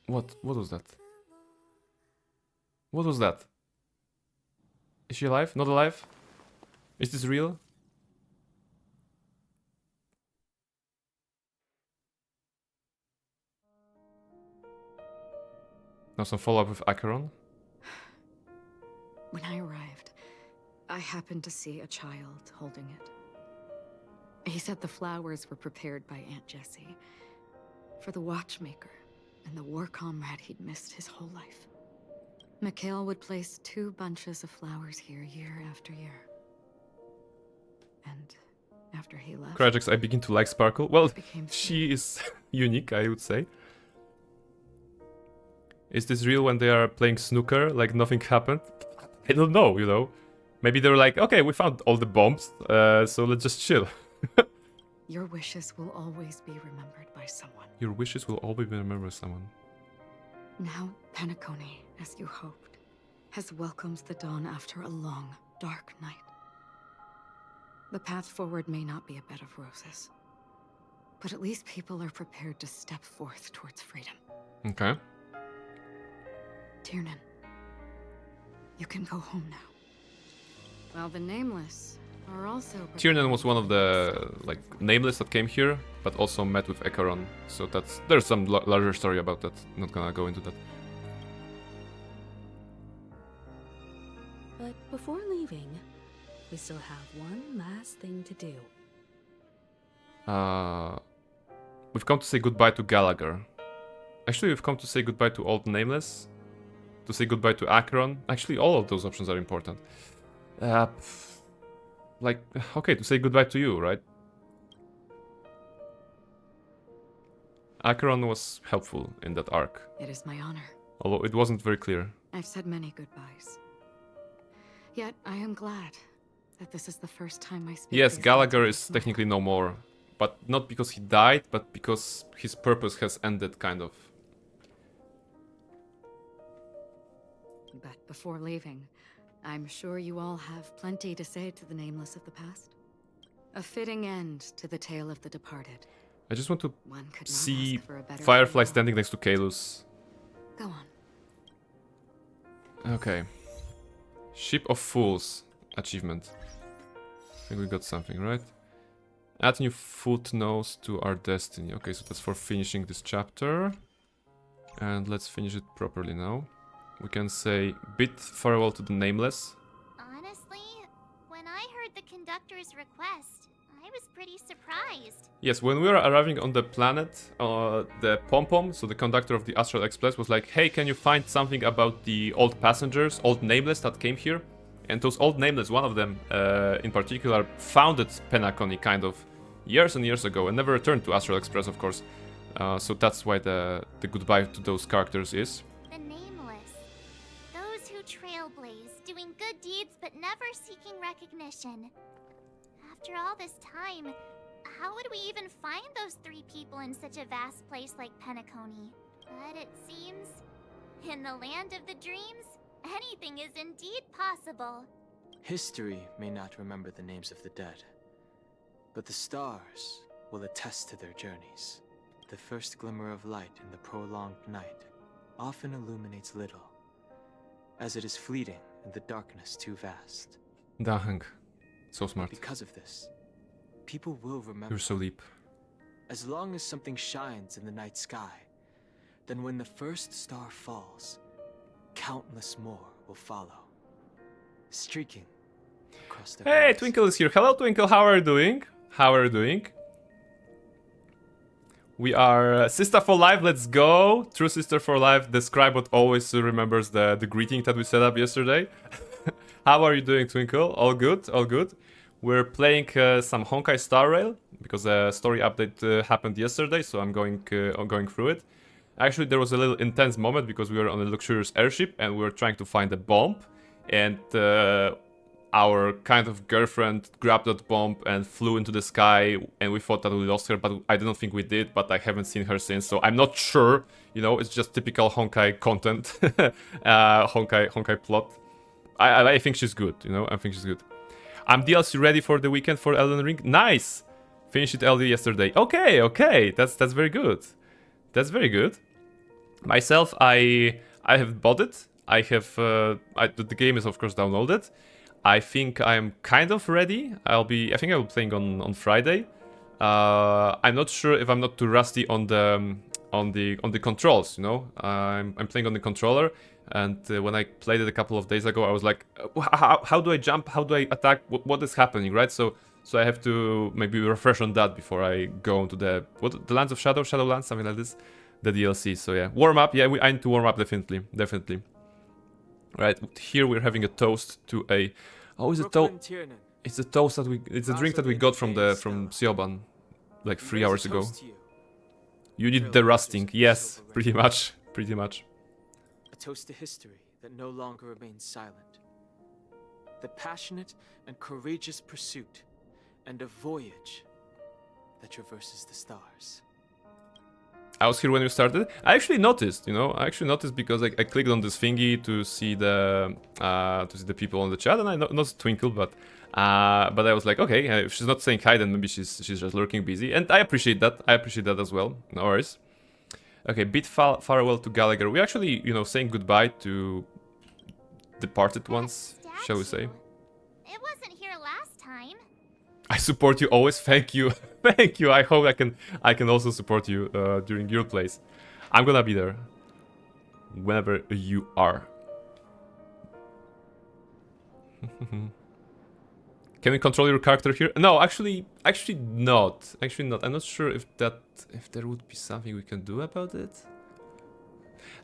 What was that? What was that? Is she alive? Not alive? Is this real? Now some follow-up with Acheron. When I arrived, I happened to see a child holding it. He said the flowers were prepared by Aunt Jessie for the watchmaker and the war comrade he'd missed his whole life. Mikhail would place 2 bunches of flowers here year after year. And after he left... Krajax, I begin to like Sparkle. Well, she is unique, I would say. Is this real when they are playing snooker, like nothing happened? I don't know, you know. Maybe they were like, okay, we found all the bombs, so let's just chill. Your wishes will always be remembered by someone. Your wishes will always be remembered by someone. Now, Penacony, as you hoped, has welcomed the dawn after a long, dark night. The path forward may not be a bed of roses, but at least people are prepared to step forth towards freedom. Okay. Tiernan, you can go home now. While the Nameless are also... Tiernan was one of the, like, Nameless that came here, but also met with Acheron. So there's some larger story about that. Not gonna go into that. But before leaving, we still have one last thing to do. We've come to say goodbye to Gallagher. Actually, we've come to say goodbye to Old Nameless. To say goodbye to Acheron. Actually, all of those options are important. Like, okay, to say goodbye to you, right? Acheron was helpful in that arc. It is my honor. Although it wasn't very clear. I've said many goodbyes. Yet I am glad that this is the first time I speak. Yes, Gallagher is technically no more. But not because he died, but because his purpose has ended, kind of. But before leaving, I'm sure you all have plenty to say to the Nameless of the past. A fitting end to the tale of the departed. I just want to One could not see ask for a better Firefly farewell. standing next to Kaelus. Go on. Okay. Ship of Fools achievement. I think we got something, right? Add new footnotes to our destiny. Okay, so that's for finishing this chapter. And let's finish it properly now. We can say bid farewell to the Nameless. Honestly, when I heard the conductor's request, I was pretty surprised. Yes, when we were arriving on the planet, the Pom-Pom, so the conductor of the Astral Express, was like, hey, can you find something about the old passengers, old Nameless that came here? And those old Nameless, one of them in particular, founded Penacony kind of years and years ago and never returned to Astral Express, of course. So that's why the goodbye to those characters is. The nameless. Those who trailblaze, doing good deeds but never seeking recognition. After all this time, how would we even find those 3 people in such a vast place like Penacony? But it seems, in the land of the dreams, anything is indeed possible. History may not remember the names of the dead, but the stars will attest to their journeys. The first glimmer of light in the prolonged night often illuminates little, as it is fleeting and the darkness too vast. Dang. So smart. Because of this, people will remember. You're so deep. As long as something shines in the night sky, then when the first star falls, countless more will follow, streaking across the Hey, horizon. Twinkle is here. Hello, Twinkle. How are you doing? How are you doing? We are Sister for Life. Let's go. True Sister for Life. The scribe always remembers the greeting that we set up yesterday. How are you doing, Twinkle? All good? All good? We're playing some Honkai Star Rail because a story update happened yesterday, so I'm going through it. Actually, there was a little intense moment because we were on a luxurious airship and we were trying to find a bomb, and our kind of girlfriend grabbed that bomb and flew into the sky, and we thought that we lost her, but I don't think we did, but I haven't seen her since, so I'm not sure, you know, it's just typical Honkai content, Honkai plot. I think she's good, you know, I think she's good. I'm DLC ready for the weekend for Elden Ring. Nice! Finished it early yesterday. Okay, that's very good. That's very good. Myself, I have bought it. I have, the game is of course downloaded. I think I'm kind of ready. I think I will be playing on Friday. I'm not sure if I'm not too rusty on the controls. You know, I'm playing on the controller, and when I played it a couple of days ago, I was like, how do I jump? How do I attack? What is happening, right? So I have to maybe refresh on that before I go into the Lands of Shadow, Shadowlands, something like this, the DLC. So yeah, warm up. Yeah, I need to warm up definitely. Right, here we're having a toast to a... Oh, it's a toast. It's a toast that it's a drink that we got from Sioban like 3 hours ago. You need the rusting. Yes, pretty much. A toast to history that no longer remains silent. The passionate and courageous pursuit, and a voyage that traverses the stars. I was here when you started. I actually noticed, you know. Because I clicked on this thingy to see the people on the chat, and I not Twinkle, but I was like, okay, if she's not saying hi, then maybe she's just lurking busy, and I appreciate that. As well. No worries. Okay, bid farewell to Gallagher. We're actually, you know, saying goodbye to departed ones, shall we say? It wasn't here last time. I support you always. Thank you. Thank you. I hope I can also support you during your plays. I'm gonna be there whenever you are. Can we control your character here? No, actually not. I'm not sure if there would be something we can do about it.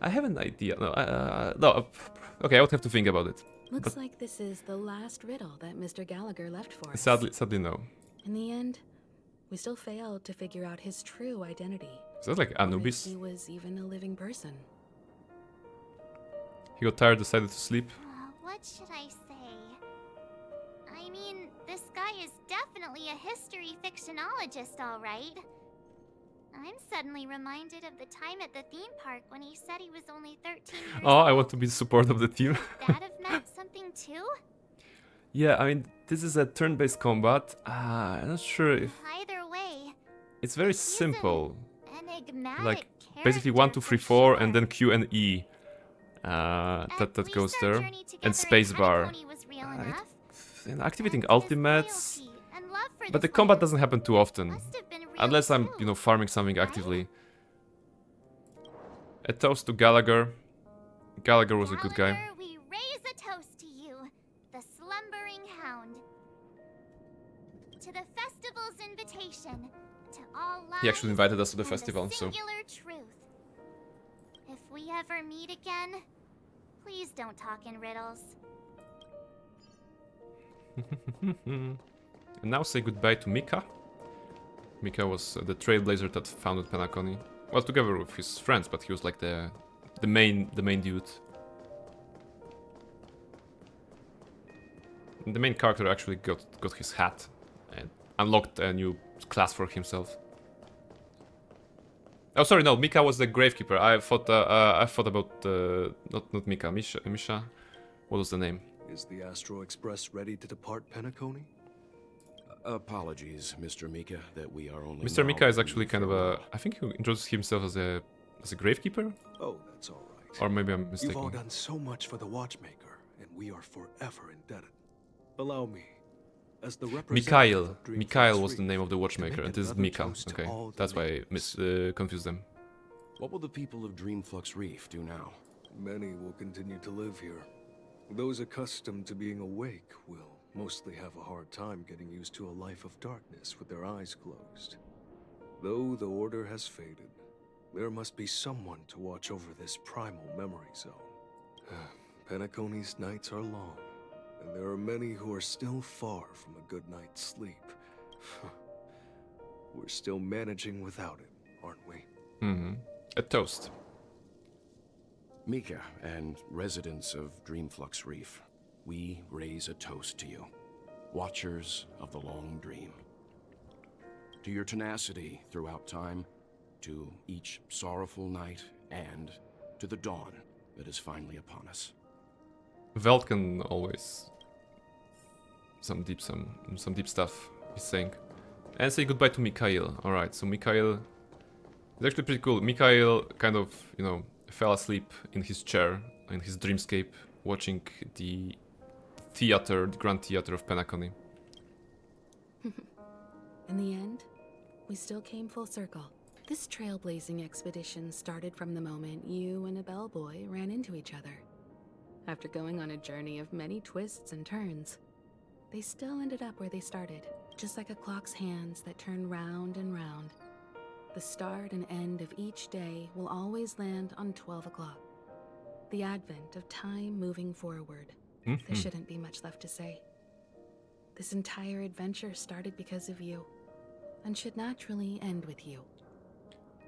I have an idea. No. Okay, I would have to think about it. Looks like this is the last riddle that Mr. Gallagher left for us. Sadly, no. In the end, we still failed to figure out his true identity. Is that like Anubis? Or if he was even a living person. He got tired, decided to sleep. What should I say? I mean, this guy is definitely a history fictionologist, all right. I'm suddenly reminded of the time at the theme park when he said he was only 13 years Oh, I want to be the support of the team. That have meant something too? Yeah, I mean, this is a turn-based combat. I'm not sure if... Either way, it's very simple. enigmatic Like, basically 1, 2, 3, 4, and then Q and E. That goes there. And spacebar. And activating ultimates. But the combat doesn't happen too often. Unless I'm, you know, farming something actively. A toast to Gallagher. Gallagher was a good guy. we raise a toast to you, the slumbering hound. To the festival's invitation, to all lives. He actually invited us to the festival, so... Singular truth. If we ever meet again, please don't talk in riddles. And now say goodbye to Mika. Mika was the trailblazer that founded Penacony. Well, together with his friends, but he was like the main dude. And the main character actually got his hat and unlocked a new class for himself. Oh, sorry, no, Mika was the gravekeeper. I thought about not Mika, Misha. What was the name? Is the Astro Express ready to depart Penacony? Apologies, Mr. Mika, that we are only. Mr. Mika is actually kind of a. I think he introduced himself as a gravekeeper. Oh, that's all right. Or maybe I'm mistaken. You've all done so much for the Watchmaker, and we are forever indebted. Allow me, as the representative. Mikhail was the name of the Watchmaker, and this is Mika. Okay, that's why I confused them. What will the people of Dreamflux Reef do now? Many will continue to live here. Those accustomed to being awake will mostly have a hard time getting used to a life of darkness with their eyes closed. Though the order has faded, there must be someone to watch over this primal memory zone. Penacony's nights are long, and there are many who are still far from a good night's sleep. We're still managing without it, aren't we? Mm-hmm. A toast. Mika and residents of Dreamflux Reef, we raise a toast to you, watchers of the long dream. To your tenacity throughout time, to each sorrowful night, and to the dawn that is finally upon us. Veltkin always some deep stuff he's saying. And say goodbye to Mikhail. Alright, so Mikhail is actually pretty cool. Mikhail kind of, you know, fell asleep in his chair, in his dreamscape, watching the theater, the Grand Theater of Penacony. In the end, we still came full circle. This trailblazing expedition started from the moment you and a bellboy ran into each other. After going on a journey of many twists and turns, they still ended up where they started, just like a clock's hands that turn round and round. The start and end of each day will always land on 12 o'clock. The advent of time moving forward. There shouldn't be much left to say. This entire adventure started because of you, and should naturally end with you.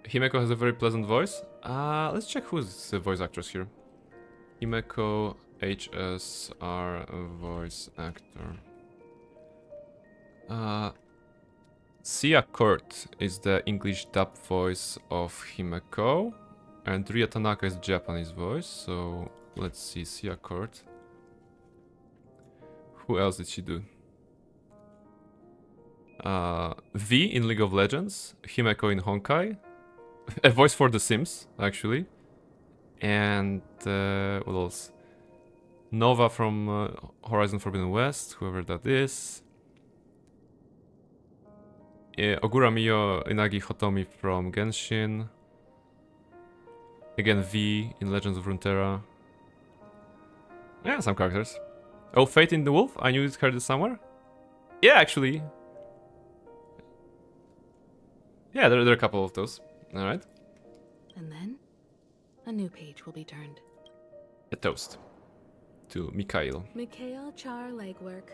Himeko has a very pleasant voice. Let's check who's the voice actress here. Himeko HSR voice actor. Sia Kurt is the English dub voice of Himeko, and Ria Tanaka is Japanese voice. So let's see, Sia Kurt. Who else did she do? V in League of Legends, Himeko in Honkai, a voice for The Sims actually, and what else? Nova from Horizon Forbidden West, whoever that is. Ogura Miyo Inagi Hotomi from Genshin. Again, V in Legends of Runeterra. Yeah, some characters. Oh, Fate in the Wolf? I knew it heard it somewhere. Yeah, actually. Yeah, there are a couple of those. Alright. And then, a new page will be turned. A toast to Mikhail. Mikhail Char Legwork,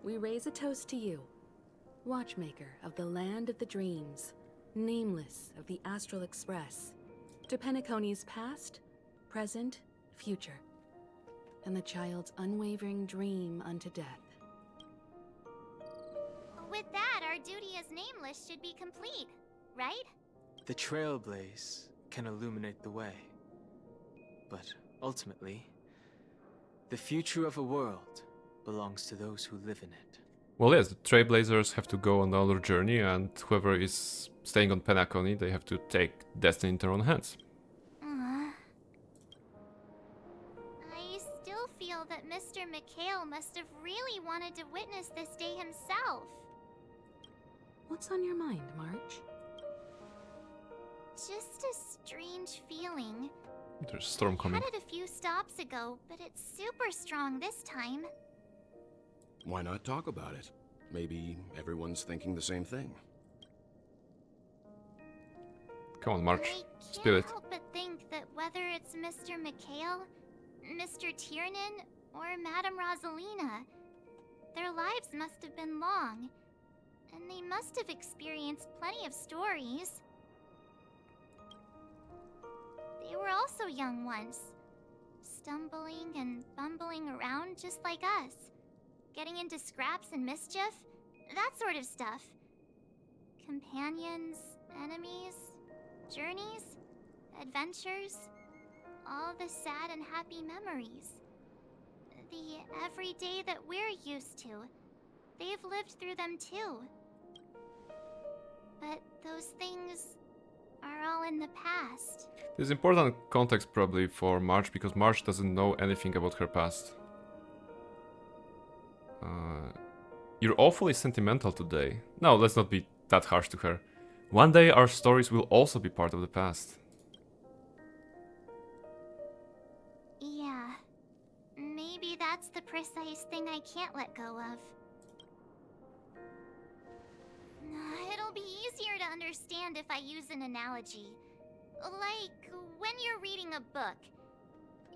we raise a toast to you, Watchmaker of the Land of the Dreams, nameless of the Astral Express, to Penacony's past, present, future, and the child's unwavering dream unto death. With that, our duty as nameless should be complete, right? The trailblaze can illuminate the way, but ultimately, the future of a world belongs to those who live in it. Well, yes, the Trailblazers have to go on another journey, and whoever is staying on Penacony, they have to take destiny in their own hands. I still feel that Mr. Mikhail must have really wanted to witness this day himself. What's on your mind, March? Just a strange feeling. There's a storm coming. I had it a few stops ago, but it's super strong this time. Why not talk about it? Maybe everyone's thinking the same thing. Come on, March. I Spill it. can't help but think that whether it's Mr. Mikhail, Mr. Tiernan, or Madame Rosalina, their lives must have been long, and they must have experienced plenty of stories. They were also young once. Stumbling and bumbling around just like us. Getting into scraps and mischief. That sort of stuff. Companions, enemies, journeys, adventures. All the sad and happy memories. The everyday that we're used to. They've lived through them too. But those things are all in the past. There's important context probably for March, because March doesn't know anything about her past. You're awfully sentimental today. No, let's not be that harsh to her. One day our stories will also be part of the past. Yeah. Maybe that's the precise thing I can't let go of. It'll be easier to understand if I use an analogy. Like when you're reading a book.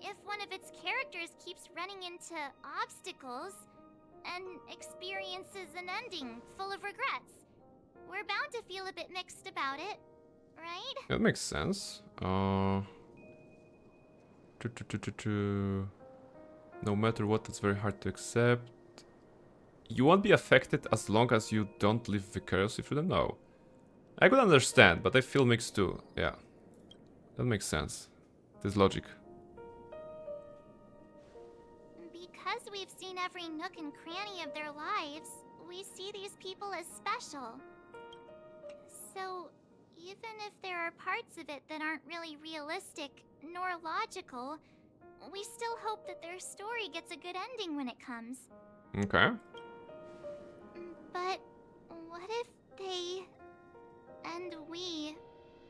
If one of its characters keeps running into obstacles and experiences an ending full of regrets, we're bound to feel a bit mixed about it, right? That makes sense. No matter what, it's very hard to accept. You won't be affected as long as you don't live vicariously through them. No. I could understand, but I feel mixed too. Yeah. That makes sense. There's logic. Because we've seen every nook and cranny of their lives, we see these people as special. So, even if there are parts of it that aren't really realistic nor logical, we still hope that their story gets a good ending when it comes. Okay. But what if they and we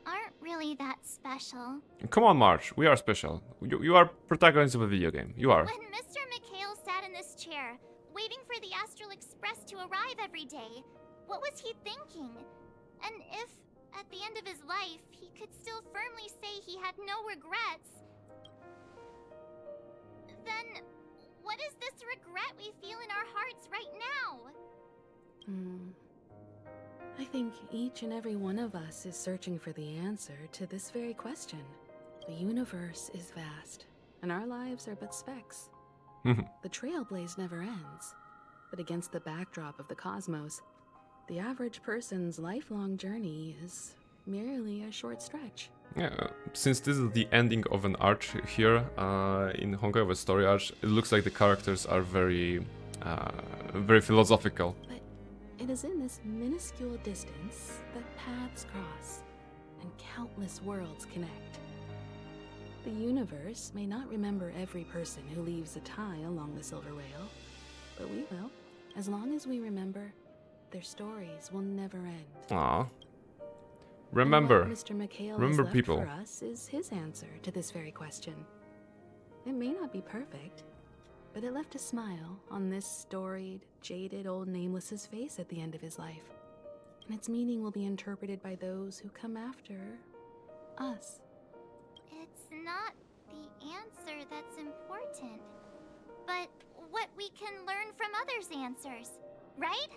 aren't really that special? Come on, March. We are special. You are protagonist of a video game. You are. When Mr. McHale sat in this chair, waiting for the Astral Express to arrive every day, what was he thinking? And if, at the end of his life, he could still firmly say he had no regrets, then what is this regret we feel in our hearts right now? I think each and every one of us is searching for the answer to this very question. The universe is vast, and our lives are but specks. The trailblaze never ends, but against the backdrop of the cosmos, the average person's lifelong journey is merely a short stretch. Yeah, since this is the ending of an arc here in Honkai, of a story arc, it looks like the characters are very philosophical. But it is in this minuscule distance that paths cross and countless worlds connect. The universe may not remember every person who leaves a tie along the Silver Rail, but we will, as long as we remember, their stories will never end. Aww. Remember, Mr. McHale remember has left people. For us is his answer to this very question. It may not be perfect, but it left a smile on this storied, jaded old Nameless's face at the end of his life. And its meaning will be interpreted by those who come after us. It's not the answer that's important, but what we can learn from others' answers, right?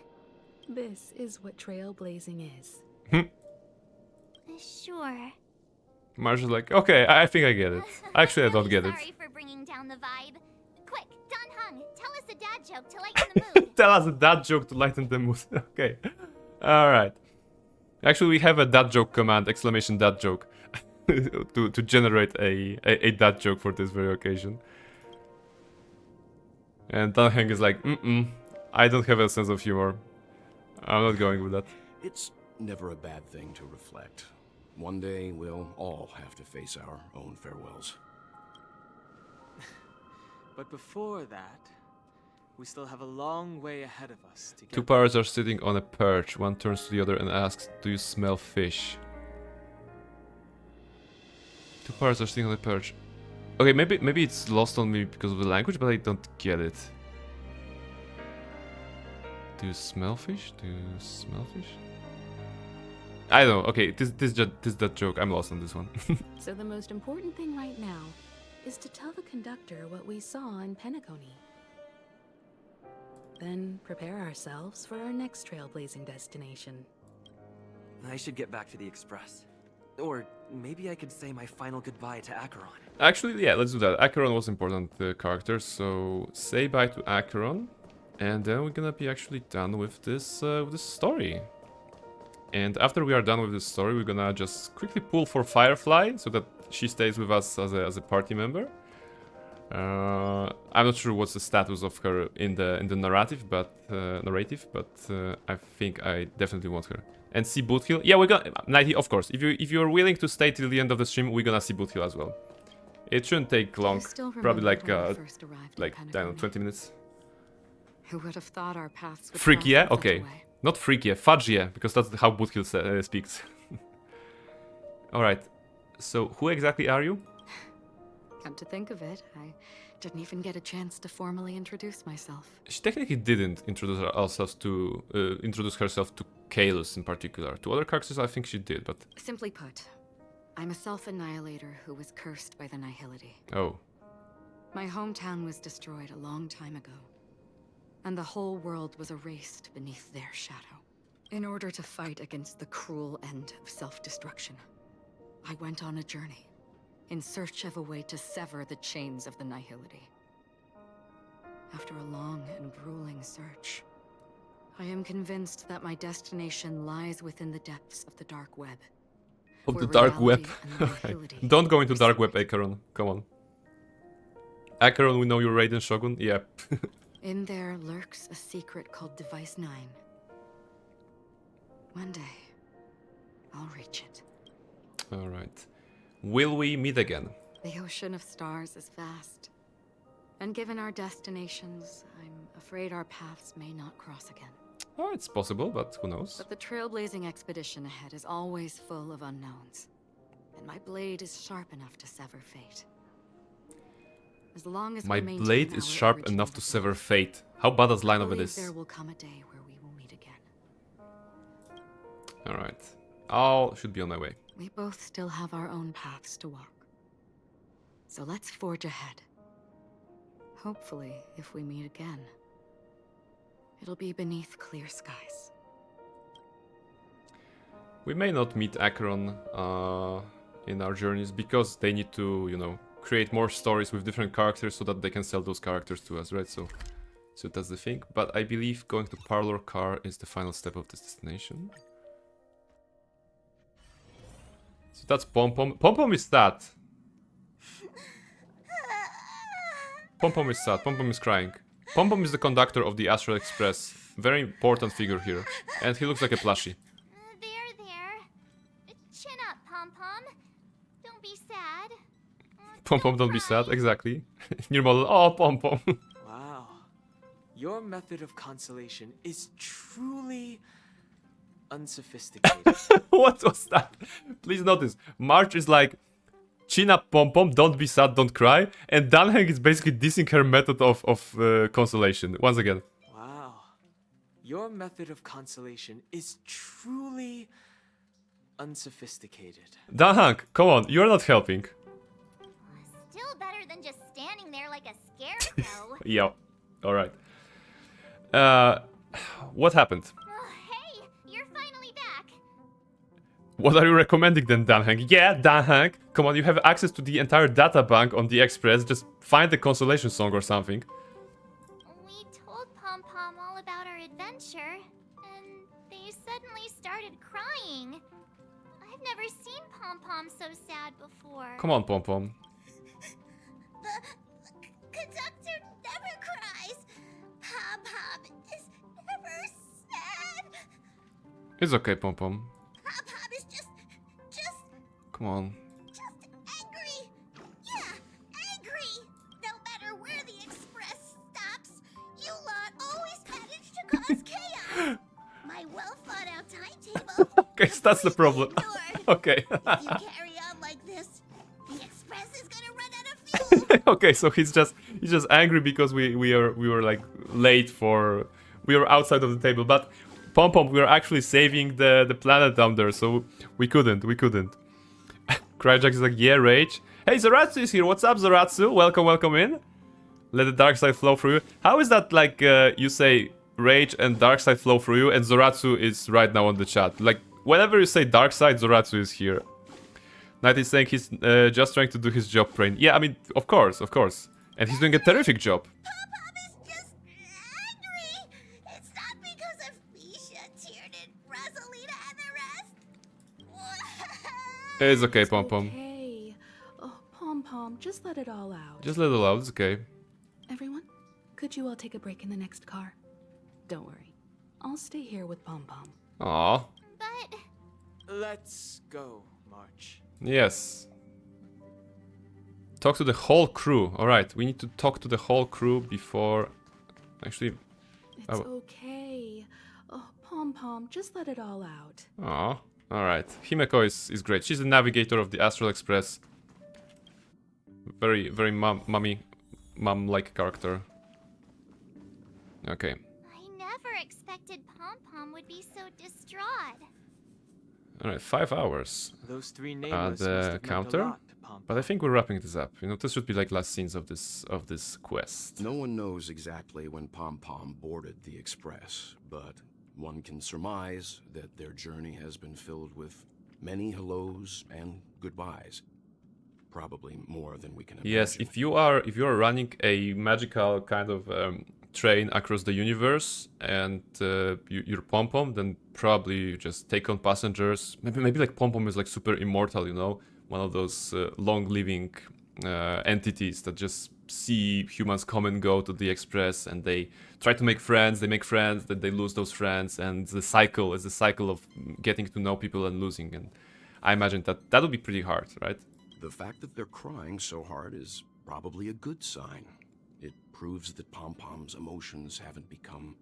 This is what trailblazing is. Sure. March is like, okay, I think I get it. Actually, I don't get it. Sorry for bringing down the vibe. Quick, Don Hung, tell us a dad joke to lighten the mood. Tell us a dad joke to lighten the mood. Okay. Alright. Actually, we have a dad joke command, exclamation dad joke, to generate a dad joke for this very occasion. And Dan Heng is like, I don't have a sense of humor. I'm not going with that. It's never a bad thing to reflect. One day, we'll all have to face our own farewells. But before that, we still have a long way ahead of us to get. Two pirates are sitting on a perch. One turns to the other and asks, do you smell fish? Two pirates are sitting on a perch. Okay, maybe it's lost on me because of the language, but I don't get it. Do you smell fish? Do you smell fish? I don't know. Okay, this that joke. I'm lost on this one. So the most important thing right now is to tell the conductor what we saw in Penacony. Then prepare ourselves for our next trailblazing destination. I should get back to the Express. Or maybe I could say my final goodbye to Acheron. Actually, yeah, let's do that. Acheron was important character, so say bye to Acheron, and then we're gonna be actually done with this story. And after we are done with this story, we're gonna just quickly pull for Firefly so that she stays with us as a party member. I'm not sure what's the status of her in the narrative, but I think I definitely want her. And see Boothill. Yeah, we're gonna 90, of course. If you're willing to stay till the end of the stream, we're gonna see Boothill as well. It shouldn't take long. Probably like I don't know, 20 minutes. Who would have thought our paths would Freaky, yeah? cross in such a Okay. way? Not freaky, fudge, yeah, because that's how Boothill speaks. Alright. So, who exactly are you? Come to think of it, I didn't even get a chance to formally introduce myself. She technically didn't introduce herself to Kaelus in particular. To other characters, I think she did, but... Simply put, I'm a self-annihilator who was cursed by the Nihility. Oh. My hometown was destroyed a long time ago, and the whole world was erased beneath their shadow. In order to fight against the cruel end of self-destruction, I went on a journey, in search of a way to sever the chains of the Nihility. After a long and grueling search, I am convinced that my destination lies within the depths of the dark web. Of the dark web. Don't go into dark web, Acheron. Come on. Acheron, we know you're Raiden Shogun. Yeah. In there lurks a secret called Device 9. One day, I'll reach it. Alright. Will we meet again? The ocean of stars is vast. And given our destinations, I'm afraid our paths may not cross again. Oh, it's possible, but who knows? But the trailblazing expedition ahead is always full of unknowns. And my blade is sharp enough to sever fate. As long as my blade is sharp enough to sever fate. How bad a line of it is. There will come a day where we will meet again. Alright. I should be on my way. We both still have our own paths to walk. So let's forge ahead. Hopefully, if we meet again, it'll be beneath clear skies. We may not meet Acheron in our journeys because they need to, you know, create more stories with different characters so that they can sell those characters to us, right? So that's the thing. But I believe going to Parlor Car is the final step of this destination. So that's Pom Pom. Pom Pom is sad. Pom Pom is sad. Pom Pom is crying. Pom Pom is the conductor of the Astral Express. Very important figure here. And he looks like a plushie. There. Chin up, Pom Pom. Don't be sad. Pom Pom, don't be sad. Exactly. New model. Oh, Pom Pom. Wow. Your method of consolation is truly unsophisticated. What was that? Please notice, March is like, chin up, Pom Pom, don't be sad, don't cry. And Danheng is basically dissing her method of consolation. Once again. Wow. Your method of consolation is truly unsophisticated. Danheng, come on, you're not helping. Still better than just standing there like a scarecrow. Yeah, alright. What happened? Hey, you're finally back. What are you recommending then, Danheng? Yeah, Danheng, come on, you have access to the entire data bank on the Express. Just find the consolation song or something. We told Pom Pom all about our adventure, and they suddenly started crying. I've never seen Pom Pom so sad before. Come on, Pom Pom. The conductor never cries. Pom Pom is never sad. It's okay, Pom Pom. Pom Pom is just Come on. angry. Yeah, angry. No matter where the express stops, you lot always manage to cause chaos. My well thought out timetable. Okay, so that's the problem. Okay. If you carry on like this, the express is gonna run out of fuel. Okay, so he's just angry because we were like late for, we were outside of the table. But Pom Pom, we were actually saving the planet down there, so we couldn't. Cryjack is like, yeah, Rage. Hey, Zoratsu is here. What's up, Zoratsu? Welcome in. Let the dark side flow through you. How is that like you say Rage and dark side flow through you, and Zoratsu is right now on the chat? Like whenever you say dark side, Zoratsu is here. Knight is saying he's just trying to do his job, Brain. Yeah, I mean, of course. And he's doing a terrific job. It's not because of Misha, Tiernan, Rosalina, and the rest. It's okay, Pom Pom. Okay. Oh, Pom Pom, just let it all out. Just let it out, it's okay. Everyone, could you all take a break in the next car? Don't worry. I'll stay here with Pom Pom. Aww. But... Let's go, March. Yes. Talk to the whole crew. Alright, we need to talk to the whole crew before... Actually... It's okay. Oh, Pom Pom, just let it all out. Aww. Alright. Himeko is great. She's the navigator of the Astral Express. Very mom-like character. Okay. I never expected Pom Pom would be so distraught. Alright, 5 hours. Those three nameless The must have counter. meant a lot to Pom Pom. But I think we're wrapping this up. You know, this should be like last scenes of this quest. No one knows exactly when Pom Pom boarded the Express, but one can surmise that their journey has been filled with many hellos and goodbyes. Probably more than we can imagine. Yes, if you are running a magical kind of train across the universe and you're Pom Pom, then probably you just take on passengers. Maybe like Pom Pom is like super immortal, you know, one of those long-living entities that just see humans come and go to the Express, and they try to make friends. They make friends, then they lose those friends, and the cycle is the cycle of getting to know people and losing. And I imagine that would be pretty hard, right? The fact that they're crying so hard is probably a good sign. It proves that Pom Pom's emotions haven't become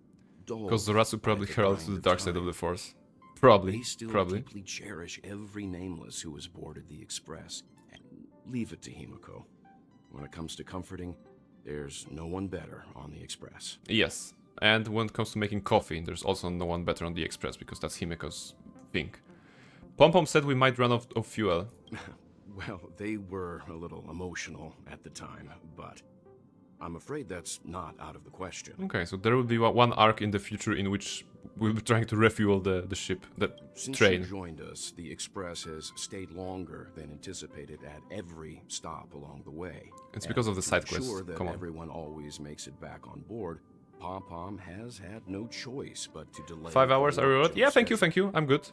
dull. Because Zoratsu probably heralds to the dark side of the Force. They Probably. still deeply cherish every nameless who has boarded the Express. And leave it to Himeko. When it comes to comforting, there's no one better on the Express. Yes. And when it comes to making coffee, there's also no one better on the Express, because that's Himeko's thing. Pom Pom said we might run out of fuel. Well, they were a little emotional at the time, but I'm afraid that's not out of the question. Okay, so there will be one arc in the future in which we'll be trying to refuel the ship, the Since train. you joined us, the Express has stayed longer than anticipated at every stop along the way. It's because of the to side quests. ensure that Come on. everyone always makes it back on board, Pom Pom has had no choice but to delay. 5 the hours, are you warp alright? Yeah, jump thank you, I'm good.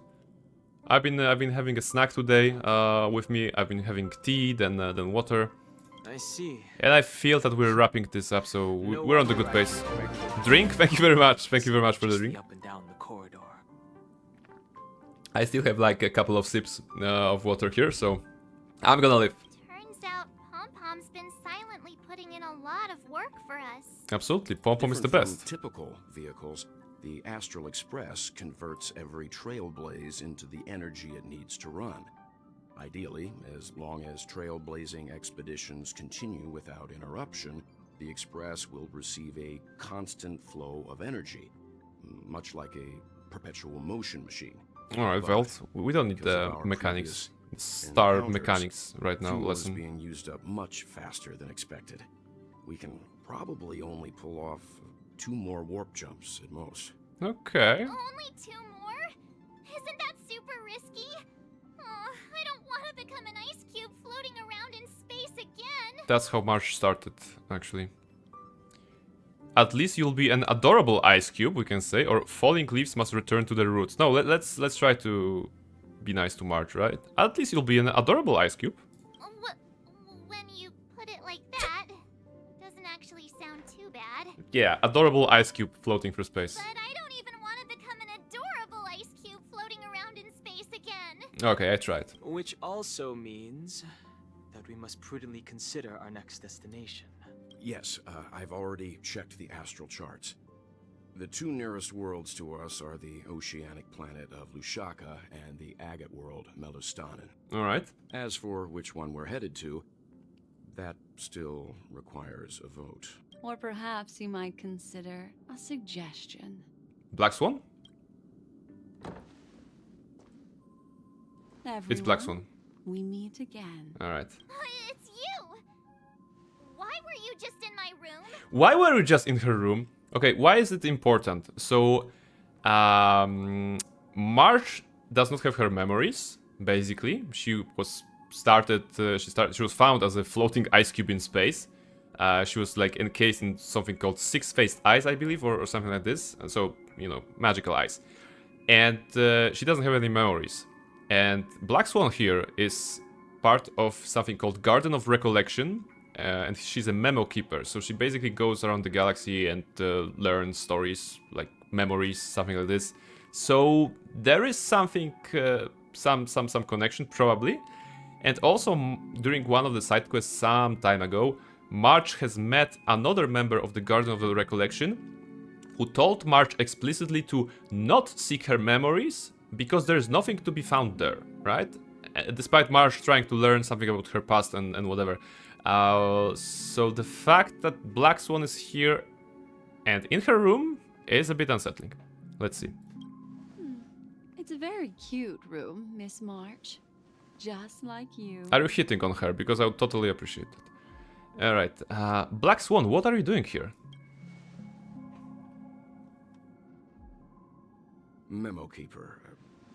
I've been having a snack today with me. I've been having tea, then water. I see. And I feel that we're wrapping this up, so we're on the good pace. Drink? Thank you very much. Thank you very much for the drink. Up and down the corridor. I still have like a couple of sips of water here, so I'm gonna live. Turns out Pom Pom's been silently putting in a lot of work for us. Absolutely, Pom Pom is the Different from best. typical vehicles, the Astral Express converts every trailblaze into the energy it needs to run. Ideally, as long as trailblazing expeditions continue without interruption, the Express will receive a constant flow of energy, much like a perpetual motion machine. Alright, Velt, we don't need because the of our mechanics. previous Star encounters, mechanics right now, fuel is lesson. being used up much faster than expected. We can probably only pull off 2 more warp jumps at most. Okay. Only 2 more? Isn't that super risky? Oh, I don't want to become an ice cube floating around in space again. That's how March started, actually. At least you'll be an adorable ice cube, we can say, or falling leaves must return to their roots. No, let's try to be nice to March, right? At least you'll be an adorable ice cube. When you put it like that, doesn't actually sound too bad. Yeah, adorable ice cube floating through space. But I don't even want to become an adorable ice cube floating around in space again. Okay, I tried. Which also means that we must prudently consider our next destination. Yes, I've already checked the astral charts. The 2 nearest worlds to us are the oceanic planet of Lushaka and the agate world, Melustanen. Alright. As for which one we're headed to, that still requires a vote. Or perhaps you might consider a suggestion. Black Swan? Everyone, It's Black Swan. we meet again. Alright. It's you! Why were you just in my room? Why were you just in her room? Okay, why is it important? So, March does not have her memories, basically. She was she was found as a floating ice cube in space. She was like encased in something called six-faced eyes, I believe, or something like this. So, you know, magical eyes. And she doesn't have any memories. And Black Swan here is part of something called Garden of Recollection. And she's a memo keeper. So she basically goes around the galaxy and learns stories, like memories, something like this. So there is something, some connection, probably. And also, during one of the side quests some time ago, March has met another member of the Garden of the Recollection who told March explicitly to not seek her memories because there is nothing to be found there, right? Despite March trying to learn something about her past and whatever. So the fact that Black Swan is here and in her room is a bit unsettling. Let's see. It's a very cute room, Miss March. Just like you. Are you hitting on her? Because I would totally appreciate it. Alright, Black Swan, what are you doing here? Memo Keeper,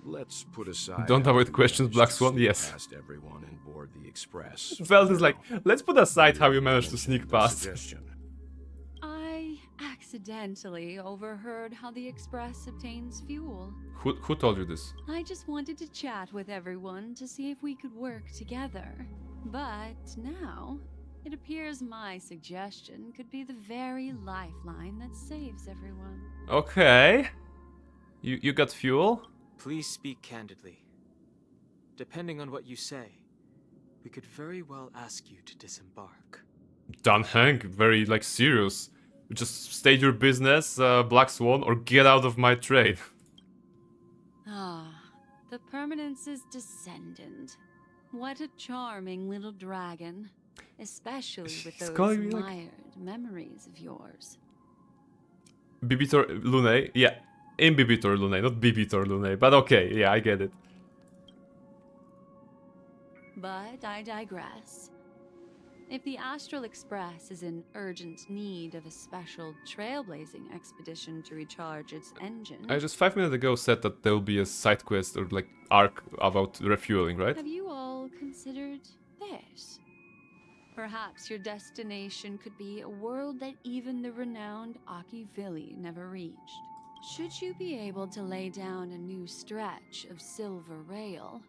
let's put aside... Don't avoid questions, Black Swan, yes. Past everyone and board the express. Felt is like, let's put aside how you managed to sneak past. I accidentally overheard how the express obtains fuel. Who told you this? I just wanted to chat with everyone to see if we could work together. But now, it appears my suggestion could be the very lifeline that saves everyone. Okay. You got fuel? Please speak candidly. Depending on what you say, we could very well ask you to disembark. Dan Hank, very, like, serious. Just state your business, Black Swan, or get out of my trade. Ah, the Permanence's descendant. What a charming little dragon. Especially with those admired memories of yours. Bibitor Lune? Yeah, Imbibitor Lune, not Bibitor Lune. But okay, yeah, I get it. But I digress. If the Astral Express is in urgent need of a special trailblazing expedition to recharge its engine... I just 5 minutes ago said that there will be a side quest or like arc about refueling, right? Have you all considered this? Perhaps your destination could be a world that even the renowned Akivili never reached. Should you be able to lay down a new stretch of silver rail,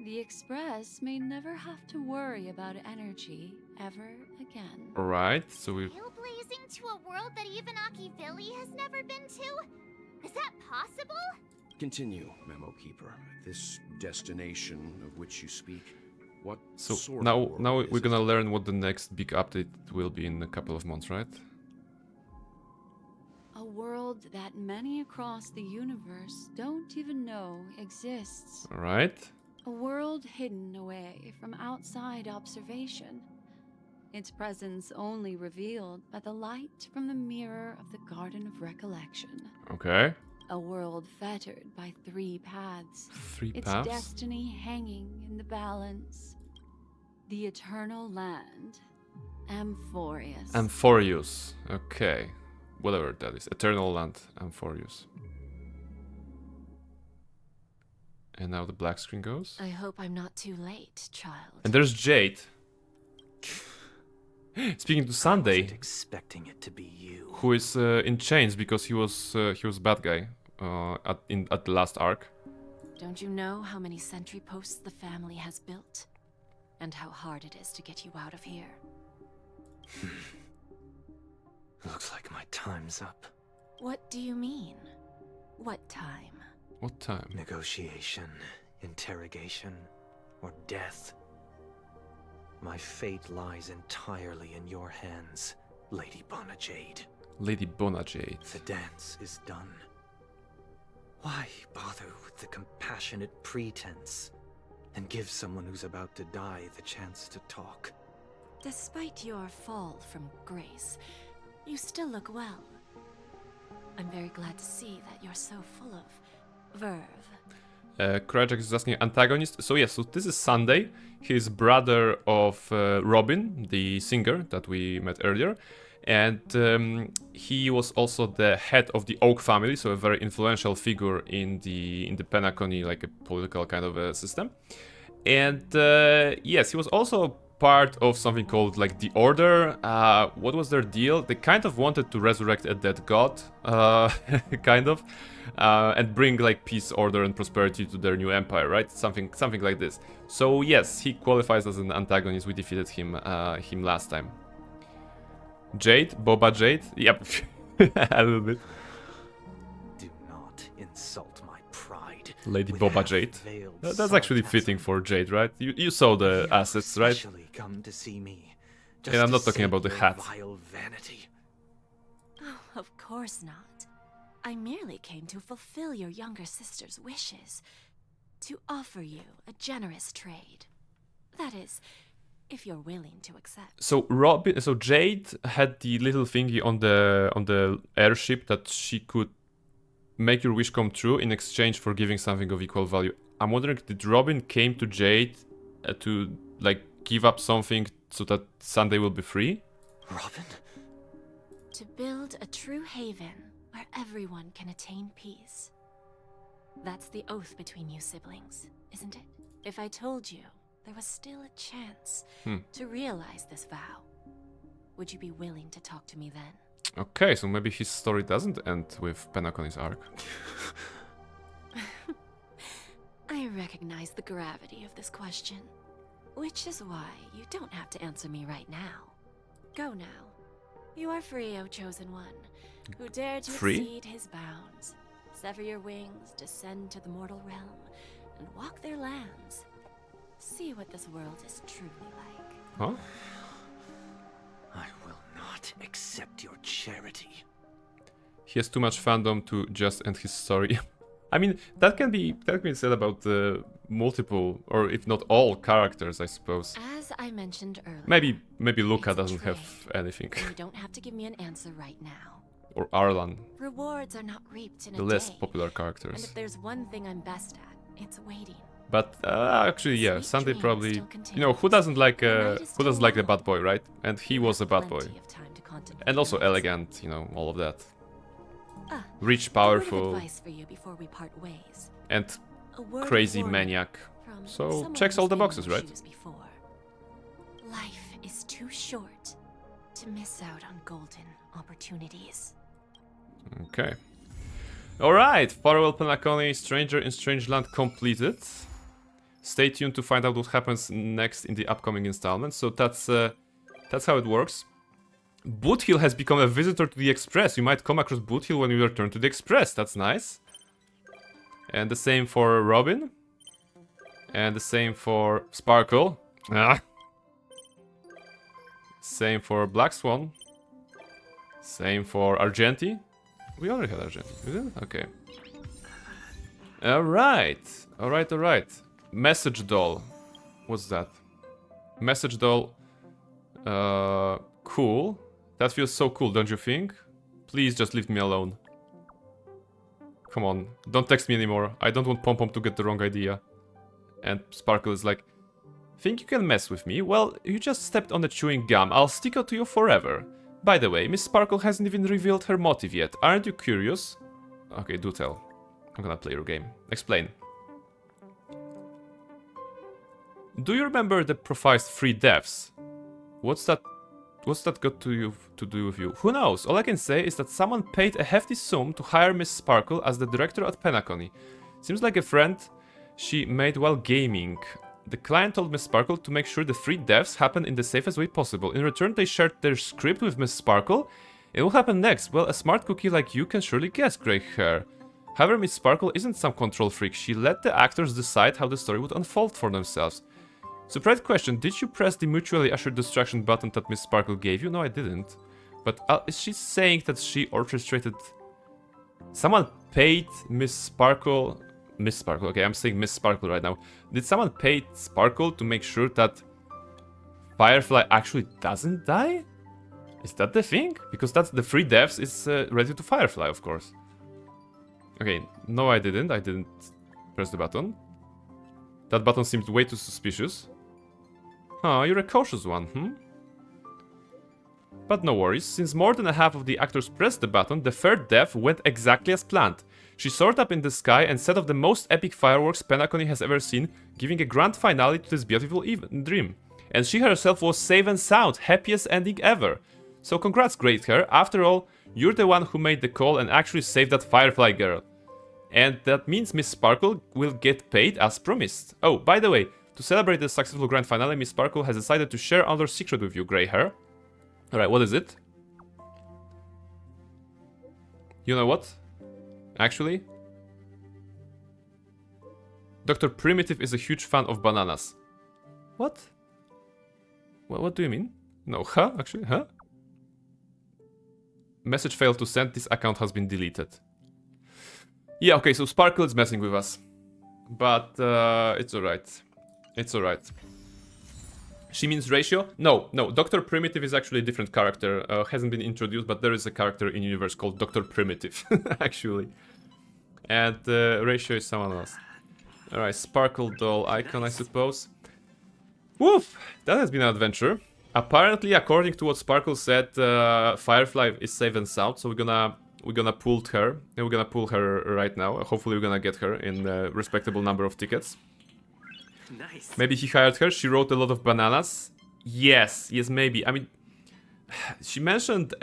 the Express may never have to worry about energy ever again. Alright, so we... Trailblazing to a world that even Akivili has never been to? Is that possible? Continue, Memo Keeper. This destination of which you speak, what so sort now of world we're gonna learn what the next big update will be in a couple of months, right? A world that many across the universe don't even know exists. Alright. A world hidden away from outside observation. Its presence only revealed by the light from the mirror of the Garden of Recollection. Okay. A world fettered by 3 paths. 3 its paths? destiny hanging in the balance. The Eternal Land. Amphorius. Amphorius. Okay. Whatever that is. Eternal Land. Amphorius. And now the black screen goes. I hope I'm not too late, child. And there's Jade. Speaking to Sunday. I wasn't expecting it to be you. Who is in chains because he was bad guy at the last arc. Don't you know how many sentry posts the family has built? And how hard it is to get you out of here? Looks like my time's up. What do you mean? What time? What time? Negotiation, interrogation, or death. My fate lies entirely in your hands, Lady Bonajade. Lady Bonajade. The dance is done. Why bother with the compassionate pretense and give someone who's about to die the chance to talk? Despite your fall from grace, you still look well. I'm very glad to see that you're so full of verve. Krajak is asking antagonist. So yes, so this is Sunday. He's brother of Robin, the singer that we met earlier. And he was also the head of the Oak family, so a very influential figure in the Penacony, like a political kind of a system. And yes, he was also part of something called like the Order. What was their deal? They kind of wanted to resurrect a dead god, kind of, and bring like peace, order, and prosperity to their new empire, right? Something like this. So yes, he qualifies as an antagonist. We defeated him last time. Jade, Boba Jade, yep, a little bit. Do not insult my pride. Lady Boba Jade. That's actually fitting for Jade, right? You saw the assets, right? Come to see me. And I'm not talking about the hat. Vile vanity. Oh, of course not. I merely came to fulfill your younger sister's wishes. To offer you a generous trade. That is, if you're willing to accept. So Jade had the little thingy on the airship that she could make your wish come true in exchange for giving something of equal value. I'm wondering, did Robin came to Jade to like give up something so that Sunday will be free? Robin? To build a true haven where everyone can attain peace. That's the oath between you siblings, isn't it? If I told you there was still a chance to realize this vow, would you be willing to talk to me then? Okay, so maybe his story doesn't end with Penacony's arc. I recognize the gravity of this question, which is why you don't have to answer me right now. Go now. You are free, O Chosen One, who dare to exceed his bounds. Sever your wings, descend to the mortal realm, and walk their lands. See what this world is truly like. Huh? I will not accept your charity. He has too much fandom to just end his story. I mean, that can be said about multiple, or if not all, characters, I suppose. As I mentioned earlier, maybe Luca doesn't have anything. You don't have to give me an answer right now. Or Arlan. Rewards are not reaped in the a less day. popular characters. And if there's one thing I'm best at, it's waiting. But actually, yeah, Sunday probably. You know, who doesn't like the bad boy, right? And he was a bad boy. And also elegant, you know, all of that. Rich, powerful, advice for you before we part ways. And crazy maniac. So checks all the boxes, right? Life is too short to miss out on golden opportunities. Okay. Alright, Farewell Penacony, Stranger in Strangeland completed. Stay tuned to find out what happens next in the upcoming installment. So that's how it works. Boothill has become a visitor to the Express. You might come across Boothill when you return to the Express. That's nice. And the same for Robin. And the same for Sparkle. Same for Black Swan. Same for Argenti. We already had Argenti, didn't we? Okay. Alright. Message doll. What's that? Message doll. Cool. That feels so cool, don't you think? Please just leave me alone. Come on, don't text me anymore. I don't want Pom Pom to get the wrong idea. And Sparkle is like, think you can mess with me? Well, you just stepped on the chewing gum. I'll stick out to you forever. By the way, Miss Sparkle hasn't even revealed her motive yet. Aren't you curious? Okay, do tell. I'm gonna play your game. Explain. Do you remember the prophesized 3 deaths? What's that got to do with you? Who knows? All I can say is that someone paid a hefty sum to hire Miss Sparkle as the director at Penacony. Seems like a friend she made while gaming. The client told Miss Sparkle to make sure the 3 deaths happen in the safest way possible. In return, they shared their script with Miss Sparkle. And what happened next? Well, a smart cookie like you can surely guess, grey hair. However, Miss Sparkle isn't some control freak. She let the actors decide how the story would unfold for themselves. Surprise question, did you press the mutually assured distraction button that Miss Sparkle gave you? No, I didn't. But is she saying that she orchestrated... Someone paid Miss Sparkle... Miss Sparkle, okay, I'm saying Miss Sparkle right now. Did someone pay Sparkle to make sure that Firefly actually doesn't die? Is that the thing? Because that's the 3 deaths is related to Firefly, of course. Okay, no I didn't press the button. That button seemed way too suspicious. Huh, you're a cautious one, But no worries, since more than a half of the actors pressed the button, the 3rd death went exactly as planned. She soared up in the sky and set off the most epic fireworks Penacony has ever seen, giving a grand finale to this beautiful dream. And she herself was safe and sound, happiest ending ever. So congrats, Great Hair. After all, you're the one who made the call and actually saved that Firefly girl. And that means Miss Sparkle will get paid as promised. Oh, by the way, to celebrate the successful grand finale, Miss Sparkle has decided to share another secret with you, Grey Hair. Alright, what is it? You know what? Actually, Dr. Primitive is a huge fan of bananas. What? What do you mean? No, huh? Actually, huh? Message failed to send. This account has been deleted. Yeah, okay, so Sparkle is messing with us. But it's alright. It's alright. She means Ratio? No, Dr. Primitive is actually a different character. Hasn't been introduced, but there is a character in universe called Dr. Primitive, actually. And Ratio is someone else. Alright, Sparkle Doll icon, I suppose. Woof! That has been an adventure. Apparently, according to what Sparkle said, Firefly is safe and sound, so we're gonna pull her. And we're gonna pull her right now. Hopefully we're gonna get her in a respectable number of tickets. Nice. Maybe he hired her. She wrote a lot of bananas. Yes, maybe. I mean, she mentioned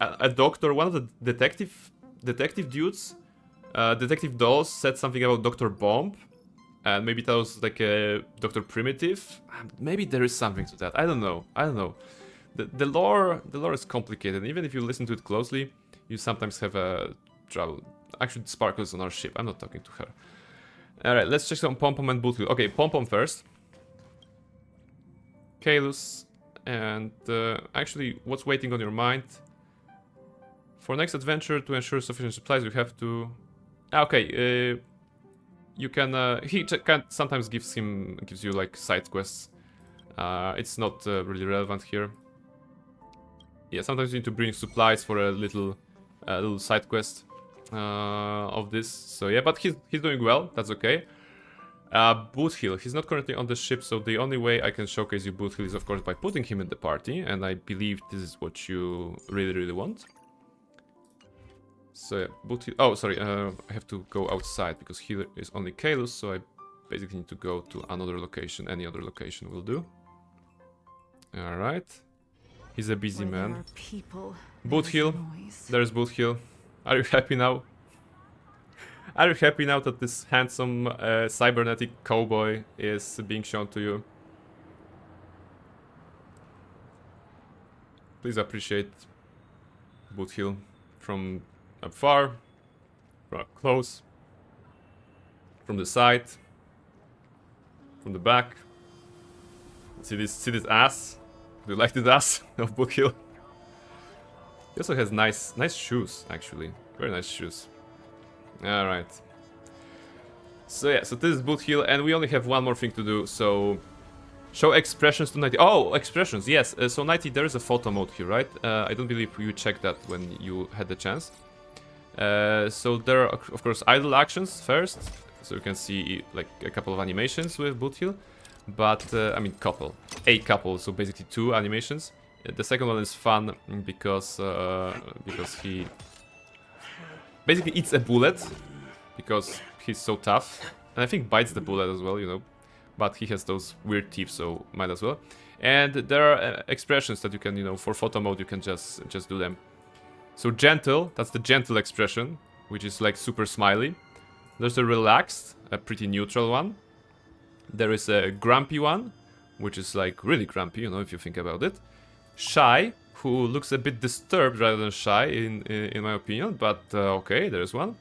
a doctor, one of the detective dudes, detective dolls said something about Dr. Bomb, and maybe that was like a Dr. Primitive. Maybe there is something to that. I don't know. The lore is complicated. Even if you listen to it closely, you sometimes have trouble. Actually, Sparkle's on our ship. I'm not talking to her. Alright, let's check some Pom-Pom and Boothill. Okay, Pom-Pom first. Kalus. And actually, what's waiting on your mind? For next adventure, to ensure sufficient supplies, we have to... Okay, you can... he can sometimes gives you like side quests. It's not really relevant here. Yeah, sometimes you need to bring supplies for a little side quest. Of this, so yeah, but he's doing well, that's okay. Boothill, he's not currently on the ship, so the only way I can showcase you Boothill is of course by putting him in the party, and I believe this is what you really want. So yeah, Boothill, oh sorry, I have to go outside because here is only Kalus, so I basically need to go to another location. Any other location will do. Alright, he's a busy man. Boothill, there's Boothill. Are you happy now? Are you happy now that this handsome cybernetic cowboy is being shown to you? Please appreciate Boothill from up far, from up close, from the side, from the back. See this ass? Do you like this ass of Boothill? He also has nice shoes, actually. Very nice shoes. Alright. So yeah, so this is Boothill, and we only have one more thing to do, so... Show expressions to Nighty. Oh, expressions, yes. So Nighty, there is a photo mode here, right? I don't believe you checked that when you had the chance. So there are, of course, idle actions first. So you can see, like, a couple of animations with Boothill. But, I mean, a couple, so basically 2 animations. The second one is fun because he basically eats a bullet because he's so tough, and I think bites the bullet as well, you know. But he has those weird teeth, so might as well. And there are expressions that you can, you know, for photo mode you can just do them. So gentle, that's the gentle expression, which is like super smiley. There's a relaxed, a pretty neutral one. There is a grumpy one, which is like really grumpy, you know, if you think about it. Shy, who looks a bit disturbed rather than shy in my opinion, but okay, there's one.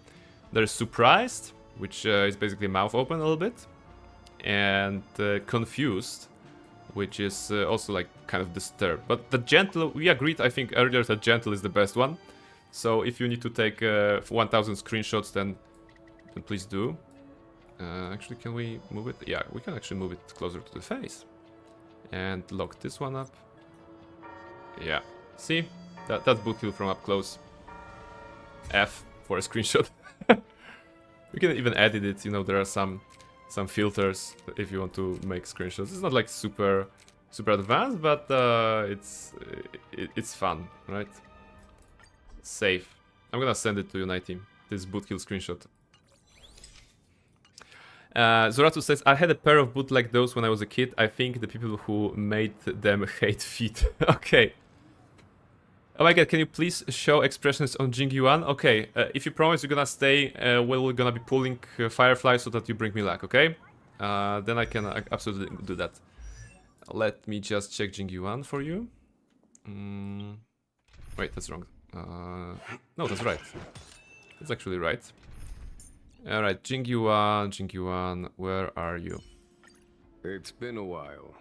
There's surprised, which is basically mouth open a little bit. And confused, which is also like kind of disturbed. But the gentle, we agreed I think earlier that gentle is the best one. So if you need to take 1000 screenshots, then please do. Actually, can we move it? Yeah, we can actually move it closer to the face. And lock this one up. Yeah, see? That's Boothill from up close. F for a screenshot. We can even edit it, you know, there are some filters if you want to make screenshots. It's not like super advanced, but it's fun, right? Safe. I'm gonna send it to you, Nighty. This Boothill screenshot. Zoratu says, I had a pair of boots like those when I was a kid. I think the people who made them hate feet. Okay. Oh my god, can you please show expressions on Jingyuan? Okay, if you promise you're gonna stay, we're gonna be pulling Firefly so that you bring me luck, okay? Then I can absolutely do that. Let me just check Jingyuan for you. Wait, that's wrong. No, that's right. That's actually right. Alright, Jingyuan, where are you? It's been a while,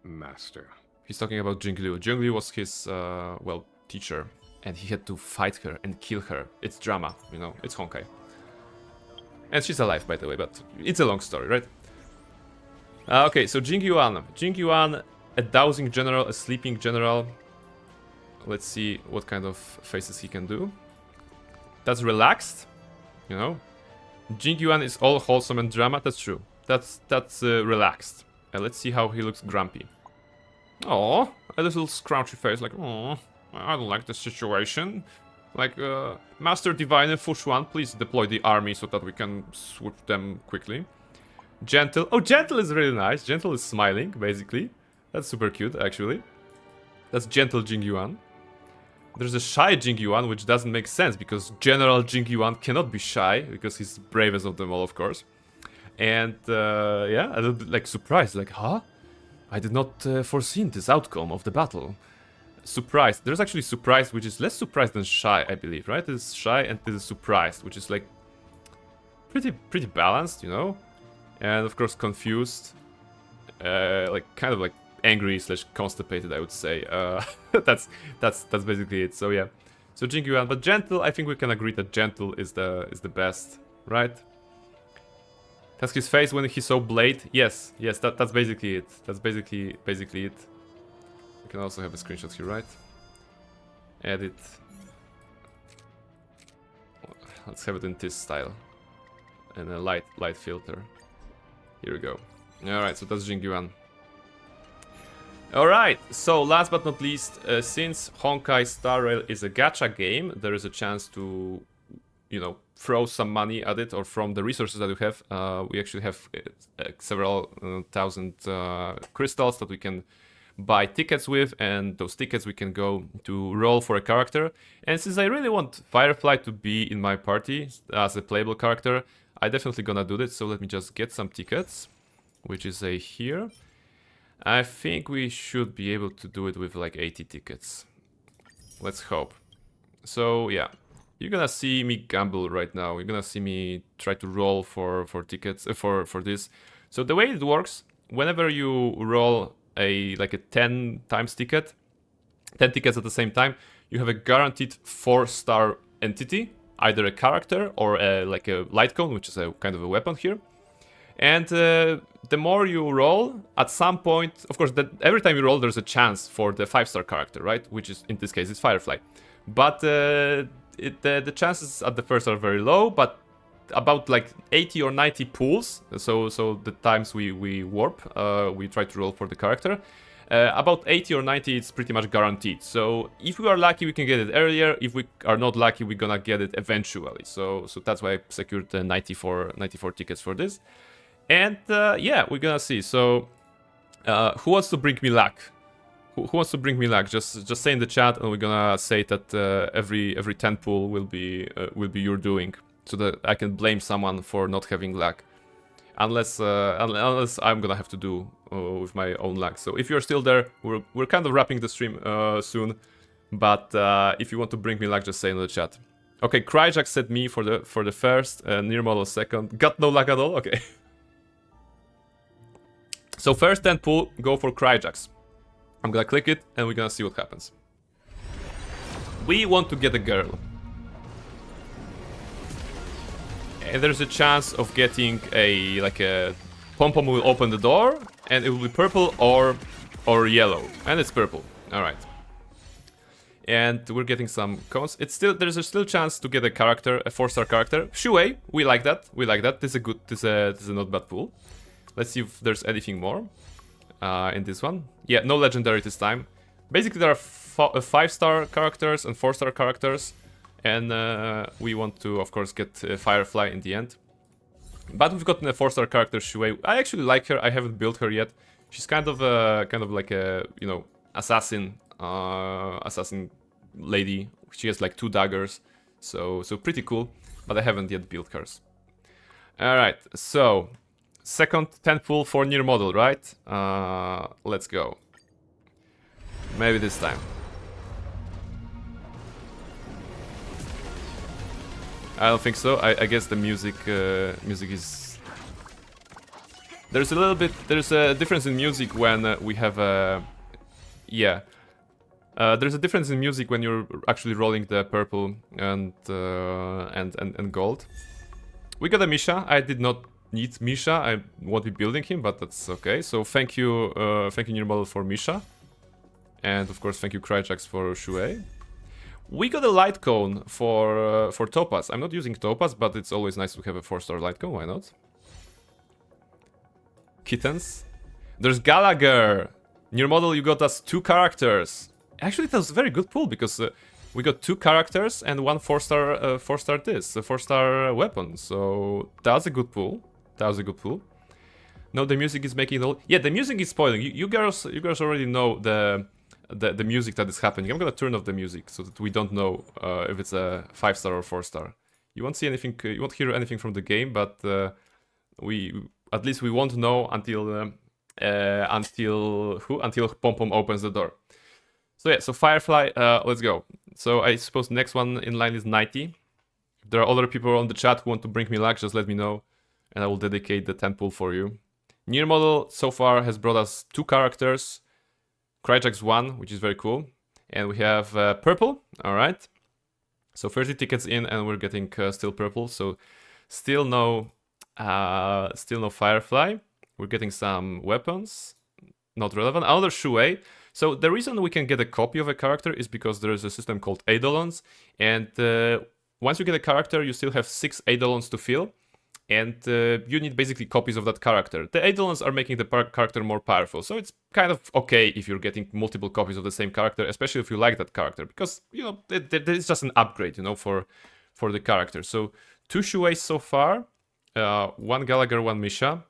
Master. He's talking about Jingliu. Jingliu was his, well, teacher, and he had to fight her and kill her. It's drama, you know, it's Honkai. And she's alive, by the way, but it's a long story, right? Okay, so Jingyuan. Jingyuan, a dowsing general, a sleeping general. Let's see what kind of faces he can do. That's relaxed, you know. Jingyuan is all wholesome and drama, that's true. That's relaxed. Let's see how he looks grumpy. Oh, a little scrouchy face, like, oh, I don't like the situation. Like, Master Divine and Fushuan, please deploy the army so that we can swoop them quickly. Gentle. Oh, Gentle is really nice. Gentle is smiling, basically. That's super cute, actually. That's Gentle Jingyuan. There's a shy Jingyuan, which doesn't make sense, because General Jingyuan cannot be shy, because he's the bravest of them all, of course. And, yeah, a little bit, like, surprised, like, huh? I did not foresee this outcome of the battle. Surprised. There's actually surprised, which is less surprised than shy, I believe, right? This is shy and this is surprised, which is, like, pretty balanced, you know? And, of course, confused. Like, kind of, like, angry slash constipated, I would say. That's basically it. So yeah, so Jingyuan, but Gentle, I think we can agree that Gentle is the best, right? That's his face when he saw Blade. Yes, that's basically it. That's basically it. We can also have a screenshot here, right? Edit. Let's have it in this style, and a light filter. Here we go. All right, so that's Jingyuan. Alright, so last but not least, since Honkai Star Rail is a gacha game, there is a chance to, you know, throw some money at it, or from the resources that we have. We actually have several thousand crystals that we can buy tickets with, and those tickets we can go to roll for a character. And since I really want Firefly to be in my party as a playable character, I definitely gonna do this, so let me just get some tickets, which is a here. I think we should be able to do it with like 80 tickets. Let's hope. So yeah, you're gonna see me gamble right now. You're gonna see me try to roll for tickets for this. So the way it works, whenever you roll a 10 times ticket, 10 tickets at the same time, you have a guaranteed 4-star entity, either a character or like a light cone, which is a kind of a weapon here. And the more you roll, at some point, of course, every time you roll, there's a chance for the 5-star character, right? Which is, in this case, is Firefly. But the chances at the first are very low, but about like 80 or 90 pulls, so the times we warp, we try to roll for the character, about 80 or 90 it's pretty much guaranteed. So if we are lucky, we can get it earlier. If we are not lucky, we're gonna get it eventually. So that's why I secured the 94 tickets for this. And yeah, we're gonna see. So who wants to bring me luck? Who wants to bring me luck? Just say in the chat, and we're gonna say that every 10 pull will be your doing, so that I can blame someone for not having luck, unless I'm gonna have to do with my own luck. So if you're still there, we're kind of wrapping the stream soon, but if you want to bring me luck, just say in the chat. Okay, Kryjak said me for the first, Nirmal second. Got no luck at all. Okay. So first 10 pull, go for Kryjaks. I'm gonna click it and we're gonna see what happens. We want to get a girl. And there's a chance of getting a pom-pom will open the door and it will be purple or yellow. And it's purple. Alright. And we're getting some cones. There's still chance to get a character, a 4-star character. Shuei, we like that. This is a not bad pool. Let's see if there's anything more in this one. Yeah, no legendary this time. Basically, there are 5-star characters and 4-star characters. And we want to, of course, get Firefly in the end. But we've gotten a 4-star character, Shui. I actually like her. I haven't built her yet. She's kind of like a, you know, assassin lady. She has like 2 daggers, so pretty cool. But I haven't yet built hers. All right, so second 10 pull for near model, right? Let's go. Maybe this time. I don't think so. I guess the music is. There's a difference in music when we have a. Yeah. There's a difference in music when you're actually rolling the purple and gold. We got a Misha. I did not need Misha. I won't be building him, but that's okay. So thank you Near Model for Misha, and of course thank you Kryjax for Shui. We got a light cone for Topaz. I'm not using Topaz, but it's always nice to have a 4-star light cone. Why not? Kittens. There's Gallagher. Near model, you got us 2 characters. Actually, that was a very good pull because we got 2 characters and 1 4-star a 4-star weapon. So that's a good pull. That was a good pull. No, the music is making it all. Yeah, the music is spoiling. You girls already know the music that is happening. I'm gonna turn off the music so that we don't know if it's a 5-star or 4-star. You won't see anything. You won't hear anything from the game, but at least we won't know until Pom Pom opens the door. So yeah, so Firefly, let's go. So I suppose next one in line is 90. If there are other people on the chat who want to bring me luck, just let me know, and I will dedicate the 10 pull for you. Near model so far has brought us 2 characters. Kryjax 1, which is very cool. And we have purple, alright. So 30 tickets in and we're getting still purple. So still no Firefly. We're getting some weapons. Not relevant. Another Shui. So the reason we can get a copy of a character is because there is a system called Eidolons. And once you get a character, you still have 6 Eidolons to fill. And you need basically copies of that character. The Eidolons are making the character more powerful, so it's kind of okay if you're getting multiple copies of the same character, especially if you like that character, because, you know, it's just an upgrade, you know, for the character. So 2 Shueis so far, 1 Gallagher, 1 Misha.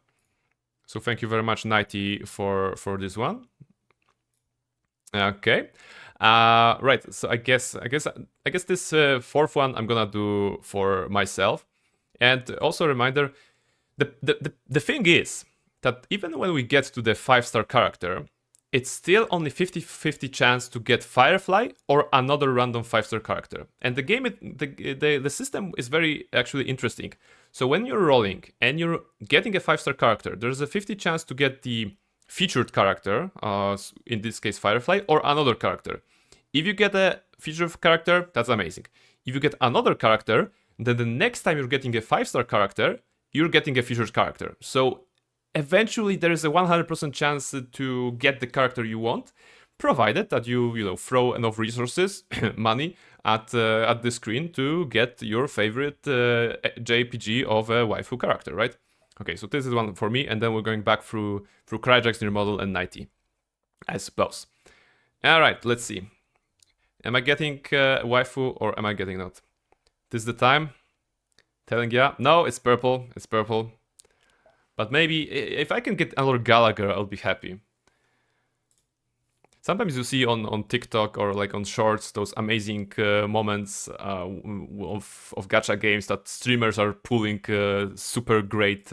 So thank you very much, Nighty, for this one. Okay. Right, so I guess this 4th one I'm gonna do for myself. And also a reminder, the thing is that even when we get to the 5-star character, it's still only 50-50 chance to get Firefly or another random 5-star character. And the game, the system is very actually interesting. So when you're rolling and you're getting a 5-star character, there's a 50 chance to get the featured character, in this case Firefly, or another character. If you get a featured character, that's amazing. If you get another character, then the next time you're getting a 5-star character, you're getting a featured character. So eventually there is a 100% chance to get the character you want, provided that you throw enough resources, money, at the screen to get your favorite JPG of a waifu character, right? Okay, so this is one for me, and then we're going back through Kryjax, Near Model, and Nighty, I suppose. Alright, let's see. Am I getting waifu or am I getting not? This is the time. Telling ya, no, it's purple. It's purple. But maybe if I can get another Gallagher, I'll be happy. Sometimes you see on TikTok or like on Shorts those amazing moments of gacha games that streamers are pulling super great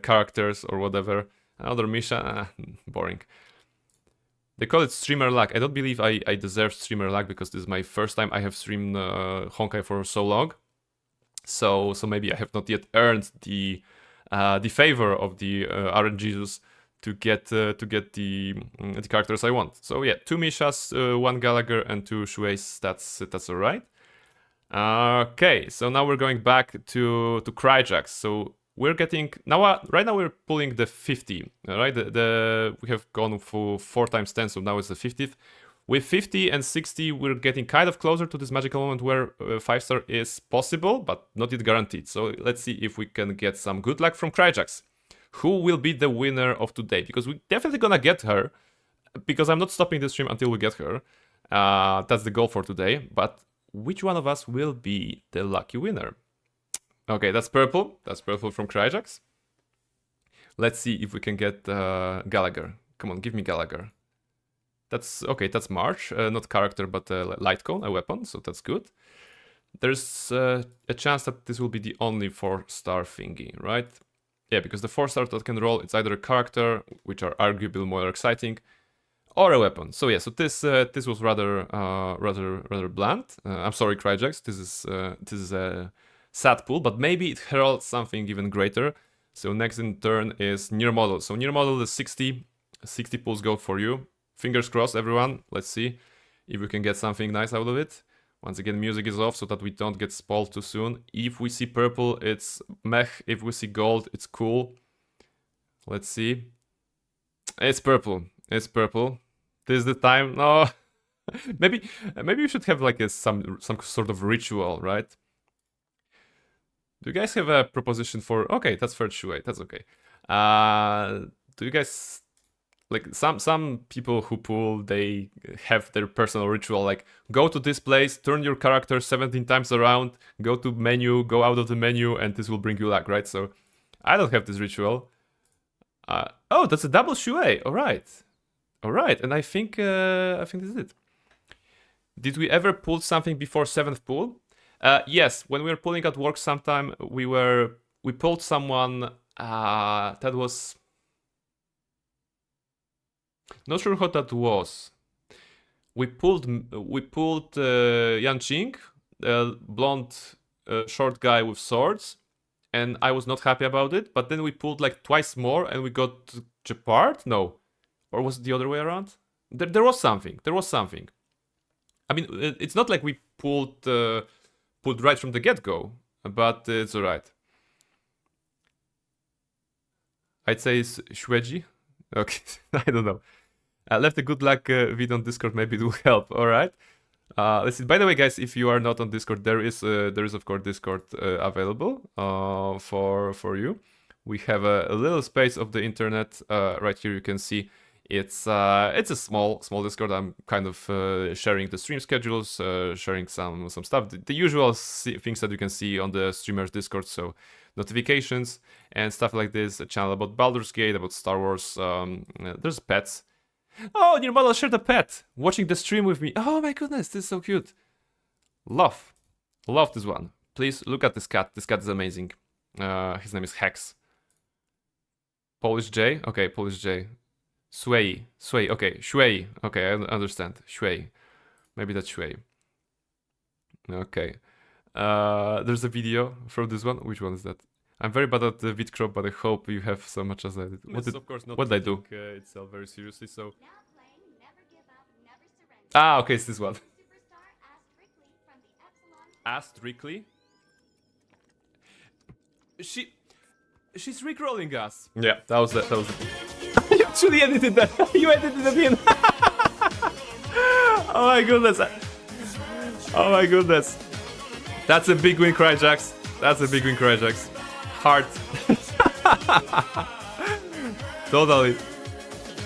characters or whatever. Another Misha, boring. They call it streamer lag. I don't believe I deserve streamer lag because this is my first time I have streamed Honkai for so long. So maybe I have not yet earned the favor of the RNGs to get the characters I want. So yeah, 2 Mishas, 1 Gallagher, and 2 Shueis. That's alright. Okay, so now we're going back to Kryjax. So we're getting right now we're pulling the 50. Right, we have gone for 4 times 10, so now it's the 50th. With 50 and 60, we're getting kind of closer to this magical moment where 5-star is possible, but not yet guaranteed. So let's see if we can get some good luck from Kryjax. Who will be the winner of today? Because we're definitely gonna get her, because I'm not stopping the stream until we get her. That's the goal for today. But which one of us will be the lucky winner? Okay, that's purple. That's purple from Kryjax. Let's see if we can get Gallagher. Come on, give me Gallagher. That's okay, that's March. Not character, but light cone, a weapon, so that's good. There's a chance that this will be the only 4-star thingy, right? Yeah, because the 4-star that can roll, it's either a character, which are arguably more exciting, or a weapon. So yeah, so this was rather bland. I'm sorry, Kryjax. This is a sad pool, but maybe it heralds something even greater. So next in turn is near model. So near model is 60 pulls go for you. Fingers crossed, everyone. Let's see if we can get something nice out of it. Once again, music is off so that we don't get spoiled too soon. If we see purple, it's meh. If we see gold, it's cool. Let's see. It's purple. It's purple. This is the time. No. maybe you should have like some sort of ritual, right? Do you guys have a proposition for... Okay, that's third Shuei. That's okay. Do you guys... Like, some people who pull, they have their personal ritual, like, go to this place, turn your character 17 times around, go to menu, go out of the menu, and this will bring you luck, right? So, I don't have this ritual. Oh, that's a double Shuei. Alright. Alright, and I think this is it. Did we ever pull something before 7th pull? Yes, when we were pulling at work sometime, we pulled someone that was... Not sure what that was. We pulled Yanqing, a blonde short guy with swords, and I was not happy about it. But then we pulled like twice more, and we got Jeopard. No, or was it the other way around? There was something. There was something. I mean, it's not like we pulled right from the get-go, but it's alright. I'd say it's Shueji. Okay, I don't know. Left a good luck vid on Discord, maybe it will help. All right. Let's see. By the way, guys, if you are not on Discord, there is of course Discord available for you. We have a little space of the internet right here. You can see it's a small Discord. I'm kind of sharing the stream schedules, sharing some stuff, the usual things that you can see on the streamers Discord. So notifications and stuff like this. A channel about Baldur's Gate, about Star Wars. There's pets. Oh, your model shared a pet watching the stream with me. Oh my goodness, this is so cute. Love this one. Please look at this cat. This cat is amazing. His name is Hex. Polish J. Okay, Polish J. Sway. Okay, Shui. Okay, I understand. Shui. Maybe that's Shui. Okay. There's a video from this one. Which one is that? I'm very bad at the vid crop, but I hope you have so much as I did. What did I do? Itself very seriously, so... Ah, okay, it's this one. Ask Rickley. She's rickrolling us. Yeah, that was it. You actually edited that. You edited it in. Oh my goodness. Oh my goodness. That's a big win, Kryjax. That's a big win, Kryjax. Heart. Totally.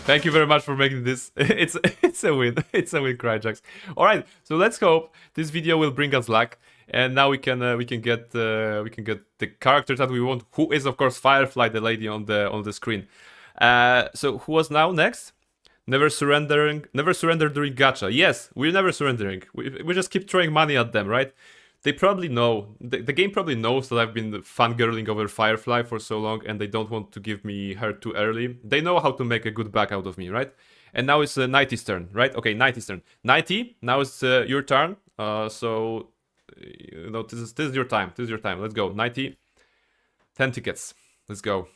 Thank you very much for making this. It's a win. It's a win, Kryjax. All right. So let's hope this video will bring us luck, and now we can get the character that we want, who is of course Firefly, the lady on the screen. So who was now next? Never surrender during gacha. Yes, we're never surrendering. We just keep throwing money at them, right? They probably know, the game probably knows that I've been fangirling over Firefly for so long, and they don't want to give me her too early. They know how to make a good back out of me, right? And now it's Nighty's turn, right? Okay, Nighty's turn. Nighty, now it's your turn. So, you know, this is your time. This is your time. Let's go. Nighty, 10 tickets. Let's go.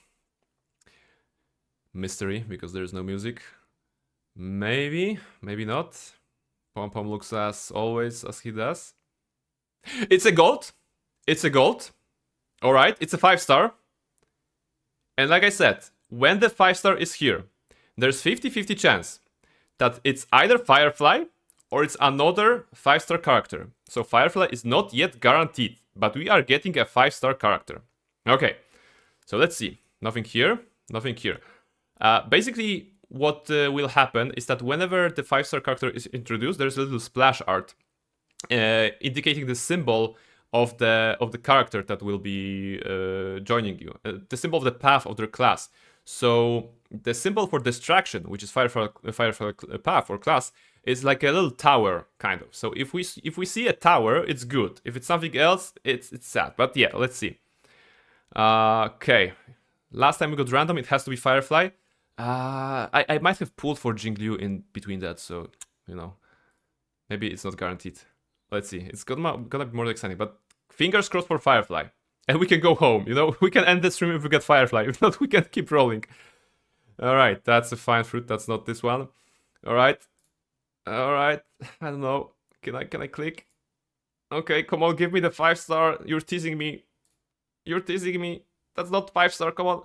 Mystery, because there's no music. Maybe, maybe not. Pom Pom looks as always as he does. It's a gold. It's a gold. Alright, it's a 5-star. And like I said, when the 5-star is here, there's 50-50 chance that it's either Firefly or it's another 5-star character. So Firefly is not yet guaranteed, but we are getting a 5-star character. Okay, so let's see. Nothing here, nothing here. Basically, what will happen is that whenever the 5-star character is introduced, there's a little splash art indicating the symbol of the character that will be joining you. The symbol of the path of their class. So the symbol for distraction, which is Firefly path or class, is like a little tower kind of. So if we see a tower, it's good. If it's something else, it's sad. But yeah, let's see. Okay, last time we got random. It has to be Firefly. I might have pulled for Jingliu in between that, so you know, maybe it's not guaranteed. Let's see. It's gonna be more exciting, but fingers crossed for Firefly. And we can go home, you know? We can end the stream if we get Firefly. If not, we can keep rolling. Alright, that's a fine fruit. That's not this one. Alright. Alright. I don't know. Can I click? Okay, come on, give me the 5-star. You're teasing me. You're teasing me. That's not 5-star, come on.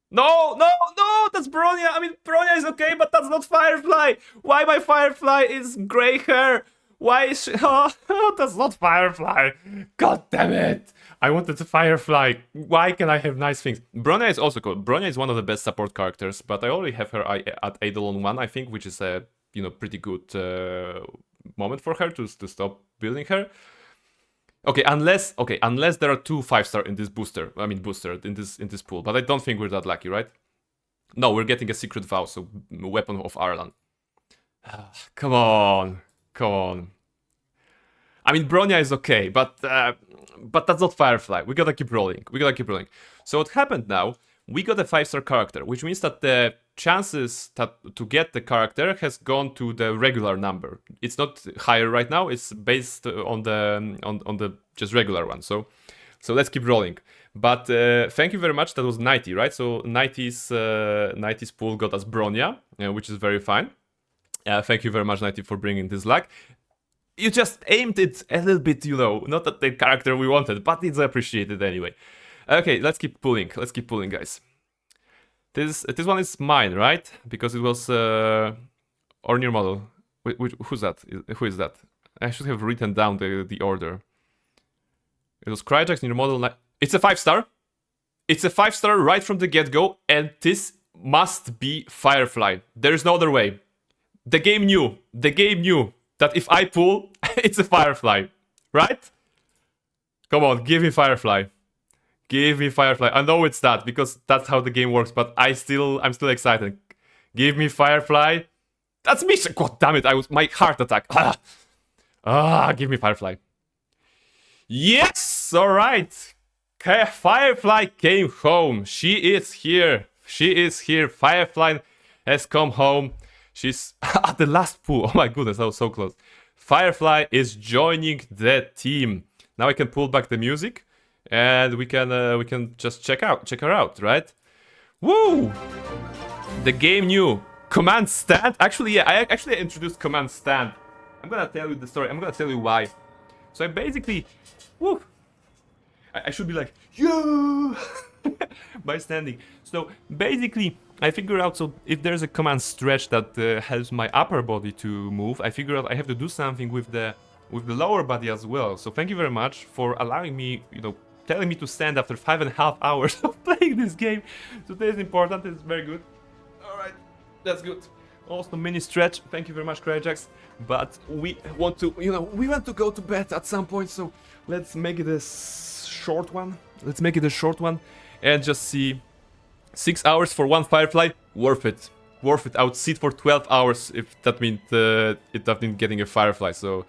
No, no, no! That's Bronya! I mean, Bronya is okay, but that's not Firefly! Why my Firefly is grey hair? Why is she... Oh, that's not Firefly! God damn it! I wanted a Firefly. Why can I have nice things? Bronya is also cool. Bronya is one of the best support characters, but I already have her at Eidolon 1, I think, which is a, you know, pretty good moment for her to stop building her. Okay, unless there are 2 5-star in this booster. I mean booster in this pool, but I don't think we're that lucky, right? No, we're getting a secret vow, so weapon of Arlan. Come on. Come on. I mean, Bronya is okay, but that's not Firefly. We gotta keep rolling. We gotta keep rolling. So what happened now? We got a 5-star character, which means that the chances to get the character has gone to the regular number. It's not higher right now. It's based on the just regular one. So let's keep rolling. But thank you very much. That was 90, right? So 90's pool got us Bronya, which is very fine. Thank you very much, 90, for bringing this luck. You just aimed it a little bit, you know, not at the character we wanted, but it's appreciated anyway. Okay, let's keep pulling. Let's keep pulling, guys. This one is mine, right? Because it was Ornir model. Who's that? Who is that? I should have written down the order. It was Cryjax in your model. It's a 5-star. It's a 5-star right from the get-go, and this must be Firefly. There is no other way. The game knew that if I pull, it's a Firefly, right? Come on, give me Firefly. Give me Firefly. I know it's that, because that's how the game works, but I'm still excited. Give me Firefly. That's me. God damn it, my heart attack. Give me Firefly. Yes! Alright. Firefly came home. She is here. She is here. Firefly has come home. She's at the last pool. Oh my goodness, I was so close. Firefly is joining the team. Now I can pull back the music, and we can just check her out, right? Woo! The game knew. Command stand. Actually, yeah, I actually introduced command stand. I'm gonna tell you the story. I'm gonna tell you why. So I basically, woo. I should be like, yo, by standing. So basically, I figured out, so if there's a command stretch that helps my upper body to move, I figured out I have to do something with the lower body as well. So thank you very much for allowing me, you know, telling me to stand after 5.5 hours of playing this game. So that is important, it's very good. Alright, that's good. Also mini stretch, thank you very much, Cryjax. But we want to, you know, we want to go to bed at some point, so let's make it a short one. Let's make it a short one and just see. 6 hours for one Firefly, worth it. Worth it. I would sit for 12 hours if that meant getting a Firefly. So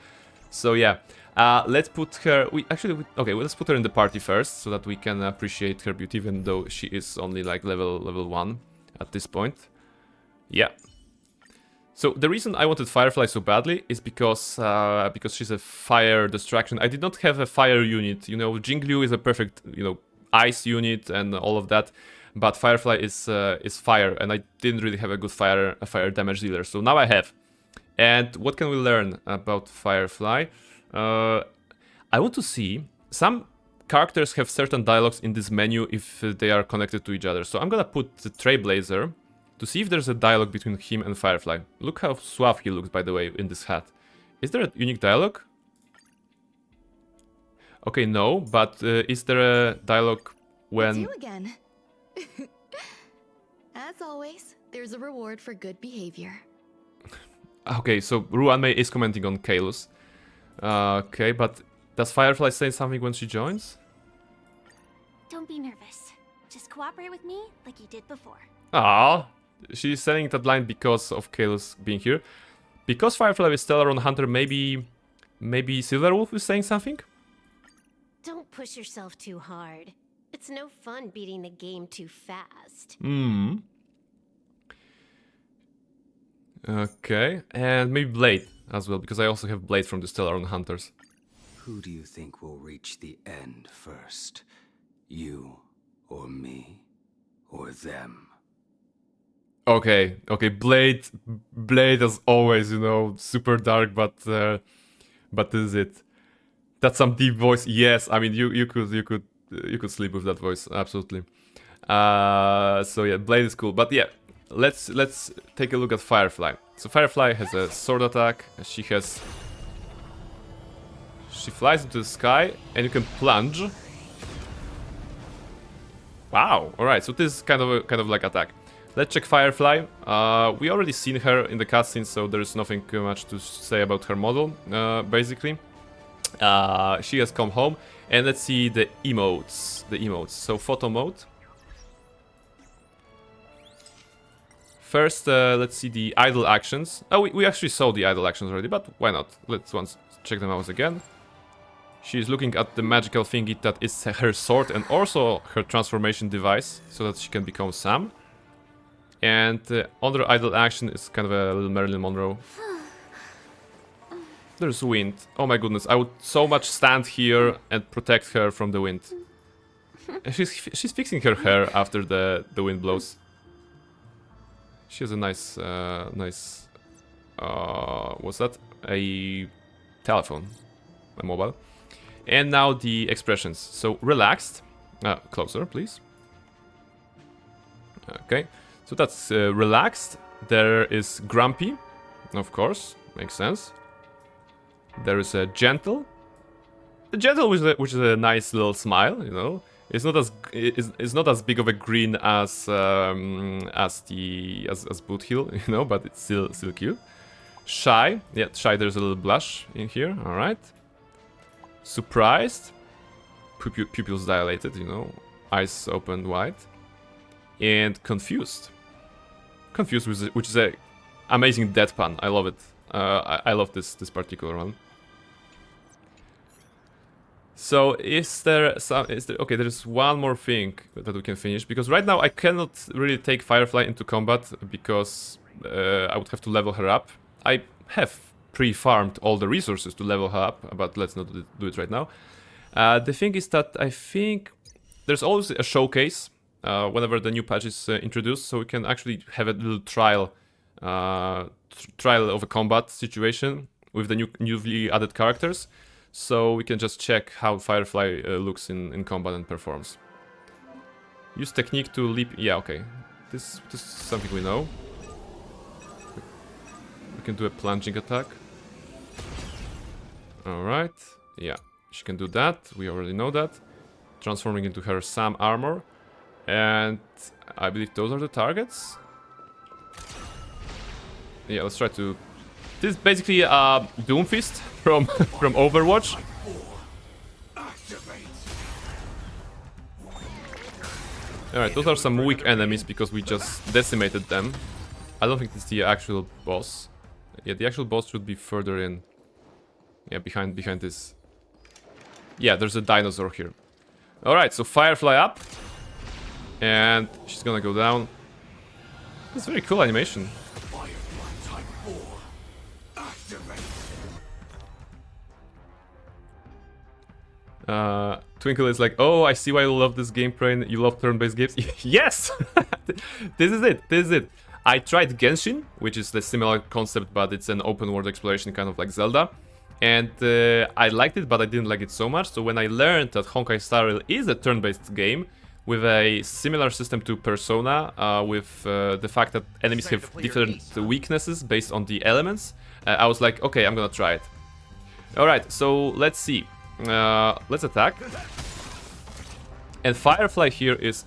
yeah. Let's put her. Okay. Let's put her in the party first, so that we can appreciate her beauty, even though she is only like level 1 at this point. Yeah. So the reason I wanted Firefly so badly is because she's a fire distraction. I did not have a fire unit. You know, Jingliu is a perfect, you know, ice unit and all of that. But Firefly is fire, and I didn't really have a good fire damage dealer. So now I have. And what can we learn about Firefly? I want to see, some characters have certain dialogues in this menu if they are connected to each other. So I'm gonna put the Trailblazer to see if there's a dialogue between him and Firefly. Look how suave he looks, by the way, in this hat. Is there a unique dialogue? Okay, no, but is there a dialogue when... It's you again. As always, there's a reward for good behavior. Okay, so Ruanmei is commenting on Kalos. Okay, but Does Firefly say something when she joins? Don't be nervous. Just cooperate with me like you did before. Ah, she's saying that line because of Kayla's being here. Because Firefly is Stellaron Hunter, maybe Silverwolf is saying something? Don't push yourself too hard. It's no fun beating the game too fast. Hmm. Okay, and maybe Blade as well, because I also have Blade from the Stellaron Hunters. Who do you think will reach the end first? You, or me, or them? Okay, Blade as always, you know, super dark, but this is it. That's some deep voice. Yes, I mean you could sleep with that voice, absolutely. So yeah, Blade is cool, but yeah, let's take a look at Firefly. So Firefly has a sword attack. She flies into the sky, and you can plunge. Wow. All right. So this is kind of like attack. Let's check Firefly. We already seen her in the cutscene, so there is nothing much to say about her model. Basically, she has come home, and let's see the emotes. So photo mode. First, let's see the idle actions. Oh, we actually saw the idle actions already, but why not? Let's once check them out again. She's looking at the magical thingy that is her sword and also her transformation device, so that she can become Sam. And other idle action is kind of a little Marilyn Monroe. There's wind. Oh my goodness, I would so much stand here and protect her from the wind. And she's fixing her hair after the wind blows. She has a nice, what's that? A telephone, a mobile. And now the expressions. So relaxed, closer, please. Okay, so that's relaxed. There is grumpy, of course, makes sense. There is a gentle. The gentle, which is a nice little smile, you know. It's not as big of a grin as Boot Hill, you know, but it's still cute. Shy, yeah, shy. There's a little blush in here. All right. Surprised, pupils dilated, you know, eyes opened wide, and confused. Confused, which is a amazing deadpan. I love it. I love this particular one. So okay, there's one more thing that we can finish, because right now I cannot really take Firefly into combat because I would have to level her up. I have pre-farmed all the resources to level her up, but let's not do it right now. The thing is that I think there's always a showcase whenever the new patch is introduced, so we can actually have a little trial of a combat situation with the newly added characters. So we can just check how Firefly looks in combat and performs. Use technique to leap. Yeah, okay. This is something we know. We can do a plunging attack. Alright. Yeah, she can do that. We already know that. Transforming into her Sam armor. And I believe those are the targets. Yeah, let's try to... This is basically a Doomfist from Overwatch. Alright, those are some weak enemies because we just decimated them. I don't think it's the actual boss. Yeah, the actual boss should be further in. Yeah, behind this. Yeah, there's a dinosaur here. Alright, so Firefly up. And she's gonna go down. It's very cool animation. Twinkle is like, oh, I see why you love this game, Brain. You love turn-based games. Yes! This is it. I tried Genshin, which is the similar concept, but it's an open world exploration, kind of like Zelda. And I liked it, but I didn't like it so much. So when I learned that Honkai Star Rail is a turn-based game with a similar system to Persona, with the fact that enemies have different weaknesses based on the elements, I was like, okay, I'm gonna try it. Alright, so let's see. Let's attack. And Firefly here is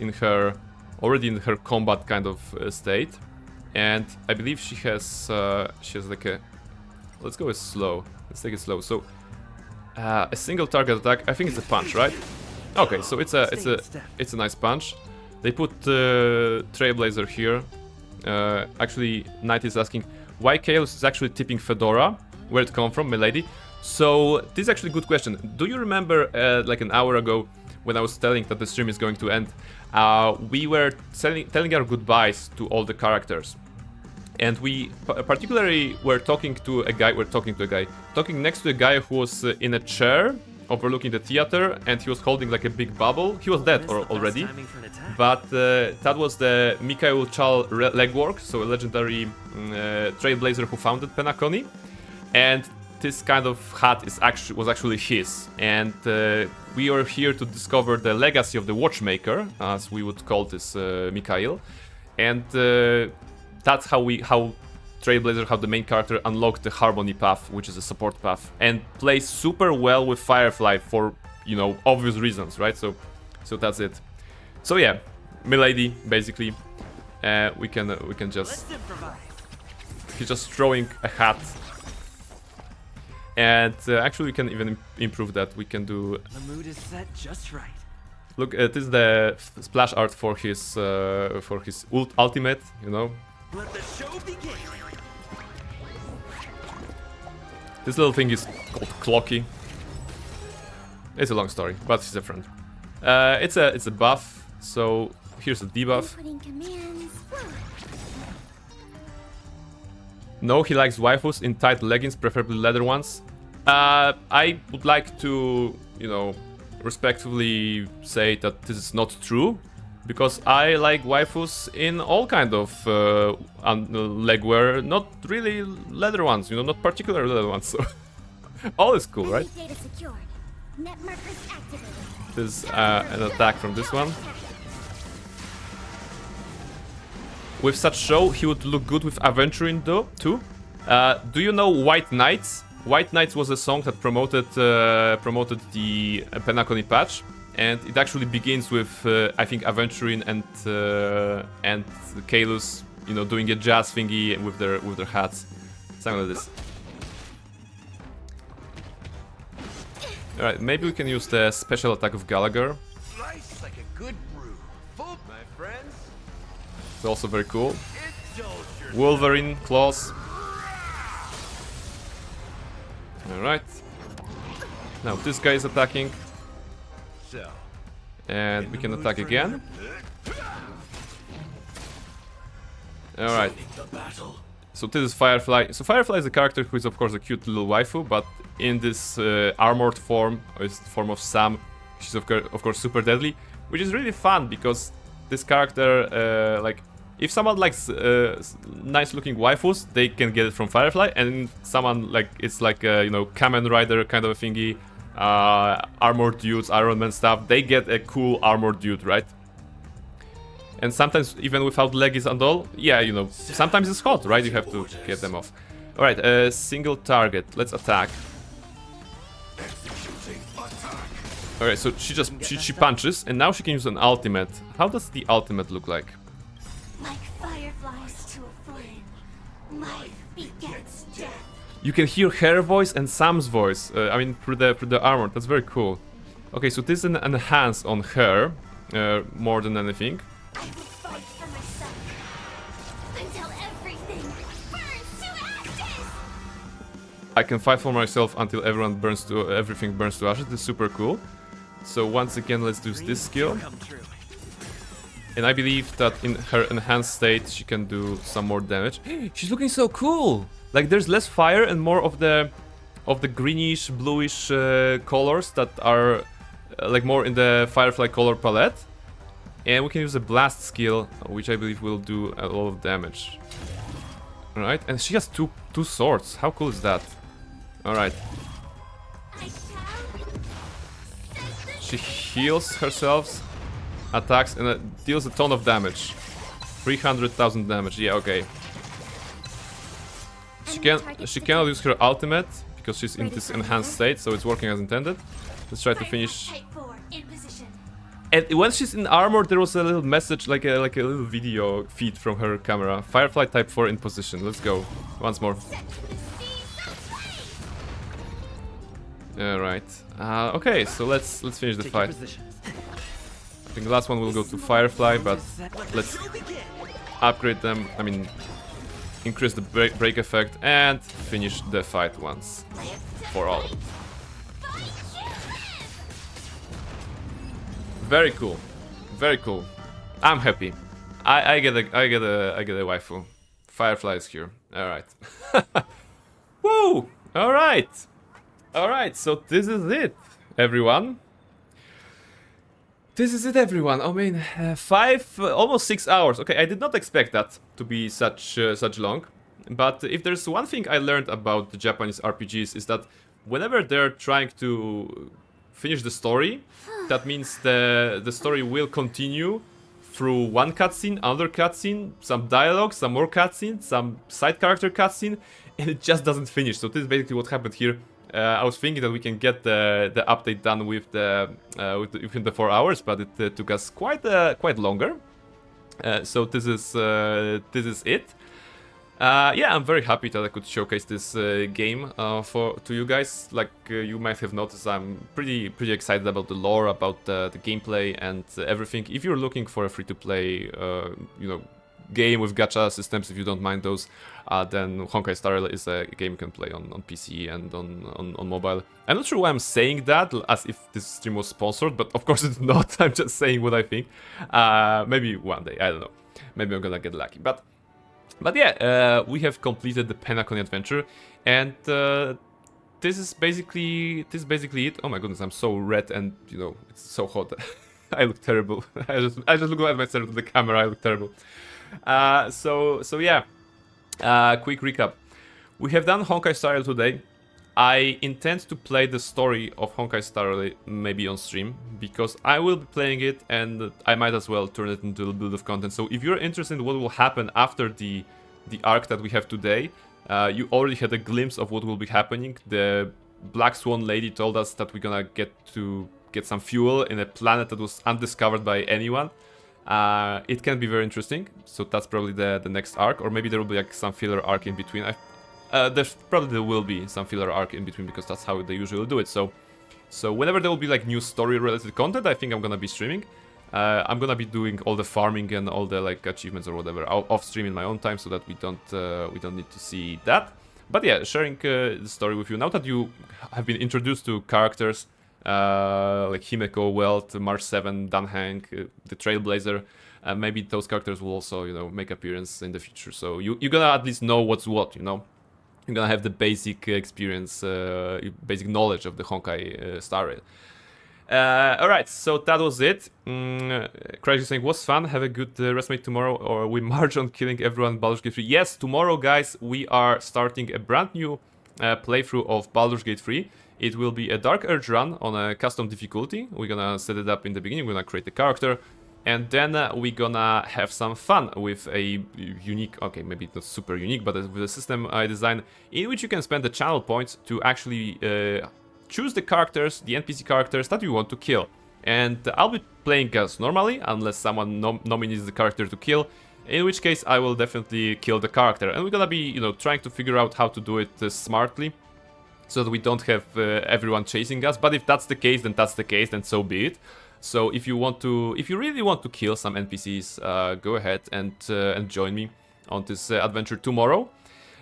already in her combat kind of state. And I believe she has like a... Let's go with slow. Let's take it slow. So A single target attack. I think it's a punch, right? Okay, so it's a nice punch. They put Trailblazer here. Actually, Knight is asking why Chaos is actually tipping Fedora. Where it come from, milady? So this is actually a good question. Do you remember like an hour ago when I was telling that the stream is going to end? We were telling our goodbyes to all the characters. And we particularly were talking to a guy, talking next to a guy who was in a chair overlooking the theater, and he was holding like a big bubble. He was dead already, but that was the Mikhail Chal legwork, so a legendary trailblazer who founded Penacony. And this kind of hat was actually his. And we are here to discover the legacy of the watchmaker, as we would call this Mikhail. And that's how Trailblazer, how the main character unlocked the Harmony path, which is a support path, and plays super well with Firefly for, you know, obvious reasons, right? So that's it. So yeah, milady, basically, we can just. He's just throwing a hat, and actually we can even improve that. We can do. The mood is set just right. Look, this is the splash art for his ultimate, you know. Let the show begin. This little thing is called Clocky. It's a long story, but he's a friend. It's a buff, so here's a debuff. No, he likes waifus in tight leggings, preferably leather ones. I would like to, you know, respectfully say that this is not true, because I like waifus in all kind of legwear, not really leather ones, you know, not particular leather ones, so all is cool, right? This is an attack from this one. With such show, he would look good with Aventuring though, too. Do you know White Knights? White Knights was a song that promoted the Penacony patch. And it actually begins with, I think, Aventuring and Kalos, you know, doing a jazz thingy with their hats, something like this. All right, maybe we can use the special attack of Gallagher. Nice, like a good brew. Full, my friends. It's also very cool. Wolverine claws. All right. Now this guy is attacking. And we can attack again. Alright. So this is Firefly. So Firefly is a character who is of course a cute little waifu, but in this armored form, or the form of Sam, she's of course super deadly, which is really fun because this character, like, if someone likes nice looking waifus, they can get it from Firefly, and someone like, it's like a, you know, Kamen Rider kind of a thingy, armored dudes, Iron Man stuff, they get a cool armored dude, right? And sometimes even without leggings and all, yeah, you know, sometimes it's hot, right? You have to get them off. Alright, single target, let's attack. Alright, so she punches, and now she can use an ultimate. How does the ultimate look like? Like fireflies to a flame, life begets death. You can hear her voice and Sam's voice. I mean, through the armor. That's very cool. Okay, so this is an enhance on her, more than anything. I will fight for myself until everything burns to ashes. I can fight for myself until everything burns to ashes. This is super cool. So once again, let's do this skill. And I believe that in her enhanced state, she can do some more damage. She's looking so cool. Like, there's less fire and more of the greenish, bluish colors that are like more in the Firefly color palette. And we can use a blast skill, which I believe will do a lot of damage. Alright, and she has two swords. How cool is that? Alright. She heals herself, attacks, and deals a ton of damage. 300,000 damage, yeah, okay. She cannot use her ultimate because she's in this enhanced state, so it's working as intended. Let's try to finish. And when she's in armor, there was a little message, like a little video feed from her camera. Firefly type 4 in position. Let's go once more. Alright. Okay, so let's finish the fight. I think the last one will go to Firefly, but let's upgrade them. I mean, increase the break effect and finish the fight once for all. Very cool. Very cool. I'm happy. I get a waifu. Firefly is here. Alright. Woo! Alright. Alright, so this is it, everyone. This is it, everyone. I mean, almost 6 hours. Okay, I did not expect that to be such long. But if there's one thing I learned about the Japanese RPGs is that whenever they're trying to finish the story, that means the story will continue through one cutscene, another cutscene, some dialogue, some more cutscene, some side character cutscene, and it just doesn't finish. So this is basically what happened here. I was thinking that we can get the update done within the 4 hours, but it took us quite longer. So this is it. Yeah, I'm very happy that I could showcase this game to you guys. Like you might have noticed, I'm pretty excited about the lore, about the gameplay and everything. If you're looking for a free-to-play, game with gacha systems, if you don't mind those, then Honkai Star Rail is a game you can play on PC and on mobile. I'm not sure why I'm saying that, as if this stream was sponsored, but of course it's not. I'm just saying what I think. Maybe one day, I don't know. Maybe I'm gonna get lucky. But yeah, we have completed the Penacony adventure, and this is basically it. Oh my goodness, I'm so red, and it's so hot. I look terrible. I just look at myself to the camera. I look terrible. So yeah. Quick recap. We have done Honkai Star Rail today. I intend to play the story of Honkai Star Rail maybe on stream, because I will be playing it and I might as well turn it into a bit of content. So if you're interested in what will happen after the arc that we have today, you already had a glimpse of what will be happening. The Black Swan lady told us that we're gonna get some fuel in a planet that was undiscovered by anyone. It can be very interesting, so that's probably the next arc, or maybe there will be like some filler arc in between. There will be some filler arc in between, because that's how they usually do it. So whenever there will be like new story related content, I think I'm gonna be streaming. I'm gonna be doing all the farming and all the like achievements or whatever off stream in my own time, so that we don't need to see that. But yeah, sharing the story with you now that you have been introduced to characters. Like Himeko, Welt, March 7, Dan Hank, the Trailblazer. Maybe those characters will also, make appearance in the future. So you're gonna at least know what's what, You're gonna have the basic experience, basic knowledge of the Honkai Star Rail. Alright, so that was it. Crash is saying, was fun, have a good restmate tomorrow, or we march on killing everyone in Baldur's Gate 3. Yes, tomorrow, guys, we are starting a brand new playthrough of Baldur's Gate 3. It will be a Dark Urge run on a custom difficulty. We're gonna set it up in the beginning, we're gonna create a character, and then we're gonna have some fun with a unique, okay, maybe not super unique, but with a system I designed in which you can spend the channel points to actually choose the characters, the NPC characters that you want to kill. And I'll be playing as normally, unless someone nominates the character to kill, in which case I will definitely kill the character. And we're gonna be, trying to figure out how to do it smartly, so that we don't have everyone chasing us. But if that's the case, then that's the case, then so be it. So if you really want to kill some NPCs, go ahead and join me on this adventure tomorrow.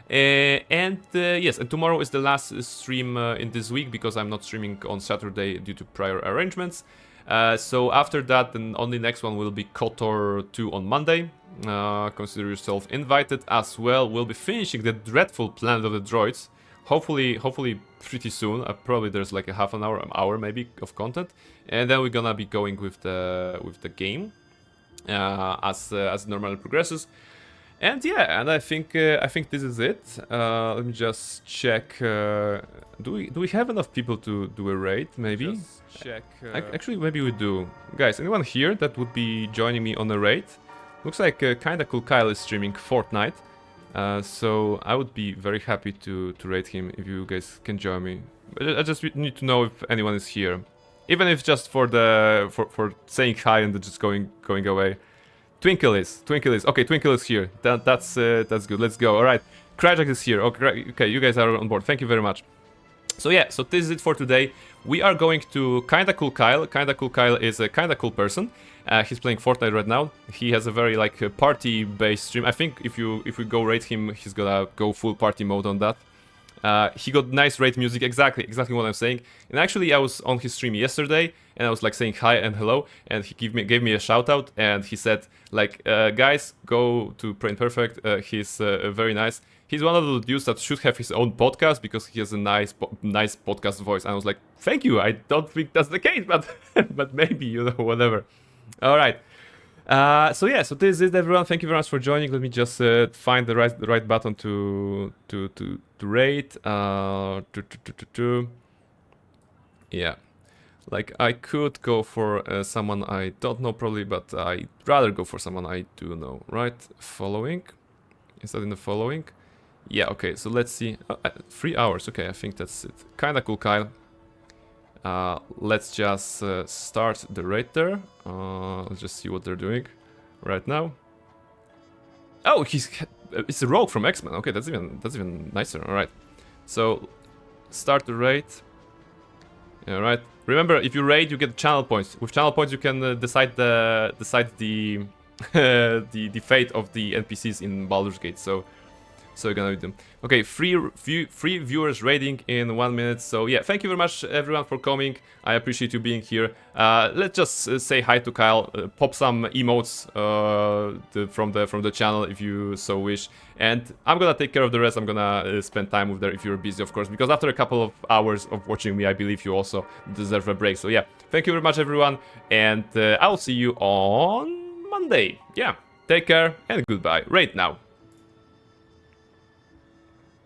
Yes, and tomorrow is the last stream in this week, because I'm not streaming on Saturday due to prior arrangements. So after that, then only next one will be KOTOR 2 on Monday. Consider yourself invited as well. We'll be finishing the dreadful Planet of the Droids. Hopefully pretty soon. Probably there's like a half an hour maybe of content, and then we're gonna be going with the game as normally progresses. And yeah, and I think this is it. Let me just check. Do we have enough people to do a raid? Maybe. Just check. Actually, maybe we do. Guys, anyone here that would be joining me on a raid? Looks like Kinda Cool Kyle is streaming Fortnite. So I would be very happy to raid him if you guys can join me. I just need to know if anyone is here, even if just for saying hi and just going away. Twinkle is okay. Twinkle is here. That's good. Let's go. All right, Krajak is here. Okay, you guys are on board. Thank you very much. So yeah, so this is it for today. We are going to Kinda Cool Kyle. Kinda Cool Kyle is a kinda cool person. He's playing Fortnite right now. He has a very like party-based stream. I think if we go rate him, he's gonna go full party mode on that. He got nice raid music, exactly what I'm saying. And actually, I was on his stream yesterday, and I was like saying hi and hello, and he gave me a shout out, and he said like, guys, go to Brain Perfect. He's very nice. He's one of the dudes that should have his own podcast because he has a nice podcast voice. And I was like, thank you. I don't think that's the case, but but maybe, you know, whatever. All right. So yeah, so this is it, everyone. Thank you very much for joining. Let me just find the right button to rate. Yeah, like I could go for someone I don't know probably, but I'd rather go for someone I do know. Right? Following. Is that in the following? Yeah. Okay. So let's see. 3 hours. Okay, I think that's it. Kinda cool, Kyle. Let's just start the raid there. Let's just see what they're doing right now. Oh, it's a rogue from X-Men. Okay, that's even nicer. All right, so start the raid. All right. Remember, if you raid, you get channel points. With channel points, you can decide the the fate of the NPCs in Baldur's Gate. So you're gonna do them. Okay, free viewers raiding in 1 minute. So yeah, thank you very much everyone for coming. I appreciate you being here. Let's just say hi to Kyle. Pop some emotes from the channel if you so wish. And I'm gonna take care of the rest. I'm gonna spend time with her if you're busy, of course, because after a couple of hours of watching me, I believe you also deserve a break. So yeah, thank you very much everyone, and I'll see you on Monday. Yeah, take care and goodbye. Right now.